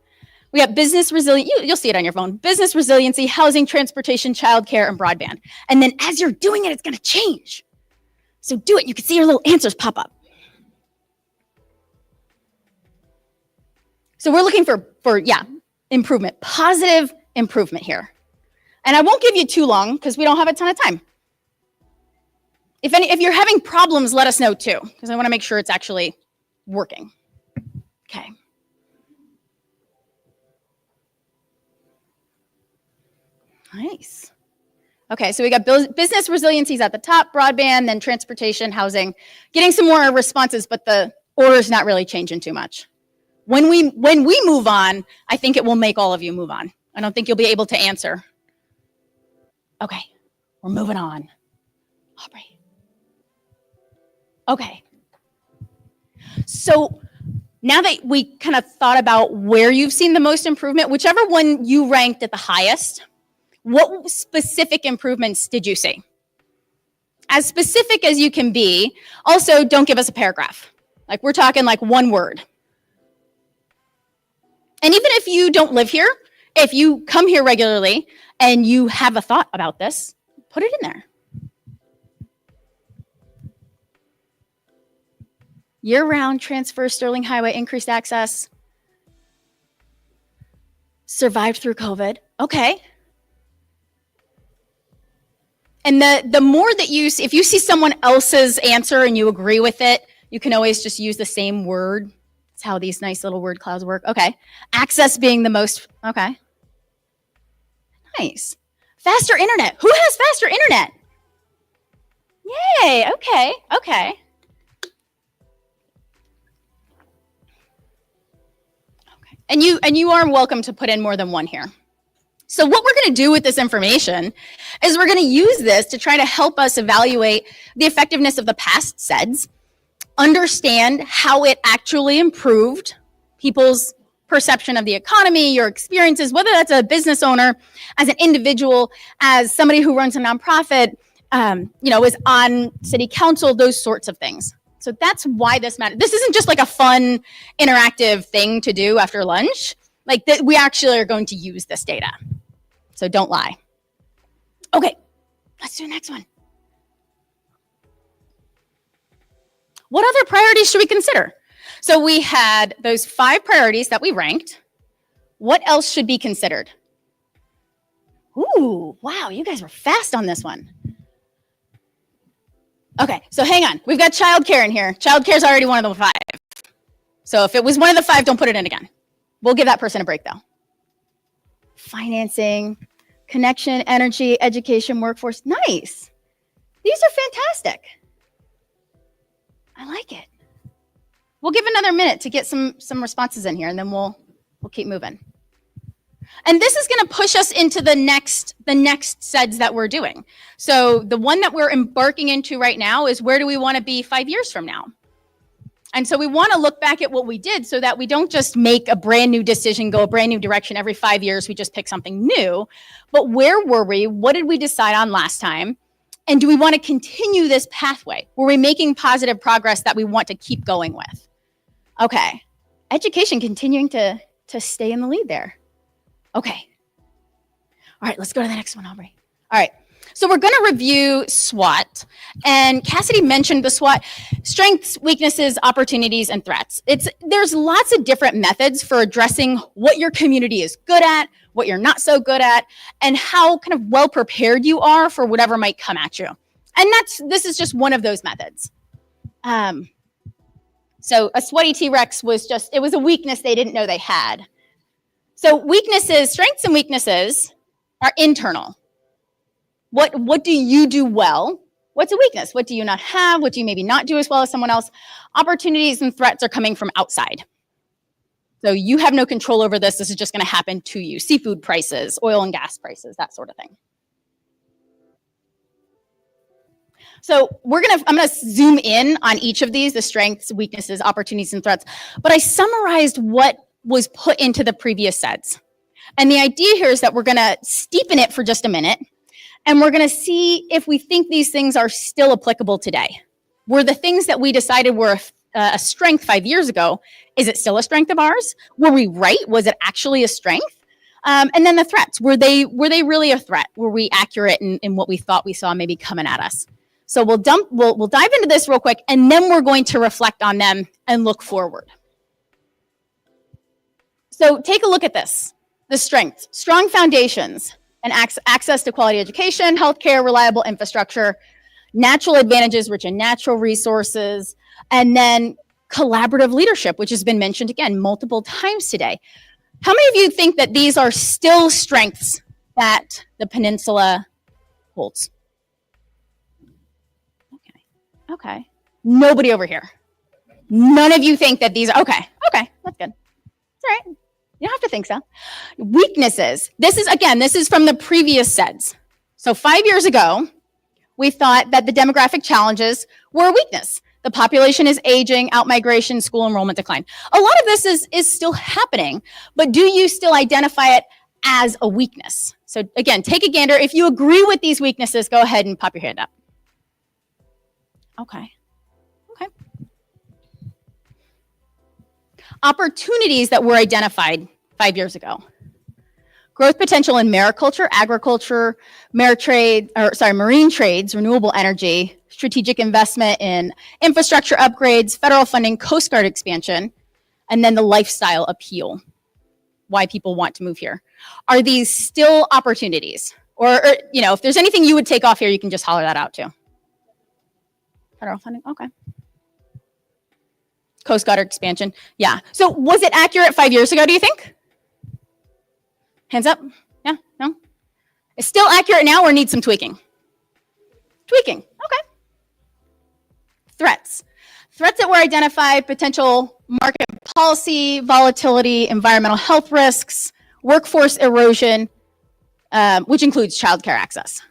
Speaker 20: We got business resilience, you'll see it on your phone, business resiliency, housing, transportation, childcare, and broadband. And then as you're doing it, it's gonna change. So do it, you can see your little answers pop up. So we're looking for improvement, positive improvement here. And I won't give you too long because we don't have a ton of time. If you're having problems, let us know too, because I wanna make sure it's actually working. Okay. Nice. Okay, so we got business resiliencies at the top, broadband, then transportation, housing. Getting some more responses, but the order's not really changing too much. When we move on, I think it will make all of you move on. I don't think you'll be able to answer. Okay, we're moving on. Aubrey. Okay. So now that we kind of thought about where you've seen the most improvement, whichever one you ranked at the highest, what specific improvements did you see? As specific as you can be. Also, don't give us a paragraph. Like we're talking like one word. And even if you don't live here, if you come here regularly and you have a thought about this, put it in there. Year-round transfer, Sterling Highway, increased access. Survived through COVID. Okay. And the more that if you see someone else's answer and you agree with it, you can always just use the same word. That's how these nice little word clouds work. Okay. Access being the most, okay. Nice. Faster internet. Who has faster internet? Yay, okay, okay. Okay. And you are welcome to put in more than one here. So what we're going to do with this information is we're going to use this to try to help us evaluate the effectiveness of the past SEDS, understand how it actually improved people's perception of the economy, your experiences, whether that's a business owner, as an individual, as somebody who runs a nonprofit, is on city council, those sorts of things. So that's why this matters. This isn't just like a fun, interactive thing to do after lunch. Like that, we actually are going to use this data. So don't lie. Okay, let's do the next one. What other priorities should we consider? So we had those 5 priorities that we ranked. What else should be considered? Ooh, wow, you guys were fast on this one. Okay, so hang on. We've got childcare in here. Childcare is already one of the 5. So if it was one of the 5, don't put it in again. We'll give that person a break though. Financing, connection, energy, education, workforce. Nice. These are fantastic. I like it. We'll give another minute to get some responses in here, and then we'll keep moving. And this is going to push us into the next SEDS that we're doing. So the one that we're embarking into right now is, where do we want to be 5 years from now? And so we want to look back at what we did so that we don't just make a brand new decision, go a brand new direction every 5 years, we just pick something new. But where were we? What did we decide on last time? And do we want to continue this pathway? Were we making positive progress that we want to keep going with? Okay, education continuing to stay in the lead there. Okay. All right, let's go to the next one, Aubrey. All right, so we're going to review SWOT. And Cassidy mentioned the SWOT: strengths, weaknesses, opportunities, and threats. There's lots of different methods for addressing what your community is good at, what you're not so good at, and how kind of well prepared you are for whatever might come at you. And this is just one of those methods. So a sweaty T-Rex was it was a weakness they didn't know they had. So weaknesses, strengths and weaknesses are internal. What do you do well? What's a weakness? What do you not have? What do you maybe not do as well as someone else? Opportunities and threats are coming from outside. So you have no control over this. This is just going to happen to you. Seafood prices, oil and gas prices, that sort of thing. So I'm going to zoom in on each of these, the strengths, weaknesses, opportunities, and threats. But I summarized what was put into the previous SEDS. And the idea here is that we're going to steepen it for just a minute. And we're going to see if we think these things are still applicable today. Were the things that we decided were a strength 5 years ago, is it still a strength of ours? Were we right? Was it actually a strength? And then the threats, were they really a threat? Were we accurate in what we thought we saw maybe coming at us? So we'll dive into this real quick, and then we're going to reflect on them and look forward. So take a look at this. The strengths: strong foundations and access to quality education, healthcare, reliable infrastructure, natural advantages rich in natural resources, and then collaborative leadership, which has been mentioned again multiple times today. How many of you think that these are still strengths that the peninsula holds? Okay. Nobody over here. None of you think that these are, okay, that's good. It's all right. You don't have to think so. Weaknesses. This is from the previous SEDS. So 5 years ago, we thought that the demographic challenges were a weakness. The population is aging, outmigration, school enrollment decline. A lot of this is still happening, but do you still identify it as a weakness? So again, take a gander. If you agree with these weaknesses, go ahead and pop your hand up. Okay. Opportunities that were identified 5 years ago. Growth potential in mariculture, agriculture, marine trades, renewable energy, strategic investment in infrastructure upgrades, federal funding, Coast Guard expansion, and then the lifestyle appeal, why people want to move here. Are these still opportunities? Or if there's anything you would take off here, you can just holler that out too. Federal funding, okay. Coast Guard expansion, yeah. So was it accurate 5 years ago, do you think? Hands up, yeah, no? It's still accurate now or needs some tweaking? Tweaking, okay. Threats. Threats that were identified: potential market policy, volatility, environmental health risks, workforce erosion. which includes childcare access.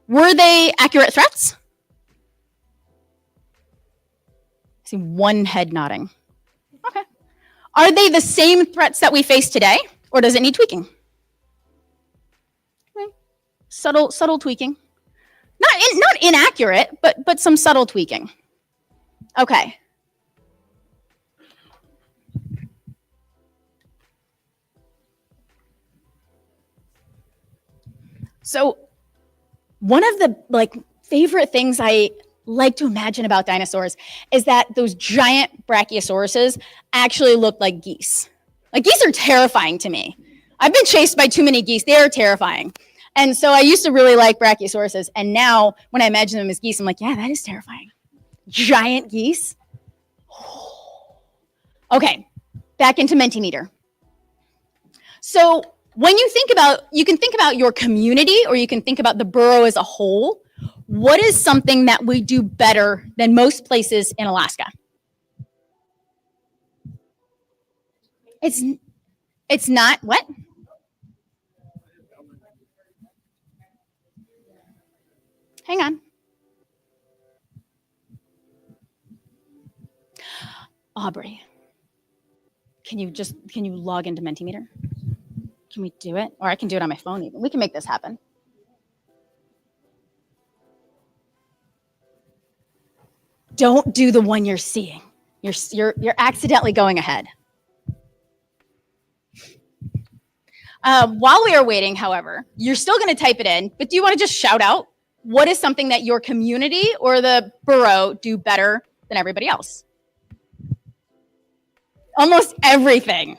Speaker 20: Were they accurate threats? I see one head nodding. Okay. Are they the same threats that we face today, or does it need tweaking? Okay. Subtle tweaking. Not inaccurate, but some subtle tweaking. Okay. So one of the favorite things I like to imagine about dinosaurs is that those giant brachiosauruses actually look like geese. Like, geese are terrifying to me. I've been chased by too many geese. They are terrifying. And so I used to really like brachiosauruses. And now when I imagine them as geese, I'm like, yeah, that is terrifying. Giant geese. Okay, back into Mentimeter. So when you can think about your community, or you can think about the borough as a whole. What is something that we do better than most places in Alaska? It's not what? Hang on. Aubrey, can you log into Mentimeter? Can we do it? Or I can do it on my phone even. We can make this happen. Don't do the one you're seeing. You're accidentally going ahead. While we are waiting, however, you're still going to type it in, but do you want to just shout out what is something that your community or the borough do better than everybody else? Almost everything.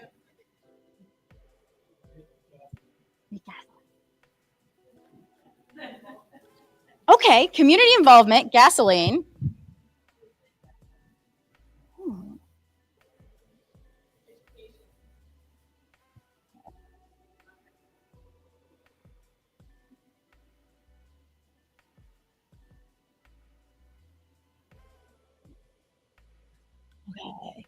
Speaker 20: Okay, community involvement, gasoline. Okay.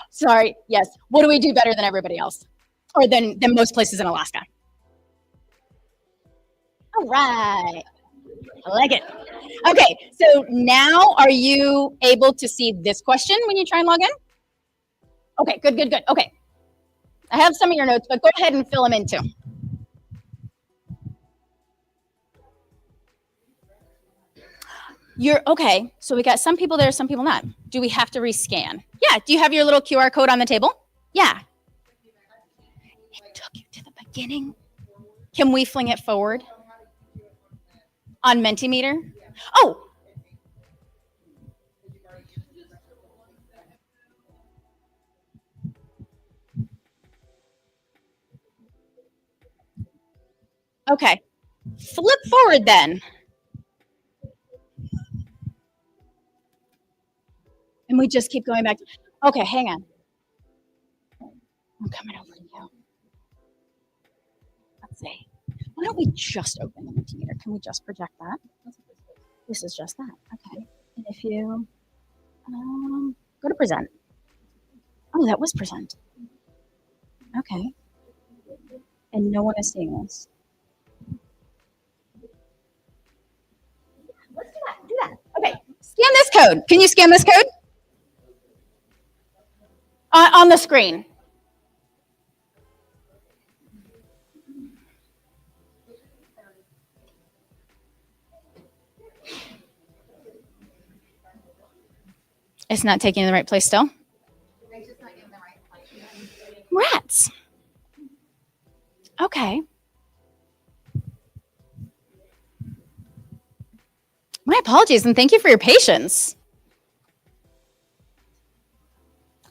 Speaker 20: Sorry, yes. What do we do better than everybody else? Or than most places in Alaska? All right. I like it. Okay, so now are you able to see this question when you try and log in? Okay, good. Okay. I have some of your notes, but go ahead and fill them in too. Okay, so we got some people there, some people not. Do we have to rescan? Yeah, do you have your little QR code on the table? Yeah. It took you to the beginning. Can we fling it forward? On Mentimeter? Oh! Okay. Flip forward then. And we just keep going back. Okay, hang on. I'm coming over to you. Let's see. Why don't we just open the Mentimeter? Can we just project that? This is just that. Okay. And if you go to present. Oh, that was present. Okay. And no one is seeing this. Let's do that. Okay. Scan this code. Can you scan this code? On the screen. It's not taking you in the right place still? Rats. Okay. My apologies, and thank you for your patience.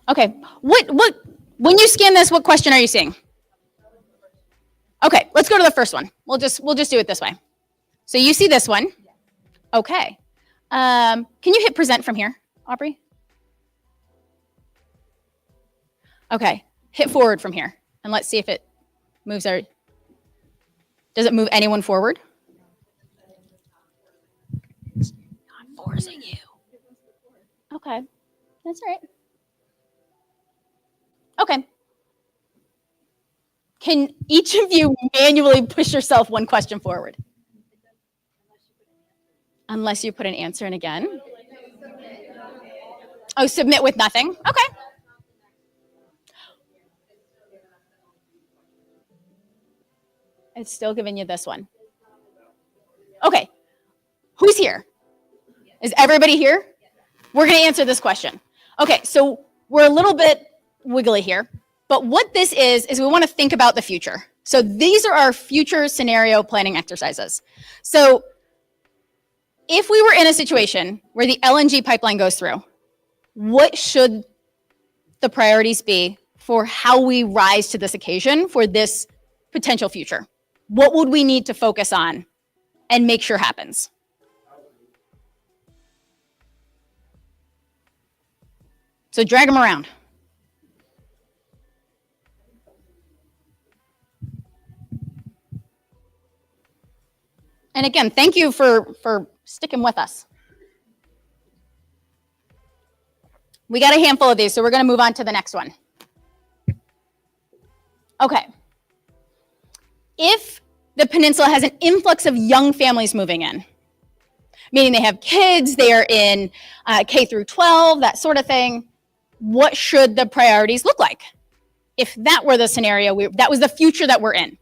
Speaker 20: Okay, when you scan this, what question are you seeing? Okay, let's go to the first one. We'll just do it this way. So you see this one. Okay. Can you hit present from here, Aubrey? Okay, hit forward from here, and let's see if it moves our. Does it move anyone forward? I'm forcing you. Okay, that's all right. Okay. Can each of you manually push yourself one question forward? Unless you put an answer in again. Oh, submit with nothing? Okay. It's still giving you this one. Okay. Who's here? Is everybody here? We're going to answer this question. Okay, so we're a little bit wiggly here, but what this is we want to think about the future. So these are our future scenario planning exercises. So if we were in a situation where the LNG pipeline goes through, what should the priorities be for how we rise to this occasion for this potential future? What would we need to focus on and make sure happens? So drag them around. And again, thank you for sticking with us. We got a handful of these, so we're going to move on to the next one. Okay. If the peninsula has an influx of young families moving in, meaning they have kids, they are in K through 12, that sort of thing, what should the priorities look like? If that were the scenario, that was the future that we're in.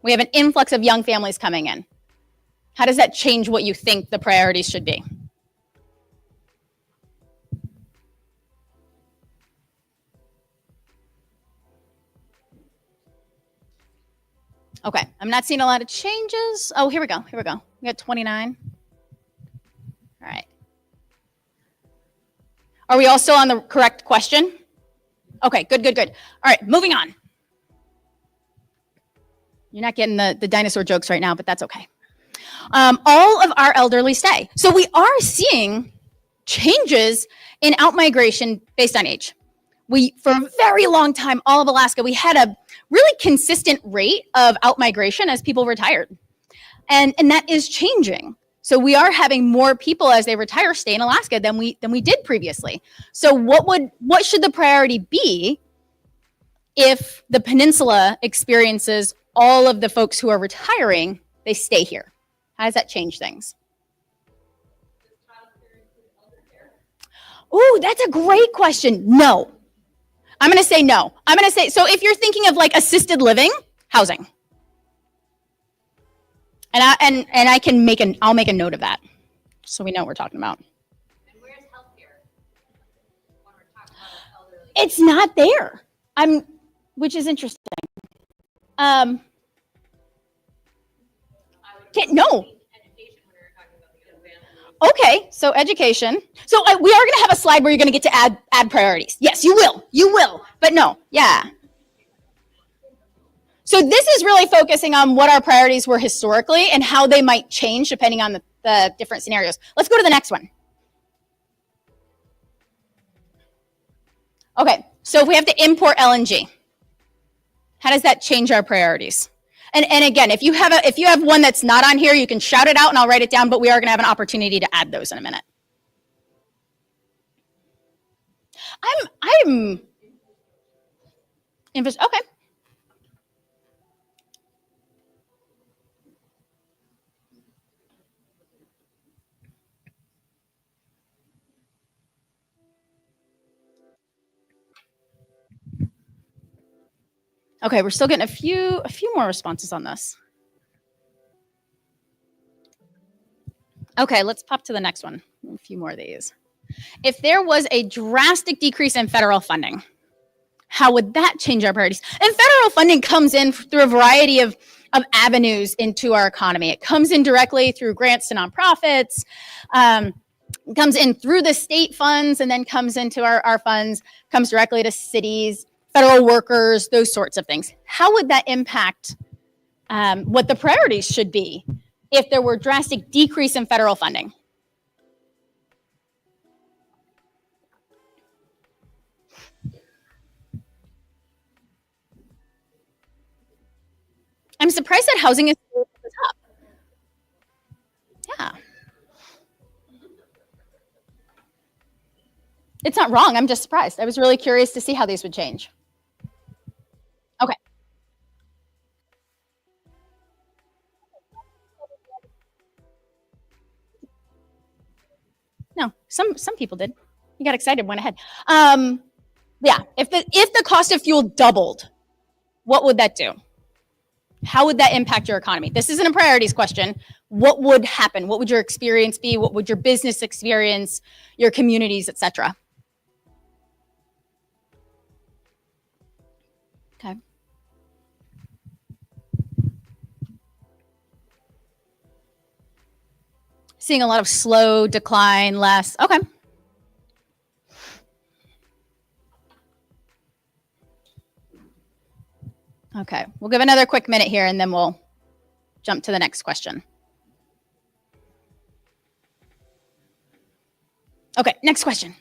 Speaker 20: We have an influx of young families coming in. How does that change what you think the priorities should be? Okay, I'm not seeing a lot of changes. Oh, here we go. Here we go. We got 29. All right. Are we all still on the correct question? Okay, good, good, good. All right, moving on. You're not getting the dinosaur jokes right now, but that's okay. All of our elderly stay. So we are seeing changes in outmigration based on age. For a very long time, all of Alaska, we had a really consistent rate of outmigration as people retired. And that is changing. So we are having more people as they retire stay in Alaska than we did previously. So what should the priority be if the peninsula experiences all of the folks who are retiring, they stay here? How does that change things? Oh, that's a great question. No. I'm going to say no. I'm going to say, so if you're thinking of like assisted living, housing. And I can I'll make a note of that so we know what we're talking about. And where's healthcare? When we're talking about elderly. It's not there. Which is interesting. No. Okay, so education. So we are going to have a slide where you're going to get to add priorities. Yes, you will. You will. But no, yeah. So this is really focusing on what our priorities were historically and how they might change depending on the different scenarios. Let's go to the next one. Okay, so if we have to import LNG, how does that change our priorities? And again, if you have one that's not on here, you can shout it out and I'll write it down, but we are going to have an opportunity to add those in a minute. Okay. Okay, we're still getting a few more responses on this. Okay, let's pop to the next one. A few more of these. If there was a drastic decrease in federal funding, how would that change our priorities? And federal funding comes in through a variety of avenues into our economy. It comes in directly through grants to nonprofits, comes in through the state funds, and then comes into our funds, comes directly to cities, federal workers, those sorts of things. How would that impact what the priorities should be if there were drastic decrease in federal funding? I'm surprised that housing is still at the top. Yeah. It's not wrong. I'm just surprised. I was really curious to see how these would change. Okay. Some people did. You got excited, went ahead. Yeah, if the cost of fuel doubled, what would that do? How would that impact your economy? This isn't a priorities question. What would happen? What would your experience be? What would your business experience, your communities, etc.? Okay. Seeing a lot of slow decline, less. Okay. Okay, we'll give another quick minute here and then we'll jump to the next question. Okay, next question.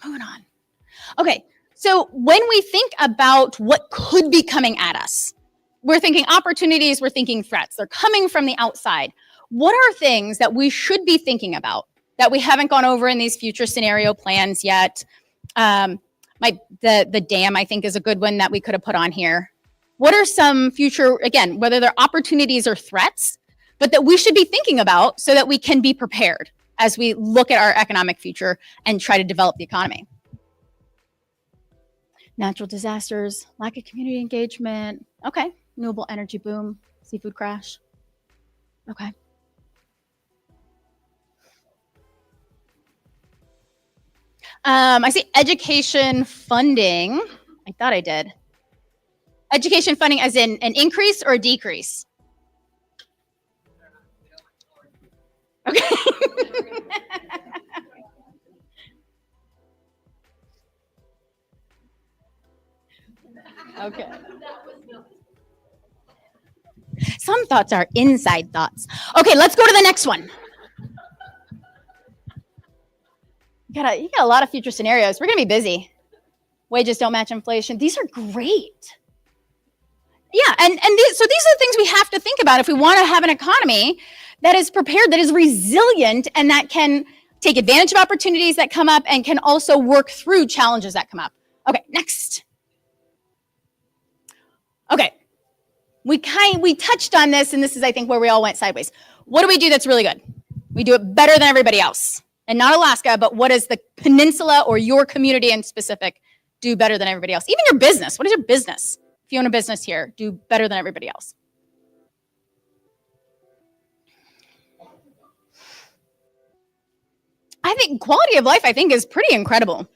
Speaker 20: Moving on. Okay, so when we think about what could be coming at us, we're thinking opportunities, we're thinking threats. They're coming from the outside. What are things that we should be thinking about that we haven't gone over in these future scenario plans yet? The dam, I think, is a good one that we could have put on here. What are some future, again, whether they're opportunities or threats, but that we should be thinking about so that we can be prepared as we look at our economic future and try to develop the economy? Natural disasters, lack of community engagement. Okay, renewable energy boom, seafood crash. Okay. I see education funding. I thought I did. Education funding as in an increase or a decrease? Okay. Okay. Some thoughts are inside thoughts. Okay, let's go to the next one. You got a lot of future scenarios. We're going to be busy. Wages don't match inflation. These are great. Yeah, so these are the things we have to think about if we want to have an economy that is prepared, that is resilient, and that can take advantage of opportunities that come up and can also work through challenges that come up. Okay, next. Okay, we touched on this, and this is, I think, where we all went sideways. What do we do that's really good? We do it better than everybody else. And not Alaska, but what does the peninsula or your community in specific do better than everybody else? Even your business. What is your business? If you own a business here, do better than everybody else. I think quality of life, is pretty incredible.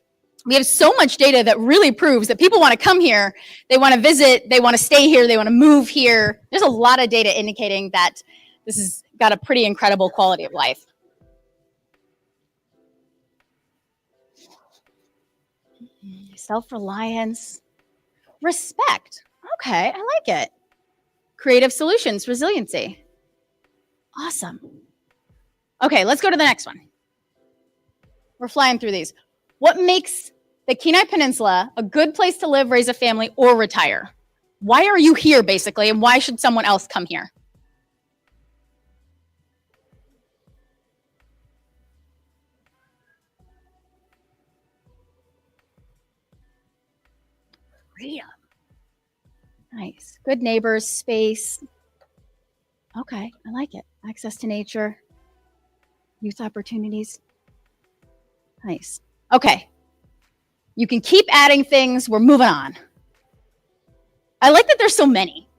Speaker 20: We have so much data that really proves that people want to come here, they want to visit, they want to stay here, they want to move here. There's a lot of data indicating that this has got a pretty incredible quality of life. Self-reliance, respect. Okay, I like it. Creative solutions, resiliency. Awesome. Okay, let's go to the next one. We're flying through these. What makes the Kenai Peninsula a good place to live, raise a family, or retire? Why are you here, basically, and why should someone else come here? Freedom. Nice. Good neighbors, space. Okay, I like it. Access to nature, youth opportunities. Nice. Okay. You can keep adding things. We're moving on. I like that there's so many.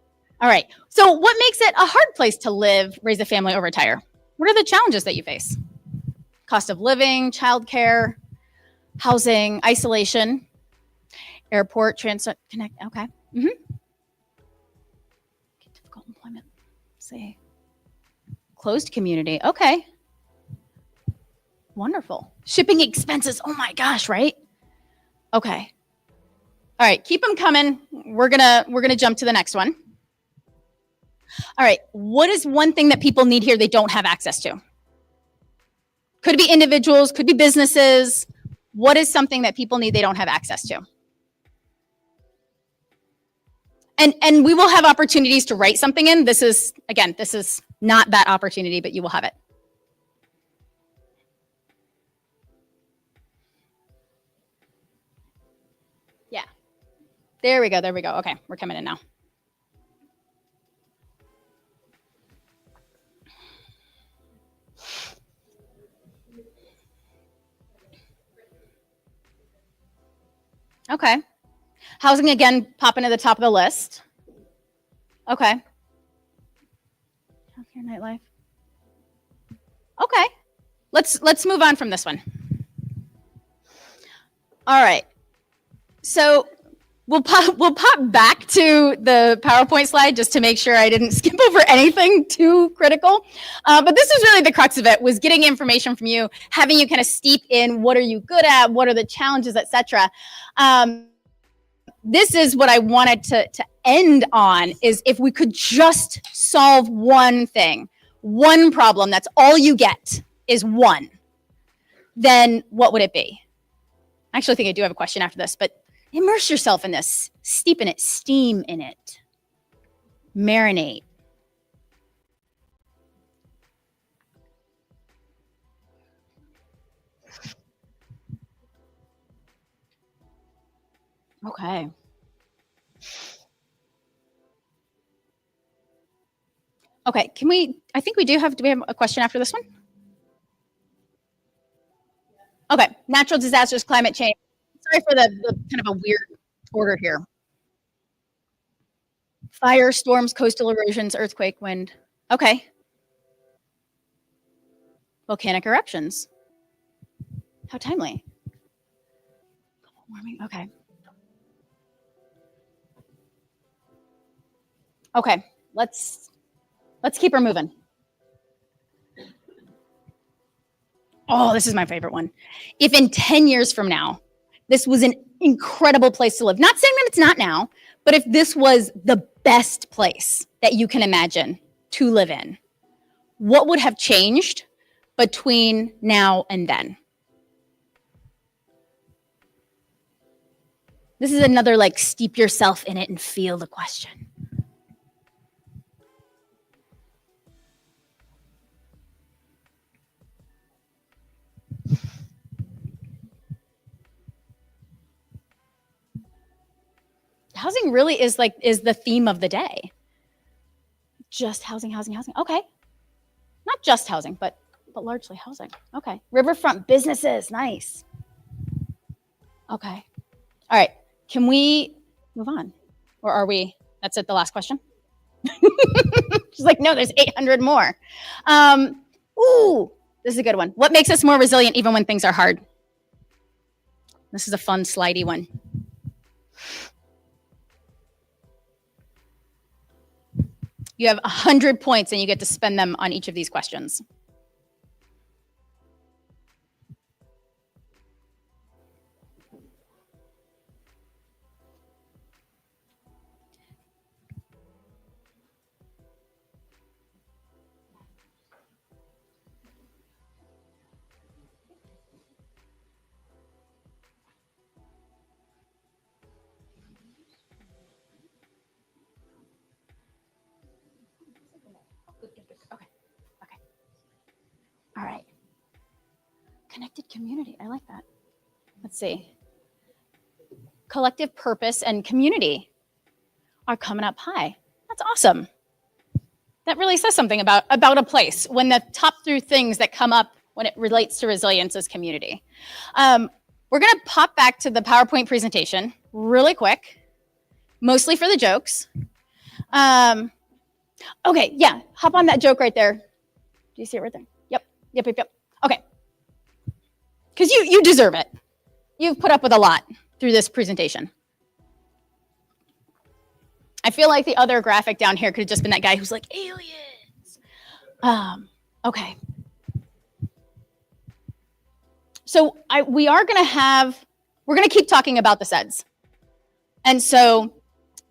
Speaker 20: All right. So what makes it a hard place to live, raise a family, or retire? What are the challenges that you face? Cost of living, childcare, housing, isolation, airport, transit, connect. Okay. Difficult employment. Say closed community. Okay. Wonderful. Shipping expenses. Oh my gosh, right? Okay. All right, keep them coming. We're gonna jump to the next one. All right, what is one thing that people need here they don't have access to? Could be individuals, could be businesses. What is something that people need they don't have access to? And we will have opportunities to write something in. This is not that opportunity, but you will have it. Yeah. There we go. Okay, we're coming in now. Okay. Housing again, popping to the top of the list. Okay. Healthcare, nightlife. Okay. Let's move on from this one. All right. So we'll pop back to the PowerPoint slide just to make sure I didn't skip over anything too critical. But this is really the crux of it, was getting information from you, having you kind of steep in what are you good at, what are the challenges, etc. This is what I wanted to end on, is if we could just solve one thing, one problem, that's all you get is one, then what would it be? I actually think I do have a question after this, but immerse yourself in this, steep in it, steam in it, marinate. Okay. Okay, I think do we have a question after this one? Okay, natural disasters, climate change. Sorry for the kind of a weird order here. Fire, storms, coastal erosions, earthquake, wind. Okay. Volcanic eruptions. How timely. Global warming, okay. Okay, let's keep her moving. Oh, this is my favorite one. If in 10 years from now, this was an incredible place to live, not saying that it's not now, but if this was the best place that you can imagine to live in, what would have changed between now and then? This is another like steep yourself in it and feel the question. Housing really is the theme of the day. Just housing, housing, housing. Okay. Not just housing, but largely housing. Okay. Riverfront businesses. Nice. Okay. All right. Can we move on? Or are we? That's it, the last question? She's like, no, there's 800 more. Ooh, this is a good one. What makes us more resilient even when things are hard? This is a fun, slidey one. You have 100 points and you get to spend them on each of these questions. All right. Connected community. I like that. Let's see. Collective purpose and community are coming up high. That's awesome. That really says something about a place when the top three things that come up when it relates to resilience is community. We're going to pop back to the PowerPoint presentation really quick, mostly for the jokes. Okay, yeah, hop on that joke right there. Do you see it right there? Yep. Okay. Because you deserve it. You've put up with a lot through this presentation. I feel like the other graphic down here could have just been that guy who's like, aliens. Okay. So we're going to keep talking about the SEDS. And so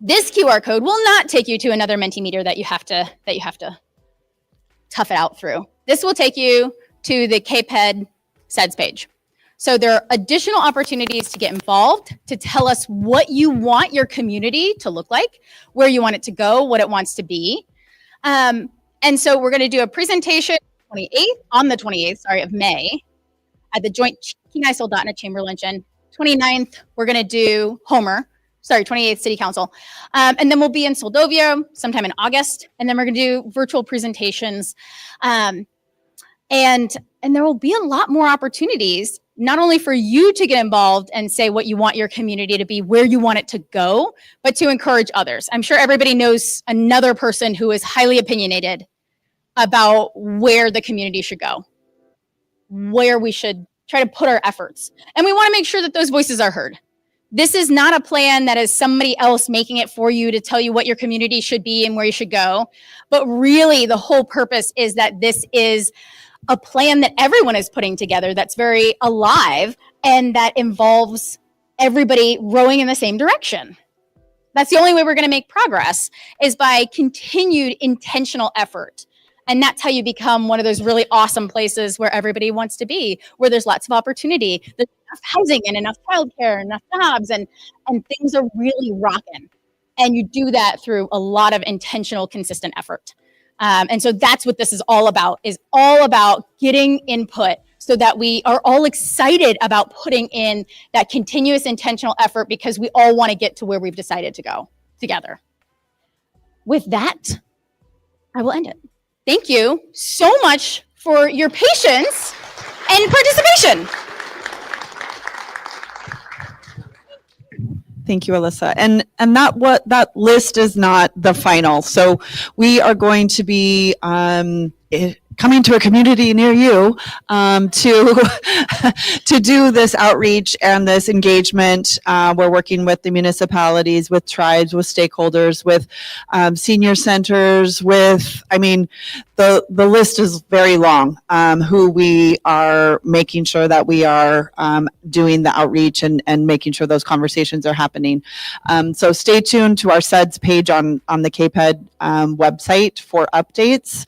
Speaker 20: this QR code will not take you to another Mentimeter that you have to tough it out through. This will take you to the KPEDD SEDS page. So there are additional opportunities to get involved, to tell us what you want your community to look like, where you want it to go, what it wants to be. And so we're going to do a presentation on the 28th of May at the joint Kenai Soldotna Chamber Luncheon. 29th, we're going to do 28th City Council. And then we'll be in Soldovia sometime in August. And then we're going to do virtual presentations And there will be a lot more opportunities, not only for you to get involved and say what you want your community to be, where you want it to go, but to encourage others. I'm sure everybody knows another person who is highly opinionated about where the community should go, where we should try to put our efforts. And we want to make sure that those voices are heard. This is not a plan that is somebody else making it for you to tell you what your community should be and where you should go. But really, the whole purpose is that this is a plan that everyone is putting together that's very alive and that involves everybody rowing in the same direction. That's the only way we're going to make progress, is by continued intentional effort. And that's how you become one of those really awesome places where everybody wants to be, where there's lots of opportunity, there's enough housing and enough childcare, enough jobs, and things are really rocking. And you do that through a lot of intentional, consistent effort. And so that's what this is all about getting input so that we are all excited about putting in that continuous intentional effort, because we all want to get to where we've decided to go together. With that, I will end it. Thank you so much for your patience and participation.
Speaker 1: Thank you, Alyssa. And that list is not the final. So we are going to be coming to a community near you to do this outreach and this engagement. We're working with the municipalities, with tribes, with stakeholders, with senior centers, the list is very long, who we are making sure that we are doing the outreach and making sure those conversations are happening. So stay tuned to our SEDS page on the KPEDD website for updates.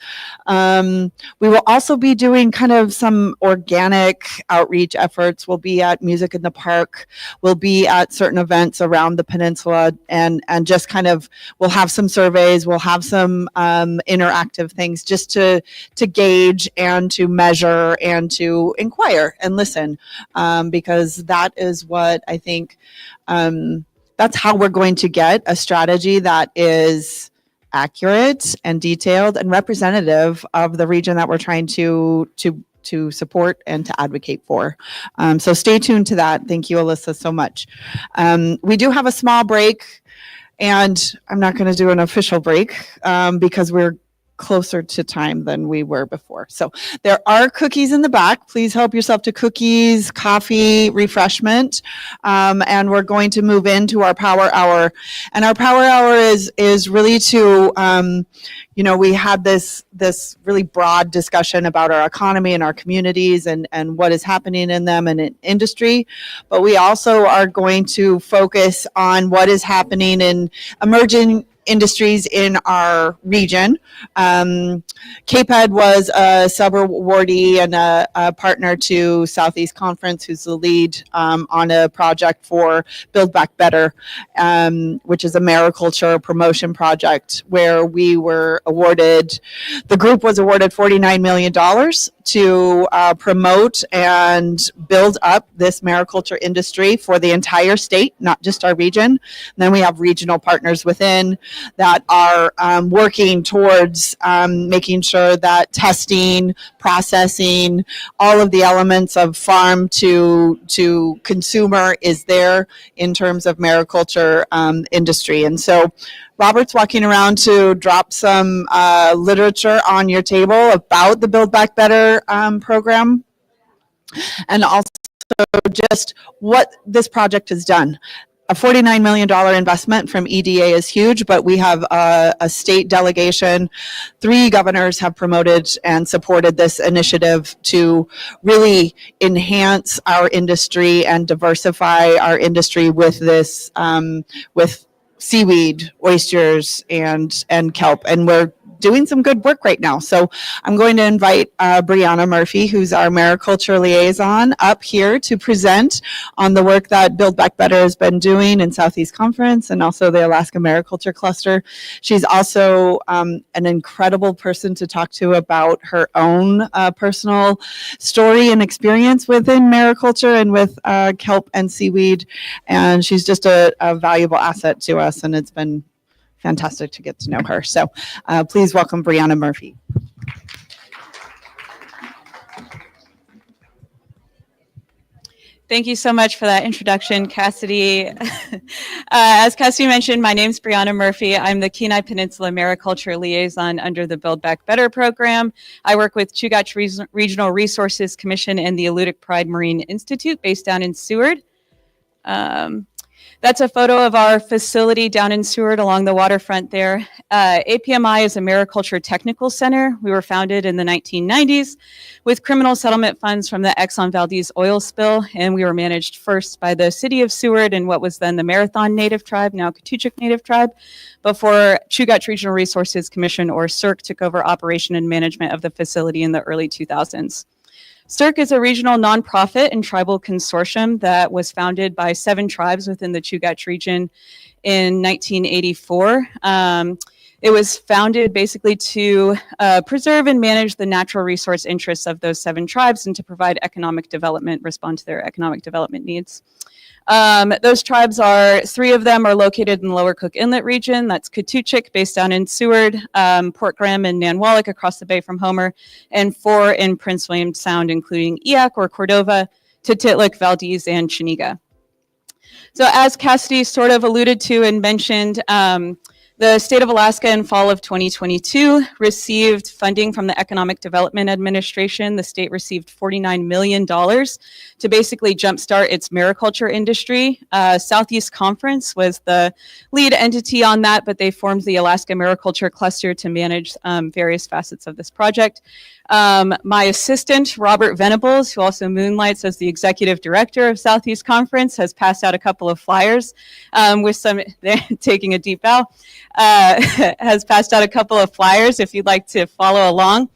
Speaker 1: We will also be doing kind of some organic outreach efforts. We'll be at Music in the Park. We'll be at certain events around the peninsula, and just kind of, we'll have some surveys, we'll have some interactive things just to gauge and to measure and to inquire and listen, because that is what I think, that's how we're going to get a strategy that is accurate and detailed and representative of the region that we're trying to support and to advocate for. So stay tuned to that. Thank you, Alyssa, so much. We do have a small break, and I'm not going to do an official break because we're closer to time than we were before. So there are cookies in the back. Please help yourself to cookies, coffee, refreshment. And we're going to move into our power hour. And our power hour is really to, we had this really broad discussion about our economy and our communities and what is happening in them and in industry. But we also are going to focus on what is happening in emerging industries in our region. KPEDD was a sub-awardee and a partner to Southeast Conference, who's the lead on a project for Build Back Better, which is a mariculture promotion project where we were awarded, the group was awarded $49 million to promote and build up this mariculture industry for the entire state, not just our region. And then we have regional partners within that are working towards making sure that testing, processing, all of the elements of farm to consumer is there in terms of mariculture industry. And so Robert's walking around to drop some literature on your table about the Build Back Better program, and also just what this project has done. A $49 million investment from EDA is huge, but we have a state delegation. 3 governors have promoted and supported this initiative to really enhance our industry and diversify our industry with this, with seaweed, oysters, and kelp. And we're doing some good work right now. So I'm going to invite Brianna Murphy, who's our mariculture liaison, up here to present on the work that Build Back Better has been doing in Southeast Conference and also the Alaska Mariculture Cluster. She's also an incredible person to talk to about her own personal story and experience within mariculture and with kelp and seaweed. And she's just a valuable asset to us, and it's been fantastic to get to know her. So please welcome Brianna Murphy.
Speaker 21: Thank you so much for that introduction, Cassidy. As Cassidy mentioned, my name is Brianna Murphy. I'm the Kenai Peninsula Mariculture Liaison under the Build Back Better program. I work with Chugach Regional Resources Commission and the Alutiiq Pride Marine Institute based down in Seward. That's a photo of our facility down in Seward along the waterfront there. APMI is a Mariculture Technical Center. We were founded in the 1990s with criminal settlement funds from the Exxon Valdez oil spill, and we were managed first by the city of Seward and what was then the Marathon Native Tribe, now Katuchik Native Tribe, before Chugach Regional Resources Commission, or CERC, took over operation and management of the facility in the early 2000s. CERC is a regional nonprofit and tribal consortium that was founded by 7 tribes within the Chugach region in 1984. It was founded basically to preserve and manage the natural resource interests of those 7 tribes and to provide economic development, respond to their economic development needs. Those tribes are, 3 of them are located in the Lower Cook Inlet region. That's Katuchik, based down in Seward, Port Graham and Nanwalek across the bay from Homer, and 4 in Prince William Sound, including Eak or Cordova, Tititlik, Valdez, and Chiniga. So as Cassidy sort of alluded to and mentioned, the state of Alaska in fall of 2022 received funding from the Economic Development Administration. The state received $49 million to basically jumpstart its mariculture industry. Southeast Conference was the lead entity on that, but they formed the Alaska Mariculture Cluster to manage various facets of this project. My assistant, Robert Venables, who also moonlights as the executive director of Southeast Conference, has passed out a couple of flyers with some, taking a deep bow, has passed out a couple of flyers if you'd like to follow along.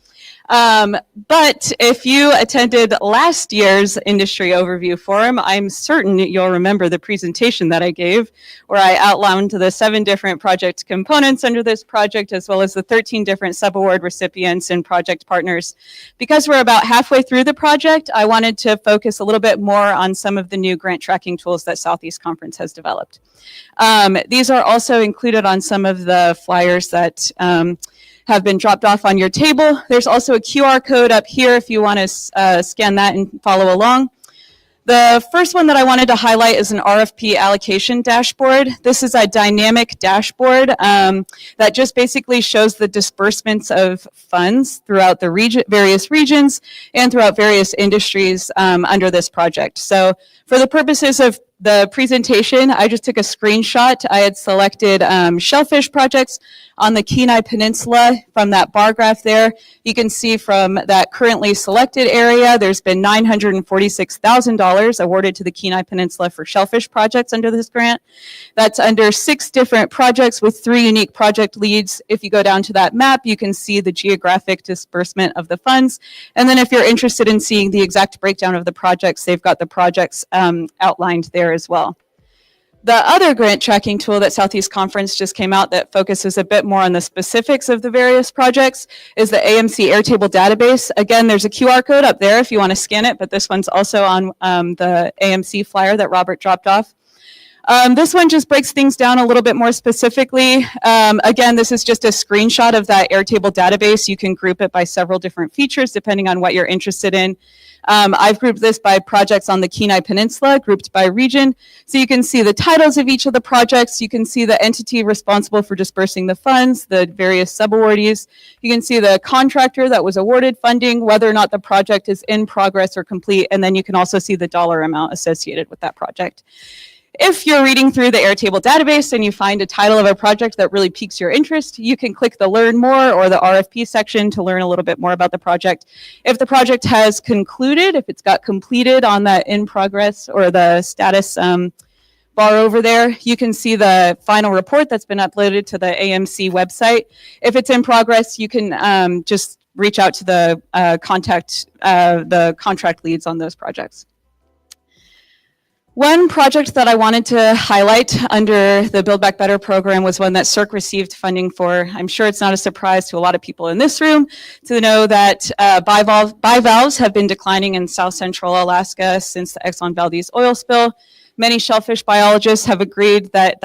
Speaker 21: But if you attended last year's industry overview forum, I'm certain you'll remember the presentation that I gave, where I outlined the 7 different project components under this project, as well as the 13 different subaward recipients and project partners. Because we're about halfway through the project, I wanted to focus a little bit more on some of the new grant tracking tools that Southeast Conference has developed. These are also included on some of the flyers that have been dropped off on your table. There's also a QR code up here if you want to scan that and follow along. The first one that I wanted to highlight is an RFP allocation dashboard. This is a dynamic dashboard that just basically shows the disbursements of funds throughout the various regions and throughout various industries under this project. So for the purposes of the presentation, I just took a screenshot. I had selected shellfish projects on the Kenai Peninsula from that bar graph there. You can see from that currently selected area, there's been $946,000 awarded to the Kenai Peninsula for shellfish projects under this grant. That's under 6 different projects with 3 unique project leads. If you go down to that map, you can see the geographic disbursement of the funds. And then if you're interested in seeing the exact breakdown of the projects, they've got the projects outlined there as well. The other grant tracking tool that Southeast Conference just came out that focuses a bit more on the specifics of the various projects is the AMC Airtable database. Again, there's a QR code up there if you want to scan it, but this one's also on the AMC flyer that Robert dropped off. This one just breaks things down a little bit more specifically. Again, this is just a screenshot of that Airtable database. You can group it by several different features depending on what you're interested in. I've grouped this by projects on the Kenai Peninsula, grouped by region. So you can see the titles of each of the projects. You can see the entity responsible for dispersing the funds, the various subawardees. You can see the contractor that was awarded funding, whether or not the project is in progress or complete. And then you can also see the dollar amount associated with that project. If you're reading through the Airtable database and you find a title of a project that really piques your interest, you can click the Learn More or the RFP section to learn a little bit more about the project. If the project has concluded, if it's got completed on that in progress or the status bar over there, you can see the final report that's been uploaded to the AMC website. If it's in progress, you can just reach out to the the contract leads on those projects. One project that I wanted to highlight under the Build Back Better program was one that CERC received funding for. I'm sure it's not a surprise to a lot of people in this room to know that bivalves have been declining in South Central Alaska since the Exxon Valdez oil spill. Many shellfish biologists have agreed that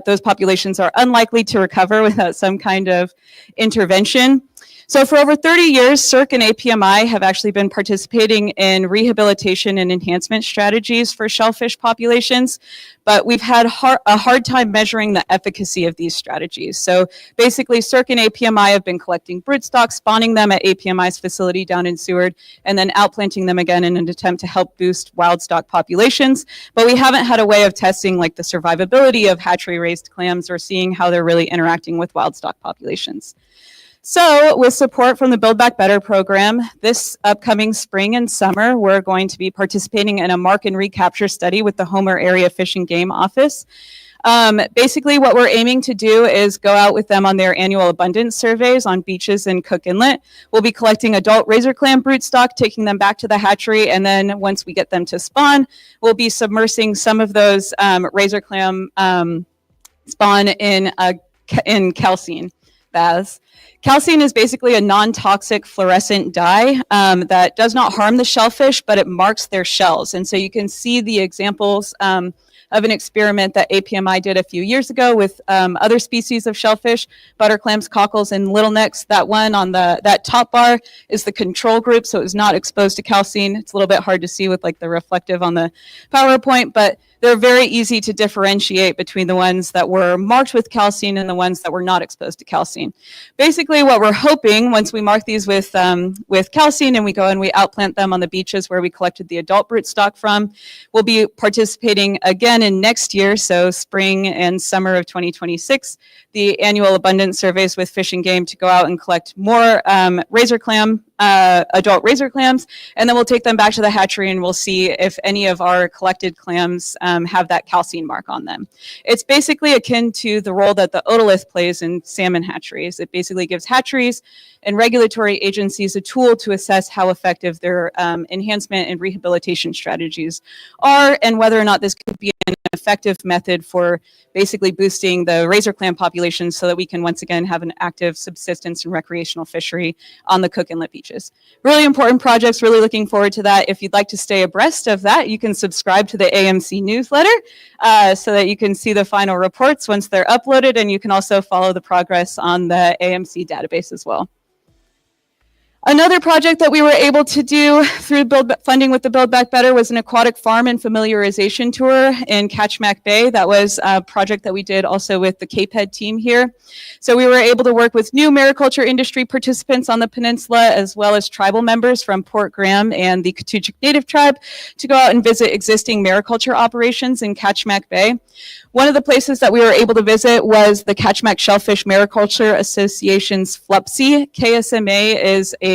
Speaker 21: those populations are unlikely to recover without some kind of intervention. So for over 30 years, CERC and APMI have actually been participating in rehabilitation and enhancement strategies for shellfish populations, but we've had a hard time measuring the efficacy of these strategies. So basically, CERC and APMI have been collecting broodstock, spawning them at APMI's facility down in Seward, and then outplanting them again in an attempt to help boost wild stock populations. But we haven't had a way of testing like the survivability of hatchery-raised clams or seeing how they're really interacting with wild stock populations. So with support from the Build Back Better program, this upcoming spring and summer, we're going to be participating in a mark and recapture study with the Homer Area Fish and Game Office. Basically, what we're aiming to do is go out with them on their annual abundance surveys on beaches in Cook Inlet. We'll be collecting adult razor clam broodstock, taking them back to the hatchery, and then once we get them to spawn, we'll be submersing some of those razor clam spawn in calcine baths. Calcine is basically a non-toxic fluorescent dye that does not harm the shellfish, but it marks their shells. And so you can see the examples of an experiment that APMI did a few years ago with other species of shellfish, butterclams, cockles, and littlenecks. That one on that top bar is the control group, so it was not exposed to calcine. It's a little bit hard to see with like the reflective on the PowerPoint, but they're very easy to differentiate between the ones that were marked with calcine and the ones that were not exposed to calcine. Basically, what we're hoping once we mark these with calcine and we go and we outplant them on the beaches where we collected the adult broodstock from, we'll be participating again in next year, so spring and summer of 2026, the annual abundance surveys with Fish and Game to go out and collect more adult razor clams, and then we'll take them back to the hatchery and we'll see if any of our collected clams have that calcine mark on them. It's basically akin to the role that the otolith plays in salmon hatcheries. It basically gives hatcheries and regulatory agencies a tool to assess how effective their enhancement and rehabilitation strategies are, and whether or not this could be an effective method for basically boosting the razor clam population so that we can once again have an active subsistence and recreational fishery on the Cook Inlet beaches. Really important projects, really looking forward to that. If you'd like to stay abreast of that, you can subscribe to the AMC newsletter so that you can see the final reports once they're uploaded, and you can also follow the progress on the AMC database as well. Another project that we were able to do through funding with the Build Back Better was an aquatic farm and familiarization tour in Catchmack Bay. That was a project that we did also with the KPEDD team here. So we were able to work with new mariculture industry participants on the peninsula, as well as tribal members from Port Graham and the Katuchik Native Tribe, to go out and visit existing mariculture operations in Catchmack Bay. One of the places that we were able to visit was the Catchmack Shellfish Mariculture Association's FLUPSI. KSMA is a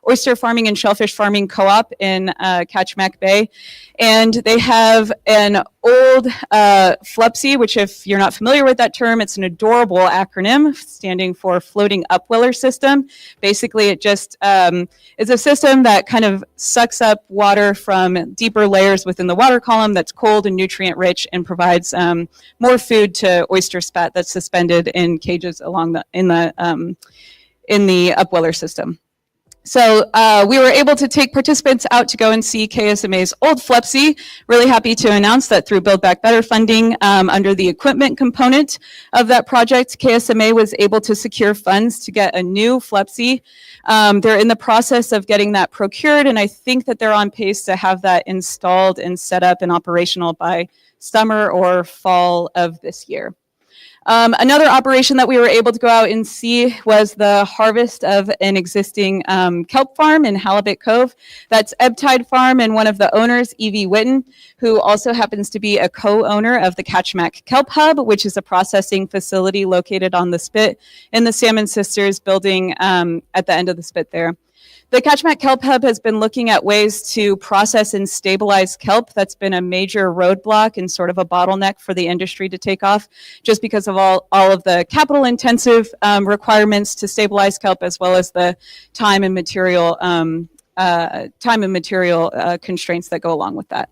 Speaker 21: oyster farming and shellfish farming co-op in Catchmack Bay. And they have an old FLUPSI, which if you're not familiar with that term, it's an adorable acronym standing for Floating Upweller System. Basically, it just is a system that kind of sucks up water from deeper layers within the water column that's cold and nutrient rich and provides more food to oyster spat that's suspended in cages along in the upweller system. So we were able to take participants out to go and see KSMA's old FLUPSI. Really happy to announce that through Build Back Better funding under the equipment component of that project, KSMA was able to secure funds to get a new FLUPSI. They're in the process of getting that procured, and I think that they're on pace to have that installed and set up and operational by summer or fall of this year. Another operation that we were able to go out and see was the harvest of an existing kelp farm in Halibut Cove. That's Ebb Tide Farm, and one of the owners, Evie Witten, who also happens to be a co-owner of the Catchmack Kelp Hub, which is a processing facility located on the spit in the Salmon Sisters building at the end of the spit there. The Catchmack Kelp Hub has been looking at ways to process and stabilize kelp. That's been a major roadblock and sort of a bottleneck for the industry to take off, just because of all of the capital intensive requirements to stabilize kelp, as well as the time and material constraints that go along with that.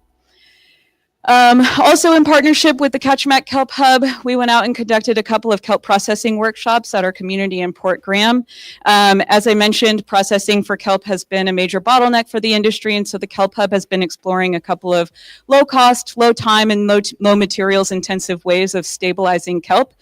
Speaker 21: Also in partnership with the Kachemak Kelp Hub, we went out and conducted a couple of kelp processing workshops at our community in Port Graham. As I mentioned, processing for kelp has been a major bottleneck for the industry, and so the Kelp Hub has been exploring a couple of low cost, low time, and low materials intensive ways of stabilizing kelp.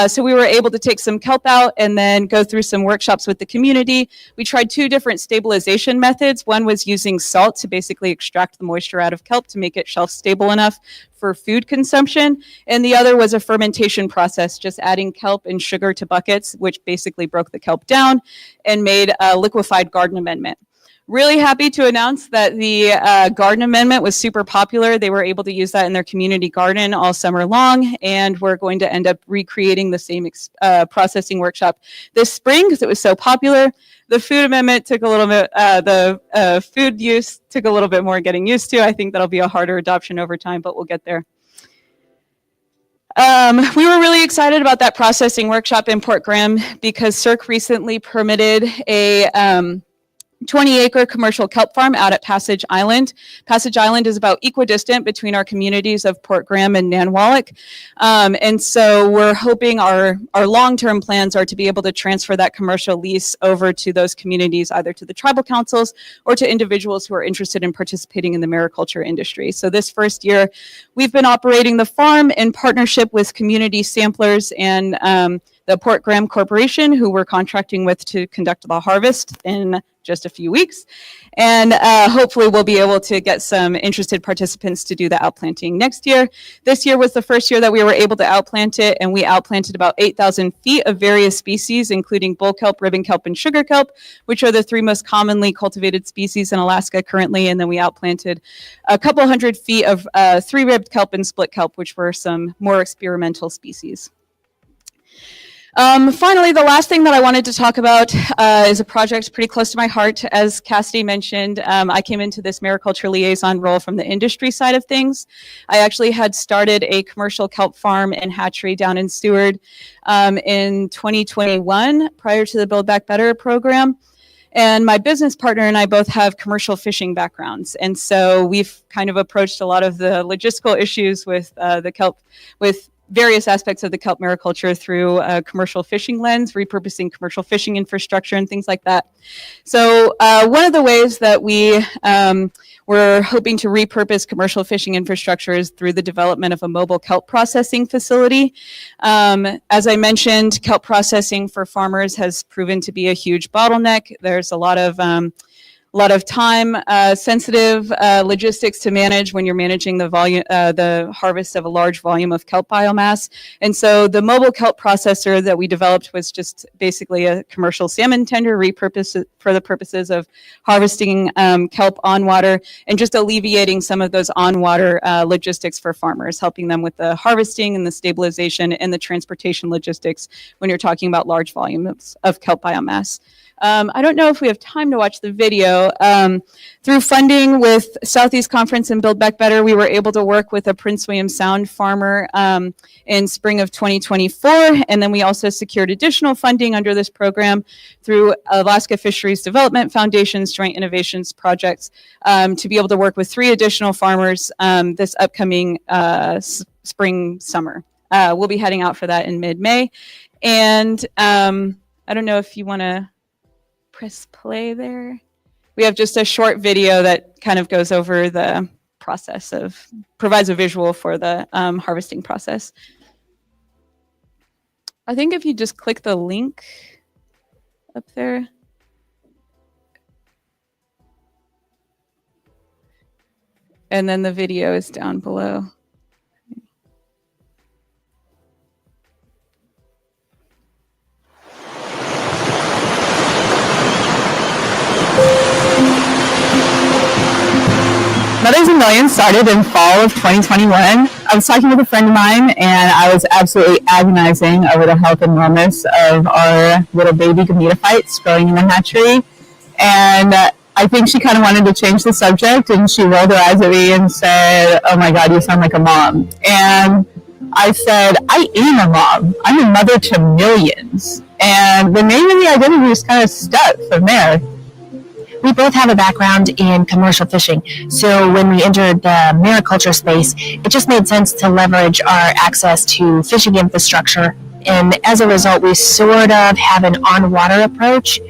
Speaker 21: So we were able to take some kelp out and then go through some workshops with the community. We tried 2 different stabilization methods. One was using salt to basically extract the moisture out of kelp to make it shelf stable enough for food consumption, and the other was a fermentation process, just adding kelp and sugar to buckets, which basically broke the kelp down and made a liquefied garden amendment. Really happy to announce that the garden amendment was super popular. They were able to use that in their community garden all summer long, and we're going to end up recreating the same processing workshop this spring because it was so popular. The food amendment took a little bit, the food use took a little bit more getting used to. I think that'll be a harder adoption over time, but we'll get there. We were really excited about that processing workshop in Port Graham because CERC recently permitted a 20-acre commercial kelp farm out at Passage Island. Passage Island is about equidistant between our communities of Port Graham and Nanwalek. And so we're hoping our long-term plans are to be able to transfer that commercial lease over to those communities, either to the tribal councils or to individuals who are interested in participating in the mariculture industry. So this first year, we've been operating the farm in partnership with community samplers and the Port Graham Corporation, who we're contracting with to conduct the harvest in just a few weeks. And hopefully we'll be able to get some interested participants to do the outplanting next year. This year was the first year that we were able to outplant it, and we outplanted about 8,000 feet of various species, including bull kelp, ribbon kelp, and sugar kelp, which are the 3 most commonly cultivated species in Alaska currently. And then we outplanted a couple hundred feet of 3-ribbed kelp and split kelp, which were some more experimental species. Finally, the last thing that I wanted to talk about is a project pretty close to my heart. As Cassidy mentioned, I came into this mariculture liaison role from the industry side of things. I actually had started a commercial kelp farm and hatchery down in Seward in 2021 prior to the Build Back Better program. And my business partner and I both have commercial fishing backgrounds. And so we've kind of approached a lot of the logistical issues with the kelp, with various aspects of the kelp mariculture through a commercial fishing lens, repurposing commercial fishing infrastructure and things like that. So one of the ways that we were hoping to repurpose commercial fishing infrastructure is through the development of a mobile kelp processing facility. As I mentioned, kelp processing for farmers has proven to be a huge bottleneck. There's a lot of time sensitive logistics to manage when you're managing the volume, the harvest of a large volume of kelp biomass. And so the mobile kelp processor that we developed was just basically a commercial salmon tender repurposed for the purposes of harvesting kelp on water and just alleviating some of those on water logistics for farmers, helping them with the harvesting and the stabilization and the transportation logistics when you're talking about large volumes of kelp biomass. I don't know if we have time to watch the video. Through funding with Southeast Conference and Build Back Better, we were able to work with a Prince William Sound farmer in spring of 2024. And then we also secured additional funding under this program through Alaska Fisheries Development Foundation's Joint Innovations Projects to be able to work with 3 additional farmers this upcoming spring, summer. We'll be heading out for that in mid-May. And I don't know if you want to press play there. We have just a short video that kind of goes over the process of, provides a visual for the harvesting process. I think if you just click the link up there. And then the video is down below.
Speaker 3: Mothers in Millions started in fall of 2021. I was talking with a friend of mine and I was absolutely agonizing over the health and wellness of our little baby gametophytes growing in the hatchery. And I think she kind of wanted to change the subject and she rolled her eyes at me and said, "Oh my God, you sound like a mom." And I said, "I am a mom. I'm a mother to millions." And the name of the identity just kind of stuck from there.
Speaker 2: We both have a background in commercial fishing, so when we entered the mariculture space, it just made sense to leverage our access to fishing infrastructure. And as a result, we sort of have an on-water approach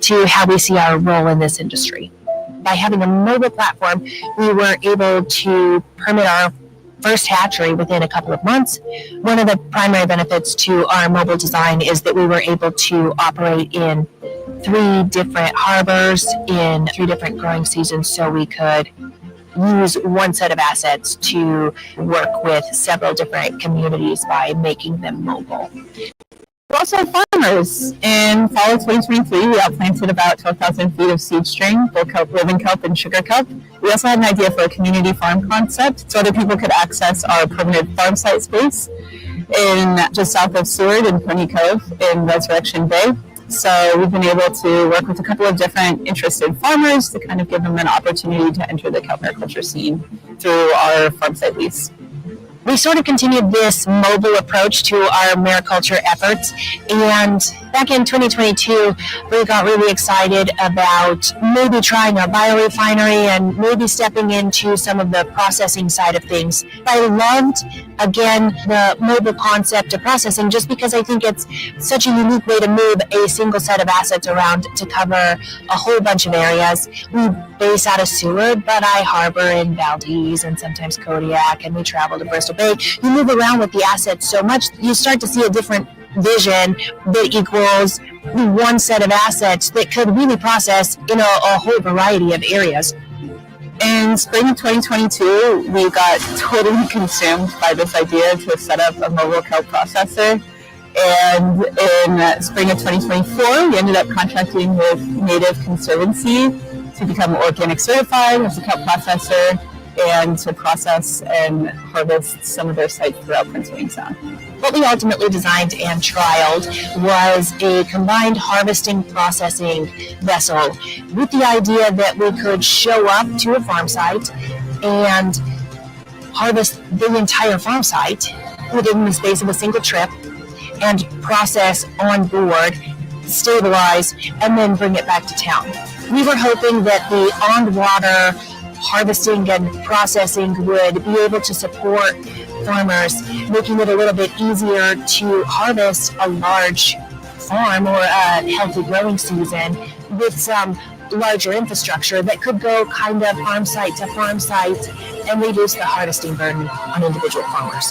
Speaker 2: to how we see our role in this industry. By having a mobile platform, we were able to permit our first hatchery within a couple of months. One of the primary benefits to our mobile design is that we were able to operate in 3 different harbors in 3 different growing seasons, so we could use one set of assets to work with several different communities by making them mobile.
Speaker 3: We're also farmers. In fall of 2023, we outplanted about 12,000 feet of seed string, bull kelp, ribbon kelp, and sugar kelp. We also had an idea for a community farm concept so other people could access our permanent farm site space in just south of Seward in Pony Cove in Resurrection Bay. So we've been able to work with a couple of different interested farmers to kind of give them an opportunity to enter the kelp mariculture scene through our farm site lease.
Speaker 2: We sort of continued this mobile approach to our mariculture efforts, and back in 2022, we got really excited about maybe trying a biorefinery and maybe stepping into some of the processing side of things. I loved, again, the mobile concept of processing just because I think it's such a unique way to move a single set of assets around to cover a whole bunch of areas. We base out of Seward, but I harbor in Valdez and sometimes Kodiak, and we travel to Bristol Bay. You move around with the assets so much, you start to see a different vision that equals one set of assets that could really process in a whole variety of areas.
Speaker 3: In spring of 2022, we got totally consumed by this idea to set up a mobile kelp processor. And in spring of 2024, we ended up contracting with Native Conservancy to become organic certified as a kelp processor and to process and harvest some of their sites throughout Prince William Sound.
Speaker 2: What we ultimately designed and trialed was a combined harvesting processing vessel with the idea that we could show up to a farm site and harvest the entire farm site within the space of a single trip and process on board, stabilize, and then bring it back to town. We were hoping that the on-water harvesting and processing would be able to support farmers, making it a little bit easier to harvest a large farm or a healthy growing season with some larger infrastructure that could go kind of farm site to farm site and reduce the harvesting burden on individual farmers.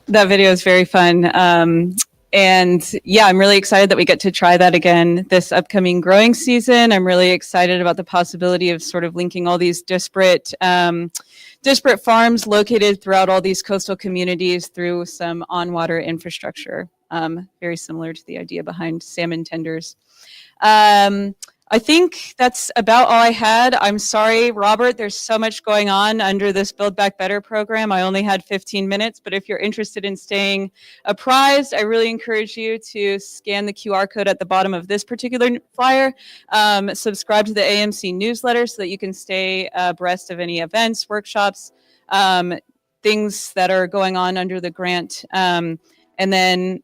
Speaker 21: That video is very fun. And yeah, I'm really excited that we get to try that again this upcoming growing season. I'm really excited about the possibility of sort of linking all these disparate farms located throughout all these coastal communities through some on-water infrastructure, very similar to the idea behind salmon tenders. I think that's about all I had. I'm sorry, Robert, there's so much going on under this Build Back Better program. I only had 15 minutes, but if you're interested in staying apprised, I really encourage you to scan the QR code at the bottom of this particular flyer, subscribe to the AMC newsletter so that you can stay abreast of any events, workshops, things that are going on under the grant. And then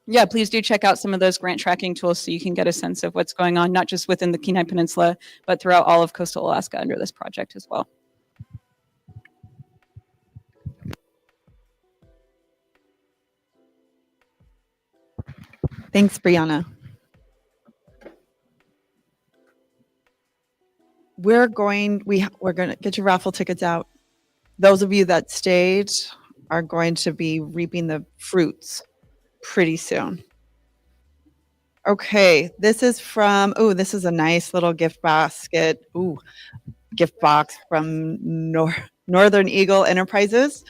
Speaker 21: yeah, please do check out some of those grant tracking tools so you can get a sense of what's going on, not just within the Kenai Peninsula, but throughout all of coastal Alaska under this project as well.
Speaker 1: Thanks, Brianna. We're going to get your raffle tickets out. Those of you that stayed are going to be reaping the fruits pretty soon. Okay, this is from, this is a nice little gift basket. Gift box from Northern Eagle Enterprises.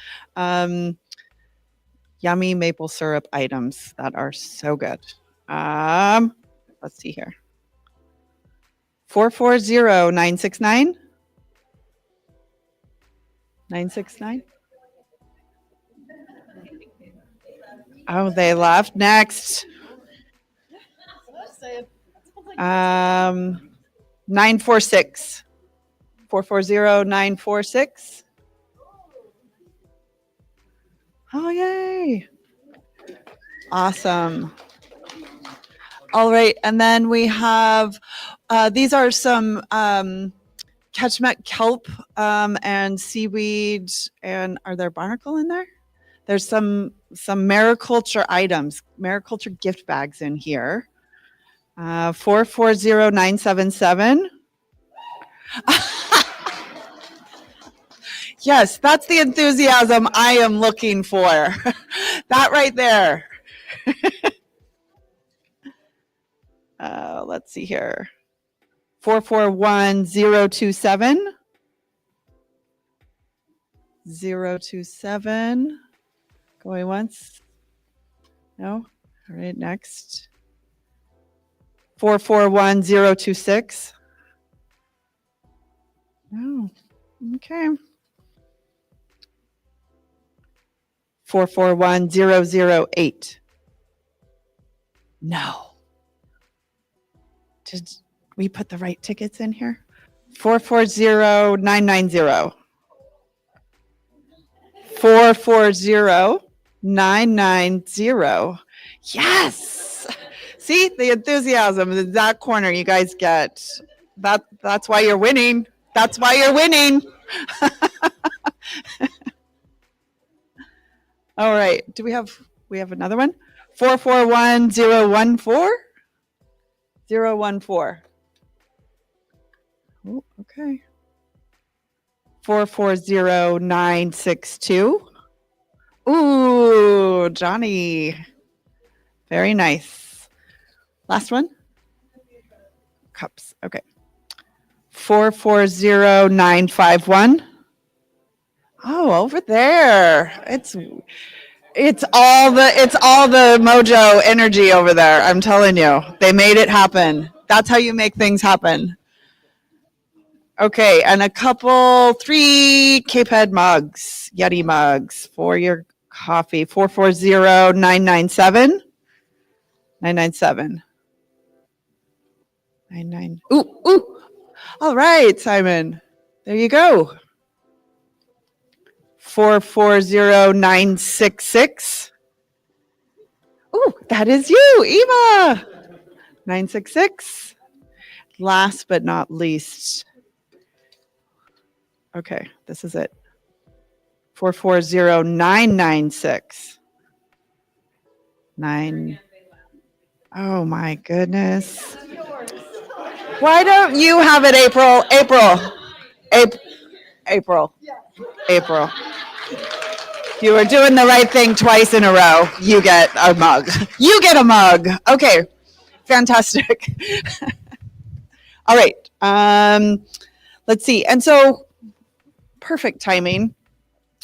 Speaker 1: Yummy maple syrup items that are so good. Let's see here. 440-969. 969. Oh, they left. Next. 946. 440946. Oh, yay. Awesome. All right. And then we have, these are some catchment kelp and seaweed. And are there barnacle in there? There's some mariculture items, mariculture gift bags in here. 440977. Yes, that's the enthusiasm I am looking for. That right there. Let's see here. 441027. 027. Going once. No. All right, next. 441026. No. Okay. 441008. No. Did we put the right tickets in here? 440990. 440990. Yes. See the enthusiasm in that corner you guys get. That's why you're winning. That's why you're winning. All right. Do we have another one? 441014. 014. Oh, okay. 440962. Ooh, Johnny. Very nice. Last one. Cups. Okay. 440951. Oh, over there. It's all the mojo energy over there. I'm telling you, they made it happen. That's how you make things happen. Okay, and 3 KPEDD mugs, Yeti mugs for your coffee. 440997. 997. 99. Ooh. All right, Simon. There you go. 440966. Ooh, that is you, Eva. 966. Last but not least. Okay, this is it. 440996. 9. Oh my goodness. Why don't you have it, April? April. You were doing the right thing twice in a row. You get a mug. You get a mug. Okay, fantastic. All right. Let's see. And so, perfect timing.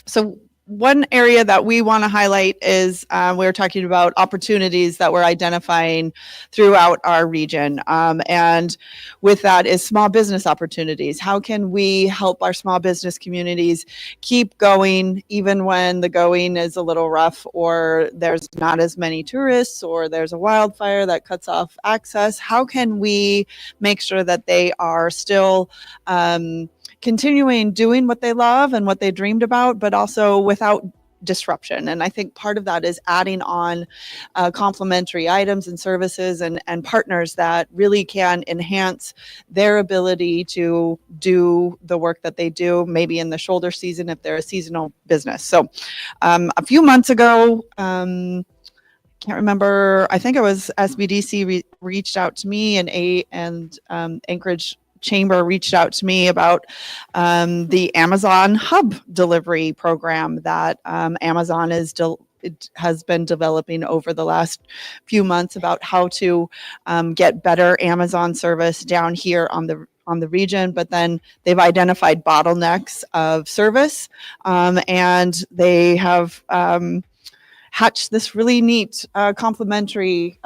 Speaker 1: So one area that we want to highlight is we're talking about opportunities that we're identifying throughout our region. And with that is small business opportunities. How can we help our small business communities keep going even when the going is a little rough, or there's not as many tourists, or there's a wildfire that cuts off access? How can we make sure that they are still continuing doing what they love and what they dreamed about, but also without disruption? And I think part of that is adding on complementary items and services and partners that really can enhance their ability to do the work that they do, maybe in the shoulder season if they're a seasonal business. So a few months ago, can't remember, I think it was SBDC reached out to me, and Anchorage Chamber reached out to me about the Amazon Hub delivery program that Amazon has been developing over the last few months about how to get better Amazon service down here on the region. But then they've identified bottlenecks of service, and they have hatched this really neat complementary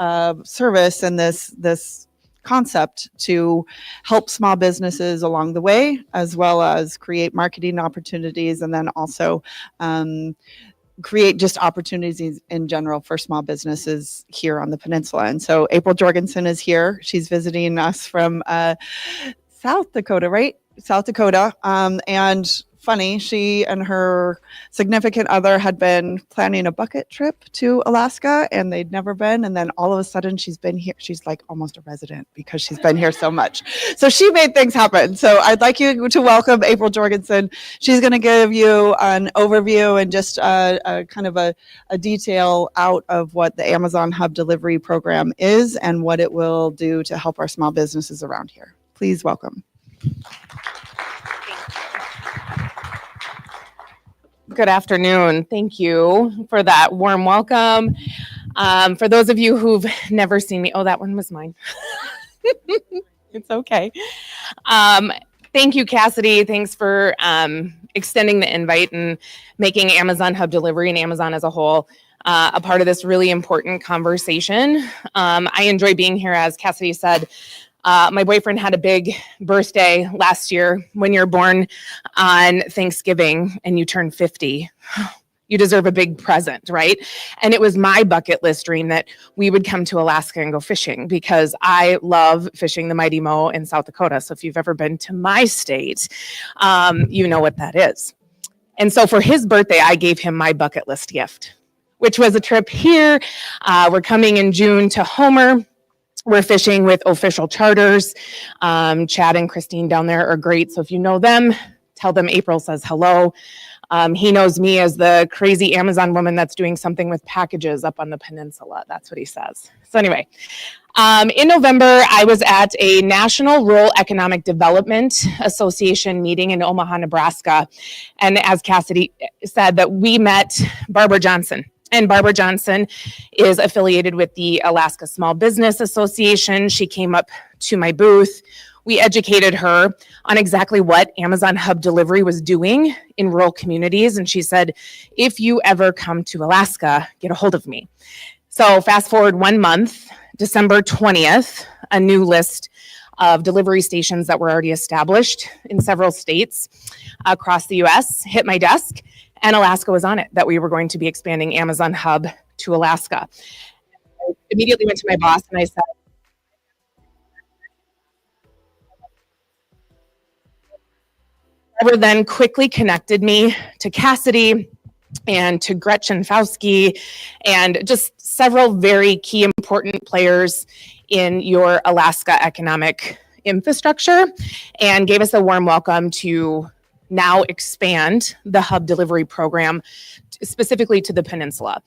Speaker 1: service and this concept to help small businesses along the way, as well as create marketing opportunities, and then also create just opportunities in general for small businesses here on the peninsula. And so April Jorgensen is here. She's visiting us from South Dakota, right? South Dakota. And funny, she and her significant other had been planning a bucket trip to Alaska and they'd never been. And then all of a sudden she's been here. She's like almost a resident because she's been here so much. So she made things happen. So I'd like you to welcome April Jorgensen. She's going to give you an overview and just a kind of a detail out of what the Amazon Hub Delivery Program is and what it will do to help our small businesses around here. Please welcome.
Speaker 4: Good afternoon. Thank you for that warm welcome. For those of you who've never seen me, oh, that one was mine. It's okay. Thank you, Cassidy. Thanks for extending the invite and making Amazon Hub Delivery and Amazon as a whole a part of this really important conversation. I enjoy being here, as Cassidy said. My boyfriend had a big birthday last year. When you're born on Thanksgiving and you turn 50, you deserve a big present, right? And it was my bucket list dream that we would come to Alaska and go fishing because I love fishing the Mighty Mo in South Dakota. So if you've ever been to my state, you know what that is. And so for his birthday, I gave him my bucket list gift, which was a trip here. We're coming in June to Homer. We're fishing with official charters. Chad and Christine down there are great. So if you know them, tell them April says hello. He knows me as the crazy Amazon woman that's doing something with packages up on the peninsula. That's what he says. So anyway, in November, I was at a National Rural Economic Development Association meeting in Omaha, Nebraska. And as Cassidy said, that we met Barbara Johnson. And Barbara Johnson is affiliated with the Alaska Small Business Association. She came up to my booth. We educated her on exactly what Amazon Hub Delivery was doing in rural communities. And she said, if you ever come to Alaska, get a hold of me. So fast forward 1 month, December 20th, a new list of delivery stations that were already established in several states across the US hit my desk. And Alaska was on it, that we were going to be expanding Amazon Hub to Alaska. I immediately went to my boss and I said, Barbara then quickly connected me to Cassidy and to Gretchen Fauski and just several very key important players in your Alaska economic infrastructure and gave us a warm welcome to now expand the Hub Delivery Program specifically to the peninsula.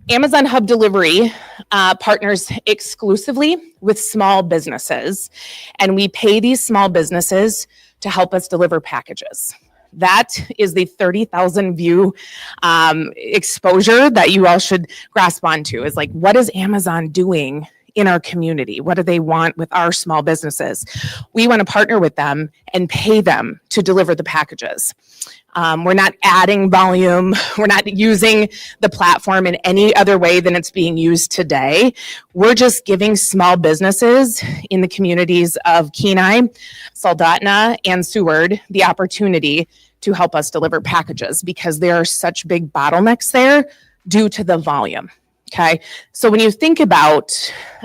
Speaker 4: Amazon Hub Delivery partners exclusively with small businesses, and we pay these small businesses to help us deliver packages. That is the 30,000 view exposure that you all should grasp onto, is like, what is Amazon doing in our community? What do they want with our small businesses? We want to partner with them and pay them to deliver the packages. We're not adding volume. We're not using the platform in any other way than it's being used today. We're just giving small businesses in the communities of Kenai, Soldotna, and Seward the opportunity to help us deliver packages because there are such big bottlenecks there due to the volume. Okay, so when you think about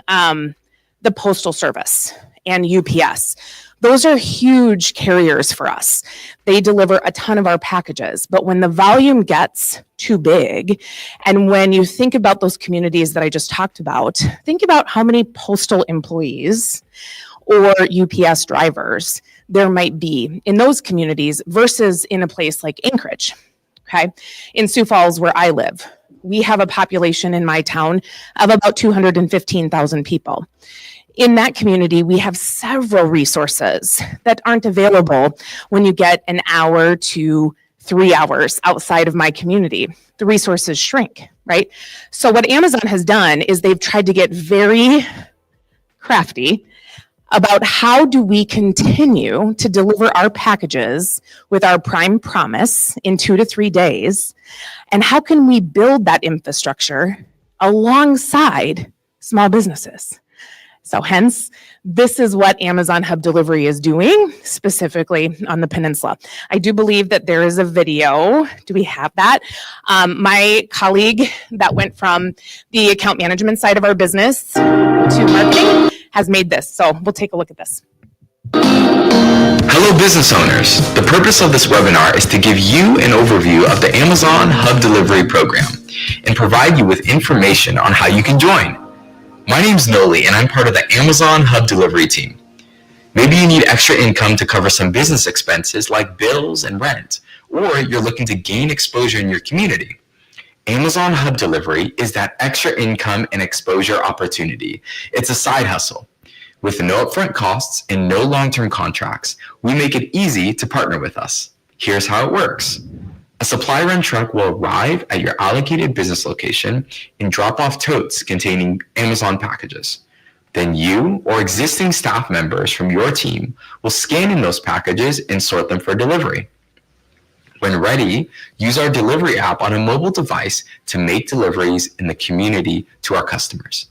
Speaker 4: the Postal Service and UPS, those are huge carriers for us. They deliver a ton of our packages, but when the volume gets too big, and when you think about those communities that I just talked about, think about how many postal employees or UPS drivers there might be in those communities versus in a place like Anchorage. Okay, in Sioux Falls, where I live, we have a population in my town of about 215,000 people. In that community, we have several resources that aren't available when you get an hour to 3 hours outside of my community. The resources shrink, right? So what Amazon has done is they've tried to get very crafty about how do we continue to deliver our packages with our prime promise in 2 to 3 days, and how can we build that infrastructure alongside small businesses? So hence, this is what Amazon Hub Delivery is doing specifically on the peninsula. I do believe that there is a video. Do we have that? My colleague that went from the account management side of our business to marketing has made this. So we'll take a look at this.
Speaker 6: Hello business owners. The purpose of this webinar is to give you an overview of the Amazon Hub Delivery program and provide you with information on how you can join. My name's Noli and I'm part of the Amazon Hub Delivery team. Maybe you need extra income to cover some business expenses like bills and rent, or you're looking to gain exposure in your community. Amazon Hub Delivery is that extra income and exposure opportunity. It's a side hustle. With no upfront costs and no long-term contracts, we make it easy to partner with us. Here's how it works. A supply run truck will arrive at your allocated business location and drop off totes containing Amazon packages. Then you or existing staff members from your team will scan in those packages and sort them for delivery. When ready, use our delivery app on a mobile device to make deliveries in the community to our customers.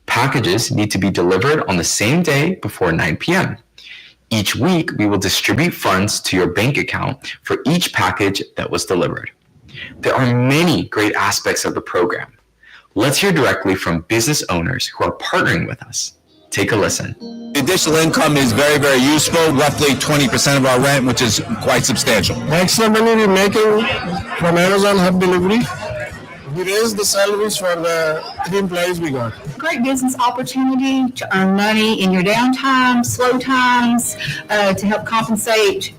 Speaker 6: Packages need to be delivered on the same day before 9 p.m. Each week, we will distribute funds to your bank account for each package that was delivered. There are many great aspects of the program. Let's hear directly from business owners who are partnering with us. Take a listen.
Speaker 22: Additional income is very, very useful, roughly 20% of our rent, which is quite substantial.
Speaker 23: Extra money we're making from Amazon Hub Delivery. We raised the salaries for the 3 employees we got.
Speaker 24: Great business opportunity to earn money in your downtime, slow times, to help compensate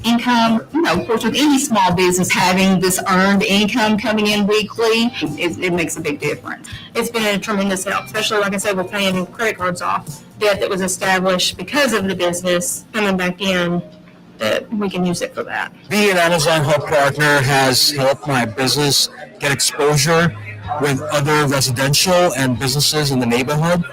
Speaker 24: income. You know, of course, with any small business, having this earned income coming in weekly, it makes a big difference. It's been a tremendous help, especially, like I said, with paying credit cards off. Debt that was established because of the business coming back in, that we can use it for that.
Speaker 23: Being an Amazon Hub partner has helped my business get exposure with other residential and businesses in the neighborhood.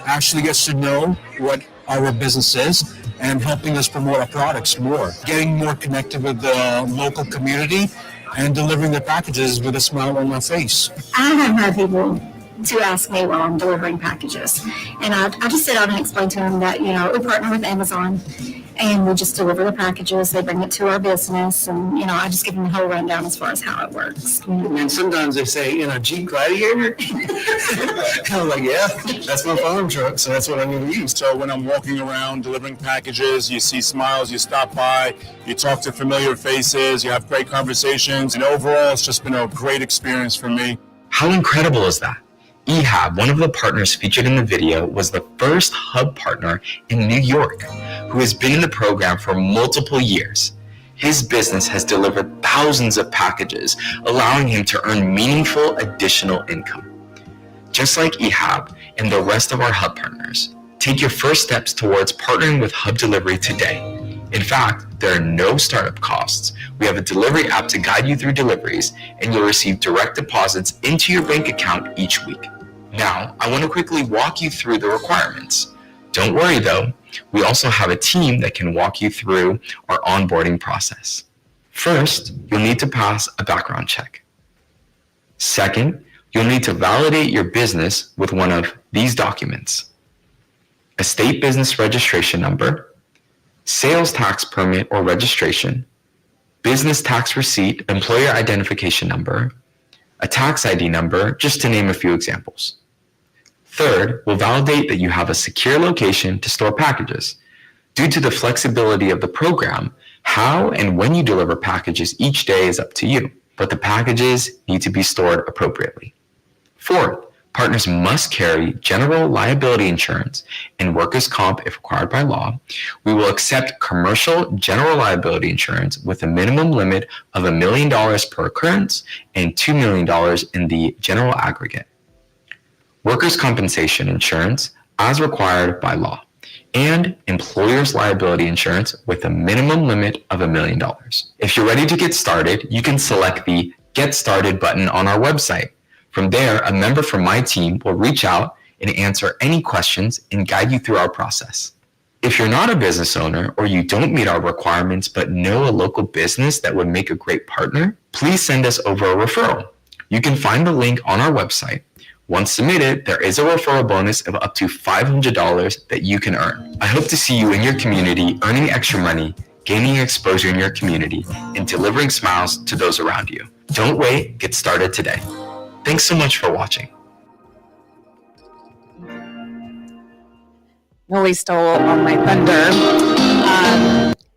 Speaker 23: Actually gets to know what our business is and helping us promote our products more. Getting more connected with the local community and delivering the packages with a smile on my face.
Speaker 24: I have had people to ask me while I'm delivering packages. And I just sit down and explain to them that, you know, we partner with Amazon and we just deliver the packages. They bring it to our business, and, you know, I just give them the whole rundown as far as how it works.
Speaker 23: And sometimes they say, in a Jeep Gladiator? I'm like, yeah, that's my farm truck, so that's what I'm going to use.
Speaker 12: So when I'm walking around delivering packages, you see smiles, you stop by, you talk to familiar faces, you have great conversations, and overall it's just been a great experience for me.
Speaker 6: How incredible is that? EHAB, one of the partners featured in the video, was the first hub partner in New York who has been in the program for multiple years. His business has delivered thousands of packages, allowing him to earn meaningful additional income. Just like EHAB and the rest of our hub partners, take your first steps towards partnering with Hub Delivery today. In fact, there are no startup costs. We have a delivery app to guide you through deliveries, and you'll receive direct deposits into your bank account each week. Now, I want to quickly walk you through the requirements. Don't worry though, we also have a team that can walk you through our onboarding process. First, you'll need to pass a background check. Second, you'll need to validate your business with one of these documents: a state business registration number, sales tax permit or registration, business tax receipt, employer identification number, a tax ID number, just to name a few examples. Third, we'll validate that you have a secure location to store packages. Due to the flexibility of the program, how and when you deliver packages each day is up to you, but the packages need to be stored appropriately. Fourth, partners must carry general liability insurance and workers' comp if required by law. We will accept commercial general liability insurance with a minimum limit of $1 million per occurrence and $2 million in the general aggregate. Workers' compensation insurance as required by law, and employer's liability insurance with a minimum limit of $1 million. If you're ready to get started, you can select the Get Started button on our website. From there, a member from my team will reach out and answer any questions and guide you through our process. If you're not a business owner or you don't meet our requirements but know a local business that would make a great partner, please send us over a referral. You can find the link on our website. Once submitted, there is a referral bonus of up to $500 that you can earn. I hope to see you in your community earning extra money, gaining exposure in your community, and delivering smiles to those around you. Don't wait, get started today. Thanks so much for watching.
Speaker 4: Noli stole all my thunder.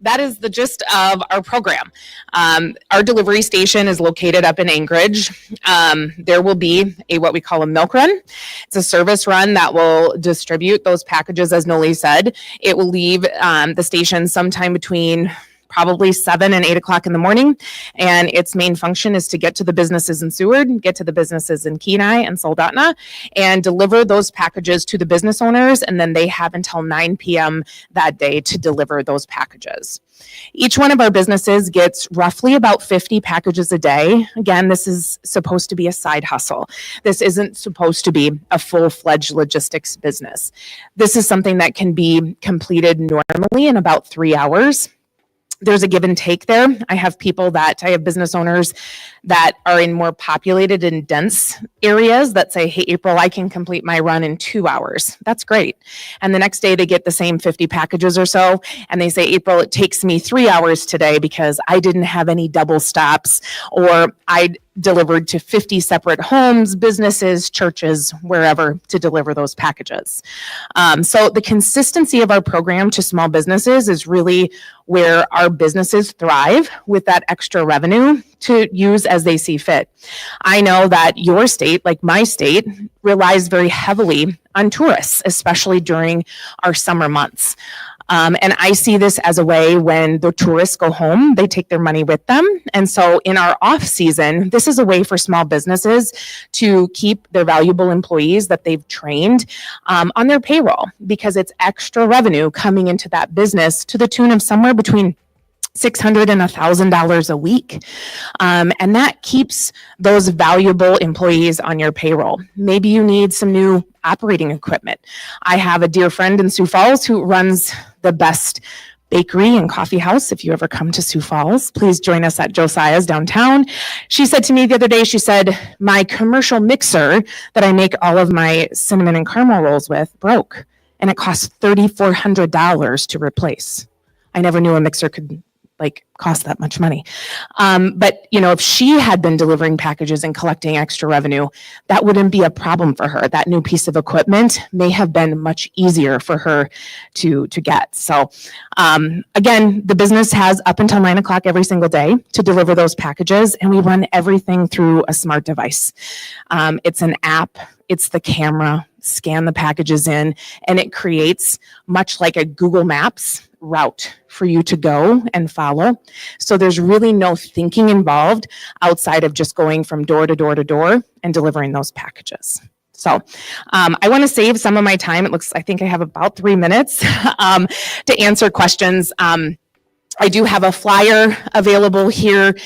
Speaker 4: That is the gist of our program. Our delivery station is located up in Anchorage. There will be what we call a milk run. It's a service run that will distribute those packages, as Noli said. It will leave the station sometime between probably 7 and 8 o'clock in the morning. And its main function is to get to the businesses in Seward, get to the businesses in Kenai and Soldotna, and deliver those packages to the business owners. And then they have until 9 p.m. that day to deliver those packages. Each one of our businesses gets roughly about 50 packages a day. Again, this is supposed to be a side hustle. This isn't supposed to be a full-fledged logistics business. This is something that can be completed normally in about 3 hours. There's a give and take there. I have business owners that are in more populated and dense areas that say, hey, April, I can complete my run in 2 hours. That's great. And the next day they get the same 50 packages or so. And they say, April, it takes me 3 hours today because I didn't have any double stops, or I delivered to 50 separate homes, businesses, churches, wherever to deliver those packages. So the consistency of our program to small businesses is really where our businesses thrive with that extra revenue to use as they see fit. I know that your state, like my state, relies very heavily on tourists, especially during our summer months. And I see this as a way when the tourists go home, they take their money with them. And so in our off season, this is a way for small businesses to keep their valuable employees that they've trained on their payroll, because it's extra revenue coming into that business to the tune of somewhere between $600 and $1,000 a week. And that keeps those valuable employees on your payroll. Maybe you need some new operating equipment. I have a dear friend in Sioux Falls who runs the best bakery and coffee house. If you ever come to Sioux Falls, please join us at Josiah's downtown. She said to me the other day, she said, my commercial mixer that I make all of my cinnamon and caramel rolls with broke, and it costs $3,400 to replace. I never knew a mixer could cost that much money. But if she had been delivering packages and collecting extra revenue, that wouldn't be a problem for her. That new piece of equipment may have been much easier for her to get. So again, the business has up until 9 o'clock every single day to deliver those packages, and we run everything through a smart device. It's an app, it's the camera, scan the packages in, and it creates much like a Google Maps route for you to go and follow. So there's really no thinking involved outside of just going from door to door to door and delivering those packages. So I want to save some of my time. I think I have about 3 minutes to answer questions. I do have a flyer available here.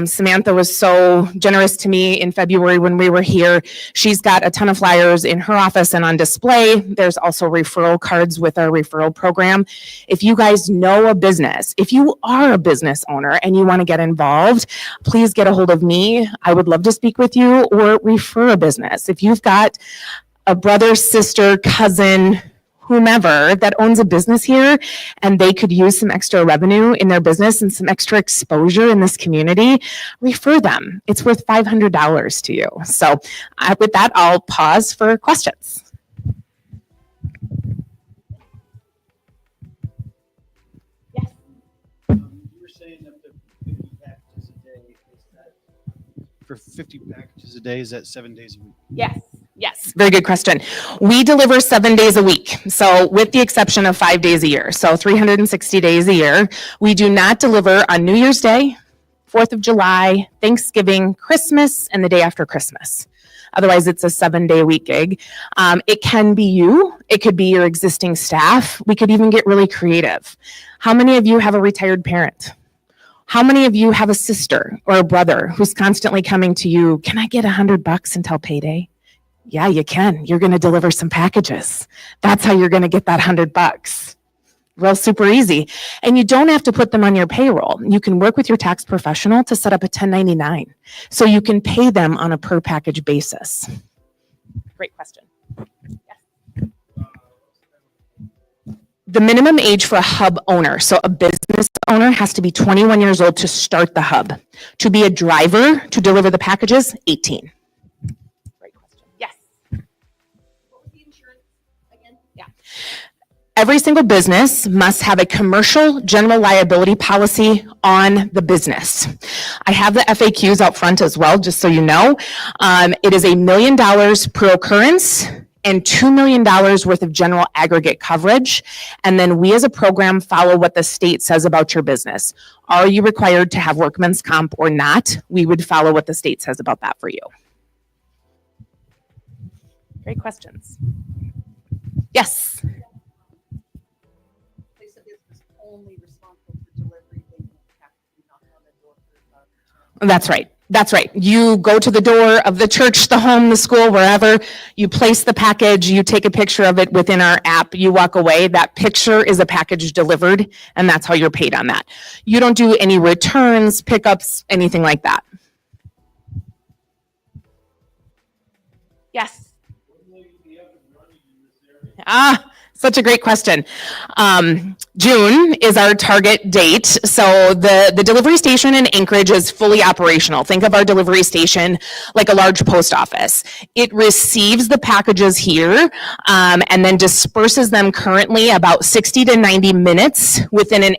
Speaker 4: Samantha was so generous to me in February when we were here. She's got a ton of flyers in her office and on display. There's also referral cards with our referral program. If you guys know a business, if you are a business owner and you want to get involved, please get a hold of me. I would love to speak with you, or refer a business. If you've got a brother, sister, cousin, whomever that owns a business here and they could use some extra revenue in their business and some extra exposure in this community, refer them. It's worth $500 to you. So with that, I'll pause for questions.
Speaker 7: Yes. You were saying up to 50 packages a day. Is that for 50 packages a day? Is that 7 days a week?
Speaker 4: Yes, very good question. We deliver 7 days a week. So with the exception of 5 days a year, so 360 days a year, we do not deliver on New Year's Day, 4th of July, Thanksgiving, Christmas, and the day after Christmas. Otherwise, it's a 7-day week gig. It can be you. It could be your existing staff. We could even get really creative. How many of you have a retired parent? How many of you have a sister or a brother who's constantly coming to you, can I get $100 until payday? Yeah, you can. You're going to deliver some packages. That's how you're going to get that $100. Real super easy. And you don't have to put them on your payroll. You can work with your tax professional to set up a 1099. So you can pay them on a per package basis. Great question. The minimum age for a hub owner, so a business owner, has to be 21 years old to start the hub. To be a driver to deliver the packages, 18. Great question. Yes. What was the insurance again? Yeah. Every single business must have a commercial general liability policy on the business. I have the FAQs out front as well, just so you know. It is $1 million per occurrence and $2 million worth of general aggregate coverage. And then we as a program follow what the state says about your business. Are you required to have workman's comp or not? We would follow what the state says about that for you. Great questions. Yes. That's right. That's right. You go to the door of the church, the home, the school, wherever, you place the package, you take a picture of it within our app, you walk away. That picture is a package delivered, and that's how you're paid on that. You don't do any returns, pickups, anything like that. Yes. Such a great question. June is our target date. So the delivery station in Anchorage is fully operational. Think of our delivery station like a large post office. It receives the packages here and then disperses them currently about 60 to 90 minutes within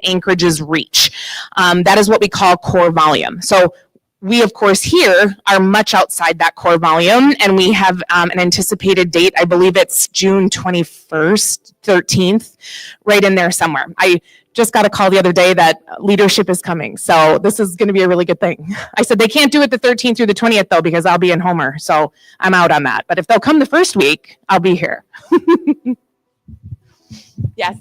Speaker 4: Anchorage's reach. That is what we call core volume. So we, of course, here are much outside that core volume, and we have an anticipated date. I believe it's June 21st, 13th, right in there somewhere. I just got a call the other day that leadership is coming, so this is going to be a really good thing. I said they can't do it the 13th through the 20th, though, because I'll be in Homer, so I'm out on that. But if they'll come the first week, I'll be here. Yes.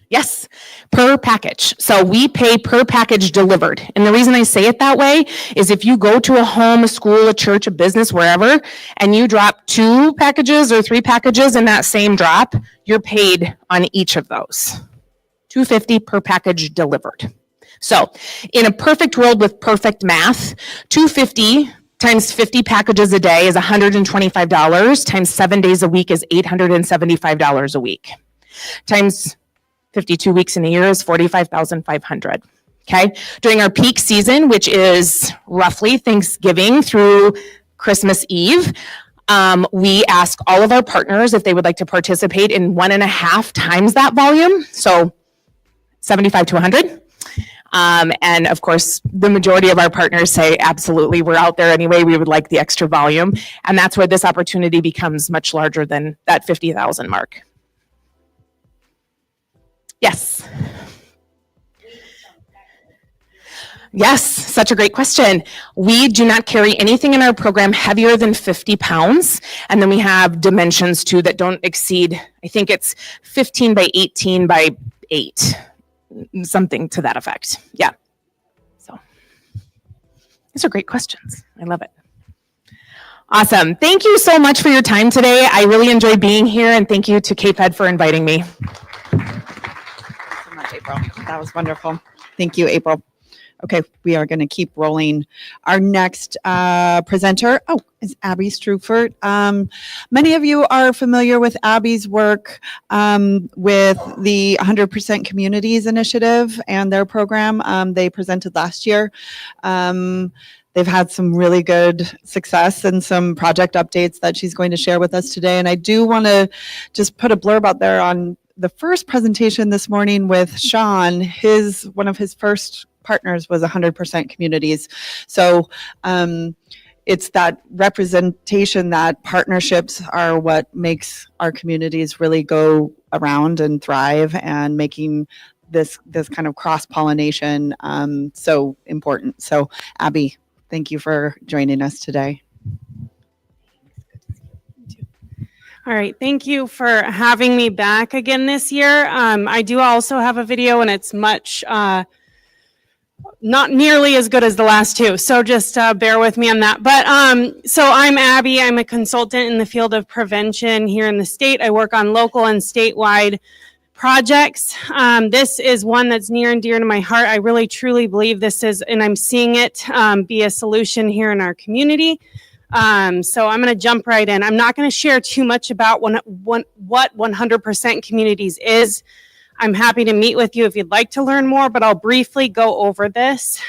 Speaker 4: Yes, per package. So we pay per package delivered. And the reason I say it that way is if you go to a home, a school, a church, a business, wherever, and you drop 2 packages or 3 packages in that same drop, you're paid on each of those. $250 per package delivered. So in a perfect world with perfect math, $250 times 50 packages a day is $125, times 7 days a week is $875 a week. Times 52 weeks in a year is $45,500. Okay. During our peak season, which is roughly Thanksgiving through Christmas Eve, we ask all of our partners if they would like to participate in 1.5 times that volume. So 75 to 100. And of course, the majority of our partners say, absolutely, we're out there anyway. We would like the extra volume. And that's where this opportunity becomes much larger than that 50,000 mark. Yes. Yes, such a great question. We do not carry anything in our program heavier than 50 pounds. And then we have dimensions too that don't exceed, I think it's 15 by 18 by 8, something to that effect. Yeah. So these are great questions. I love it. Awesome. Thank you so much for your time today. I really enjoyed being here, and thank you to KPEDD for inviting me.
Speaker 1: April. That was wonderful. Thank you, April. Okay, we are going to keep rolling. Our next presenter, is Abby Strufert. Many of you are familiar with Abby's work with the 100% Communities Initiative and their program. They presented last year. They've had some really good success and some project updates that she's going to share with us today. And I do want to just put a blurb out there on the first presentation this morning with Sean. One of his first partners was 100% Communities. So it's that representation that partnerships are what makes our communities really go around and thrive, and making this kind of cross-pollination so important. So Abby, thank you for joining us today.
Speaker 5: All right, thank you for having me back again this year. I do also have a video, and it's much, not nearly as good as the last two, so just bear with me on that. But so I'm Abby. I'm a consultant in the field of prevention here in the state. I work on local and statewide projects. This is one that's near and dear to my heart. I really truly believe this is, and I'm seeing it be a solution here in our community. So I'm going to jump right in. I'm not going to share too much about what 100% Communities is. I'm happy to meet with you if you'd like to learn more, but I'll briefly go over this.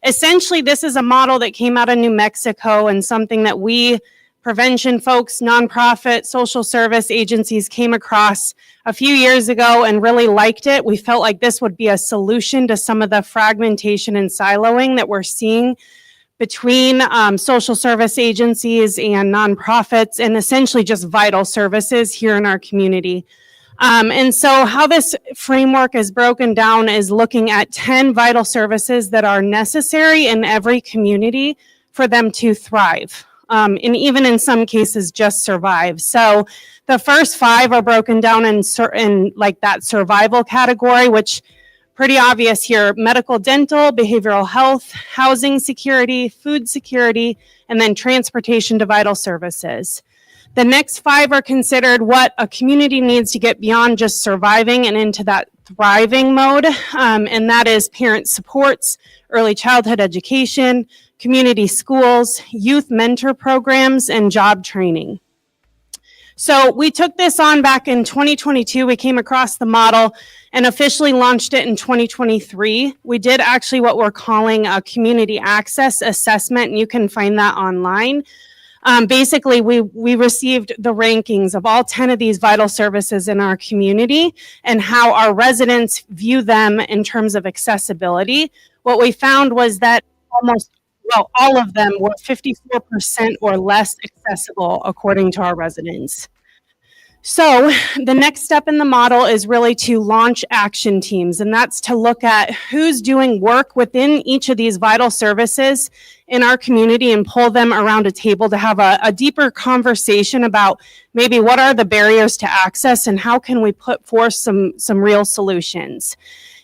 Speaker 5: Essentially, this is a model that came out of New Mexico and something that we prevention folks, nonprofit, social service agencies came across a few years ago and really liked it. We felt like this would be a solution to some of the fragmentation and siloing that we're seeing between social service agencies and nonprofits, and essentially just vital services here in our community. And so how this framework is broken down is looking at 10 vital services that are necessary in every community for them to thrive. And even in some cases just survive. So the first 5 are broken down in like that survival category, which pretty obvious here: medical, dental, behavioral health, housing security, food security, and then transportation to vital services. The next 5 are considered what a community needs to get beyond just surviving and into that thriving mode. And that is parent supports, early childhood education, community schools, youth mentor programs, and job training. So we took this on back in 2022. We came across the model and officially launched it in 2023. We did actually what we're calling a community access assessment, and you can find that online. Basically, we received the rankings of all 10 of these vital services in our community and how our residents view them in terms of accessibility. What we found was that all of them were 54% or less accessible according to our residents. So the next step in the model is really to launch action teams, and that's to look at who's doing work within each of these vital services in our community and pull them around a table to have a deeper conversation about maybe what are the barriers to access and how can we put forth some real solutions.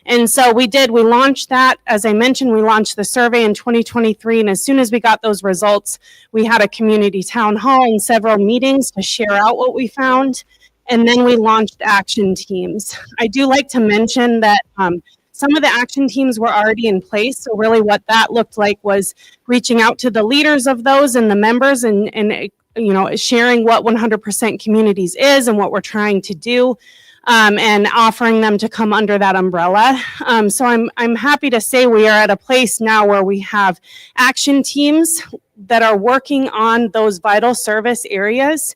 Speaker 5: And so we launched that. As I mentioned, we launched the survey in 2023. And as soon as we got those results, we had a community town hall and several meetings to share out what we found. And then we launched action teams. I do like to mention that some of the action teams were already in place. So really what that looked like was reaching out to the leaders of those and the members and sharing what 100% Communities is and what we're trying to do. And offering them to come under that umbrella. So I'm happy to say we are at a place now where we have action teams that are working on those vital service areas,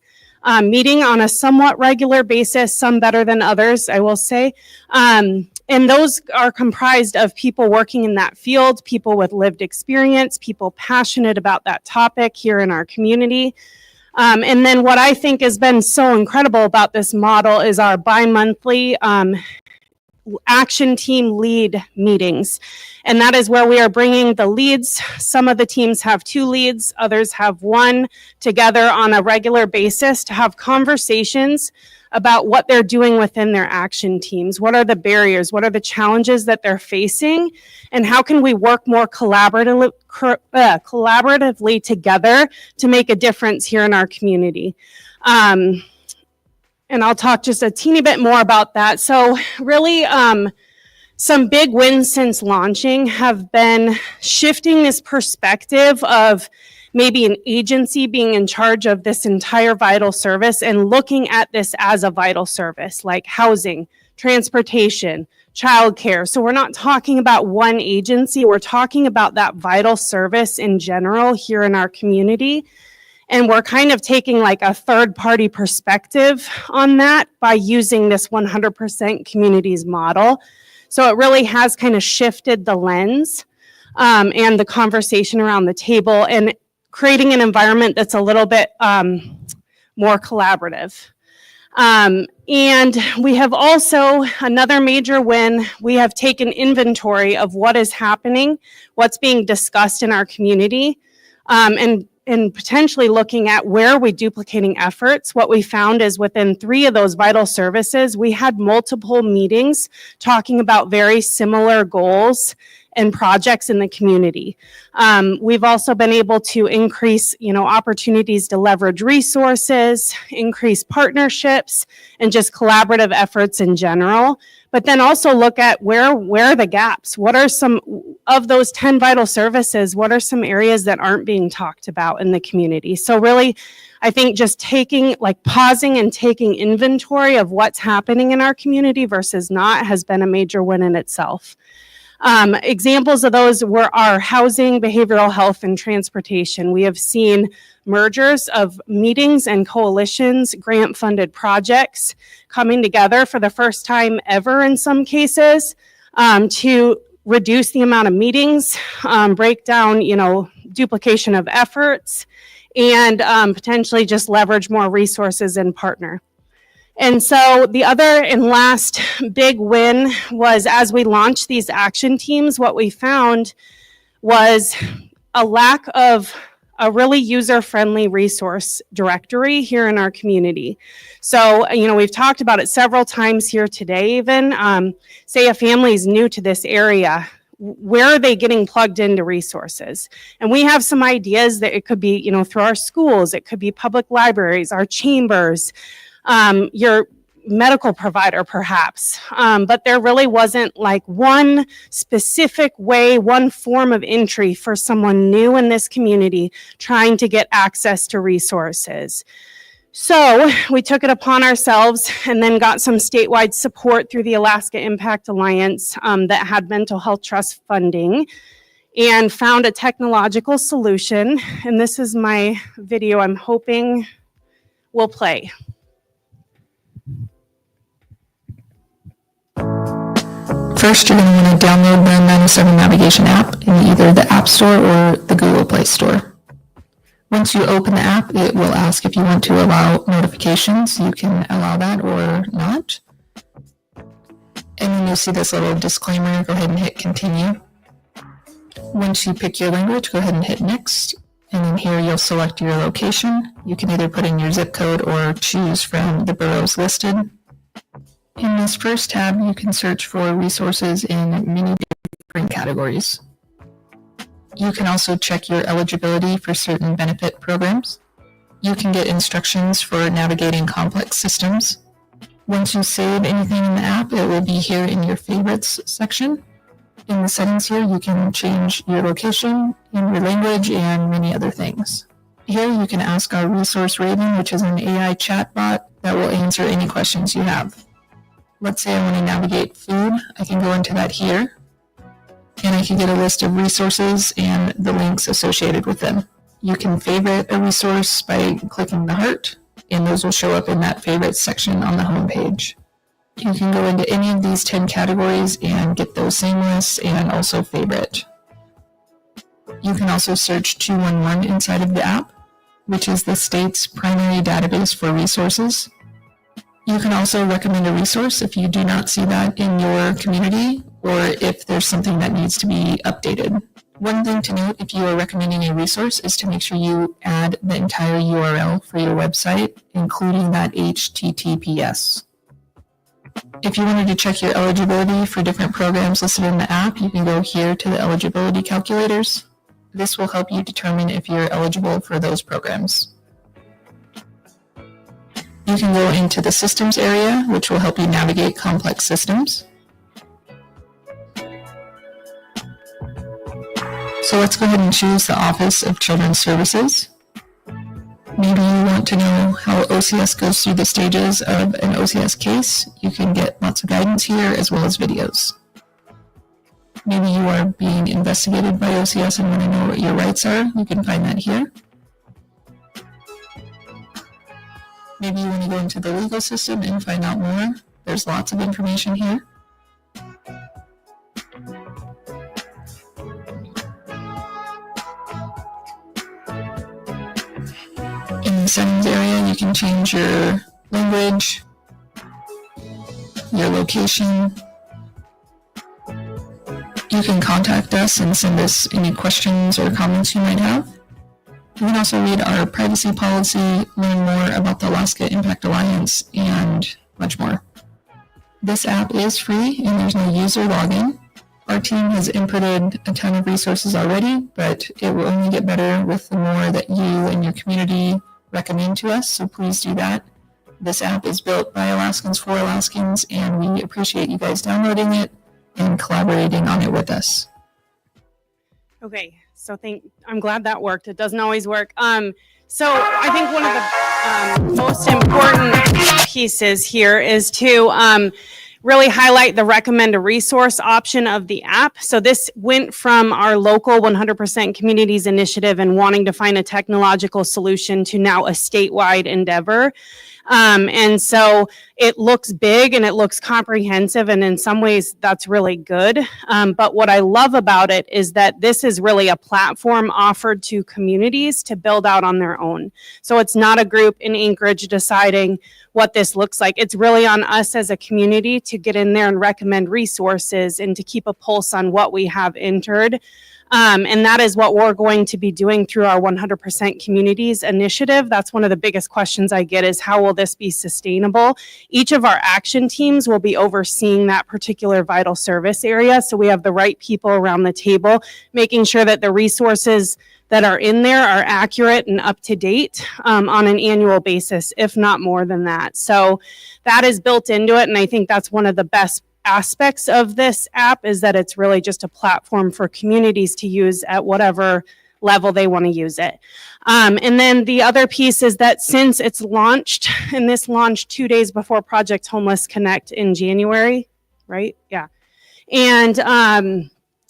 Speaker 5: meeting on a somewhat regular basis, some better than others, I will say. And those are comprised of people working in that field, people with lived experience, people passionate about that topic here in our community. And then what I think has been so incredible about this model is our bi-monthly action team lead meetings. And that is where we are bringing the leads. Some of the teams have 2 leads, others have 1, together on a regular basis to have conversations about what they're doing within their action teams. What are the barriers? What are the challenges that they're facing? And how can we work more collaboratively together to make a difference here in our community? And I'll talk just a teeny bit more about that. So really, some big wins since launching have been shifting this perspective of maybe an agency being in charge of this entire vital service and looking at this as a vital service, like housing, transportation, childcare. So we're not talking about one agency, we're talking about that vital service in general here in our community. And we're kind of taking like a third-party perspective on that by using this 100% Communities model. So it really has kind of shifted the lens and the conversation around the table and creating an environment that's a little bit more collaborative. And we have also, another major win, we have taken inventory of what is happening, what's being discussed in our community, and potentially looking at where are we duplicating efforts. What we found is within 3 of those vital services, we had multiple meetings talking about very similar goals and projects in the community. We've also been able to increase, opportunities to leverage resources, increase partnerships, and just collaborative efforts in general. But then also look at where are the gaps? What are some of those 10 vital services? What are some areas that aren't being talked about in the community? So really, I think just pausing and taking inventory of what's happening in our community versus not has been a major win in itself. Examples of those were our housing, behavioral health, and transportation. We have seen mergers of meetings and coalitions, grant-funded projects coming together for the first time ever in some cases to reduce the amount of meetings, break down, duplication of efforts, and potentially just leverage more resources and partner. And so the other and last big win was as we launched these action teams, what we found was a lack of a really user-friendly resource directory here in our community. So, we've talked about it several times here today even. Say a family is new to this area, where are they getting plugged into resources? And we have some ideas that it could be, through our schools, it could be public libraries, our chambers, your medical provider perhaps, but there really wasn't like one specific way, one form of entry for someone new in this community trying to get access to resources. So we took it upon ourselves and then got some statewide support through the Alaska Impact Alliance that had mental health trust funding and found a technological solution. And this is my video I'm hoping will play.
Speaker 8: First, you're going to want to download the 907 Navigation app in either the App Store or the Google Play Store. Once you open the app, it will ask if you want to allow notifications. You can allow that or not. And then you'll see this little disclaimer. Go ahead and hit continue. Once you pick your language, go ahead and hit next. And then here you'll select your location. You can either put in your zip code or choose from the boroughs listed. In this first tab, you can search for resources in many different categories. You can also check your eligibility for certain benefit programs. You can get instructions for navigating complex systems. Once you save anything in the app, it will be here in your favorites section. In the settings here, you can change your location, and your language, and many other things. Here you can ask our Resource Raven, which is an AI chatbot that will answer any questions you have. Let's say I want to navigate food. I can go into that here, and I can get a list of resources and the links associated with them. You can favorite a resource by clicking the heart, and those will show up in that favorites section on the home page. You can go into any of these 10 categories and get those same lists and also favorite. You can also search 211 inside of the app, which is the state's primary database for resources. You can also recommend a resource if you do not see that in your community or if there's something that needs to be updated. One thing to note if you are recommending a resource is to make sure you add the entire URL for your website, including that HTTPS. If you wanted to check your eligibility for different programs listed in the app, you can go here to the eligibility calculators. This will help you determine if you're eligible for those programs. You can go into the systems area, which will help you navigate complex systems. So let's go ahead and choose the Office of Children's Services. Maybe you want to know how OCS goes through the stages of an OCS case. You can get lots of guidance here as well as videos. Maybe you are being investigated by OCS and want to know what your rights are. You can find that here. Maybe you want to go into the legal system and find out more. There's lots of information here. In the settings area, you can change your language, your location. You can contact us and send us any questions or comments you might have. You can also read our privacy policy, learn more about the Alaska Impact Alliance, and much more. This app is free and there's no user login. Our team has inputted a ton of resources already, but it will only get better with the more that you and your community recommend to us, so please do that. This app is built by Alaskans for Alaskans, and we appreciate you guys downloading it and collaborating on it with us.
Speaker 5: Okay, so I'm glad that worked. It doesn't always work. So I think one of the most important pieces here is to really highlight the recommend a resource option of the app. So this went from our local 100% communities initiative and wanting to find a technological solution to now a statewide endeavor. And so it looks big and it looks comprehensive, and in some ways that's really good. But what I love about it is that this is really a platform offered to communities to build out on their own. So it's not a group in Anchorage deciding what this looks like. It's really on us as a community to get in there and recommend resources and to keep a pulse on what we have entered. And that is what we're going to be doing through our 100% Communities initiative. That's one of the biggest questions I get is how will this be sustainable? Each of our action teams will be overseeing that particular vital service area. So we have the right people around the table, making sure that the resources that are in there are accurate and up to date on an annual basis, if not more than that. So that is built into it. And I think that's one of the best aspects of this app is that it's really just a platform for communities to use at whatever level they want to use it. And then the other piece is that since it's launched, and this launched 2 days before Project Homeless Connect in January, right? Yeah. And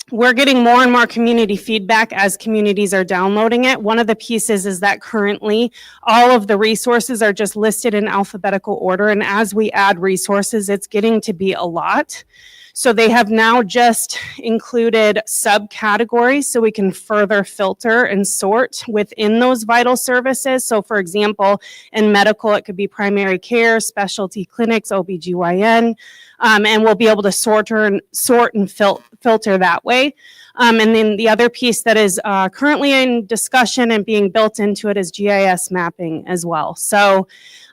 Speaker 5: we're getting more and more community feedback as communities are downloading it. One of the pieces is that currently all of the resources are just listed in alphabetical order. And as we add resources, it's getting to be a lot. So they have now just included subcategories so we can further filter and sort within those vital services. So for example, in medical, it could be primary care, specialty clinics, OBGYN, and we'll be able to sort and filter that way. And then the other piece that is currently in discussion and being built into it is GIS mapping as well. So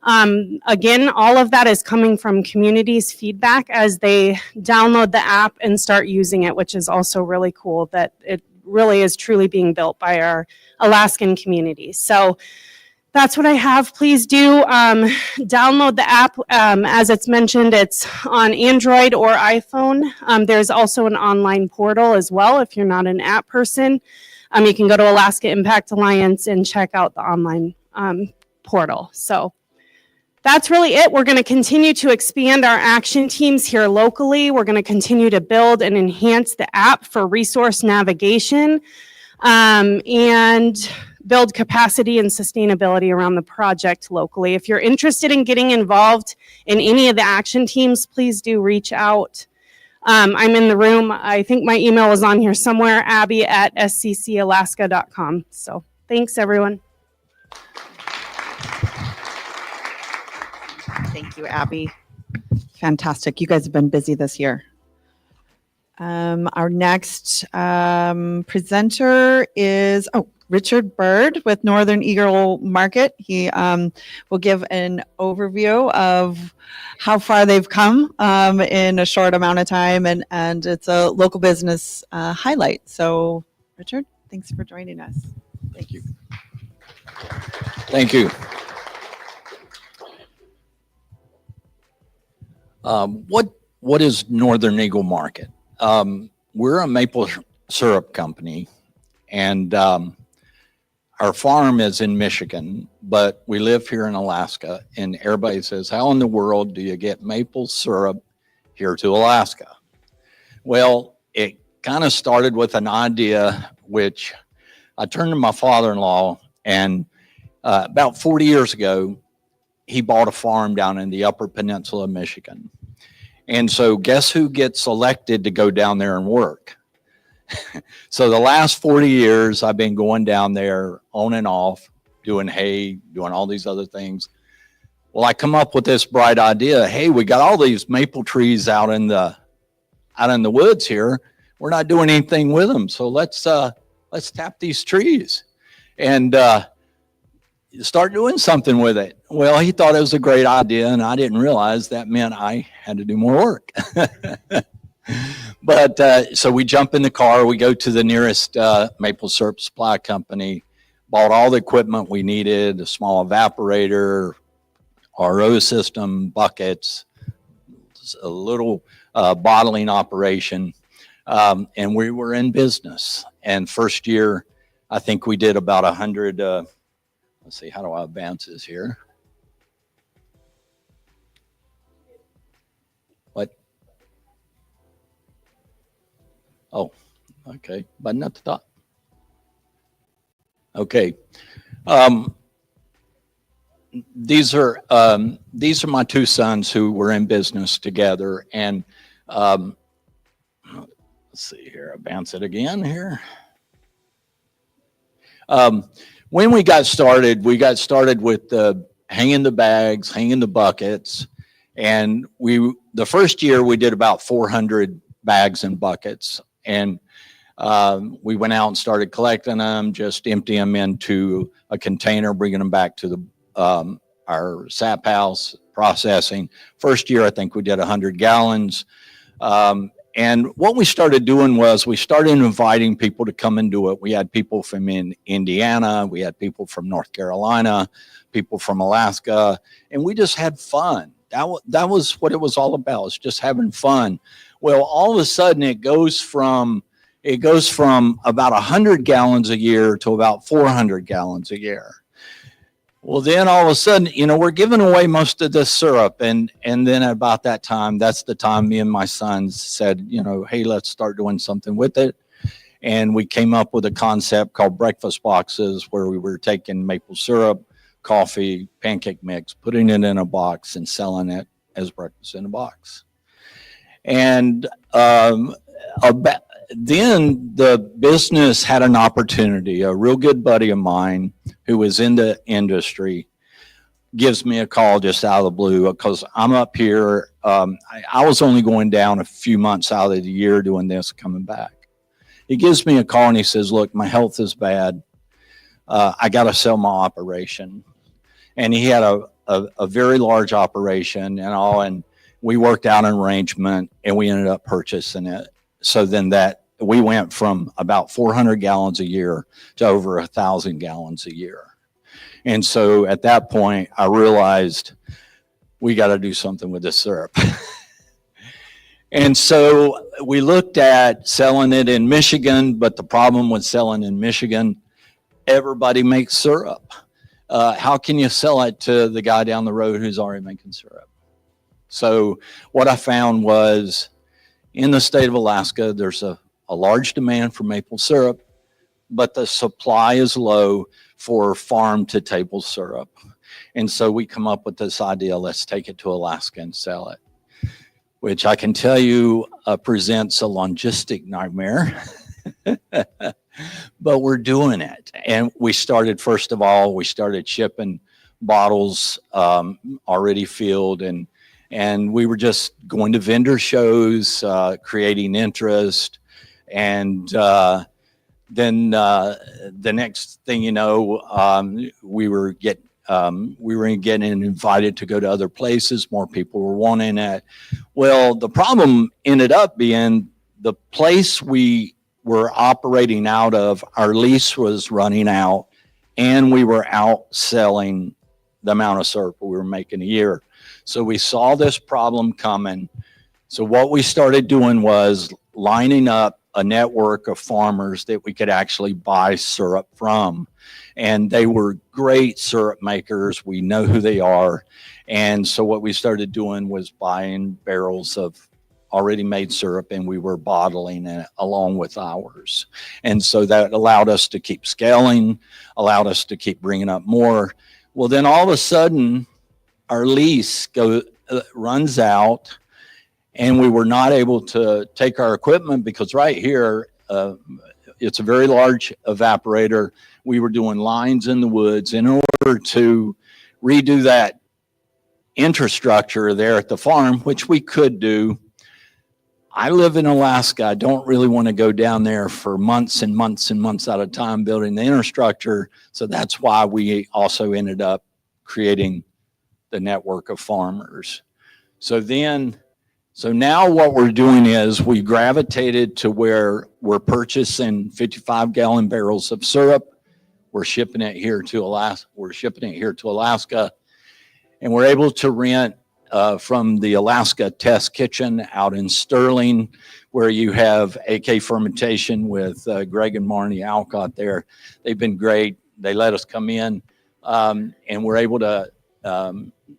Speaker 5: again, all of that is coming from communities' feedback as they download the app and start using it, which is also really cool that it really is truly being built by our Alaskan communities. So that's what I have. Please do download the app. As it's mentioned, it's on Android or iPhone. There's also an online portal as well. If you're not an app person, you can go to Alaska Impact Alliance and check out the online portal. So that's really it. We're going to continue to expand our action teams here locally. We're going to continue to build and enhance the app for resource navigation and build capacity and sustainability around the project locally. If you're interested in getting involved in any of the action teams, please do reach out. I'm in the room. I think my email is on here somewhere, abby@sccalaska.com. So thanks, everyone.
Speaker 1: Thank you, Abby. Fantastic. You guys have been busy this year. Our next presenter is Richard Bird with Northern Eagle Market. He will give an overview of how far they've come in a short amount of time, and it's a local business highlight. So, Richard, thanks for joining us.
Speaker 9: Thank you. Thank you. What is Northern Eagle Market? We're a maple syrup company, and our farm is in Michigan, but we live here in Alaska, and everybody says, how in the world do you get maple syrup here to Alaska? Well, it kind of started with an idea, which I turned to my father-in-law, and about 40 years ago, he bought a farm down in the Upper Peninsula of Michigan. And so guess who gets selected to go down there and work? So the last 40 years, I've been going down there on and off, doing hay, doing all these other things. Well, I come up with this bright idea. Hey, we got all these maple trees out in the woods here. We're not doing anything with them. So let's tap these trees and start doing something with it. Well, he thought it was a great idea, and I didn't realize that meant I had to do more work. But so we jump in the car, we go to the nearest maple syrup supply company, bought all the equipment we needed, a small evaporator, RO system, buckets, a little bottling operation, and we were in business. And first year, I think we did about 100. Let's see, how do I advance this here? What? Oh, okay. Button at the top. Okay. These are my two sons who were in business together, and let's see here. Advance it again here. When we got started with hanging the bags, hanging the buckets, and the first year we did about 400 bags and buckets, and we went out and started collecting them, just empty them into a container, bringing them back to our sap house, processing. First year, I think we did 100 gallons. And what we started doing was we started inviting people to come and do it. We had people from Indiana, we had people from North Carolina, people from Alaska, and we just had fun. That was what it was all about. It's just having fun. Well, all of a sudden it goes from about 100 gallons a year to about 400 gallons a year. Well, then all of a sudden, we're giving away most of this syrup. And then about that time, that's the time me and my sons said, hey, let's start doing something with it. And we came up with a concept called breakfast boxes, where we were taking maple syrup, coffee, pancake mix, putting it in a box and selling it as breakfast in a box. And then the business had an opportunity. A real good buddy of mine who was in the industry gives me a call just out of the blue, because I'm up here. I was only going down a few months out of the year doing this, coming back. He gives me a call and he says, look, my health is bad. I got to sell my operation. And he had a very large operation and all, and we worked out an arrangement and we ended up purchasing it. So then we went from about 400 gallons a year to over 1,000 gallons a year. And so at that point, I realized we got to do something with this syrup. And so we looked at selling it in Michigan, but the problem with selling in Michigan, everybody makes syrup. How can you sell it to the guy down the road who's already making syrup? So what I found was, in the state of Alaska, there's a large demand for maple syrup, but the supply is low for farm to table syrup. And so we come up with this idea, let's take it to Alaska and sell it, which I can tell you presents a logistic nightmare, but we're doing it. And we started shipping bottles already filled, and we were just going to vendor shows, creating interest. And then the next thing you know, we were getting invited to go to other places. More people were wanting it. Well, the problem ended up being the place we were operating out of, our lease was running out, and we were outselling the amount of syrup we were making a year. So we saw this problem coming. So what we started doing was lining up a network of farmers that we could actually buy syrup from. And they were great syrup makers. We know who they are. And so what we started doing was buying barrels of already made syrup, and we were bottling it along with ours. And so that allowed us to keep scaling, allowed us to keep bringing up more. Well, then all of a sudden, our lease runs out, and we were not able to take our equipment, because right here, it's a very large evaporator. We were doing lines in the woods. In order to redo that infrastructure there at the farm, which we could do, I live in Alaska. I don't really want to go down there for months and months and months at a time building the infrastructure. So that's why we also ended up creating the network of farmers. So then So now what we're doing is we gravitated to where we're purchasing 55-gallon barrels of syrup. We're shipping it here to Alaska. And we're able to rent from the Alaska Test Kitchen out in Sterling, where you have AK Fermentation with Greg and Marnie Alcott there. They've been great. They let us come in, and we're able to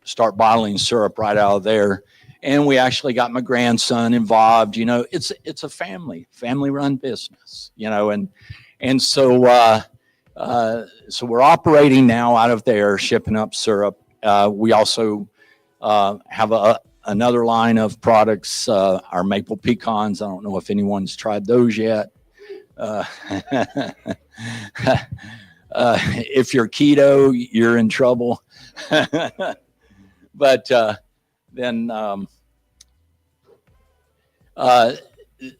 Speaker 9: start bottling syrup right out of there. And we actually got my grandson involved. You know, it's a family-run business. You know, and so so we're operating now out of there, shipping up syrup. We also have another line of products, our maple pecans. I don't know if anyone's tried those yet. If you're keto, you're in trouble. But then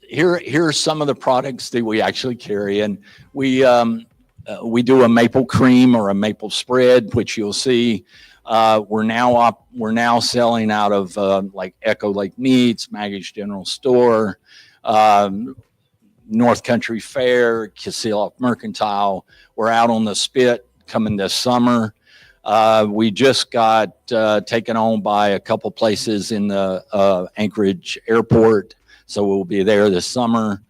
Speaker 9: here's some of the products that we actually carry, and we do a maple cream or a maple spread, which you'll see. We're now selling out of like Echo Lake Meats, Maggie's General Store, North Country Fair, Kasilof Mercantile. We're out on the Spit coming this summer. We just got taken on by a couple places in the Anchorage Airport, so we'll be there this summer.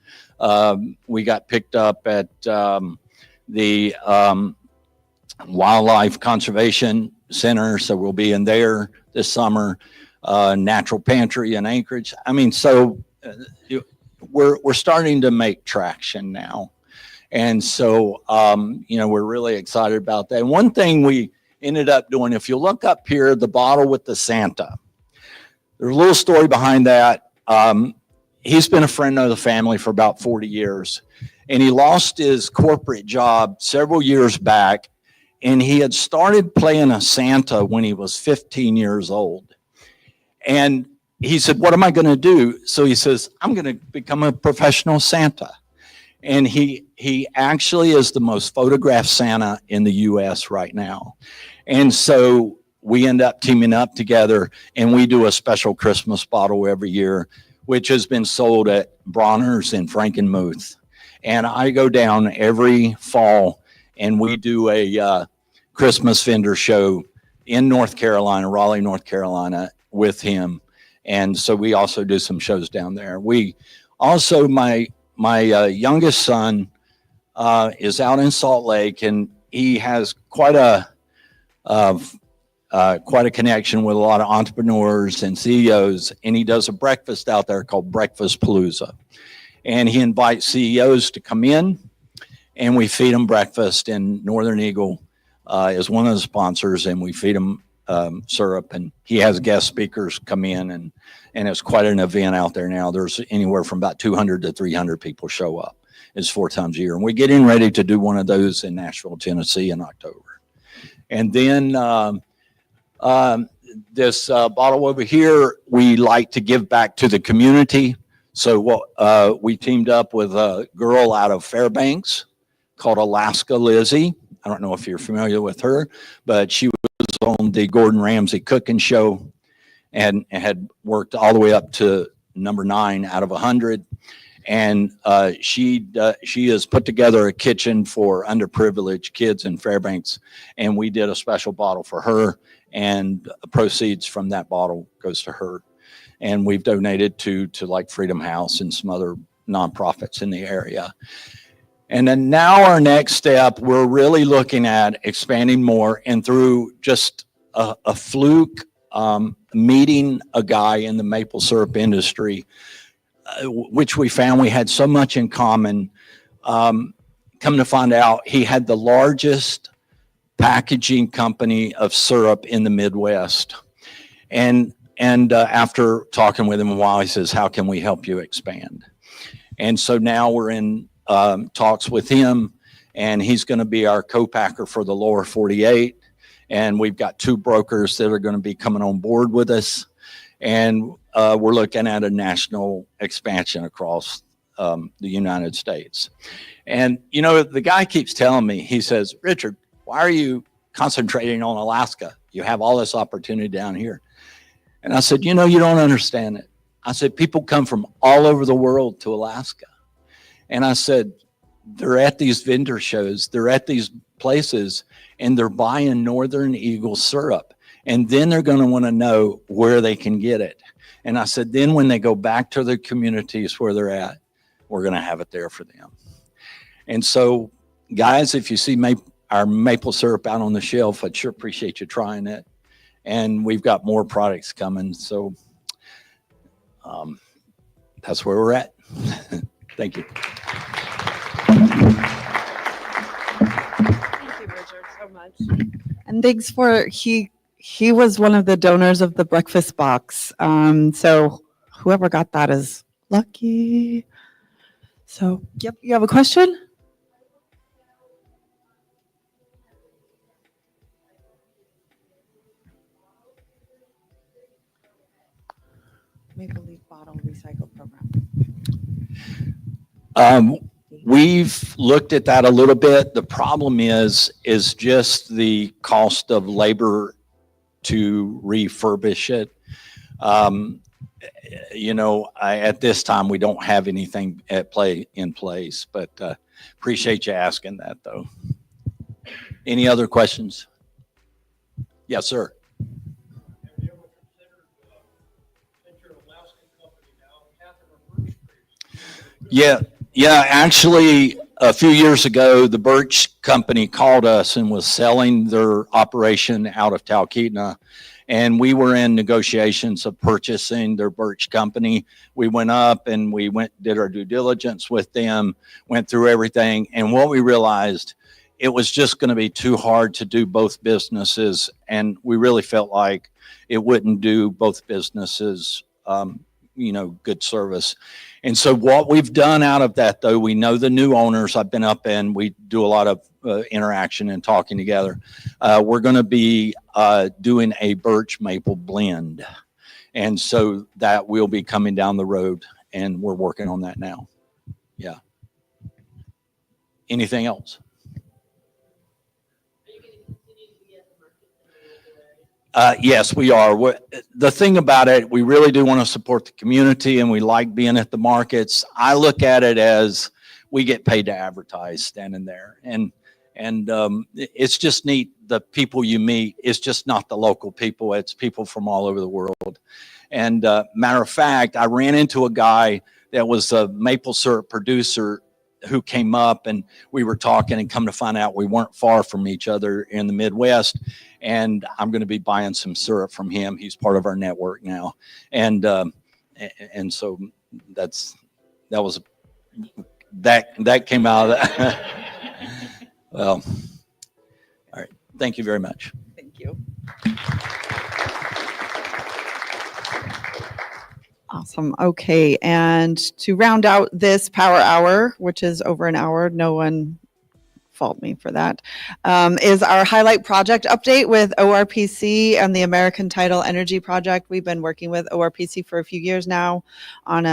Speaker 9: We got picked up at the Wildlife Conservation Center, so we'll be in there this summer. Natural Pantry in Anchorage. I mean, so we're starting to make traction now, and so you know, we're really excited about that. And one thing we ended up doing, if you look up here, the bottle with the Santa, there's a little story behind that. He's been a friend of the family for about 40 years, and he lost his corporate job several years back, and he had started playing a Santa when he was 15 years old. And he said, what am I going to do? So he says, I'm going to become a professional Santa. And he actually is the most photographed Santa in the U.S. right now. And so we end up teaming up together, and we do a special Christmas bottle every year, which has been sold at Bronner's in Frankenmuth. And I go down every fall, and we do a Christmas vendor show in North Carolina, Raleigh, North Carolina, with him. And so we also do some shows down there. We also, my youngest son is out in Salt Lake, and he has quite a connection with a lot of entrepreneurs and CEOs, and he does a breakfast out there called Breakfast Palooza. And he invites CEOs to come in, and we feed them breakfast, and Northern Eagle is one of the sponsors, and we feed them syrup, and he has guest speakers come in, and it's quite an event out there now. There's anywhere from about 200 to 300 people show up. It's 4 times a year, and we're getting ready to do one of those in Nashville, Tennessee in October. And then this bottle over here, we like to give back to the community. So we teamed up with a girl out of Fairbanks called Alaska Lizzie. I don't know if you're familiar with her, but she was on the Gordon Ramsay cooking show and had worked all the way up to number 9 out of 100. And she has put together a kitchen for underprivileged kids in Fairbanks, and we did a special bottle for her, and proceeds from that bottle goes to her. And we've donated to like Freedom House and some other nonprofits in the area. And then now our next step, we're really looking at expanding more, and through just a fluke meeting a guy in the maple syrup industry, which we found we had so much in common. Come to find out, he had the largest packaging company of syrup in the Midwest. And after talking with him a while, he says, how can we help you expand? And so now we're in talks with him, and he's going to be our co-packer for the lower 48. And we've got 2 brokers that are going to be coming on board with us. And we're looking at a national expansion across the United States. And, you know, the guy keeps telling me, he says, Richard, why are you concentrating on Alaska? You have all this opportunity down here. And I said, you know, you don't understand it. I said, people come from all over the world to Alaska. And I said, they're at these vendor shows, they're at these places, and they're buying Northern Eagle syrup. And then they're going to want to know where they can get it. And I said, then when they go back to their communities where they're at, we're going to have it there for them. And so, guys, if you see our maple syrup out on the shelf, I'd sure appreciate you trying it. And we've got more products coming. So that's where we're at. Thank you.
Speaker 1: Thank you, Richard, so much. And thanks for he was one of the donors of the breakfast box. So whoever got that is lucky. So, yep, you have a question? Maple Leaf Bottle Recycle Program.
Speaker 9: We've looked at that a little bit. The problem is just the cost of labor to refurbish it. At this time, we don't have anything in place, but appreciate you asking that, though. Any other questions? Yes, sir. Yeah, actually, a few years ago, the Birch Company called us and was selling their operation out of Talkeetna, and we were in negotiations of purchasing their Birch Company. We went up and did our due diligence with them, went through everything, and what we realized, it was just going to be too hard to do both businesses, and we really felt like it wouldn't do both businesses good service. And so what we've done out of that, though, we know the new owners. I've been up and we do a lot of interaction and talking together. We're going to be doing a birch maple blend. And so that will be coming down the road, and we're working on that now. Yeah. Anything else? Yes, we are. The thing about it, we really do want to support the community, and we like being at the markets. I look at it as we get paid to advertise standing there, and it's just neat. The people you meet, it's just not the local people. It's people from all over the world. And matter of fact, I ran into a guy that was a maple syrup producer who came up, and we were talking, and come to find out we weren't far from each other in the Midwest. And I'm going to be buying some syrup from him. He's part of our network now. And so that came out of that. Well, all right. Thank you very much.
Speaker 1: Thank you. Awesome. Okay. And to round out this power hour, which is over an hour, no one fault me for that, is our highlight project update with ORPC and the American Tidal Energy Project. We've been working with ORPC for a few years now on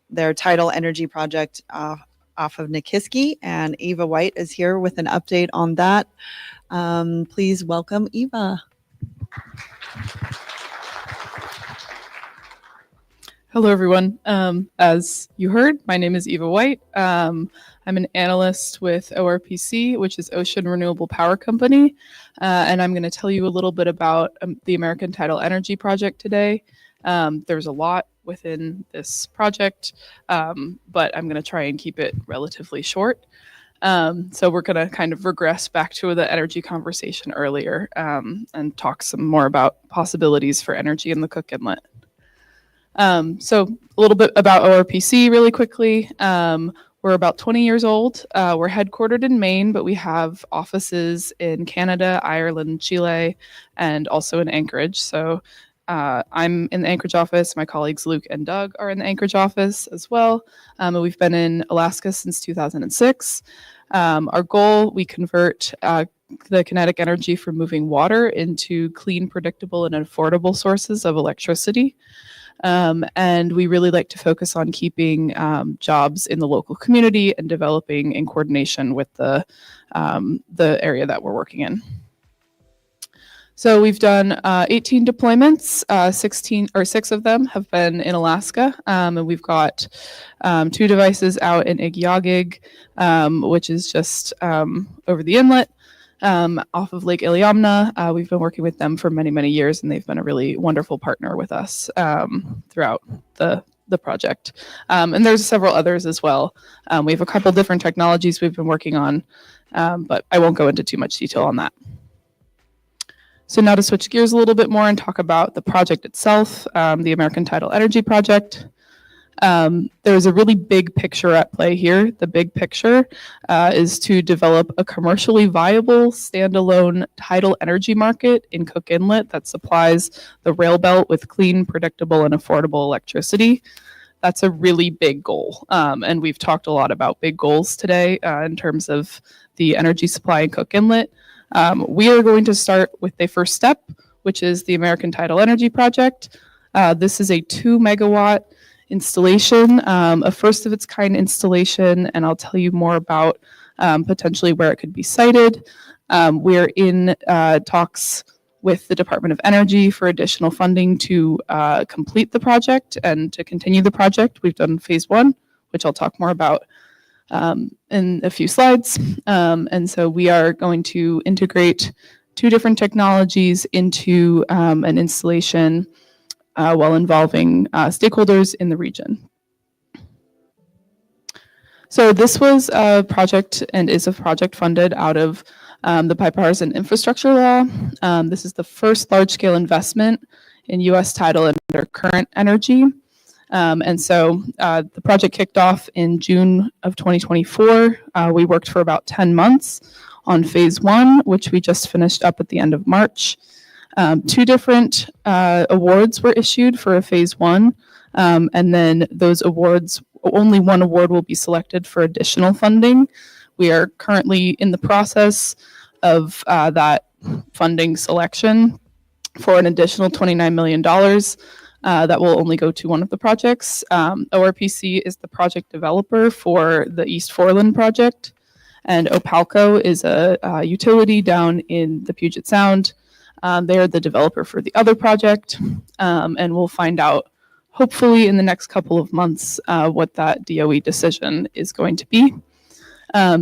Speaker 1: their tidal energy project off of Nikiski, and Eva White is here with an update on that. Please welcome Eva.
Speaker 10: Hello, everyone. As you heard, my name is Eva White. I'm an analyst with ORPC, which is Ocean Renewable Power Company, and I'm going to tell you a little bit about the American Tidal Energy Project today. There's a lot within this project, but I'm going to try and keep it relatively short. So we're going to kind of regress back to the energy conversation earlier and talk some more about possibilities for energy in the Cook Inlet. So a little bit about ORPC really quickly. We're about 20 years old. We're headquartered in Maine, but we have offices in Canada, Ireland, Chile, and also in Anchorage. So I'm in the Anchorage office. My colleagues Luke and Doug are in the Anchorage office as well. And we've been in Alaska since 2006. Our goal, we convert the kinetic energy from moving water into clean, predictable, and affordable sources of electricity. And we really like to focus on keeping jobs in the local community and developing in coordination with the area that we're working in. So we've done 18 deployments. 6 of them have been in Alaska, and we've got 2 devices out in Igiagig, which is just over the inlet off of Lake Iliamna. We've been working with them for many, many years, and they've been a really wonderful partner with us throughout the project. And there's several others as well. We have a couple different technologies we've been working on, but I won't go into too much detail on that. So now to switch gears a little bit more and talk about the project itself, the American Tidal Energy Project. There's a really big picture at play here. The big picture is to develop a commercially viable standalone tidal energy market in Cook Inlet that supplies the rail belt with clean, predictable, and affordable electricity. That's a really big goal. And we've talked a lot about big goals today in terms of the energy supply in Cook Inlet. We are going to start with the first step, which is the American Tidal Energy Project. This is a 2 megawatt installation, a first of its kind installation, and I'll tell you more about potentially where it could be sited. We're in talks with the Department of Energy for additional funding to complete the project and to continue the project. We've done phase 1, which I'll talk more about in a few slides. And so we are going to integrate 2 different technologies into an installation while involving stakeholders in the region. So this was a project and is a project funded out of the Bipartisan Infrastructure Law. This is the first large-scale investment in U.S. tidal under current energy. And so the project kicked off in June of 2024. We worked for about 10 months on phase 1, which we just finished up at the end of March. 2 different awards were issued for a phase 1, and then those awards, only 1 award will be selected for additional funding. We are currently in the process of that funding selection for an additional $29 million. That will only go to 1 of the projects. ORPC is the project developer for the East Foreland project, and Opalco is a utility down in the Puget Sound. They are the developer for the other project, and we'll find out hopefully in the next couple of months what that DOE decision is going to be.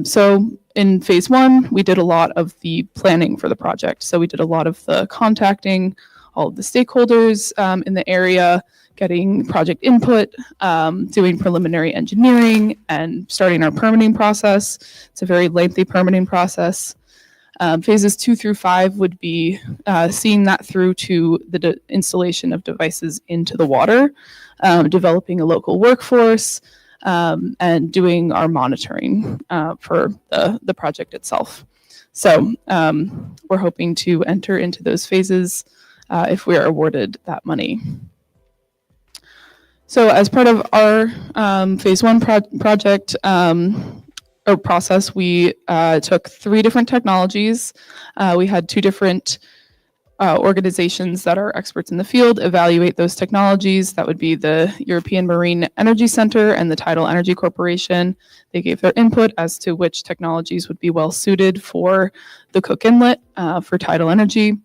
Speaker 10: So in phase 1, we did a lot of the planning for the project. So we did a lot of the contacting all of the stakeholders in the area, getting project input, doing preliminary engineering, and starting our permitting process. It's a very lengthy permitting process. Phases 2 through 5 would be seeing that through to the installation of devices into the water, developing a local workforce, and doing our monitoring for the project itself. So we're hoping to enter into those phases if we are awarded that money. So as part of our phase 1 project or process, we took 3 different technologies. We had 2 different organizations that are experts in the field evaluate those technologies. That would be the European Marine Energy Center and the Tidal Energy Corporation. They gave their input as to which technologies would be well suited for the Cook Inlet for tidal energy.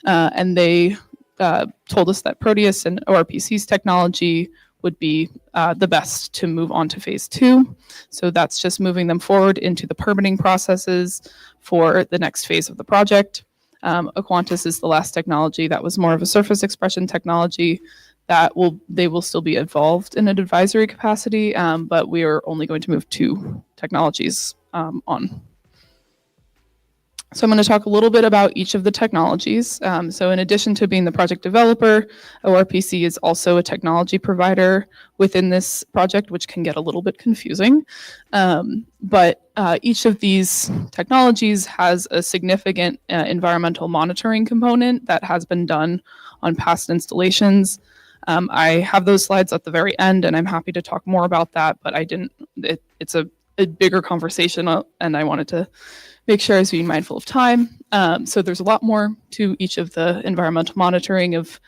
Speaker 10: And they told us that Proteus and ORPC's technology would be the best to move on to phase 2. So that's just moving them forward into the permitting processes for the next phase of the project. Aquantis is the last technology that was more of a surface expression technology that they will still be involved in an advisory capacity, but we are only going to move 2 technologies on. So I'm going to talk a little bit about each of the technologies. So in addition to being the project developer, ORPC is also a technology provider within this project, which can get a little bit confusing. But each of these technologies has a significant environmental monitoring component that has been done on past installations. I have those slides at the very end, and I'm happy to talk more about that, but it's a bigger conversation, and I wanted to make sure I was being mindful of time. So there's a lot more to each of the environmental monitoring of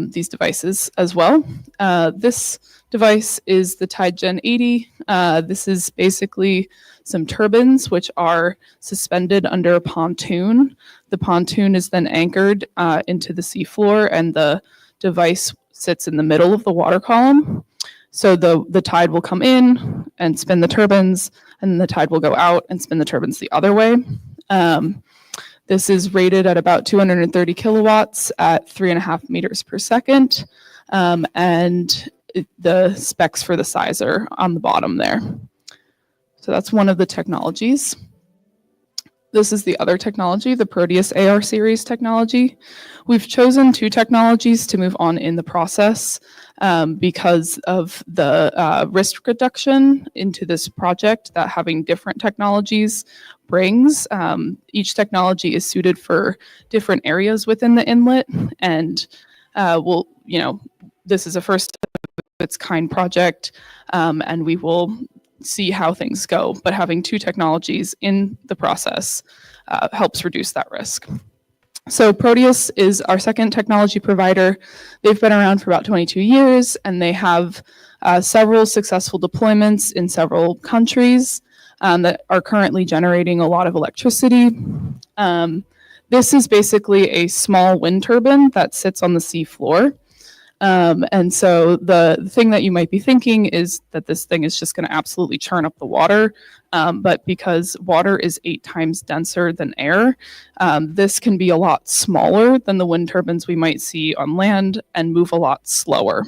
Speaker 10: these devices as well. This device is the Tide Gen 80. This is basically some turbines which are suspended under a pontoon. The pontoon is then anchored into the seafloor, and the device sits in the middle of the water column. So the tide will come in and spin the turbines, and then the tide will go out and spin the turbines the other way. This is rated at about 230 kilowatts at 3.5 meters per second. And the specs for the size are on the bottom there. So that's one of the technologies. This is the other technology, the Proteus AR series technology. We've chosen two technologies to move on in the process because of the risk reduction into this project that having different technologies brings. Each technology is suited for different areas within the inlet, and this is a first of its kind project, and we will see how things go, but having two technologies in the process helps reduce that risk. So Proteus is our second technology provider. They've been around for about 22 years, and they have several successful deployments in several countries that are currently generating a lot of electricity. This is basically a small wind turbine that sits on the sea floor. And so the thing that you might be thinking is that this thing is just going to absolutely churn up the water. But because water is 8 times denser than air, this can be a lot smaller than the wind turbines we might see on land and move a lot slower.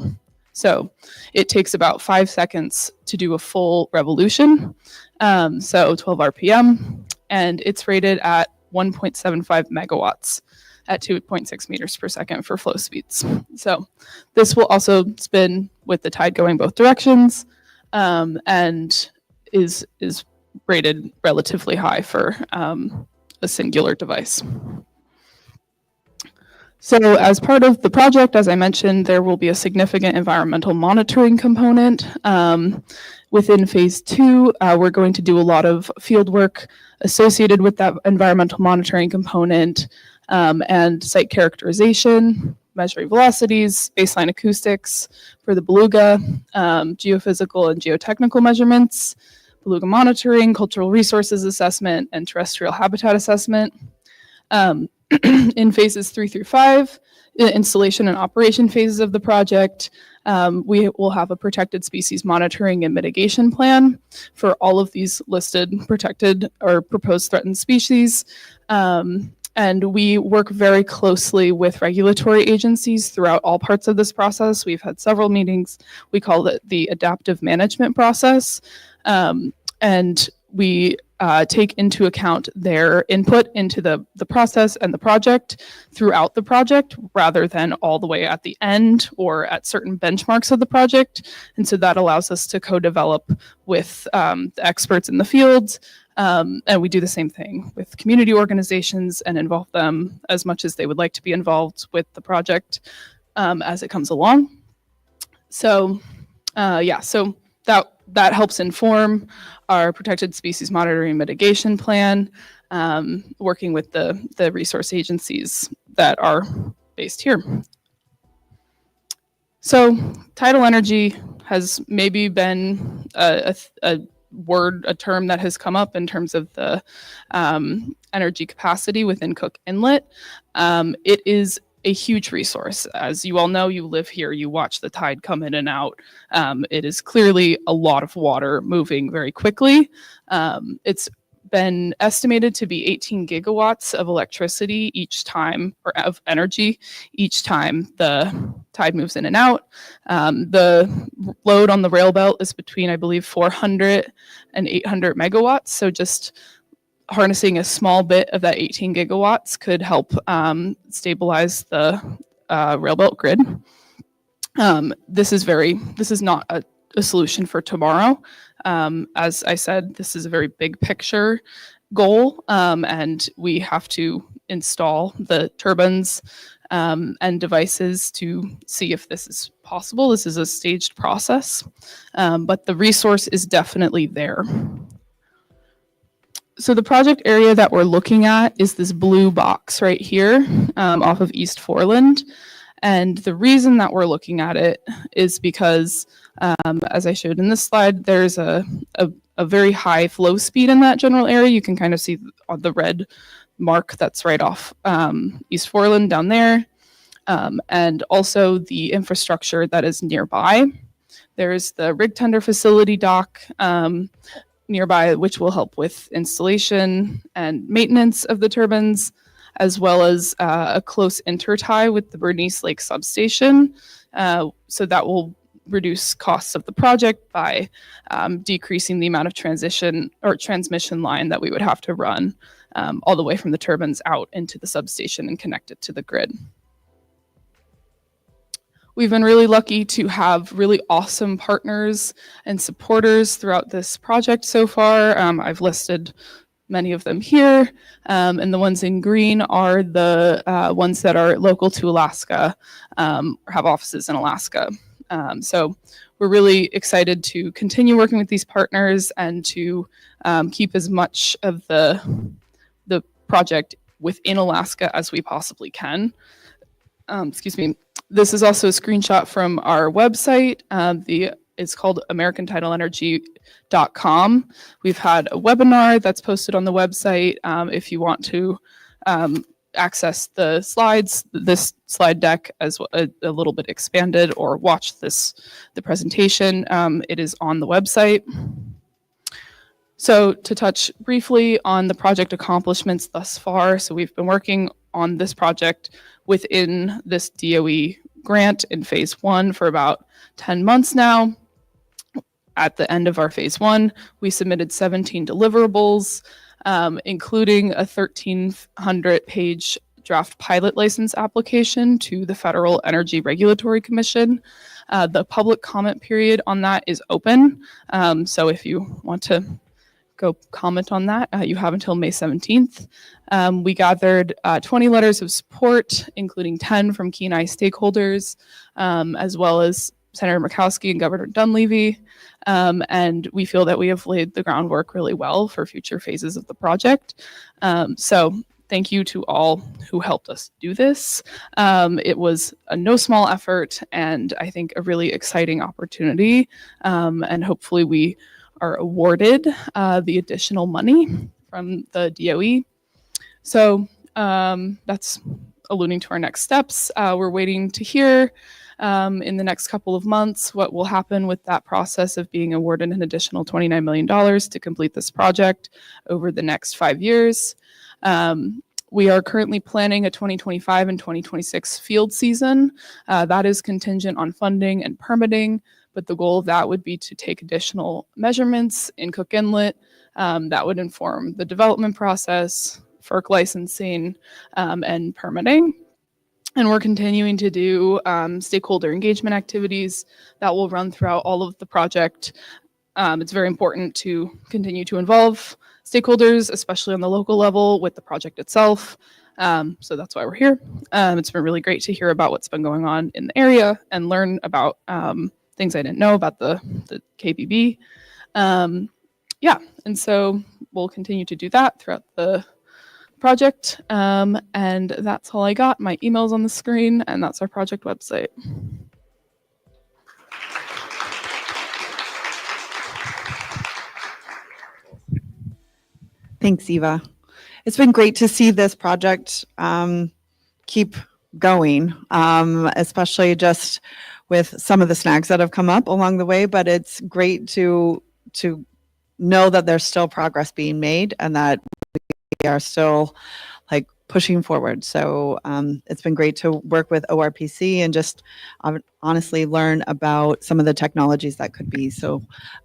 Speaker 10: So it takes about 5 seconds to do a full revolution. So 12 RPM, and it's rated at 1.75 megawatts at 2.6 meters per second for flow speeds. So this will also spin with the tide going both directions, and is rated relatively high for a singular device. So as part of the project, as I mentioned, there will be a significant environmental monitoring component. Within phase 2, we're going to do a lot of field work associated with that environmental monitoring component, and site characterization, measuring velocities, baseline acoustics for the beluga, geophysical and geotechnical measurements, beluga monitoring, cultural resources assessment, and terrestrial habitat assessment. In phases 3 through 5, installation and operation phases of the project, we will have a protected species monitoring and mitigation plan for all of these listed protected or proposed threatened species. And we work very closely with regulatory agencies throughout all parts of this process. We've had several meetings. We call it the adaptive management process. And we take into account their input into the process and the project throughout the project, rather than all the way at the end or at certain benchmarks of the project. And so that allows us to co-develop with the experts in the field. And we do the same thing with community organizations and involve them as much as they would like to be involved with the project as it comes along. So so that helps inform our protected species monitoring mitigation plan, working with the resource agencies that are based here. So tidal energy has maybe been a term that has come up in terms of the energy capacity within Cook Inlet. It is a huge resource. As you all know, you live here, you watch the tide come in and out. It is clearly a lot of water moving very quickly. It's been estimated to be 18 gigawatts of electricity each time, or of energy each time the tide moves in and out. The load on the rail belt is between, I believe, 400 and 800 megawatts. So just harnessing a small bit of that 18 gigawatts could help stabilize the rail belt grid. This is not a solution for tomorrow. As I said, this is a very big picture goal, and we have to install the turbines and devices to see if this is possible. This is a staged process, but the resource is definitely there. So the project area that we're looking at is this blue box right here off of East Foreland. And the reason that we're looking at it is because, as I showed in this slide, there's a very high flow speed in that general area. You can kind of see on the red mark that's right off East Foreland down there. And also the infrastructure that is nearby. There's the rig tender facility dock nearby, which will help with installation and maintenance of the turbines, as well as a close intertie with the Bernice Lake substation. So that will reduce costs of the project by decreasing the amount of transmission line that we would have to run all the way from the turbines out into the substation and connect it to the grid. We've been really lucky to have really awesome partners and supporters throughout this project so far. I've listed many of them here, and the ones in green are the ones that are local to Alaska or have offices in Alaska. So we're really excited to continue working with these partners and to keep as much of the project within Alaska as we possibly can. Excuse me. This is also a screenshot from our website. It's called AmericanTitleEnergy.com. We've had a webinar that's posted on the website. If you want to access the slides, this slide deck as a little bit expanded, or watch the presentation, it is on the website. So to touch briefly on the project accomplishments thus far, so we've been working on this project within this DOE grant in phase 1 for about 10 months now. At the end of our phase 1, we submitted 17 deliverables, including a 1,300-page draft pilot license application to the Federal Energy Regulatory Commission. The public comment period on that is open, so if you want to go comment on that, you have until May 17th. We gathered 20 letters of support, including 10 from Kenai stakeholders, as well as Senator Murkowski and Governor Dunleavy. And we feel that we have laid the groundwork really well for future phases of the project. So thank you to all who helped us do this. It was a no small effort, and I think a really exciting opportunity. And hopefully we are awarded the additional money from the DOE. So that's alluding to our next steps. We're waiting to hear in the next couple of months what will happen with that process of being awarded an additional $29 million to complete this project over the next 5 years. We are currently planning a 2025 and 2026 field season. That is contingent on funding and permitting, but the goal of that would be to take additional measurements in Cook Inlet that would inform the development process, FERC licensing, and permitting. And we're continuing to do stakeholder engagement activities that will run throughout all of the project. It's very important to continue to involve stakeholders, especially on the local level with the project itself. So that's why we're here. It's been really great to hear about what's been going on in the area and learn about things I didn't know about the KPEDD. Yeah, and so we'll continue to do that throughout the project. And that's all I got. My email's on the screen, and that's our project website.
Speaker 1: Thanks, Eva. It's been great to see this project keep going, especially just with some of the snags that have come up along the way. But it's great to know that there's still progress being made and that we are still like pushing forward. So it's been great to work with ORPC and just honestly learn about some of the technologies that could be. So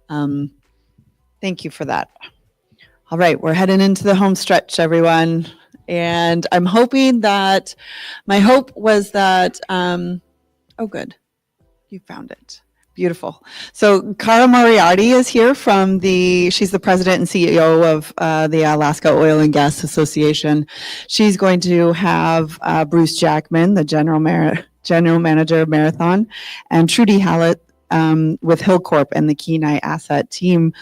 Speaker 1: thank you for that. All right, we're heading into the home stretch, everyone. And I'm hoping that, my hope was that, oh, good, you found it. Beautiful. So Cara Moriarty is here from she's the president and CEO of the Alaska Oil and Gas Association. She's going to have Bruce Jackman, the general manager of Marathon, and Trudy Hallett with Hillcorp and the Kenai Asset Team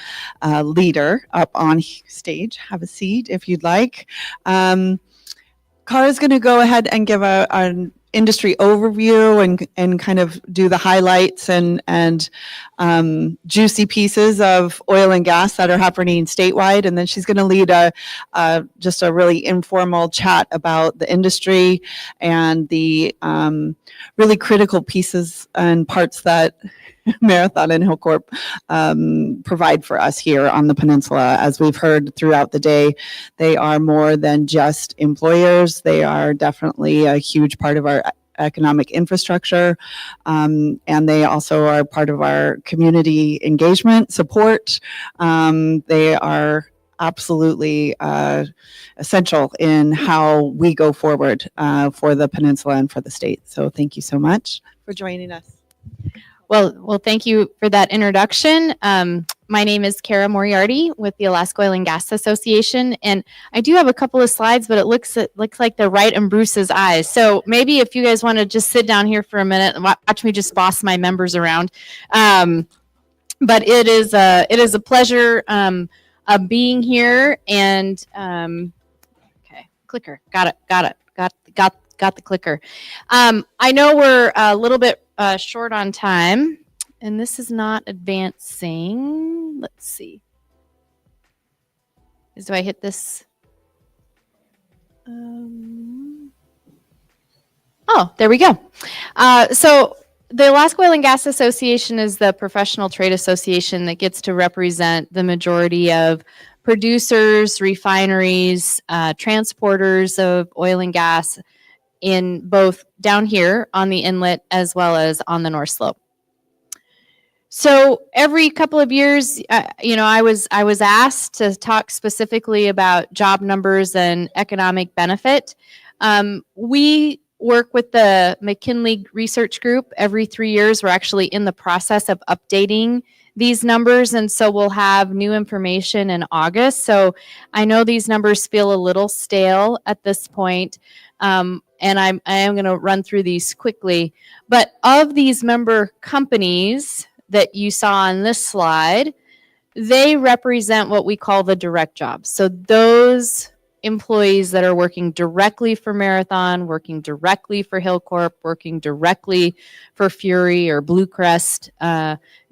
Speaker 1: leader up on stage. Have a seat if you'd like. Cara's going to go ahead and give industry overview and kind of do the highlights and juicy pieces of oil and gas that are happening statewide. And then she's going to lead just a really informal chat about the industry and the really critical pieces and parts that Marathon and Hillcorp provide for us here on the peninsula. As we've heard throughout the day, they are more than just employers. They are definitely a huge part of our economic infrastructure, and they also are part of our community engagement support. They are absolutely essential in how we go forward for the peninsula and for the state. So thank you so much for joining us.
Speaker 14: Well, thank you for that introduction. My name is Kara Moriarty with the Alaska Oil and Gas Association, and I do have a couple of slides, but it looks like they're right in Bruce's eyes. So maybe if you guys want to just sit down here for a minute and watch me just boss my members around. But it is a pleasure of being here. And okay, clicker, got the clicker. I know we're a little bit short on time, and this is not advancing. Let's see. Do I hit this? Oh, there we go. So the Alaska Oil and Gas Association is the professional trade association that gets to represent the majority of producers, refineries, transporters of oil and gas in both down here on the inlet as well as on the North Slope. So every couple of years, I was asked to talk specifically about job numbers and economic benefit. We work with the McKinley Research Group every 3 years. We're actually in the process of updating these numbers, and so we'll have new information in August. So I know these numbers feel a little stale at this point. And I am going to run through these quickly. But of these member companies that you saw on this slide, they represent what we call the direct jobs. So those employees that are working directly for Marathon, working directly for Hillcorp, working directly for Fury or Bluecrest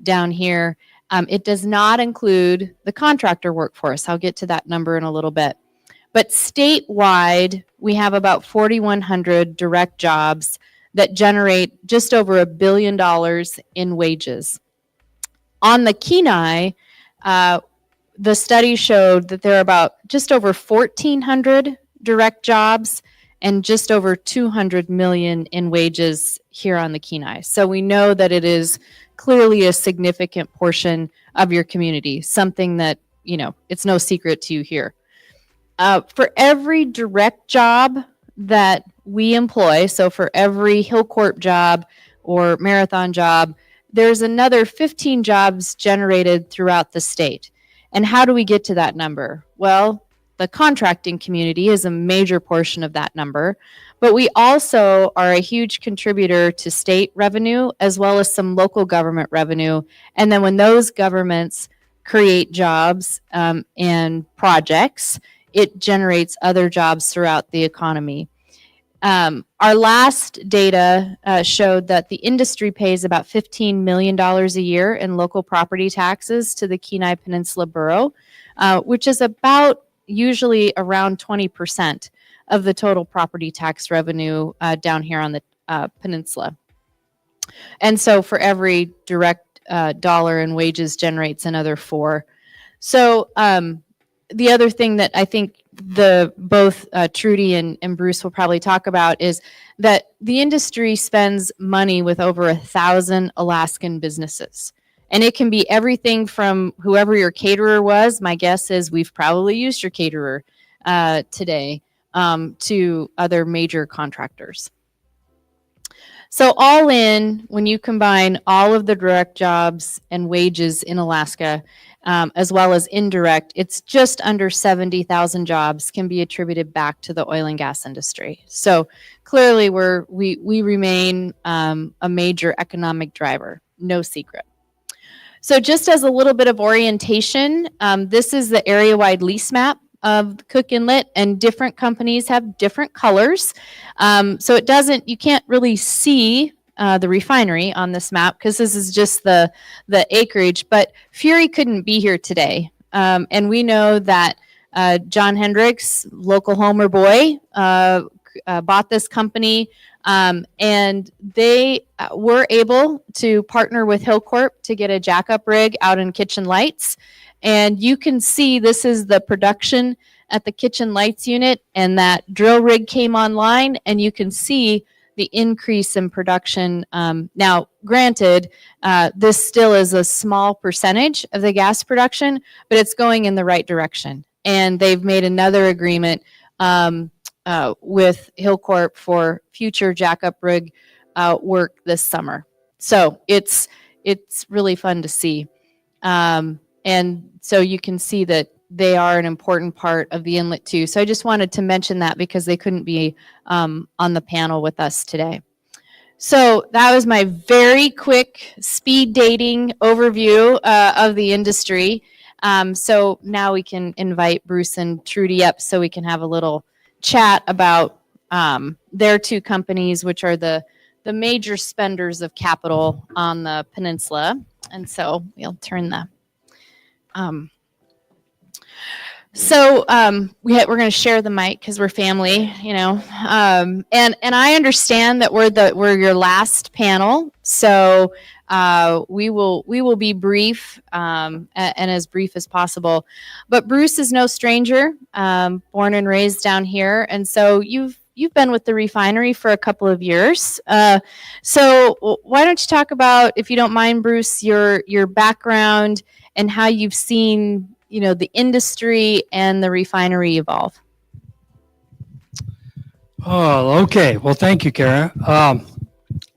Speaker 14: down here. It does not include the contractor workforce. I'll get to that number in a little bit. But statewide, we have about 4,100 direct jobs that generate just over $1 billion in wages. On the Kenai, the study showed that there are about just over 1,400 direct jobs and just over 200 million in wages here on the Kenai. So we know that it is clearly a significant portion of your community, something that, it's no secret to you here. For every direct job that we employ, so for every Hillcorp job or Marathon job, there's another 15 jobs generated throughout the state. And how do we get to that number? Well, the contracting community is a major portion of that number, but we also are a huge contributor to state revenue as well as some local government revenue. And then when those governments create jobs and projects, it generates other jobs throughout the economy. Our last data showed that the industry pays about $15 million a year in local property taxes to the Kenai Peninsula Borough, which is about usually around 20% of the total property tax revenue down here on the peninsula. And so for every direct dollar in wages generates another 4. So the other thing that I think both Trudy and Bruce will probably talk about is that the industry spends money with over 1,000 Alaskan businesses. And it can be everything from whoever your caterer was. My guess is we've probably used your caterer today, to other major contractors. So all in, when you combine all of the direct jobs and wages in Alaska, as well as indirect, it's just under 70,000 jobs can be attributed back to the oil and gas industry. So clearly we remain a major economic driver, no secret. So just as a little bit of orientation, this is the area-wide lease map of the Cook Inlet, and different companies have different colors. So you can't really see the refinery on this map because this is just the acreage. But Fury couldn't be here today, and we know that John Hendricks, local Homer boy, bought this company, and they were able to partner with Hillcorp to get a jackup rig out in Kitchen Lights. And you can see this is the production at the Kitchen Lights unit, and that drill rig came online, and you can see the increase in production. Now, granted, this still is a small percentage of the gas production, but it's going in the right direction. And they've made another agreement with Hillcorp for future jackup rig work this summer. So it's really fun to see. And so you can see that they are an important part of the inlet too. So I just wanted to mention that because they couldn't be on the panel with us today. So that was my very quick speed dating overview of the industry. So now we can invite Bruce and Trudy up so we can have a little chat about their two companies, which are the major spenders of capital on the peninsula. And so we'll turn the we're going to share the mic because we're family, you know. And I understand that we're your last panel, so we will be brief and as brief as possible. But Bruce is no stranger, born and raised down here, and so you've been with the refinery for a couple of years. So why don't you talk about, if you don't mind, Bruce, your background and how you've seen, you know, the industry and the refinery evolve.
Speaker 11: Oh, okay. Well, thank you, Kara.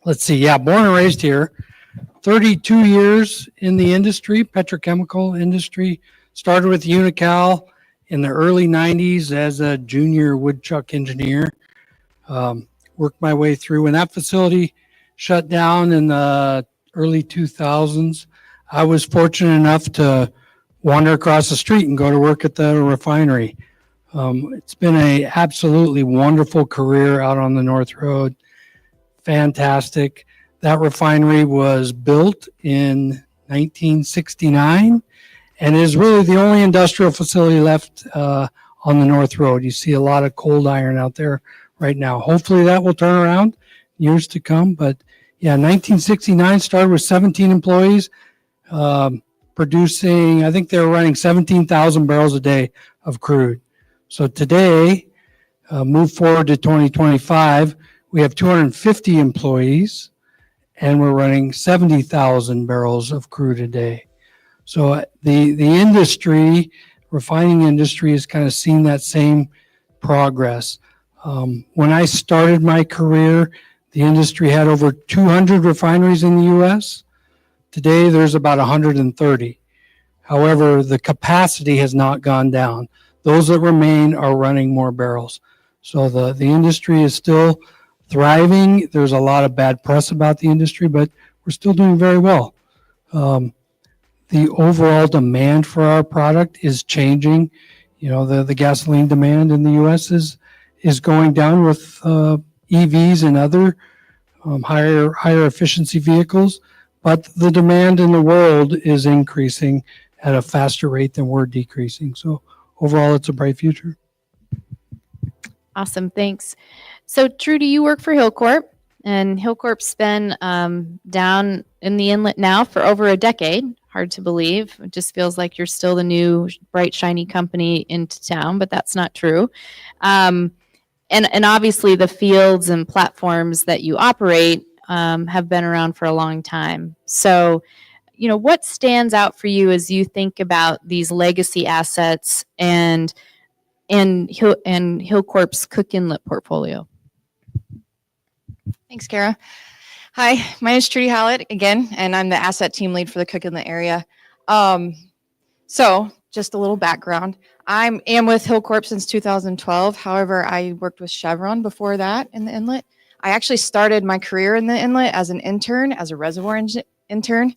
Speaker 11: Let's see. Yeah, born and raised here. 32 years in the industry, petrochemical industry. Started with Unocal in the early 90s as a junior woodchuck engineer. Worked my way through. When that facility shut down in the early 2000s, I was fortunate enough to wander across the street and go to work at the refinery. It's been a absolutely wonderful career out on the North Road. Fantastic. That refinery was built in 1969 and is really the only industrial facility left on the North Road. You see a lot of cold iron out there right now. Hopefully that will turn around years to come. But yeah, 1969 started with 17 employees. Producing, I think they were running 17,000 barrels a day of crude. So today, move forward to 2025, we have 250 employees and we're running 70,000 barrels of crude a day. So the industry, refining industry, has kind of seen that same progress. When I started my career, the industry had over 200 refineries in the U.S. Today, there's about 130. However, the capacity has not gone down. Those that remain are running more barrels. So the industry is still thriving. There's a lot of bad press about the industry, but we're still doing very well. The overall demand for our product is changing. You know, the gasoline demand in the U.S. is going down with EVs and other higher efficiency vehicles. But the demand in the world is increasing at a faster rate than we're decreasing. So overall, it's a bright future.
Speaker 14: Awesome, thanks. So Trudy, you work for Hillcorp, and Hillcorp's been down in the inlet now for over a decade. Hard to believe. It just feels like you're still the new bright, shiny company into town, but that's not true. And obviously the fields and platforms that you operate have been around for a long time. So, you know, what stands out for you as you think about these legacy assets and Hillcorp's Cook Inlet portfolio?
Speaker 15: Thanks, Kara. Hi, my name is Trudy Hallett again, and I'm the asset team lead for the Cook Inlet area. So just a little background. I am with Hillcorp since 2012. However, I worked with Chevron before that in the inlet. I actually started my career in the inlet as an intern, as a reservoir intern.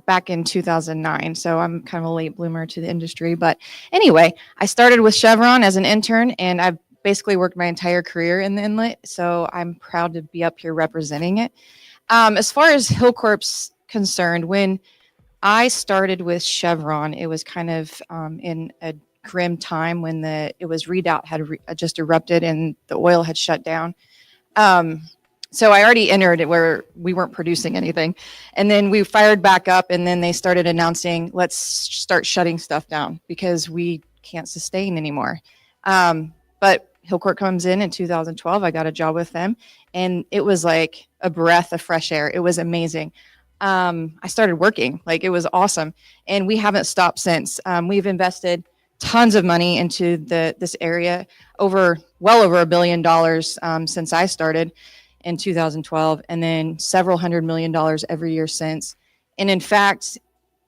Speaker 15: back in 2009. So I'm kind of a late bloomer to the industry. But anyway, I started with Chevron as an intern, and I've basically worked my entire career in the inlet. So I'm proud to be up here representing it. As far as Hillcorp's concerned, when I started with Chevron, it was kind of in a grim time when Redoubt had just erupted and the oil had shut down. So I already entered it where we weren't producing anything. And then we fired back up, and then they started announcing, let's start shutting stuff down because we can't sustain anymore. But Hillcorp comes in 2012. I got a job with them, and it was like a breath of fresh air. It was amazing. I started working, like it was awesome. And we haven't stopped since. We've invested tons of money into this area, well over $1 billion since I started in 2012, and then several $100 million every year since. And in fact,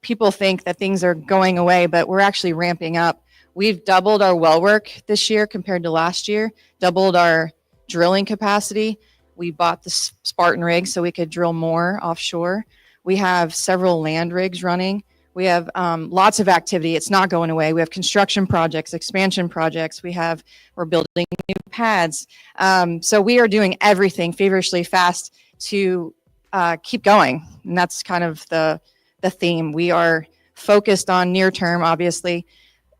Speaker 15: people think that things are going away, but we're actually ramping up. We've doubled our well work this year compared to last year, doubled our drilling capacity. We bought the Spartan rig so we could drill more offshore. We have several land rigs running. We have lots of activity. It's not going away. We have construction projects, expansion projects. We're building new pads. So we are doing everything feverishly fast to keep going. And that's kind of the theme. We are focused on near term, obviously,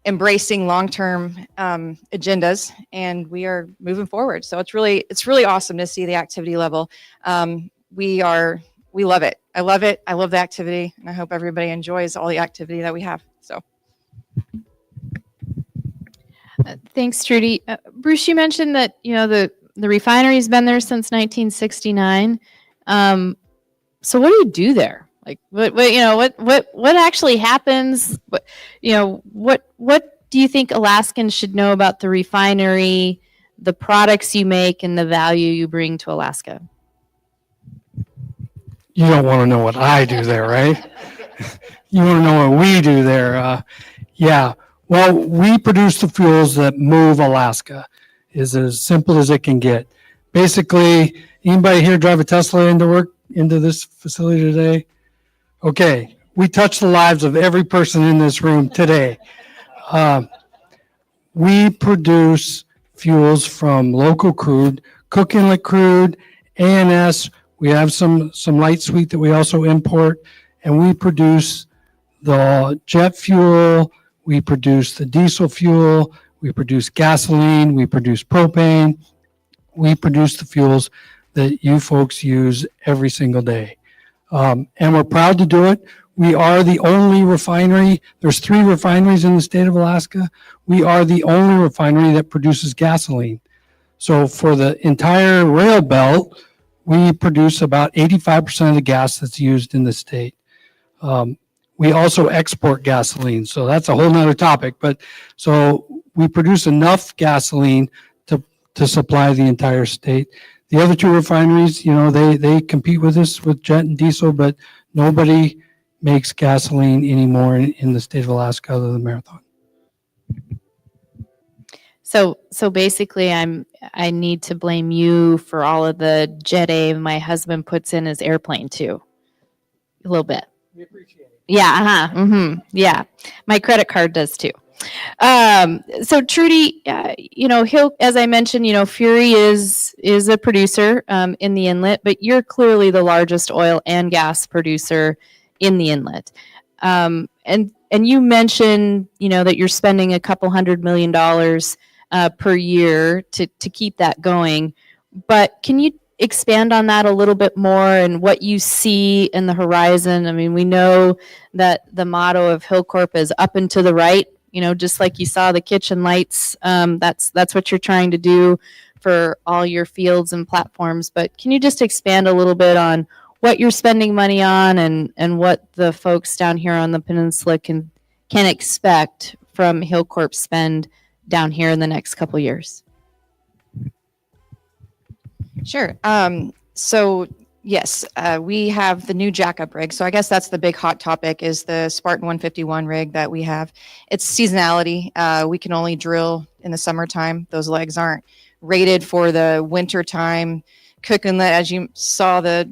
Speaker 15: embracing long-term agendas, and we are moving forward. So it's really awesome to see the activity level. We love it. I love it. I love the activity, and I hope everybody enjoys all the activity that we have. So,
Speaker 14: thanks, Trudy. Bruce, you mentioned that the refinery's been there since 1969. So what do you do there? Like, what actually happens? What do you think Alaskans should know about the refinery, the products you make, and the value you bring to Alaska?
Speaker 11: You don't want to know what I do there, right? You want to know what we do there. Yeah. Well, we produce the fuels that move Alaska. Is as simple as it can get. Basically, anybody here drive a Tesla into this facility today? Okay. We touch the lives of every person in this room today. We produce fuels from local crude, Cook Inlet crude, ANS. We have some light sweet that we also import, and we produce the jet fuel, we produce the diesel fuel, we produce gasoline, we produce propane, we produce the fuels that you folks use every single day. And we're proud to do it. We are the only refinery. There's 3 refineries in the state of Alaska. We are the only refinery that produces gasoline. So for the entire rail belt, we produce about 85% of the gas that's used in the state. We also export gasoline, so that's a whole nother topic. But so we produce enough gasoline to supply the entire state. The other 2 refineries, they compete with us with jet and diesel, but nobody makes gasoline anymore in the state of Alaska other than Marathon.
Speaker 14: So basically, I need to blame you for all of the Jet A my husband puts in his airplane too, a little bit.
Speaker 11: We appreciate it.
Speaker 14: Yeah. Yeah. My credit card does too. So Trudy, as I mentioned, Fury is a producer in the inlet, but you're clearly the largest oil and gas producer in the inlet. And you mentioned, that you're spending a couple $100 million per year to keep that going. But can you expand on that a little bit more and what you see in the horizon? I mean, we know that the motto of Hillcorp is up and to the right, just like you saw the kitchen lights. That's what you're trying to do for all your fields and platforms. But can you just expand a little bit on what you're spending money on and what the folks down here on the peninsula can expect from Hillcorp spend down here in the next couple of years?
Speaker 15: Sure. So yes, we have the new jackup rig. So I guess that's the big hot topic is the Spartan 151 rig that we have. It's seasonality. We can only drill in the summertime. Those legs aren't rated for the winter time. Cook Inlet, as you saw, the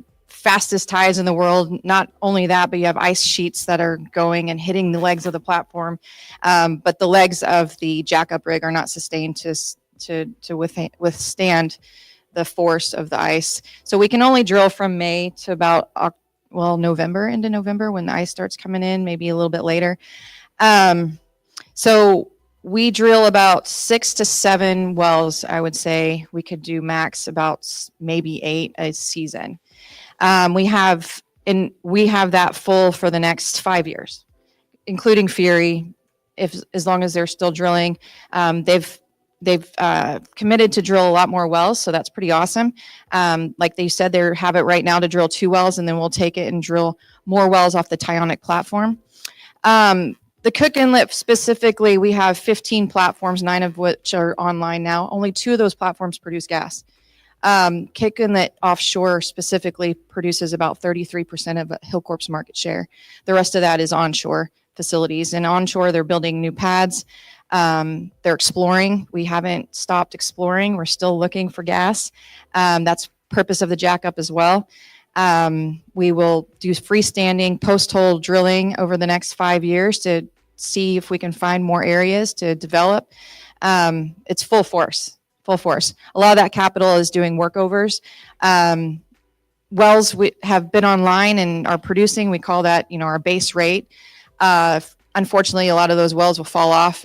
Speaker 15: fastest tides in the world. Not only that, but you have ice sheets that are going and hitting the legs of the platform. But the legs of the jackup rig are not sustained to withstand the force of the ice. So we can only drill from May to about November, into November, when the ice starts coming in, maybe a little bit later. So we drill about 6 to 7 wells. I would say we could do max about maybe 8 a season. We have that full for the next 5 years, including Fury, as long as they're still drilling. They've committed to drill a lot more wells, so that's pretty awesome. Like they said, they have it right now to drill 2 wells, and then we'll take it and drill more wells off the Tionic platform. The Cook Inlet specifically, we have 15 platforms, 9 of which are online now. Only 2 of those platforms produce gas. Cook Inlet offshore specifically produces about 33% of Hillcorp's market share. The rest of that is onshore facilities. And onshore, they're building new pads. They're exploring. We haven't stopped exploring. We're still looking for gas. That's purpose of the jackup as well. We will do freestanding post-hole drilling over the next 5 years to see if we can find more areas to develop. It's full force. A lot of that capital is doing workovers. Wells we have been online and are producing. We call that, our base rate. Unfortunately, a lot of those wells will fall off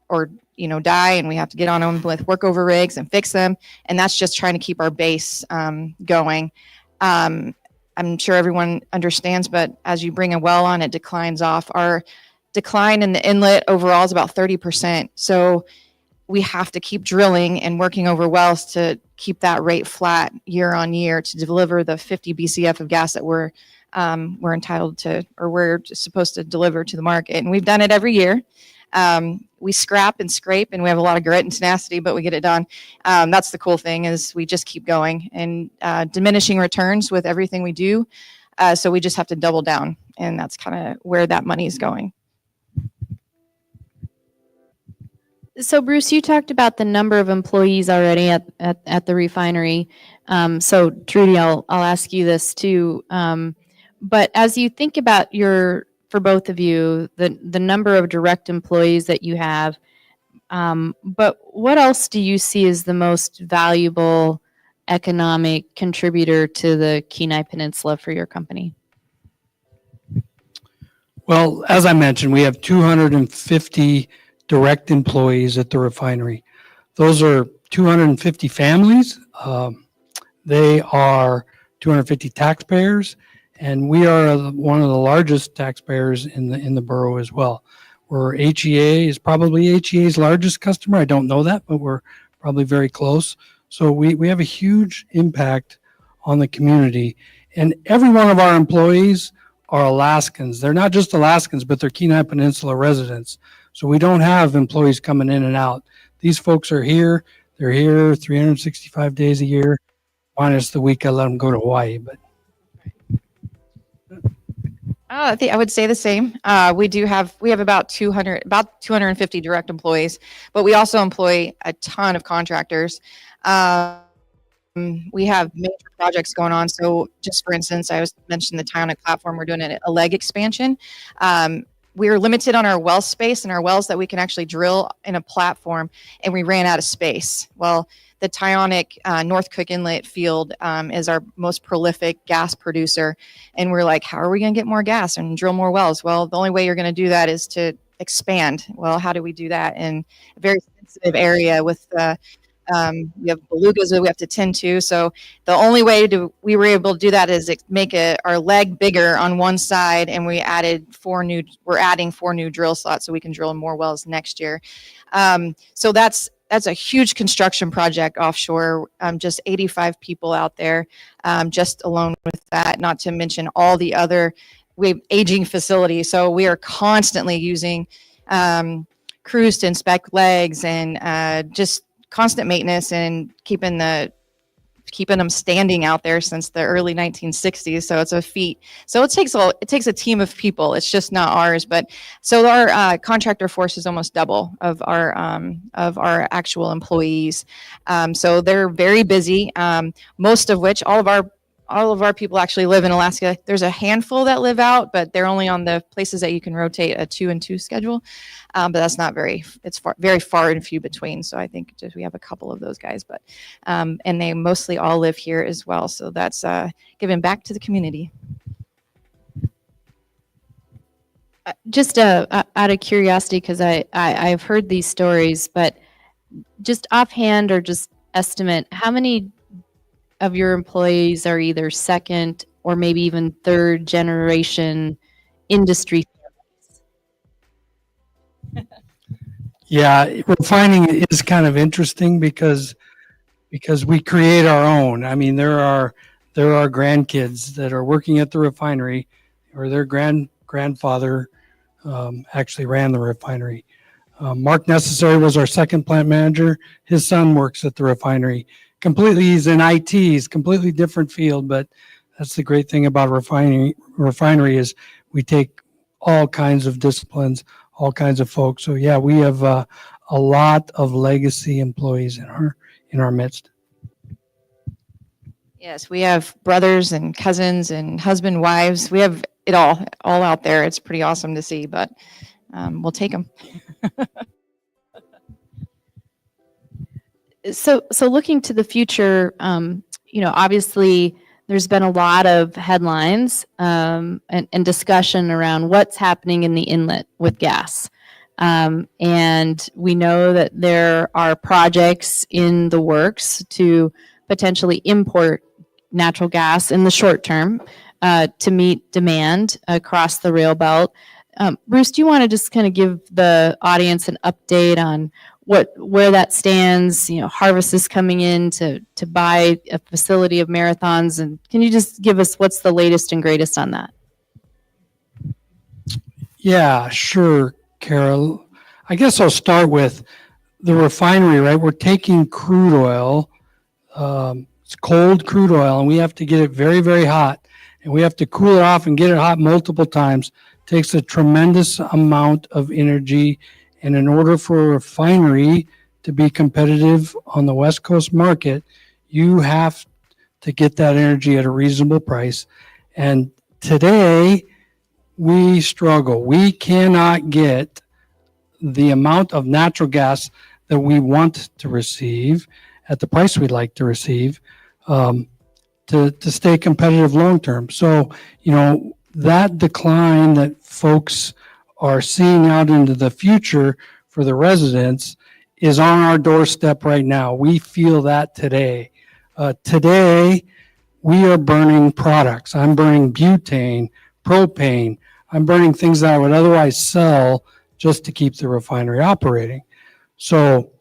Speaker 15: or die, and we have to get on them with workover rigs and fix them. And that's just trying to keep our base going. I'm sure everyone understands, but as you bring a well on, it declines off. Our decline in the inlet overall is about 30%. So we have to keep drilling and working over wells to keep that rate flat year on year to deliver the 50 BCF of gas that we're entitled to, or we're supposed to deliver to the market. And we've done it every year. We scrap and scrape, and we have a lot of grit and tenacity, but we get it done. That's the cool thing, is we just keep going, and diminishing returns with everything we do. So we just have to double down, and that's kind of where that money is going.
Speaker 14: So Bruce, you talked about the number of employees already at the refinery. So Trudy, I'll ask you this too. But as you think about for both of you, the number of direct employees that you have, but what else do you see as the most valuable economic contributor to the Kenai Peninsula for your company?
Speaker 11: Well, as I mentioned, we have 250 direct employees at the refinery. Those are 250 families. They are 250 taxpayers, and we are one of the largest taxpayers in the borough as well. HEA is probably HEA's largest customer. I don't know that, but we're probably very close. So we have a huge impact on the community. And every one of our employees are Alaskans. They're not just Alaskans, but they're Kenai Peninsula residents. So we don't have employees coming in and out. These folks are here. They're here 365 days a year, minus the week I let them go to Hawaii. But
Speaker 15: I think I would say the same. We have about 250 direct employees, but we also employ a ton of contractors. We have major projects going on. So just for instance, I mentioned the Tionic platform. We're doing a leg expansion. We're limited on our well space and our wells that we can actually drill in a platform, and we ran out of space. Well, the Tionic North Cook Inlet field is our most prolific gas producer. And we're like, how are we going to get more gas and drill more wells? Well, the only way you're going to do that is to expand. Well, how do we do that in a very sensitive area with we have belugas that we have to tend to. So the only way we were able to do that is make our leg bigger on one side, and we're adding 4 new drill slots so we can drill more wells next year. So that's a huge construction project offshore. Just 85 people out there, just alone with that, not to mention all the other aging facilities. So we are constantly using crews to inspect legs and just constant maintenance and keeping them standing out there since the early 1960s. So it's a feat. So it takes a team of people. It's just not ours. But so our contractor force is almost double of our actual employees. So they're very busy. Most of which, all of our all of our people actually live in Alaska. There's a handful that live out, but they're only on the places that you can rotate a 2 and 2 schedule. But that's not it's very far and few between. So I think we have a couple of those guys, but and they mostly all live here as well. So that's giving back to the community.
Speaker 14: Just out of curiosity, because I've heard these stories, but just offhand or just estimate, how many of your employees are either second or maybe even third generation industry families?
Speaker 11: Yeah, refining is kind of interesting because we create our own. I mean, there are grandkids that are working at the refinery, or their grandfather actually ran the refinery. Mark Necessary was our second plant manager. His son works at the refinery. He's in IT. He's completely different field, but that's the great thing about refinery is we take all kinds of disciplines, all kinds of folks. So yeah, we have a lot of legacy employees in our midst.
Speaker 15: Yes, we have brothers and cousins and husband, wives. We have it all out there. It's pretty awesome to see, but we'll take them.
Speaker 14: So looking to the future, obviously there's been a lot of headlines and discussion around what's happening in the inlet with gas. And we know that there are projects in the works to potentially import natural gas in the short term to meet demand across the rail belt. Bruce, do you want to just kind of give the audience an update on where that stands? Harvest is coming in to buy a facility of Marathon's, and can you just give us what's the latest and greatest on that?
Speaker 11: Yeah, sure, Carol. I guess I'll start with the refinery, right? We're taking crude oil, it's cold crude oil, and we have to get it very, very hot, and we have to cool it off and get it hot multiple times. It takes a tremendous amount of energy, and in order for a refinery to be competitive on the West Coast market, you have to get that energy at a reasonable price. And today, we struggle. We cannot get the amount of natural gas that we want to receive at the price we'd like to receive to stay competitive long term. So, that decline that folks are seeing out into the future for the residents is on our doorstep right now. We feel that today. Today, we are burning products. I'm burning butane, propane. I'm burning things that I would otherwise sell just to keep the refinery operating. So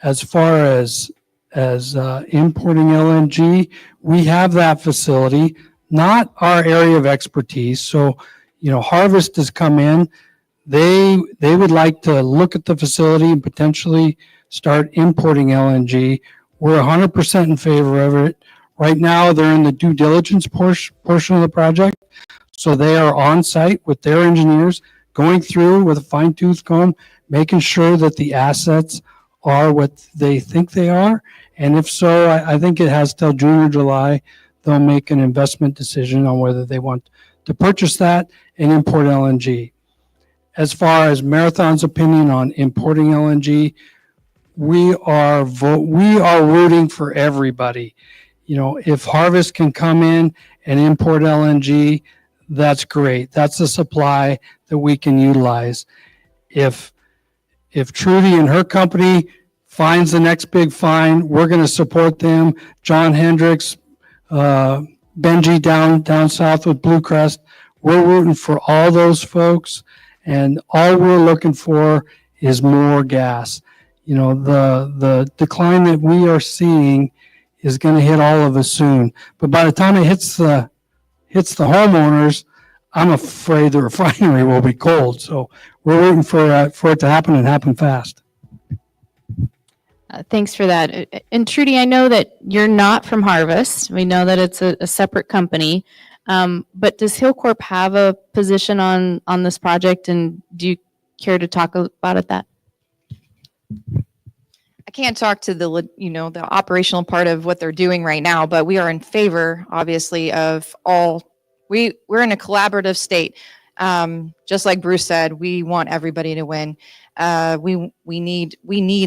Speaker 11: as far as importing LNG, we have that facility, not our area of expertise. So, Harvest has come in. They would like to look at the facility and potentially start importing LNG. We're 100% in favor of it. Right now, they're in the due diligence portion of the project. So they are on site with their engineers, going through with a fine-tooth comb, making sure that the assets are what they think they are. And if so, I think it has till June or July, they'll make an investment decision on whether they want to purchase that and import LNG. As far as Marathon's opinion on importing LNG, we are rooting for everybody. If Harvest can come in and import LNG, that's great. That's a supply that we can utilize. If Trudy and her company finds the next big find, we're going to support them. John Hendricks, Benji down south with Blue Crest, we're rooting for all those folks, and all we're looking for is more gas. The decline that we are seeing is going to hit all of us soon. But by the time it hits the homeowners, I'm afraid the refinery will be cold. So we're waiting for it to happen and happen fast.
Speaker 14: Thanks for that. And Trudy, I know that you're not from Harvest. We know that it's a separate company. But does Hillcorp have a position on this project? And do you care to talk about it?
Speaker 15: can't talk to the operational part of what they're doing right now, but we are in favor, obviously, of we're in a collaborative state. Just like Bruce said, we want everybody to win. We need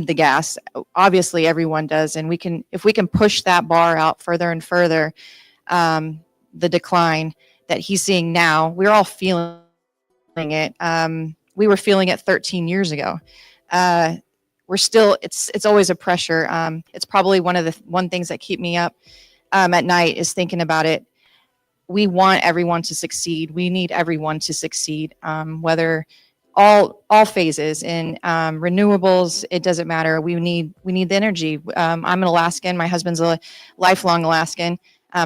Speaker 15: the gas. Obviously, everyone does, and if we can push that bar out further and further, the decline that he's seeing now, we're all feeling it. We were feeling it 13 years ago. We're still. It's always a pressure. It's probably one of the things that keep me up at night is thinking about it. We want everyone to succeed. We need everyone to succeed, whether all phases in renewables. It doesn't matter. We need the energy. I'm an Alaskan. My husband's a lifelong Alaskan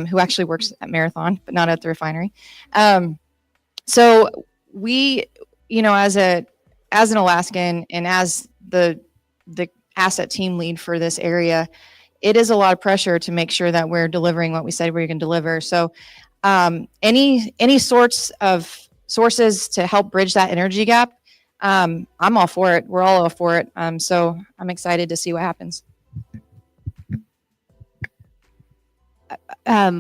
Speaker 15: who actually works at Marathon, but not at the refinery. So we, as an Alaskan and as the asset team lead for this area, it is a lot of pressure to make sure that we're delivering what we said we were going to deliver. So any sorts of sources to help bridge that energy gap, I'm all for it. We're all for it. So I'm excited to see what happens.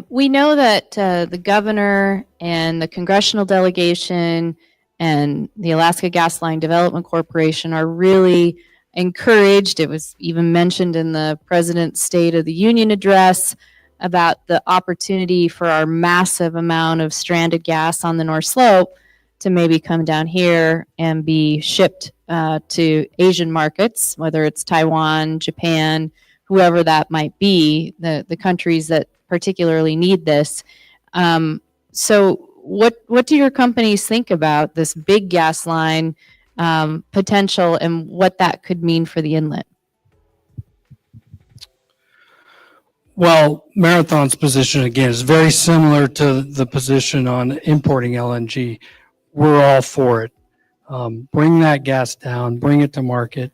Speaker 14: We know that the governor and the congressional delegation and the Alaska Gas Line Development Corporation are really encouraged. It was even mentioned in the President's State of the Union address about the opportunity for our massive amount of stranded gas on the North Slope to maybe come down here and be shipped to Asian markets, whether it's Taiwan, Japan, whoever that might be, the countries that particularly need this. So what do your companies think about this big gas line potential and what that could mean for the inlet?
Speaker 11: Well, Marathon's position, again, is very similar to the position on importing LNG. We're all for it. Bring that gas down, bring it to market.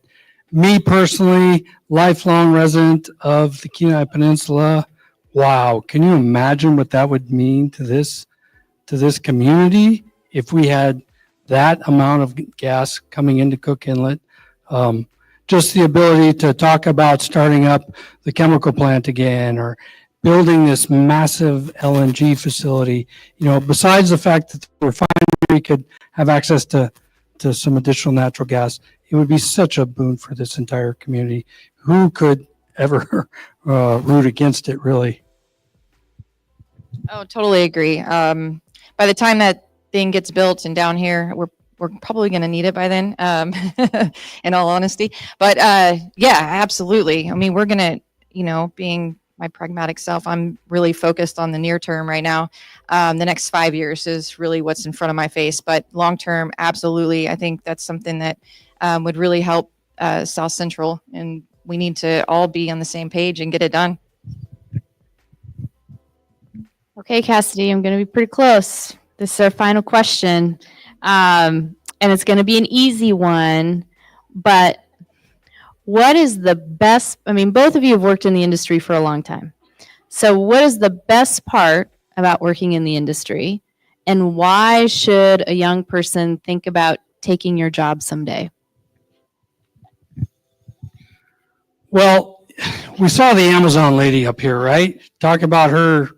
Speaker 11: Me personally, lifelong resident of the Kenai Peninsula, wow, can you imagine what that would mean to this community if we had that amount of gas coming into Cook Inlet? Just the ability to talk about starting up the chemical plant again or building this massive LNG facility, besides the fact that the refinery could have access to some additional natural gas, it would be such a boon for this entire community. Who could ever root against it, really?
Speaker 15: Oh, totally agree. By the time that thing gets built and down here, we're probably going to need it by then, in all honesty. But yeah, absolutely. I mean, we're going to, being my pragmatic self, I'm really focused on the near term right now. The next 5 years is really what's in front of my face. But long term, absolutely. I think that's something that would really help South Central. And we need to all be on the same page and get it done.
Speaker 14: Okay, Cassidy, I'm going to be pretty close. This is our final question. And it's going to be an easy one, but what is the best, both of you have worked in the industry for a long time. So what is the best part about working in the industry, and why should a young person think about taking your job someday?
Speaker 11: Well, we saw the Amazon lady up here, right? Talk about her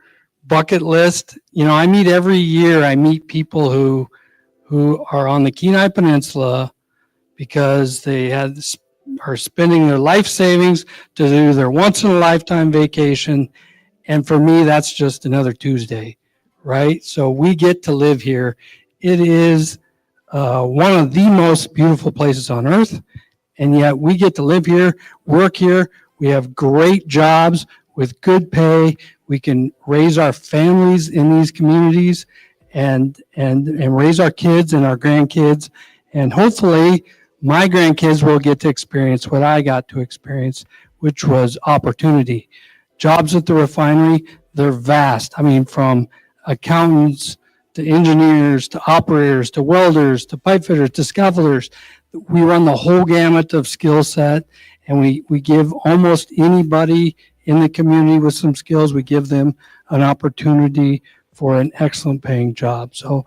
Speaker 11: bucket list. I meet every year, I meet people who are on the Kenai Peninsula because they are spending their life savings to do their once in a lifetime vacation. And for me, that's just another Tuesday, right? So we get to live here. It is one of the most beautiful places on earth. And yet we get to live here, work here. We have great jobs with good pay. We can raise our families in these communities and raise our kids and our grandkids. And hopefully my grandkids will get to experience what I got to experience, which was opportunity. Jobs at the refinery, they're vast. From accountants to engineers to operators to welders to pipe fitters to scaffolders. We run the whole gamut of skill set, and we give almost anybody in the community with some skills, we give them an opportunity for an excellent paying job. So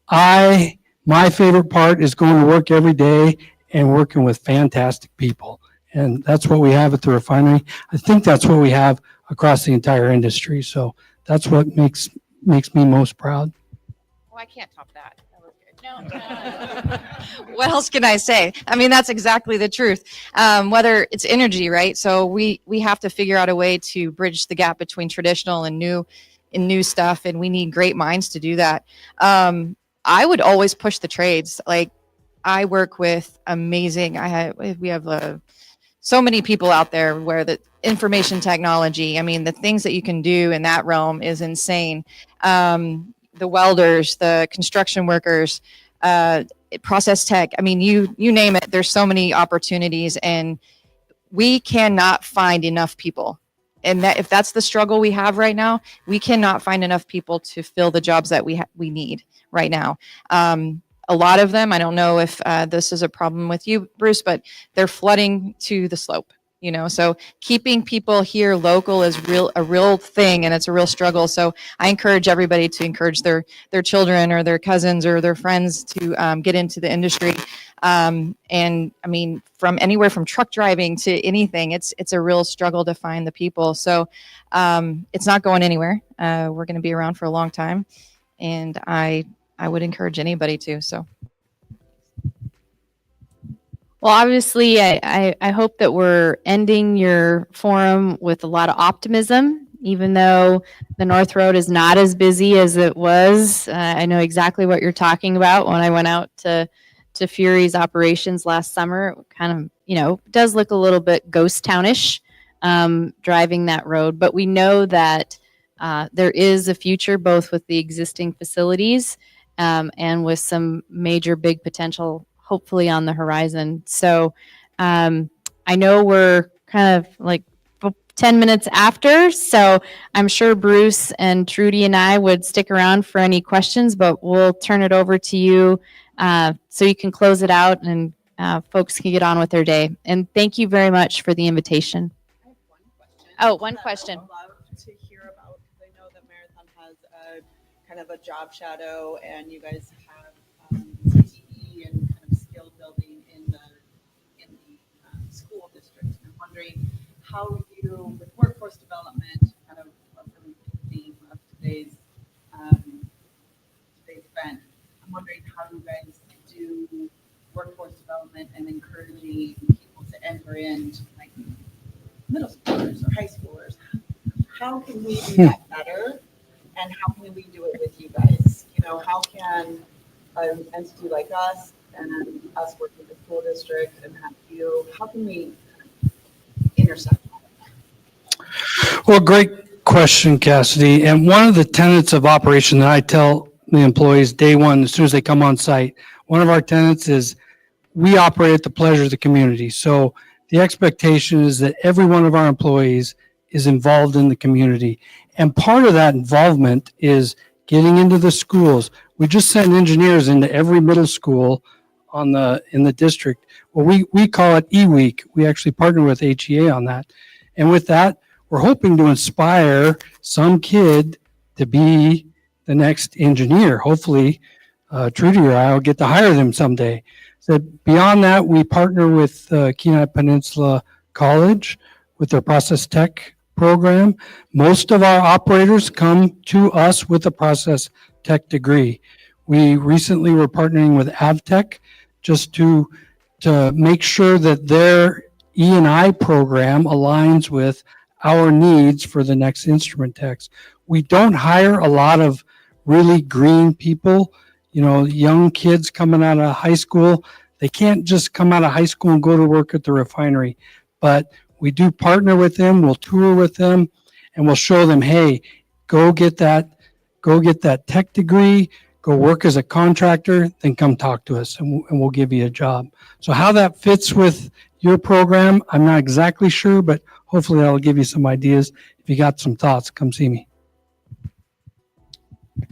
Speaker 11: my favorite part is going to work every day and working with fantastic people. And that's what we have at the refinery. I think that's what we have across the entire industry. So that's what makes me most proud.
Speaker 15: Oh, I can't top that. That was good. What else can I say? I mean, that's exactly the truth. Whether it's energy, right? So we have to figure out a way to bridge the gap between traditional and new stuff, and we need great minds to do that. I would always push the trades. Like, I work with amazing. We have so many people out there where the information technology. I mean, the things that you can do in that realm is insane. The welders, the construction workers, process tech. I mean, you name it. There's so many opportunities, and we cannot find enough people. And that if that's the struggle we have right now, we cannot find enough people to fill the jobs that we need right now. A lot of them, I don't know if this is a problem with you, Bruce, but they're flooding to the slope. So keeping people here local is a real thing, and it's a real struggle. So I encourage everybody to encourage their children or their cousins or their friends to get into the industry. And I mean, from anywhere from truck driving to anything, it's a real struggle to find the people. So it's not going anywhere. We're going to be around for a long time, and I would encourage anybody to. So.
Speaker 14: Well, obviously, I hope that we're ending your forum with a lot of optimism, even though the North Road is not as busy as it was. I know exactly what you're talking about. When I went out to Fury's operations last summer, it kind of, does look a little bit ghost townish driving that road. But we know that there is a future both with the existing facilities and with some major big potential hopefully on the horizon. So I know we're kind of like 10 minutes after, so I'm sure Bruce and Trudy and I would stick around for any questions, but we'll turn it over to you so you can close it out and folks can get on with their day. And thank you very much for the invitation. Oh, one question.
Speaker 1: I'd love to hear about, because I know that Marathon has kind of a job shadow, and you guys have CTE and kind of skill building in the school district. And I'm wondering how you, with workforce development, kind of a really big theme of today's event. I'm wondering how you guys do workforce development and encouraging people to enter into like middle schoolers or high schoolers. How can we do that better, and how can we do it with you guys? How can an entity like us and us working with the school district and how can we intersect?
Speaker 11: Well, great question, Cassidy. And one of the tenets of operation that I tell the employees day one, as soon as they come on site, one of our tenets is we operate at the pleasure of the community. So the expectation is that every one of our employees is involved in the community. And part of that involvement is getting into the schools. We just send engineers into every middle school in the district. Well, we call it E-Week. We actually partner with HEA on that. And with that, we're hoping to inspire some kid to be the next engineer. Hopefully, Trudy or I will get to hire them someday. So beyond that, we partner with Kenai Peninsula College with their process tech program. Most of our operators come to us with a process tech degree. We recently were partnering with AvTech just to make sure that their E&I program aligns with our needs for the next instrument techs. We don't hire a lot of really green people, young kids coming out of high school. They can't just come out of high school and go to work at the refinery, but we do partner with them. We'll tour with them and we'll show them, hey, go get that tech degree, go work as a contractor, then come talk to us and we'll give you a job. So how that fits with your program, I'm not exactly sure, but hopefully that'll give you some ideas. If you got some thoughts, come see me.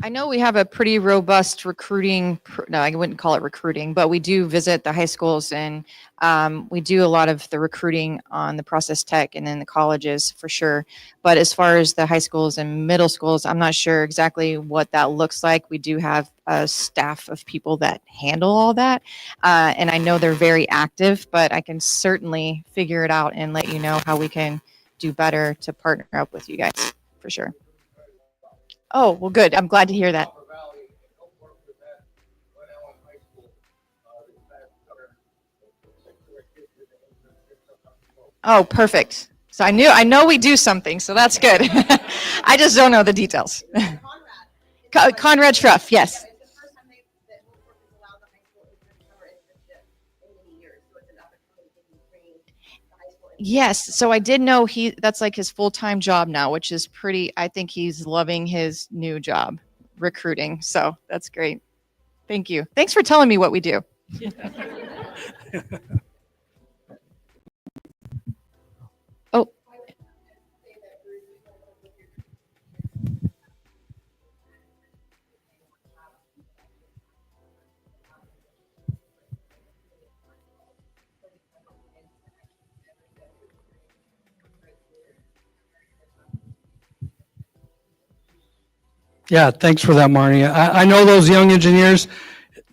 Speaker 15: I know we have a pretty robust recruiting, no, I wouldn't call it recruiting, but we do visit the high schools and we do a lot of the recruiting on the process tech and in the colleges for sure. But as far as the high schools and middle schools, I'm not sure exactly what that looks like. We do have a staff of people that handle all that. And I know they're very active, but I can certainly figure it out and let you know how we can do better to partner up with you guys for sure. Oh, well, good. I'm glad to hear that. Oh, perfect. So I know we do something, so that's good. I just don't know the details. Conrad Schruff, yes. Yes, so I did know that's like his full-time job now, which is pretty, I think he's loving his new job, recruiting. So that's great. Thank you. Thanks for telling me what we do. Oh.
Speaker 11: Yeah, thanks for that, Marnie. I know those young engineers,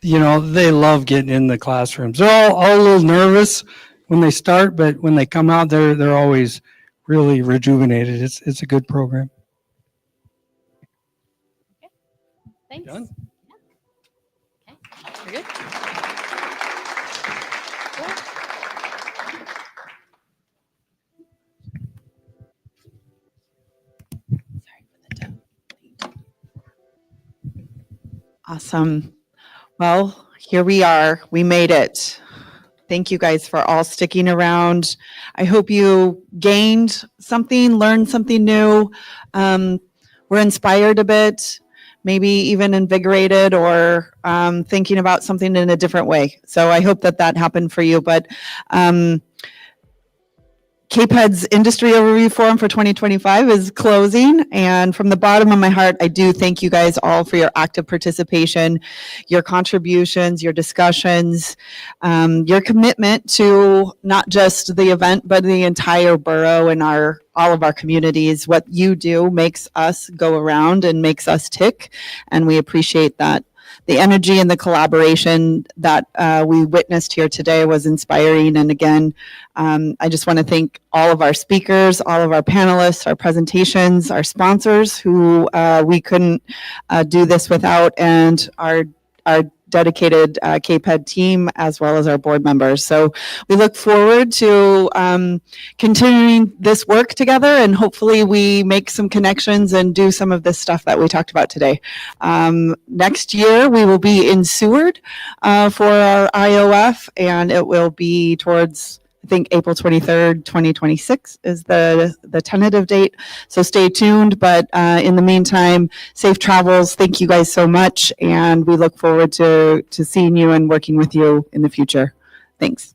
Speaker 11: you know, they love getting in the classrooms. They're all a little nervous when they start, but when they come out, they're always really rejuvenated. It's a good program.
Speaker 20: Thanks.
Speaker 11: Done?
Speaker 20: Yeah. Okay. We're good.
Speaker 1: Awesome. Well, here we are. We made it. Thank you guys for all sticking around. I hope you gained something, learned something new, were inspired a bit, maybe even invigorated or thinking about something in a different way. So I hope that happened for you. But KPEDD's Industry Overview Forum for 2025 is closing, and from the bottom of my heart, I do thank you guys all for your active participation, your contributions, your discussions, your commitment to not just the event, but the entire borough and all of our communities. What you do makes us go around and makes us tick, and we appreciate that. The energy and the collaboration that we witnessed here today was inspiring. And again, I just want to thank all of our speakers, all of our panelists, our presentations, our sponsors who we couldn't do this without, and our dedicated KPEDD team, as well as our board members. So we look forward to continuing this work together, and hopefully we make some connections and do some of this stuff that we talked about today. Next year, we will be in Seward for our IOF, and it will be towards, I think, April 23rd, 2026 is the tentative date. So stay tuned. But in the meantime, safe travels. Thank you guys so much. And we look forward to seeing you and working with you in the future. Thanks.